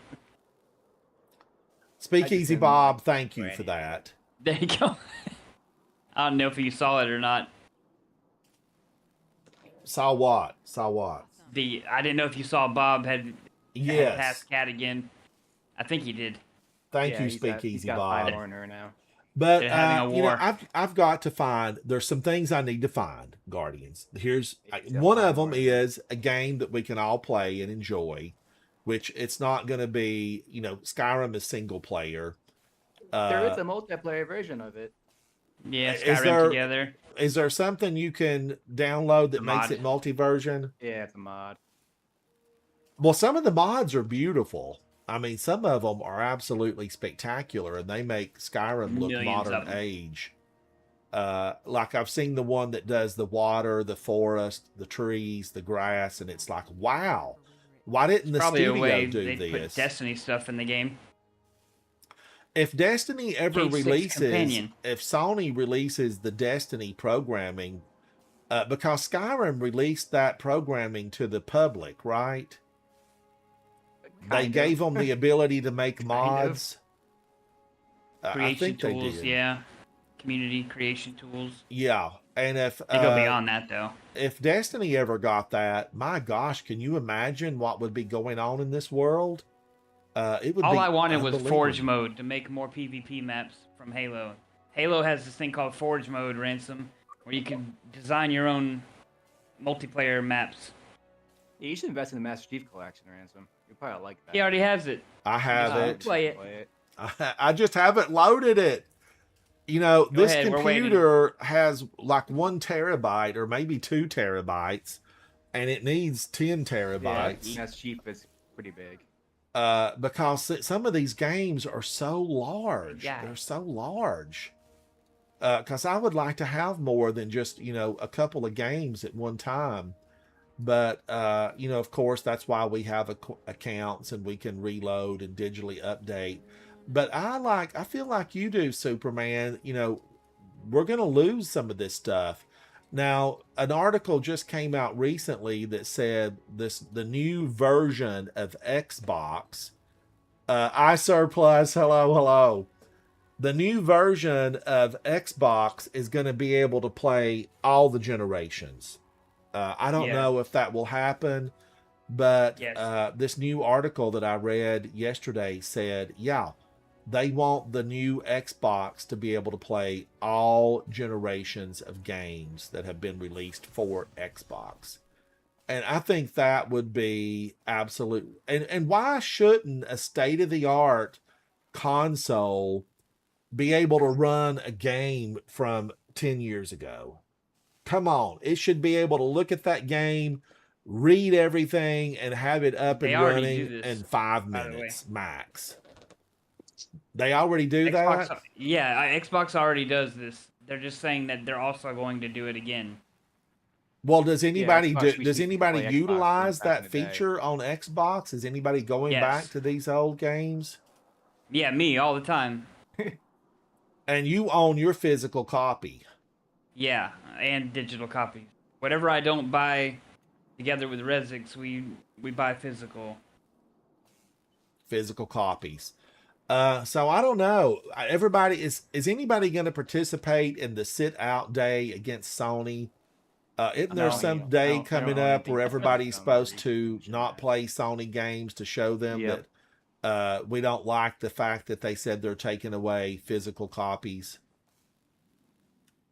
A: Speakeasy Bob, thank you for that.
G: There you go. I don't know if you saw it or not.
A: Saw what?
G: I didn't know if you saw Bob had
A: Yes.
G: passed Cat again. I think he did.
A: Thank you,
K: he's got
A: Speakeasy
K: 5
A: Bob.
K: more in her now.
A: But
G: They're having a war.
A: I've got to find. There's some things I need to find. Guardians. One of them is a game that we can all play and enjoy, which it's not going to be, Skyrim is single player.
K: There is a multiplayer version of it.
G: Yeah,
A: Is
G: Skyrim
A: there-
G: together.
A: Is there something you can download that
G: A
A: makes
G: mod.
A: it multi-version?
K: Yeah, it's a mod.
A: Well, some of the mods are beautiful. I mean, some of them are absolutely spectacular, and they make Skyrim look
G: Millions
A: modern
G: of them.
A: age. Like I've seen the one that does the water, the forest, the trees, the grass, and it's like, wow, why didn't the
G: Probably a
A: studio
G: way
A: do
G: they put
A: this?
G: Destiny stuff in the game.
A: If Destiny ever
G: Cage 6
A: releases,
G: companion.
A: if Sony releases the Destiny programming, because Skyrim released that programming to the public, right? They
K: Kind of.
A: gave them the ability to make
K: of.
A: mods. I
G: Creation
A: think they
G: tools,
A: did.
G: yeah. Community creation tools.
A: Yeah, and if
G: They go beyond that though.
A: if Destiny ever got that, my gosh, can you imagine what would be going on in this world? It would.
G: All
A: be
G: I wanted was
A: unbelievable.
G: Forge mode to make more PvP maps from Halo. Halo has this thing called Forge mode, Ransom, where you can design your own multiplayer maps.
K: Yeah, you should invest in the Master Chief Collection, Ransom. You probably like that.
G: He already has it.
A: I have
K: Yeah,
A: it.
G: Play it.
A: I just haven't loaded it. This
G: ahead, we're waiting.
A: computer has like 1 terabyte or maybe 2 terabytes, and it needs 10 terabytes.
K: Yeah, Master Chief is pretty big.
A: Because some of these games are so large.
G: Yeah.
A: They're so large. Because I would like to have more than just, a couple of games at one time. But, of course, that's why we have accounts and we can reload and digitally update. But I feel like you do, Superman. We're going to lose some of this stuff. Now, an article just came out recently that said the new version of Xbox, iSurplus, hello. The new version of Xbox is going to be able to play all the generations. I don't
G: Yeah.
A: know if that will happen, but
G: Yes.
A: this new article that I read yesterday said, yeah, they want the new Xbox to be able to play all generations of games that have been released for Xbox. And I think that would be absolute. And why shouldn't a state-of-the-art console be able to run a game from 10 years ago? Come on. It should be able to look at that game, read everything, and have it up
G: They
A: and
G: already
A: running
G: do this,
A: in 5
G: by the way.
A: minutes max. They already do
G: Xbox,
A: that?
G: yeah, Xbox already does this. They're just saying that they're also going to do it again.
A: Well, does anybody
K: Xbox
A: does
K: used to
A: anybody
K: play Xbox
A: utilize
K: back in
A: that
K: the day.
A: feature on Xbox? Is anybody going
G: Yes.
A: back to these old games?
G: Yeah, me all the time.
A: And you own your physical copy.
G: Yeah, and digital copies. Whatever I don't buy together with Resix, we buy physical.
A: Physical copies. So I don't know. Everybody is anybody going to participate in the sit out day against Sony? Isn't there
G: No.
A: some
K: They
A: day
K: don't
A: coming
K: own
A: up
K: anything
A: where
K: that's
A: everybody's
K: Sony.
A: supposed to not play Sony games to show them
K: Yep.
A: that we don't like the fact that they said they're taking away physical copies?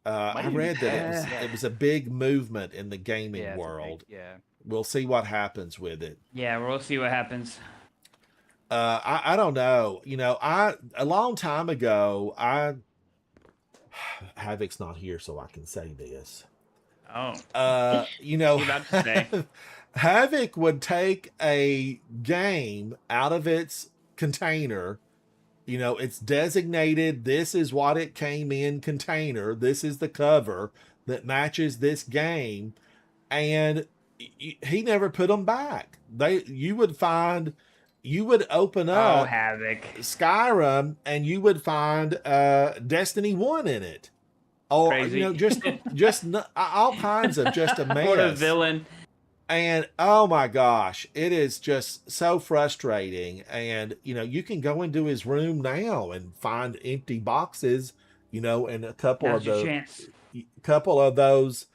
A: I
K: even
A: read
K: be
A: that
K: bad.
A: it was a big movement in the gaming
K: Yeah, it's a big-
A: world.
K: yeah.
A: We'll see what happens with it.
G: Yeah, we'll see what happens.
A: I don't know. A long time ago, Havoc's not here, so I can say this.
G: Oh,
A: You
G: about to say?
A: Havoc would take a game out of its container. It's designated. This is what it came in container. This is the cover that matches this game, and he never put them back. You would open
G: Oh,
A: up
G: Havoc.
A: Skyrim and you would find Destiny 1 in it. Or
G: Crazy.
A: just all kinds of just a mess.
G: What a villain.
A: And oh my gosh, it is just so frustrating. And you can go into his room now and find empty boxes, and a couple
G: Now's
A: of
G: your
A: the
G: chance.
A: couple of those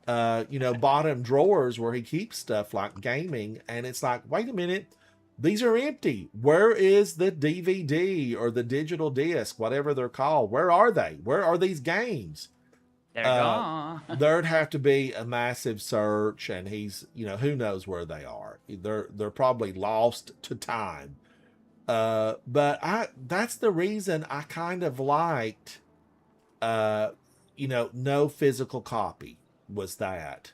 A: bottom drawers where he keeps stuff like gaming, and it's like, wait a minute, these are empty. Where is the DVD or the digital disc, whatever they're called? Where are they? Where are these games?
G: They're gone.
A: There'd have to be a massive search, and he's, who knows where they are. They're probably lost to time. But that's the reason I kind of liked, no physical copy was that.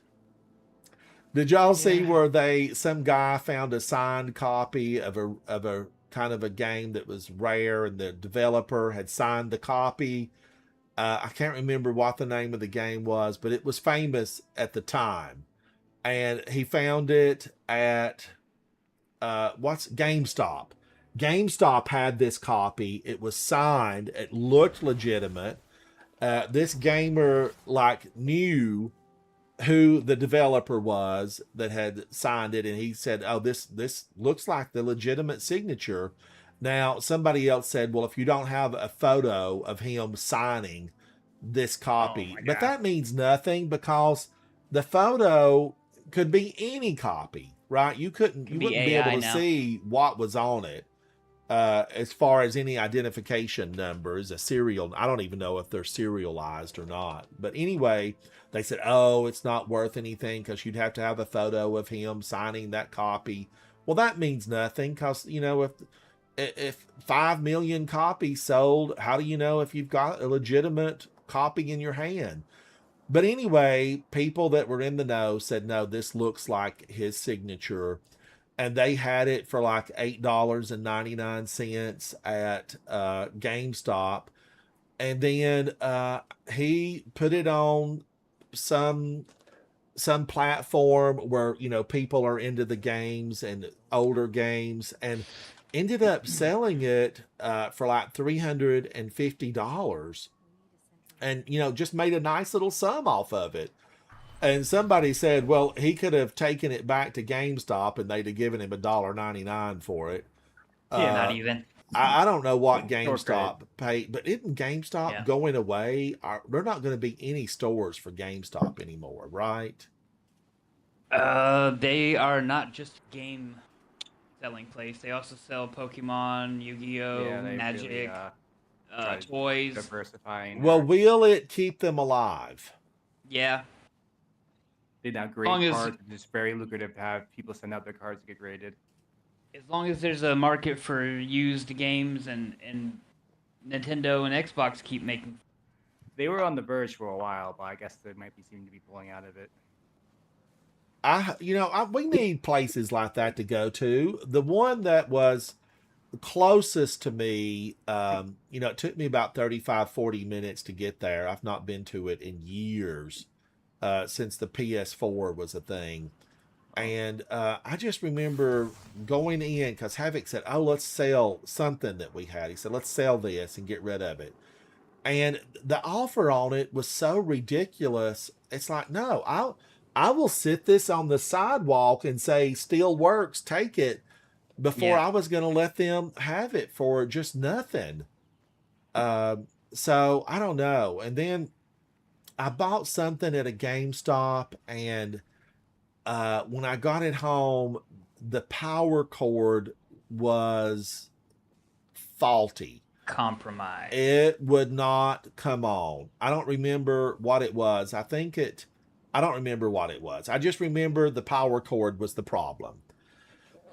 A: Did y'all see where some guy found a signed copy of a kind of a game that was rare, and the developer had signed the copy? I can't remember what the name of the game was, but it was famous at the time. And he found it at GameStop. GameStop had this copy. It was signed. It looked legitimate. This gamer knew who the developer was that had signed it, and he said, "Oh, this looks like the legitimate signature." Now, somebody else said, "Well, if you don't have a photo of him signing this copy," but that means nothing, because the photo could be any copy, right? You wouldn't be able to see what was on it. As far as any identification numbers, a serial, I don't even know if they're serialized or not. But anyway, they said, "Oh, it's not worth anything because you'd have to have a photo of him signing that copy." Well, that means nothing, because, if 5 million copies sold, how do you know if you've got a legitimate copy in your hand? But anyway, people that were in the know said, "No, this looks like his signature." And they had it for like $8.99 at GameStop. And then he put it on some platform where, people are into the games and older games, and ended up selling it for like $350, and, just made a nice little sum off of it. And somebody said, well, he could have taken it back to GameStop and they'd have given him $1.99 for it.
O: Yeah, not even.
A: I don't know what GameStop paid, but isn't GameStop going away? They're not going to be any stores for GameStop anymore, right?
G: They are not just game selling place. They also sell Pokemon, Yu-Gi-Oh, Magic,
K: really,
G: toys.
K: Diversifying.
A: Well, will it keep them alive?
G: Yeah.
K: They now grade cards. It's very lucrative to have people send out their cards to get graded.
G: As long as there's a market for used games, and Nintendo and Xbox keep making.
K: They were on the verge for a while, but I guess they might be seeming to be pulling out of it.
A: We need places like that to go to. The one that was closest to me, it took me about 35-40 minutes to get there. I've not been to it in years, since the PS4 was a thing. And I just remember going in, because Havoc said, "Oh, let's sell something that we had." He said, "Let's sell this and get rid of it." And the offer on it was so ridiculous. It's like, no, I will sit this on the sidewalk and say, "Still works, take it," before I was going to let them have it for just nothing. So I don't know. And then I bought something at a GameStop, and when I got it home, the power cord was faulty.
G: Compromised.
A: It would not come on. I don't remember what it was. I don't remember what it was. I just remember the power cord was the problem.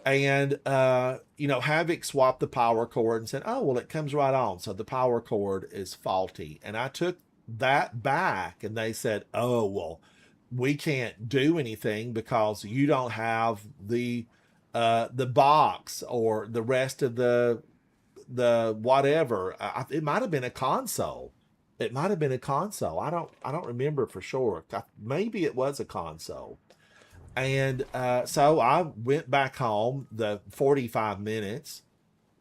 A: And, Havoc swapped the power cord and said, "Oh, well, it comes right on. So the power cord is faulty." And I took that back, and they said, "Oh, well, we can't do anything because you don't have the box or the rest of the whatever." It might have been a console. I don't remember for sure. Maybe it was a console. And so I went back home the 45 minutes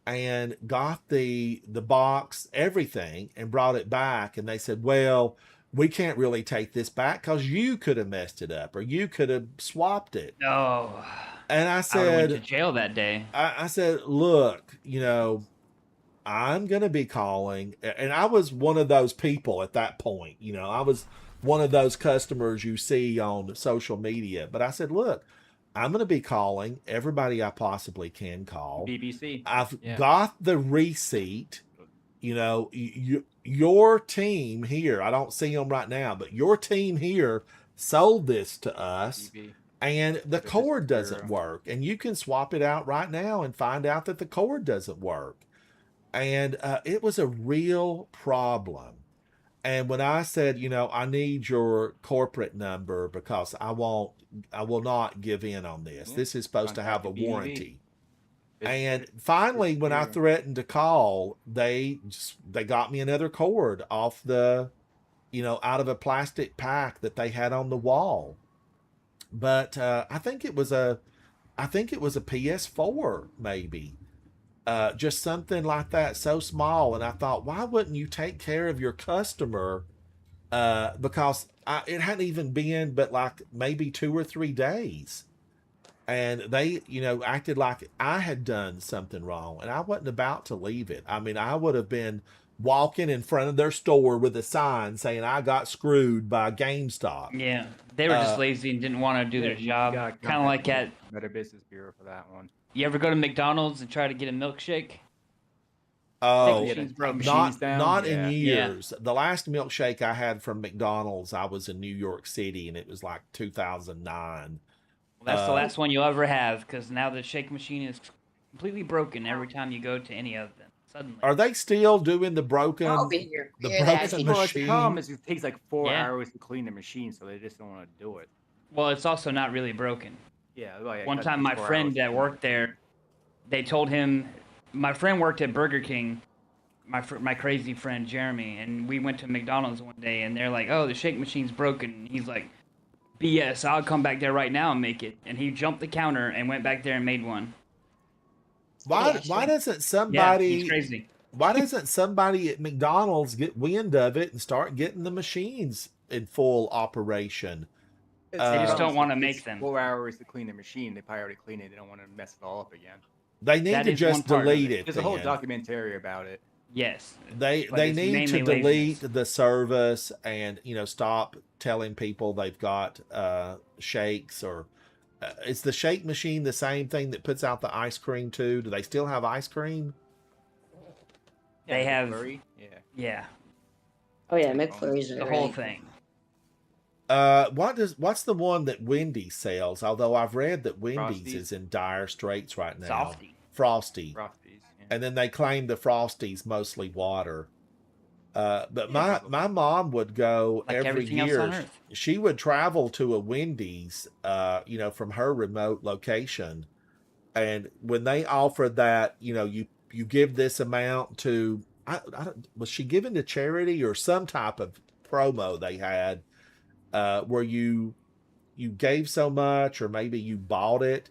A: and got the box, everything, and brought it back. And they said, "Well, we can't really take this back because you could have messed it up, or you could have swapped it."
G: Oh.
A: And I
G: I
A: said,
G: went to jail that day.
A: I said, "Look, I'm going to be calling." And I was one of those people at that point. I was one of those customers you see on social media. But I said, "Look, I'm going to be calling everybody I possibly can call.
K: BBC.
A: I've got the receipt. You know, your team here, I don't see them right now, but your team here sold this to us, and the cord doesn't work. And you can swap it out right now and find out that the cord doesn't work. And it was a real problem. And when I said, you know, I need your corporate number because I will not give in on this.
K: Yeah.
A: This is supposed to have a
K: Contact the BEV.
A: warranty. And finally, when I threatened to call, they got me another cord off the, you know, out of a plastic pack that they had on the wall. But I think it was a PS4 maybe. Just something like that, so small. And I thought, why wouldn't you take care of your customer? Because it hadn't even been but like maybe 2 or 3 days. And they, you know, acted like I had done something wrong. And I wasn't about to leave it. I mean, I would have been walking in front of their store with a sign saying I got screwed by GameStop.
G: Yeah, they were just lazy and didn't want to do their job. Kind of like at
K: Better Business Bureau for that one.
G: You ever go to McDonald's and try to get a milkshake?
A: Oh,
K: machines down?
A: not
K: Yeah.
A: in years. The last milkshake I had from McDonald's, I was in New York City, and it was like 2009.
G: Well, that's the last one you'll ever have, because now the shake machine is completely broken every time you go to any of them. Suddenly.
A: Are they still doing the broken,
B: I'll be here.
A: the
B: Hear that.
A: broken
K: Well, the problem
A: machine?
K: is it takes like 4
G: Yeah.
K: hours to clean the machine, so they just don't want to do it.
G: Well, it's also not really broken.
K: Yeah. Well, yeah,
G: One
K: it
G: time,
K: takes
G: my
K: 4
G: friend
K: hours.
G: that worked there, they told him, my friend worked at Burger King, my crazy friend Jeremy, and we went to McDonald's one day, and they're like, "Oh, the shake machine's broken." And he's like, "BS, I'll come back there right now and make it." And he jumped the counter and went back there and made one.
A: Why doesn't somebody?
G: Yeah, he's crazy.
A: Why doesn't somebody at McDonald's get wind of it and start getting the machines in full operation?
G: They just don't want to
K: It's
G: make them.
K: 4 hours to clean the machine. They probably already cleaned it. They don't want to mess it all up again.
A: They need
G: That
A: to
G: is one
A: just
G: part of
A: delete
G: it.
A: it.
K: There's a whole
A: then.
K: documentary about it.
G: Yes.
A: They
G: But
A: they
G: it's
A: need to
G: mainly
A: delete
G: laziness.
A: the service and stop telling people they've got shakes or is the shake machine the same thing that puts out the ice cream too? Do they still have ice cream?
G: They have.
K: McFlurry? Yeah.
G: Yeah.
B: Oh yeah, McFlurries are
G: The
B: great.
G: whole thing.
A: What's the one that Wendy's sells? Although I've read that Wendy's
K: Frosties?
A: is in dire straits right now.
G: Softy.
A: Frosty.
K: Frosties. Yeah.
A: And then they claim the Frosties mostly water. But my mom would go
G: Like
A: every
G: everything else on
A: year.
G: Earth.
A: She would travel to a Wendy's, from her remote location, and when they offered that, you give this amount to, I don't, was she given to charity or some type of promo they had, where you gave so much or maybe you bought it,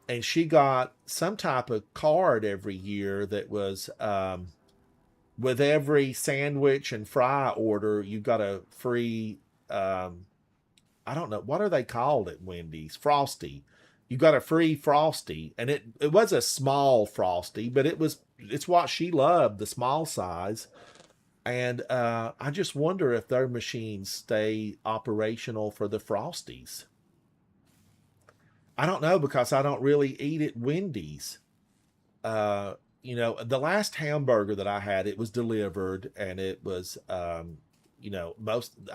A: and she got some type of card every year that was with every sandwich and fry order you got a free I don't know, what are they called at Wendy's? Frosty. You got a free Frosty, and it was a small Frosty, but it's what she loved, the small size. And I just wonder if their machines stay operational for the Frosties. I don't know, because I don't really eat at Wendy's. The last hamburger that I had, it was delivered, and it was, I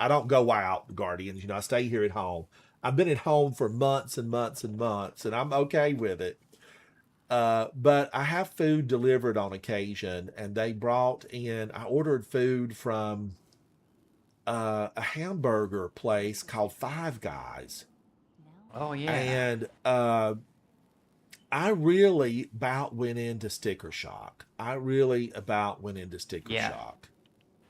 A: don't go out, Guardians. I stay here at home. I've been at home for months and months and months, and I'm okay with it. But I have food delivered on occasion, and they brought in, I ordered food from a hamburger place called Five Guys.
G: Oh yeah.
A: And I really about went into sticker shock.
G: Yeah.
A: Shock.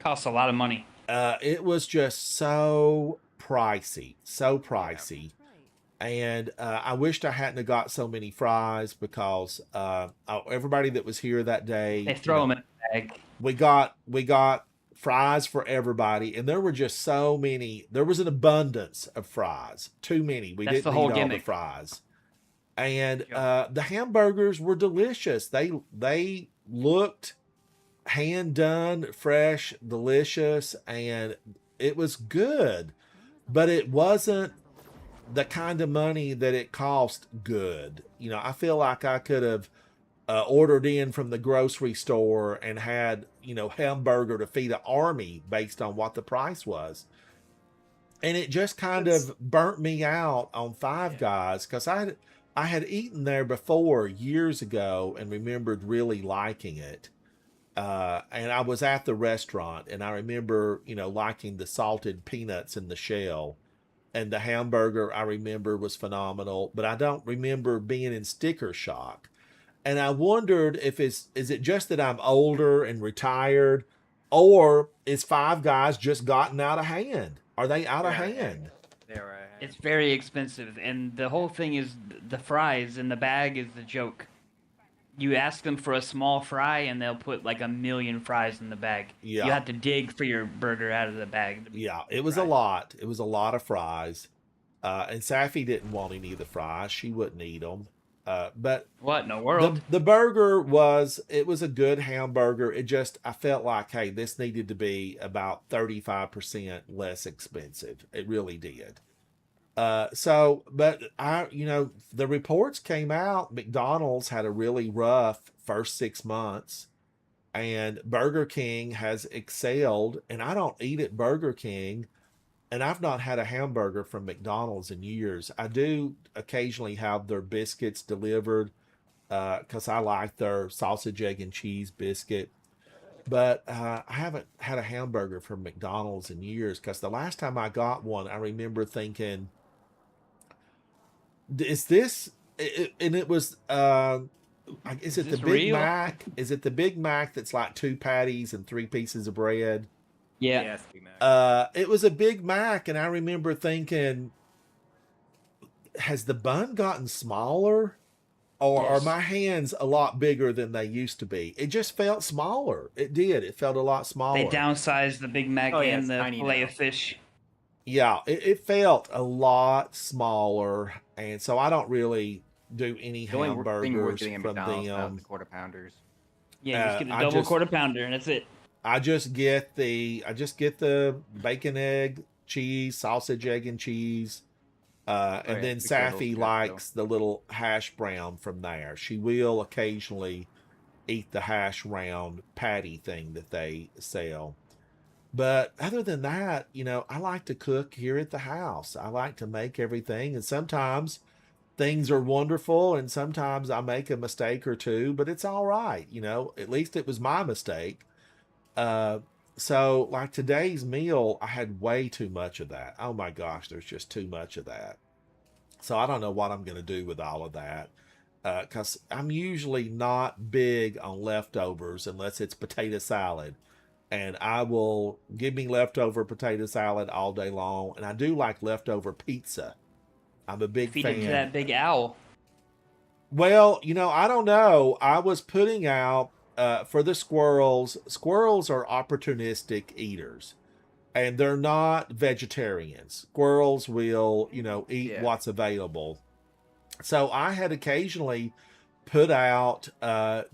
G: Costs a lot of money.
A: It was just so pricey. And I wished I hadn't have got so many fries, because everybody that was here that day,
G: They throw them in a bag.
A: we got fries for everybody, and there were just so many. There was an abundance of fries, too many. We
G: That's
A: didn't
G: the whole
A: eat all the
G: gimmick.
A: fries. And the hamburgers were delicious. They looked hand done, fresh, delicious, and it was good, but it wasn't the kind of money that it cost good. I feel like I could have ordered in from the grocery store and had, hamburger to feed an army based on what the price was. And it just kind of burnt me out on Five Guys because I had eaten there before years ago and remembered really liking it. And I was at the restaurant and I remember, liking the salted peanuts in the shell. And the hamburger I remember was phenomenal, but I don't remember being in sticker shock. And I wondered if is it just that I'm older and retired, or is Five Guys just gotten out of hand? Are they out of hand?
G: It's very expensive, and the whole thing is the fries in the bag is the joke. You ask them for a small fry, and they'll put like 1,000,000 fries in the bag.
A: Yeah.
G: You have to dig for your burger out of the bag.
A: Yeah, it was a lot. It was a lot of fries. And Safi didn't want any of the fries. She wouldn't eat them. But
G: what in the world?
A: The burger was a good hamburger. I felt like, hey, this needed to be about 35% less expensive. It really did. But the reports came out, McDonald's had a really rough first 6 months and Burger King has excelled. And I don't eat at Burger King. And I've not had a hamburger from McDonald's in years. I do occasionally have their biscuits delivered because I like their sausage, egg, and cheese biscuit. But I haven't had a hamburger from McDonald's in years because the last time I got one, I remember thinking, is this... And it was... is it the Big
G: real?
A: Mac? Is it the Big Mac that's like 2 patties and 3 pieces of bread?
G: Yeah.
K: Yes, Big Mac.
A: It was a Big Mac, and I remember thinking, has the bun gotten smaller? Or are my hands a lot bigger than they used to be? It just felt smaller. It did. It felt a lot smaller.
G: They downsized the Big Mac and the fillet of fish.
A: Yeah, it felt a lot smaller, and so I don't really do any
K: The only thing we're
A: hamburgers
K: getting at
A: from
K: McDonald's now is
A: them.
K: the quarter pounders.
G: Yeah, just get a double quarter pounder, and that's it.
A: I just get the bacon, egg, cheese, sausage, egg, and cheese. And then Safi likes the little hash brown from there. She will occasionally eat the hash round patty thing that they sell. But other than that, I like to cook here at the house. I like to make everything. And sometimes things are wonderful and sometimes I make a mistake or two, but it's all right. At least it was my mistake. So like today's meal, I had way too much of that. Oh my gosh, there's just too much of that. So I don't know what I'm going to do with all of that. Cause I'm usually not big on leftovers unless it's potato salad, and I will give me leftover potato salad all day long. And I do like leftover pizza. I'm a big
G: Feed
A: fan.
G: it to that big owl.
A: Well, I don't know. I was putting out, for the squirrels are opportunistic eaters and they're not vegetarians. Squirrels will, eat what's available. So I had occasionally put out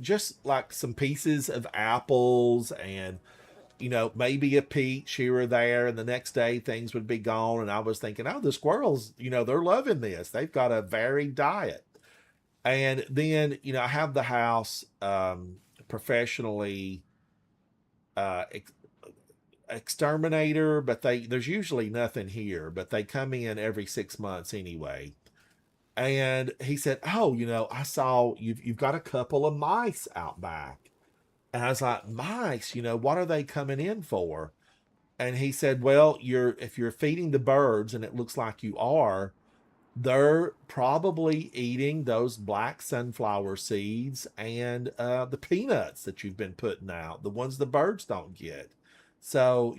A: just like some pieces of apples and, maybe a peach here or there. And the next day things would be gone. And I was thinking, oh, the squirrels, they're loving this. They've got a varied diet. And then, I have the house professionally exterminator, but there's usually nothing here, but they come in every 6 months anyway. And he said, oh, I saw you've got a couple of mice out back. And I was like, mice, what are they coming in for? And he said, well, if you're feeding the birds, and it looks like you are, they're probably eating those black sunflower seeds and the peanuts that you've been putting out, the ones the birds don't get. So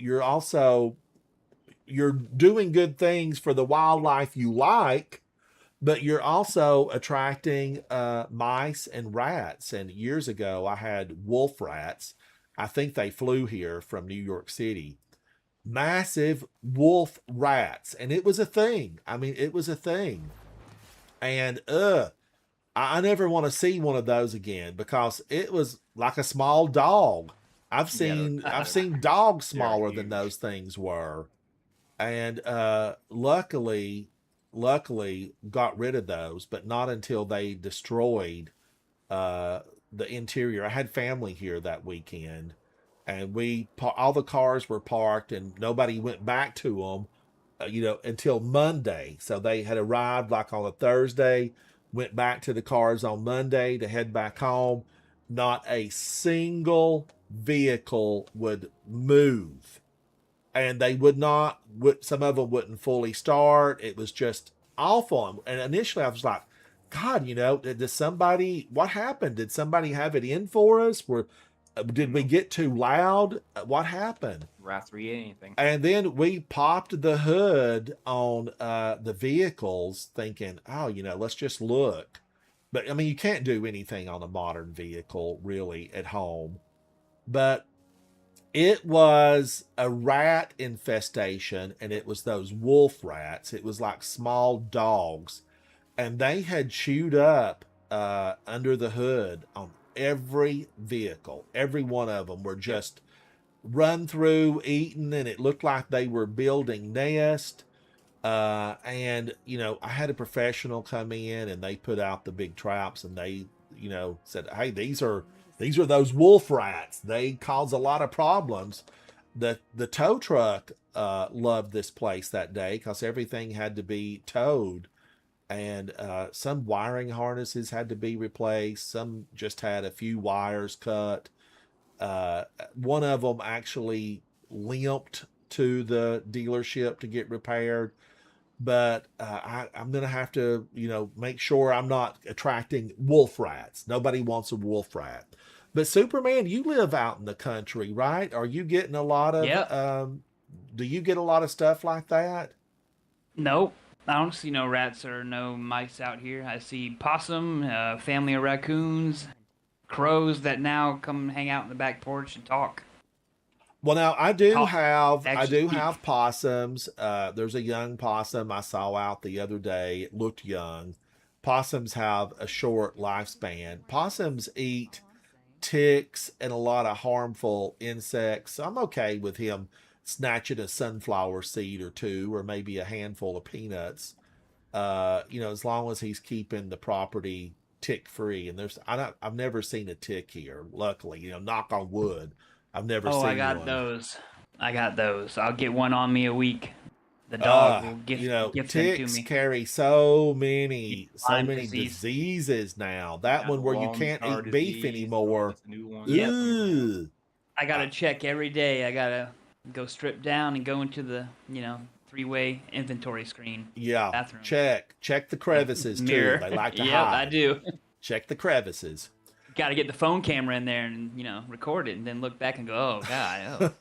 A: you're doing good things for the wildlife you like, but you're also attracting mice and rats. And years ago, I had wolf rats. I think they flew here from New York City. Massive wolf rats, and it was a thing. I mean, it was a thing. And I never want to see one of those again because it was like a small dog. I've seen dogs smaller than those things were. And luckily got rid of those, but not until they destroyed the interior. I had family here that weekend, and all the cars were parked, and nobody went back to them, until Monday. So they had arrived like on a Thursday, went back to the cars on Monday to head back home. Not a single vehicle would move, and they would not. Some of them wouldn't fully start. It was just awful. And initially, I was like, God, what happened? Did somebody have it in for us? Did we get too loud? What happened?
K: Rats or eat anything.
A: And then we popped the hood on the vehicles thinking, oh, let's just look. But I mean, you can't do anything on a modern vehicle really at home. But it was a rat infestation, and it was those wolf rats. It was like small dogs, and they had chewed up under the hood on every vehicle. Every one of them were just run through, eaten, and it looked like they were building nest. And I had a professional come in, and they put out the big traps, and they said, hey, these are those wolf rats. They cause a lot of problems. The tow truck loved this place that day because everything had to be towed. And some wiring harnesses had to be replaced. Some just had a few wires cut. One of them actually limped to the dealership to get repaired. But I'm going to have to, make sure I'm not attracting wolf rats. Nobody wants a wolf rat. But Superman, you live out in the country, right? Are you getting a lot of, do you get a lot of stuff like that?
G: Nope. I don't see no rats or no mice out here. I see possum, family of raccoons, crows that now come hang out in the back porch and talk.
A: Well, now I do have possums. There's a young possum I saw out the other day. It looked young. Possums have a short lifespan. Possums eat ticks and a lot of harmful insects. So I'm okay with him snatching a sunflower seed or two, or maybe a handful of peanuts, as long as he's keeping the property tick free. And I've never seen a tick here, luckily, knock on wood. I've never seen one.
G: I got those. I'll get one on me a week. The dog will gift them to
A: ticks
G: me.
A: carry so many diseases now. That one where you can't eat beef anymore.
G: Yep. I gotta check every day. I gotta go strip down and go into the, three-way inventory screen.
A: Yeah.
G: Bathroom.
A: Check the crevices too. They like to hide.
G: Yep, I do.
A: Check the crevices.
G: Got to get the phone camera in there and, record it and then look back and go, oh, God.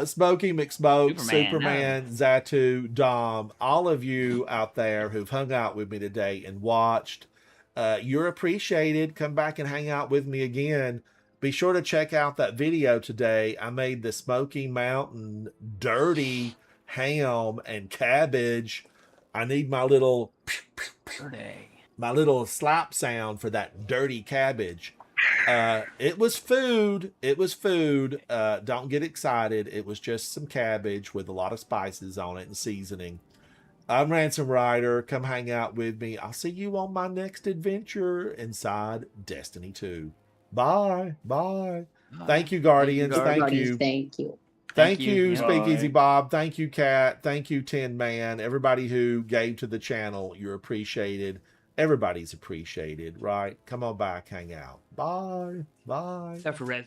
A: Smokey McSmoke, Superman, Zatu, Dom, all of you out there who've hung out with me today and watched, you're appreciated. Come back and hang out with me again. Be sure to check out that video today. I made the Smoky Mountain dirty ham and cabbage. I need my little slap sound for that dirty cabbage. It was food. Don't get excited. It was just some cabbage with a lot of spices on it and seasoning. I'm Ransom Rider. Come hang out with me. I'll see you on my next adventure inside Destiny 2. Bye. Thank you, Guardians. Thank you. Thank you, Speakeasy Bob. Thank you, Kat. Thank you, Tin Man. Everybody who gave to the channel, you're appreciated. Everybody's appreciated, right? Come on back, hang out. Bye.
G: Except for Red.